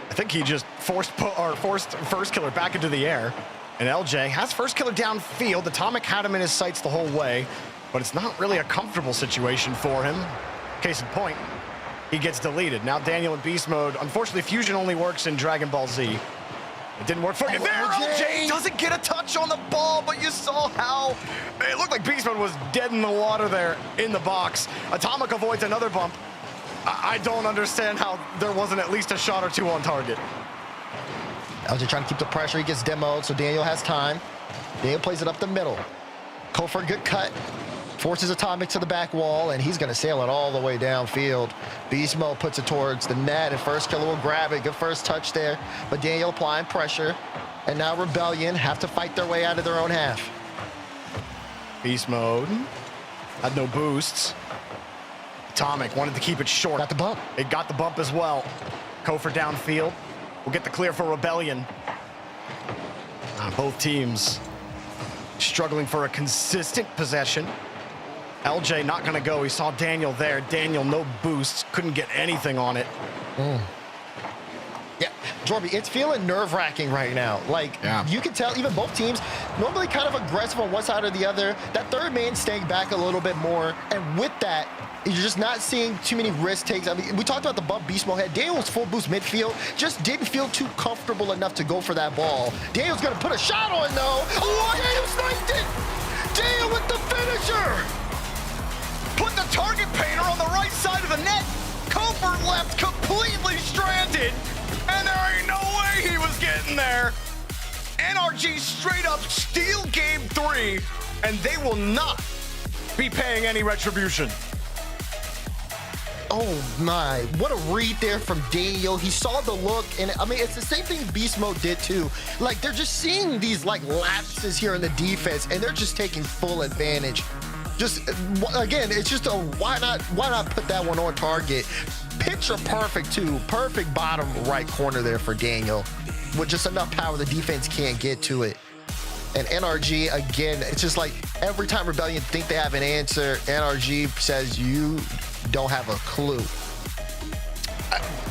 I think he just forced First Killer back into the air. And LJ has First Killer downfield. Atomic had him in his sights the whole way, but it's not really a comfortable situation for him. Case in point, he gets deleted. Now Daniel in Beast Mode. Unfortunately, Fusion only works in Dragon Ball Z. It didn't work for him. There, LJ doesn't get a touch on the ball, but you saw how it looked like Beast Mode was dead in the water there in the box. Atomic avoids another bump. I don't understand how there wasn't at least a shot or two on target. LJ trying to keep the pressure. He gets demoed, so Daniel has time. Daniel plays it up the middle. Kofor, good cut. Forces Atomic to the back wall, and he's going to sail it all the way downfield. Beast Mode puts it towards the net, and First Killer will grab it. Good first touch there, but Daniel applying pressure. And now Rebellion have to fight their way out of their own half. Beast Mode had no boosts. Atomic wanted to keep it short. Got the bump. It got the bump as well. Kofor downfield. We'll get the clear for Rebellion. Both teams struggling for a consistent possession. LJ not gonna go. He saw Daniel there. Daniel, no boosts. Couldn't get anything on it. Yeah, Jorby, it's feeling nerve-wracking right now. Like, you can tell even both teams normally kind of aggressive on one side or the other. That third man staying back a little bit more. And with that, you're just not seeing too many risk takes. I mean, we talked about the bump Beast Mode had. Daniel was full boost midfield. Just didn't feel too comfortable enough to go for that ball. Daniel's going to put a shot on, though. Oh, Daniel sniped it! Daniel with the finisher! Put the target painter on the right side of the net. Kofor left completely stranded, and there ain't no way he was getting there. NRG straight up steal game 3, and they will not be paying any retribution. Oh my, what a read there from Daniel. He saw the look, and I mean, it's the same thing Beast Mode did too. Like, they're just seeing these like lapses here in the defense, and they're just taking full advantage. Just, again, it's just a why not put that one on target? Picture perfect too. Perfect bottom right corner there for Daniel. With just enough power, the defense can't get to it. And NRG, again, it's just like every time Rebellion think they have an answer, NRG says you don't have a clue.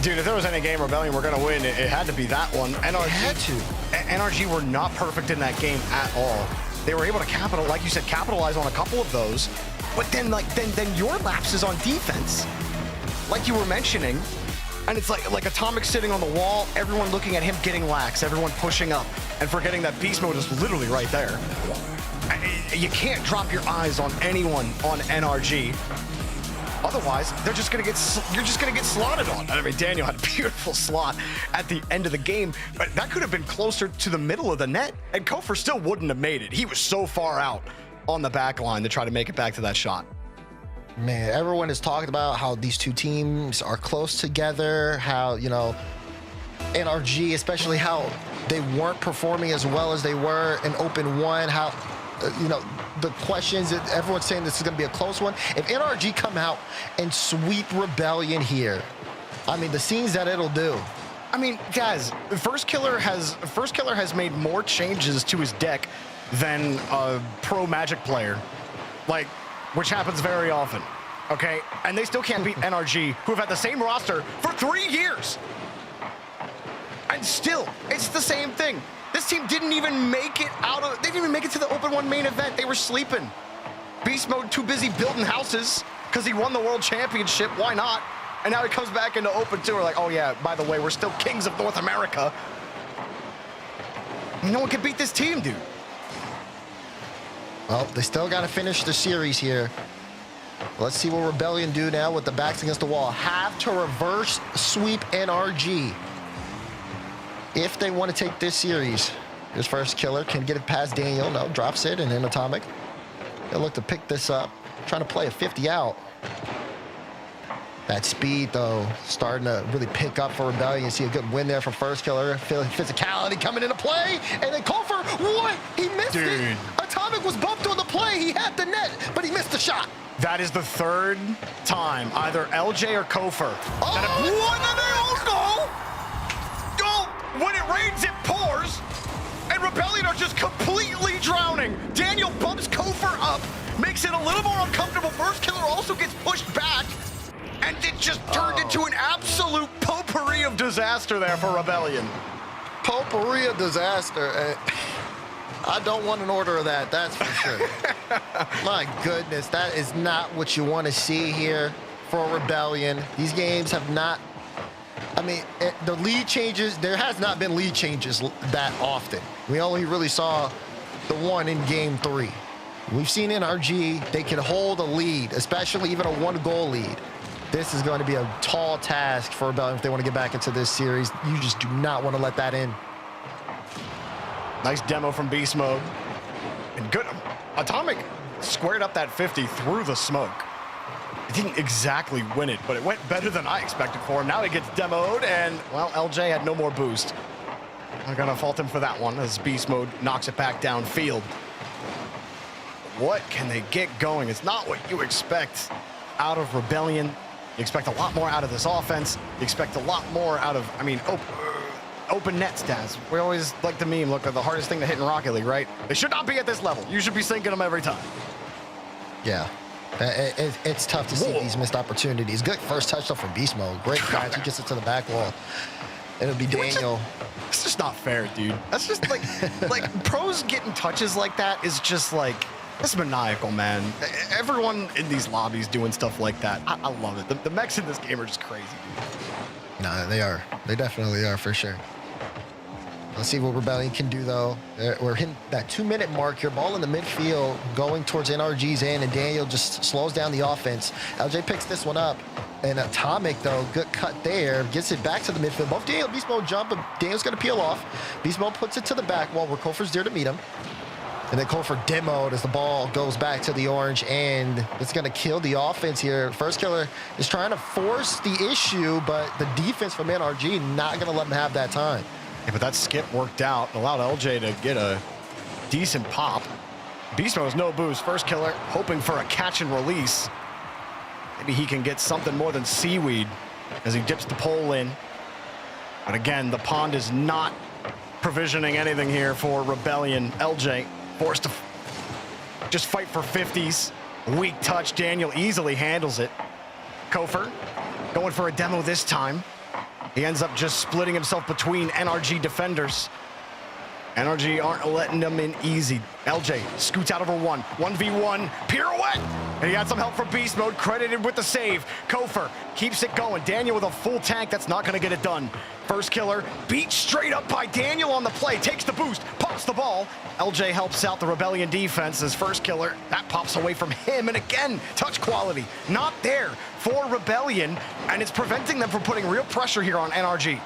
Dude, if there was any game Rebellion were gonna win, it had to be that one. NRG were not perfect in that game at all. They were able to capitalize on a couple of those, but then your lapses on defense, like you were mentioning, and it's like Atomic sitting on the wall, everyone looking at him getting lax, everyone pushing up, and forgetting that Beast Mode is literally right there. You can't drop your eyes on anyone on NRG. Otherwise, you're just gonna get slotted on. I mean, Daniel had a beautiful slot at the end of the game, but that could have been closer to the middle of the net, and Kofor still wouldn't have made it. He was so far out on the back line to try to make it back to that shot. Man, everyone has talked about how these two teams are close together, how, you know, NRG, especially how they weren't performing as well as they were in Open 1, how, you know, the questions that everyone's saying this is going to be a close one. If NRG come out and sweep Rebellion here, I mean, the scenes that it'll do. I mean, guys, First Killer has made more changes to his deck than a pro Magic player, like, which happens very often, okay? And they still can't beat NRG, who have had the same roster for 3 years. And still, it's the same thing. This team didn't even make it they didn't even make it to the Open 1 main event. They were sleeping. Beast Mode too busy building houses because he won the World Championship. Why not? And now he comes back into Open 2. We're like, oh yeah, by the way, we're still kings of North America. No one can beat this team, dude. Well, they still got to finish the series here. Let's see what Rebellion do now with the backs against the wall. Have to reverse sweep NRG if they want to take this series. His First Killer can get it past Daniel. No, drops it, and then Atomic. They'll look to pick this up. Trying to play a 50 out. That speed, though, starting to really pick up for Rebellion. You see a good win there from First Killer. Feeling physicality coming into play. And then Kofor, what? He missed it. Atomic was bumped on the play. He had the net, but he missed the shot. That is the third time either LJ or Kofor. When it rains, it pours. And Rebellion are just completely drowning. Daniel bumps Kofor up, makes it a little more uncomfortable. First Killer also gets pushed back. And it just turned into an absolute potpourri of disaster there for Rebellion. Potpourri of disaster. I don't want an order of that, that's for sure. My goodness, that is not what you want to see here for Rebellion. These games have not, I mean, the lead changes, there has not been lead changes that often. We only really saw the one in Game 3. We've seen NRG, they can hold a lead, especially even a 1-goal lead. This is going to be a tall task for Rebellion if they want to get back into this series. You just do not want to let that in. Nice demo from Beast Mode. And good. Atomic squared up that 50 through the smoke. It didn't exactly win it, but it went better than I expected for him. Now he gets demoed, and, well, LJ had no more boost. I'm going to fault him for that one as beast mode knocks it back downfield. What can they get going? It's not what you expect out of Rebellion. You expect a lot more out of this offense. You expect a lot more out of, I mean, open net stats. We always like the meme, look at the hardest thing to hit in Rocket League, right? They should not be at this level. You should be sinking them every time. Yeah. It's tough to see these missed opportunities. Good first touch though for beast mode. Great catch. He gets it to the back wall. It'll be Daniel. It's just not fair, dude. That's just like, like pros getting touches like that is just like, it's maniacal, man. Everyone in these lobbies doing stuff like that. I love it. The mechs in this game are just crazy, dude. No, they are. They definitely are for sure. Let's see what Rebellion can do, though. We're hitting that 2-minute mark here. Ball in the midfield going towards NRG's end, and Daniel just slows down the offense. LJ picks this one up. And Atomic, though, good cut there. Gets it back to the midfield. Both Daniel and Beast Mode jump, but Daniel's going to peel off. Beast Mode puts it to the back wall where Kofor's there to meet him. And then Kofor demoed as the ball goes back to the orange, and it's going to kill the offense here. First Killer is trying to force the issue, but the defense from NRG not going to let him have that time. Yeah, but that skip worked out, allowed LJ to get a decent pop. Beast Mode has no boost. First Killer hoping for a catch and release. Maybe he can get something more than seaweed as he dips the pole in. But again, the pond is not provisioning anything here for Rebellion. LJ forced to just fight for 50s. Weak touch. Daniel easily handles it. Kofor going for a demo this time. He ends up just splitting himself between NRG defenders. NRG aren't letting them in easy. LJ scoots out over 1v1, pirouette, and he got some help from Beast Mode, credited with the save. Kofor keeps it going. Daniel with a full tank, that's not gonna get it done. First Killer beat straight up by Daniel on the play, takes the boost, pops the ball. LJ helps out the Rebellion defense as First Killer, that pops away from him, and again, touch quality, not there for Rebellion, and it's preventing them from putting real pressure here on NRG.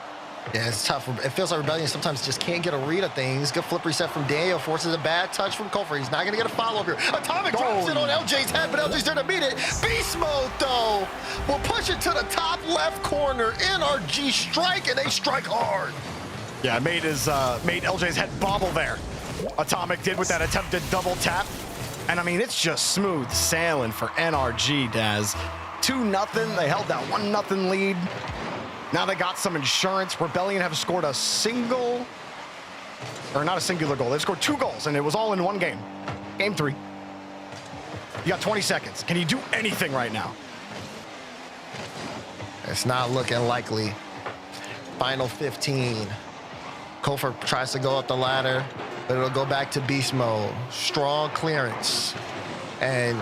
Yeah, it's tough. It feels like Rebellion sometimes just can't get a read of things. Good flip reset from Daniel, forces a bad touch from Kofor. He's not going to get a follow-up here. Atomic drops it on LJ's head, but LJ's there to meet it. Beast Mode, though, will push it to the top left corner. NRG strike, and they strike hard. Yeah, made LJ's head bobble there. Atomic did with that attempted double tap. And I mean, it's just smooth sailing for NRG, Daz. 2-0, they held that 1-0 lead. Now they got some insurance. Rebellion have scored a single, or not a singular goal. They've scored 2 goals, and it was all in one game. Game 3. You got 20 seconds. Can you do anything right now? It's not looking likely. Final 15. Kofor tries to go up the ladder, but it'll go back to Beast Mode. Strong clearance. And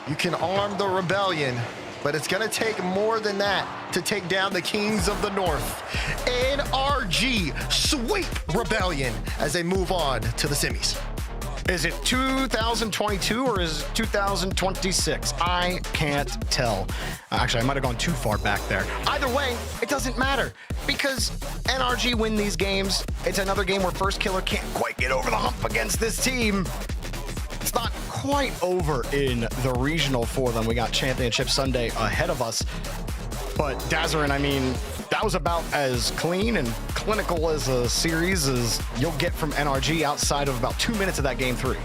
you can arm the Rebellion, but it's going to take more than that to take down the Kings of the North. NRG sweep Rebellion as they move on to the semis. Is it 2022 or is it 2026? I can't tell. Actually, I might have gone too far back there. Either way, it doesn't matter because NRG win these games. It's another game where First Killer can't quite get over the hump against this team. It's not quite over in the regional for them. We got Championship Sunday ahead of us. But Dazarin, I mean, that was about as clean and clinical as a series as you'll get from NRG outside of about 2 minutes of that game 3.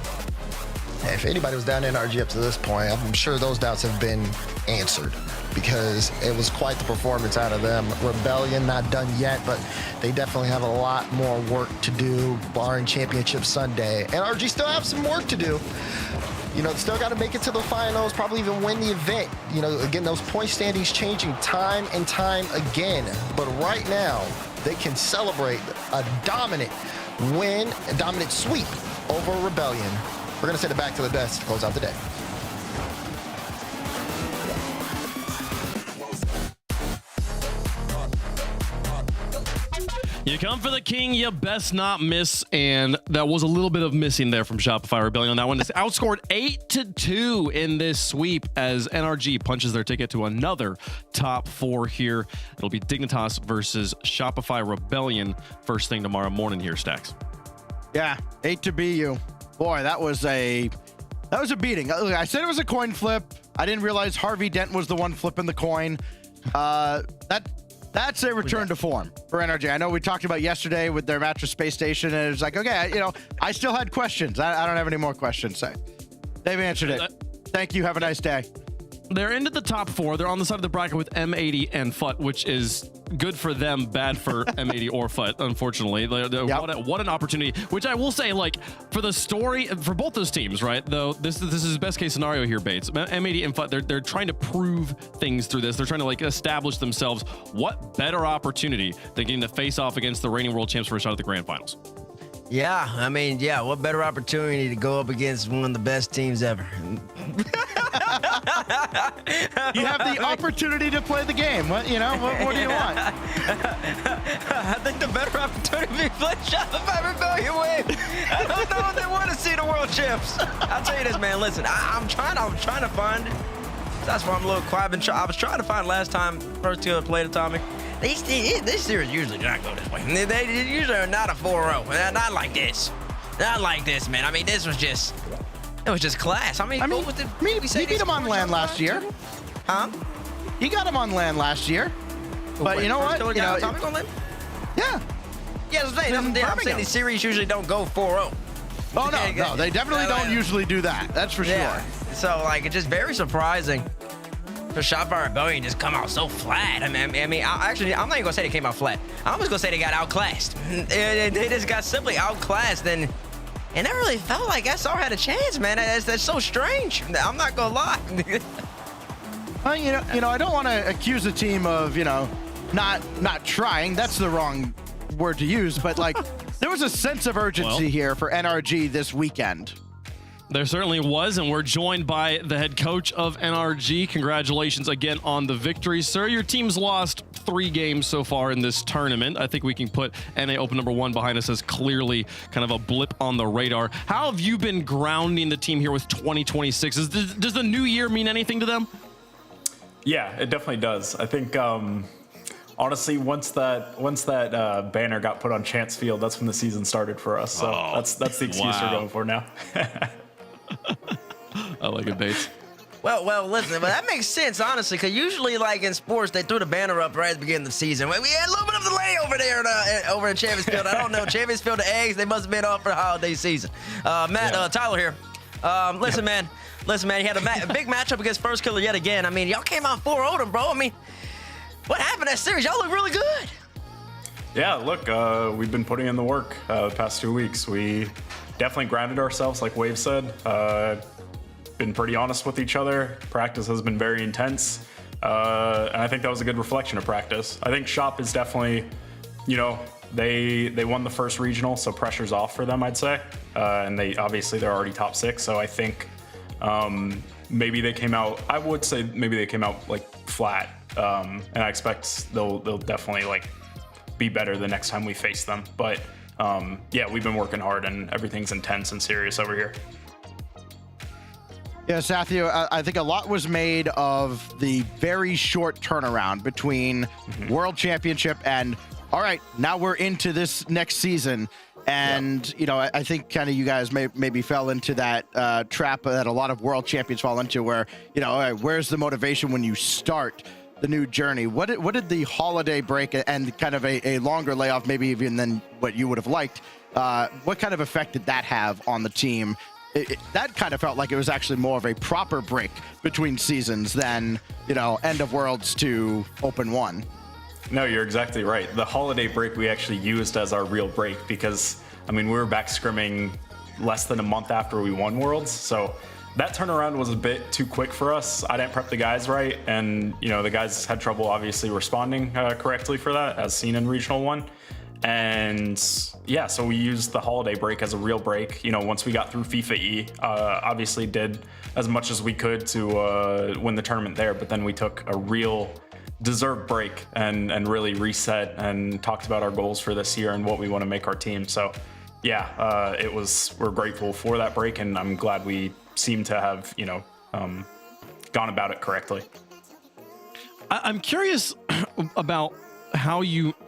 If anybody was down to NRG up to this point, I'm sure those doubts have been answered because it was quite the performance out of them. Rebellion not done yet, but they definitely have a lot more work to do barring Championship Sunday. NRG still have some work to do. You know, still got to make it to the finals, probably even win the event. You know, again, those point standings changing time and time again. But right now, they can celebrate a dominant win, a dominant sweep over Rebellion. We're going to send it back to the best to close out the day. You come for the king, you best not miss, and that was a little bit of missing there from Shopify Rebellion on that one. It's outscored 8-2 in this sweep as NRG punches their ticket to another top 4 here. It'll be Dignitas versus Shopify Rebellion first thing tomorrow morning here, Stacks. Yeah, 8 to BU. Boy, that was a That was a beating. Look, I said it was a coin flip. I didn't realize Harvey Dent was the one flipping the coin. That's a return to form for NRG. I know we talked about yesterday with their match with Space Station, and it was like, okay, I still had questions. I don't have any more questions. So they've answered it. Thank you. Have a nice day. They're into the top 4. They're on the side of the bracket with M80 and FUT, which is good for them, bad for M80 or FUT, unfortunately. What an opportunity, which I will say, like, for the story, for both those teams, right? Though this is best case scenario here, Bates. M80 and FUT, they're trying to prove things through this. They're trying to, like, establish themselves. What better opportunity than getting to face off against the reigning world champs for a shot at the grand finals? Yeah, I mean, yeah, what better opportunity to go up against one of the best teams ever? You have the opportunity to play the game. What do you want? I think the better opportunity would be play Shopify Rebellion win. I don't know if they want to see the world champs. I'll tell you this, man. Listen, I'm trying to find it. That's why I'm a little quiet. I was trying to find last time, first two I played Atomic. This series usually do not go this way. They usually are not a 4-0. Not like this. Not like this, man. I mean, this was just... It was just class. I mean, he beat him on land last year. Huh? He got him on land last year. But you know what? Atomic on land? Yeah. Yeah, I'm saying these series usually don't go 4-0. Oh, no, they definitely don't usually do that. That's for sure. So, like, it's just very surprising for Shopify Rebellion just come out so flat. I mean, I'm not even gonna say they came out flat. I'm just gonna say they got outclassed. They just got simply outclassed, and it never really felt like SR had a chance, man. That's so strange. I'm not gonna lie. I don't want to accuse a team of not trying. That's the wrong word to use. But like, there was a sense of urgency here for NRG this weekend. There certainly was, and we're joined by the head coach of NRG. Congratulations again on the victory, sir. Your team's lost 3 games so far in this tournament. I think we can put NA Open number 1 behind us as clearly kind of a blip on the radar. How have you been grounding the team here with 2026? Does the new year mean anything to them? Yeah, it definitely does. I think, honestly, once that banner got put on Chance Field, that's when the season started for us. So that's the excuse we're going for now. I like it, Bates. Well, listen, but that makes sense, honestly, because usually, like in sports, they threw the banner up right at the beginning of the season. We had a little bit of delay over there over in Champions Field. I don't know, Champions Field, the eggs, they must have been off for the holiday season. Tyler here. Listen, man, you had a big matchup against First Killer yet again. I mean, y'all came out 4-0, bro. I mean, what happened that series? Y'all look really good. Yeah, look, we've been putting in the work the past 2 weeks. We definitely grounded ourselves, like Wave said. Been pretty honest with each other. Practice has been very intense. And I think that was a good reflection of practice. I think Shop is definitely, they won the first regional, so pressure's off for them, I'd say. And they're already top 6. So I think maybe they came out, I would say maybe they came out like flat. And I expect they'll definitely like be better the next time we face them. But yeah, we've been working hard and everything's intense and serious over here. Yeah, Sathya, I think a lot was made of the very short turnaround between World Championship and, all right, now we're into this next season. And, I think kind of you guys maybe fell into that trap that a lot of world champions fall into where, all right, where's the motivation when you start the new journey? What did the holiday break and kind of a longer layoff, maybe even than what you would have liked, what kind of effect did that have on the team? That kind of felt like it was actually more of a proper break between seasons than, end of Worlds to Open 1. No, you're exactly right. The holiday break we actually used as our real break because, we were back scrimming less than a month after we won Worlds. So that turnaround was a bit too quick for us. I didn't prep the guys right. And, the guys had trouble obviously responding correctly for that, as seen in Regional 1. And yeah, so we used the holiday break as a real break. Once we got through FIFA E, obviously did as much as we could to win the tournament there. But then we took a real deserved break and really reset and talked about our goals for this year and what we want to make our team. So yeah, we're grateful for that break, and I'm glad we seem to have, gone about it correctly. I'm curious about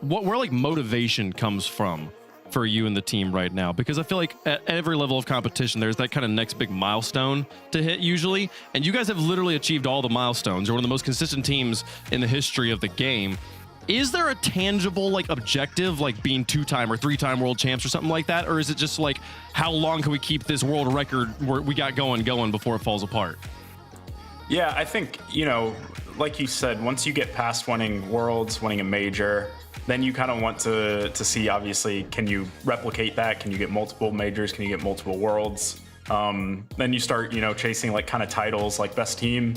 where like motivation comes from for you and the team right now? Because I feel like at every level of competition, there's that kind of next big milestone to hit usually. And you guys have literally achieved all the milestones. You're one of the most consistent teams in the history of the game. Is there a tangible like objective, like being 2-time or 3-time world champs or something like that? Or is it just like, how long can we keep this world record where we got going before it falls apart? Yeah, I think, you know, like you said, once you get past winning worlds, winning a major, then you kind of want to see, obviously, can you replicate that? Can you get multiple majors? Can you get multiple worlds? Then you start, you know, chasing like kind of titles, like best team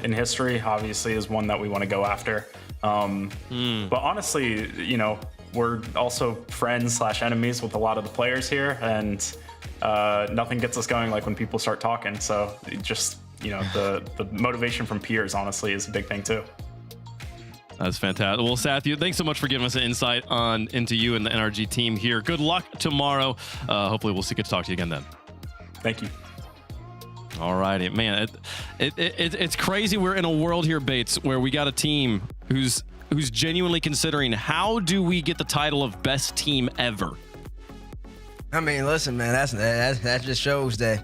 in history, obviously, is one that we want to go after. But honestly, you know, we're also friends/enemies with a lot of the players here, and nothing gets us going like when people start talking. So it just, you know, the motivation from peers, honestly, is a big thing too. That's fantastic. Well, Sathu, thanks so much for giving us an insight into you and the NRG team here. Good luck tomorrow. Hopefully we'll get to talk to you again then. Thank you. All righty, man. It's crazy. We're in a world here, Bates, where we got a team who's genuinely considering, how do we get the title of best team ever? I mean, listen, man, that just shows that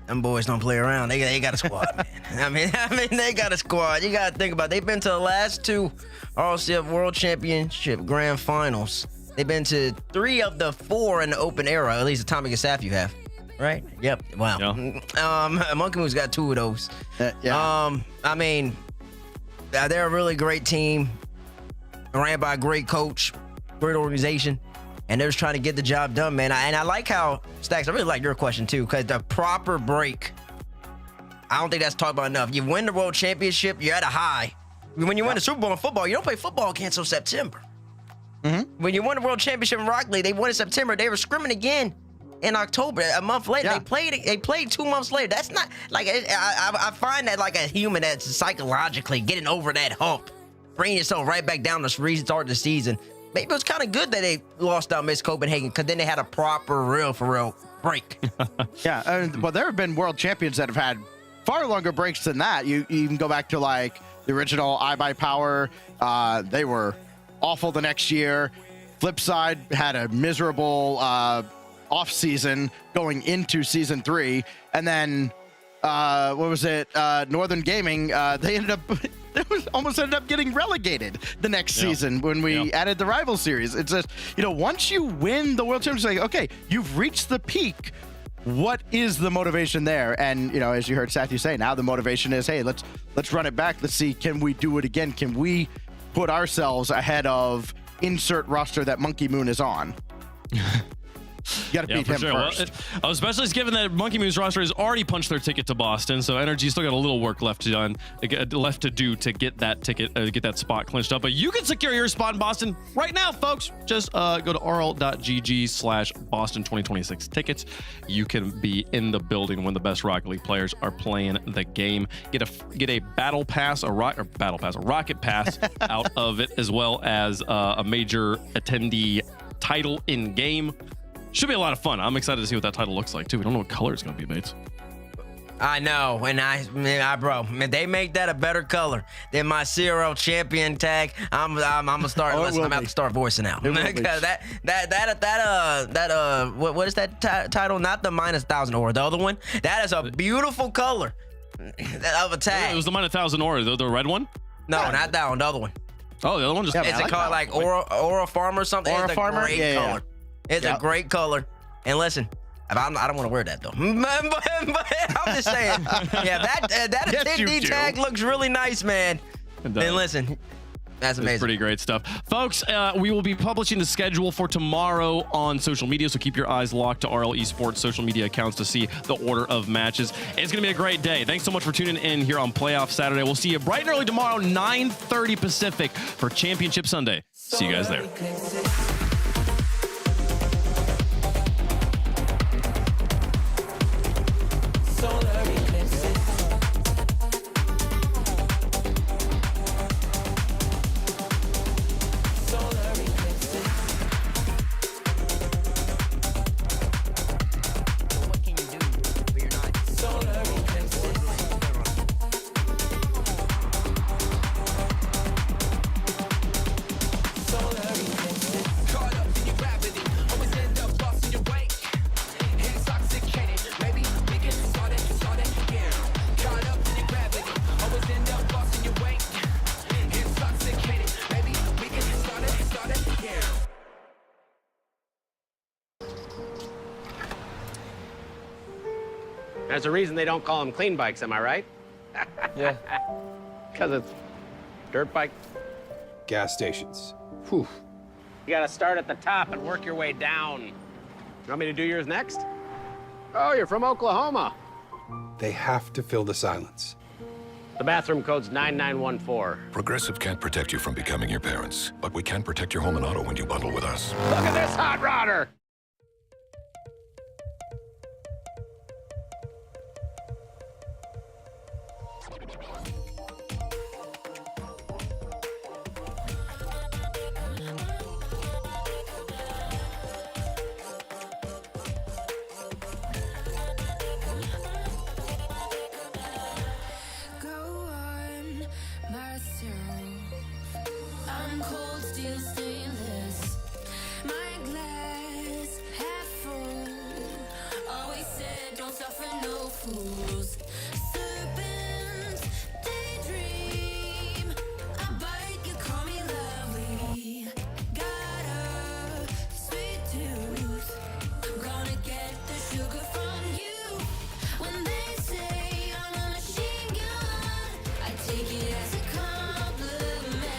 them boys don't play around. They got a squad, man. I mean, they got a squad. You got to think about it. They've been to the last 2 RLCF World Championship Grand Finals. They've been to 3 of the 4 in the open era, at least Atomic and Saf you have. Right? Yep. Wow. Yeah. Monkey Moon's got 2 of those. Yeah. I mean, they're a really great team, ran by a great coach, great organization, and they're just trying to get the job done, man. And I like how, Stacks, I really like your question too, because the proper break, I don't think that's talked about enough. You win the World Championship, you're at a high. When you win the Super Bowl in football, you don't play football again until September. Mm-hmm. When you won the World Championship in Rock League, they won in September. They were scrimming again in October, a month later. Yeah. They played 2 months later. That's not like, I find that like a human that's psychologically getting over that hump, bringing yourself right back down to restart the season. Maybe it was kind of good that they lost out Miss Copenhagen, because then they had a proper real break. Yeah, well, there have been world champions that have had far longer breaks than that. You even go back to like the original iBuyPower. They were awful the next year. Flipside had a miserable off season going into season 3, and then what was it, Northern Gaming, they almost ended up getting relegated the next season when we added the rival series. It's just, you know, once you win the world championship, like, okay, you've reached the peak. What is the motivation there? And, you know, as you heard Sathu say, now the motivation is, hey, let's run it back. Let's see, can we do it again? Can we put ourselves ahead of insert roster that Monkey Moon is on? You got to beat him first. Well, especially given that Monkey Moon's roster has already punched their ticket to Boston, so NRG still got a little work left to do to get that ticket, get that spot clinched up. But you can secure your spot in Boston right now, folks. Just go to rl.gg/Boston 2026 tickets. You can be in the building when the best Rocket League players are playing the game. Get a battle pass, a rocket pass out of it, as well as a major attendee title in game. Should be a lot of fun. I'm excited to see what that title looks like too. We don't know what color it's gonna be, Bates. I know, and bro, they make that a better color than my CRL champion tag. I'm gonna start. I'm gonna have to start voicing out because what is that title? Not the -1,000 aura, the other one. That is a beautiful color of a tag. It was the -1,000 aura, the red one. No, not that one. The other one. Oh, the other one just. It's called like Aura Farmer or something. Aura it's a Farmer? great color. It's a great color. And listen, I don't want to wear that though. but I'm just saying, that attendee tag looks really nice, man. And listen, that's amazing. It's pretty great stuff. Folks, we will be publishing the schedule for tomorrow on social media, so keep your eyes locked to RL Esports social media accounts to see the order of matches. It's going to be a great day. Thanks so much for tuning in here on Playoff Saturday. We'll see you bright and early tomorrow, 9:30 Pacific, for Championship Sunday. See you guys there. There's a reason they don't call them clean bikes, am I right? Yeah. Because it's dirt bike. Gas stations. Whew. You gotta start at the top and work your way down. You want me to do yours next? Oh, you're from Oklahoma. They have to fill the silence. The bathroom code's 9914. Progressive can't protect you from becoming your parents, but we can protect your home and auto when you bundle with us. Look at this hot rodder! I'm cold steel stainless. My glass half full. Always said don't suffer no fools. Serpents daydream. I bite, you call me lovely. Got a sweet tooth. I'm gonna get the sugar from you. When they say I'm a machine gun, I take it as a compliment.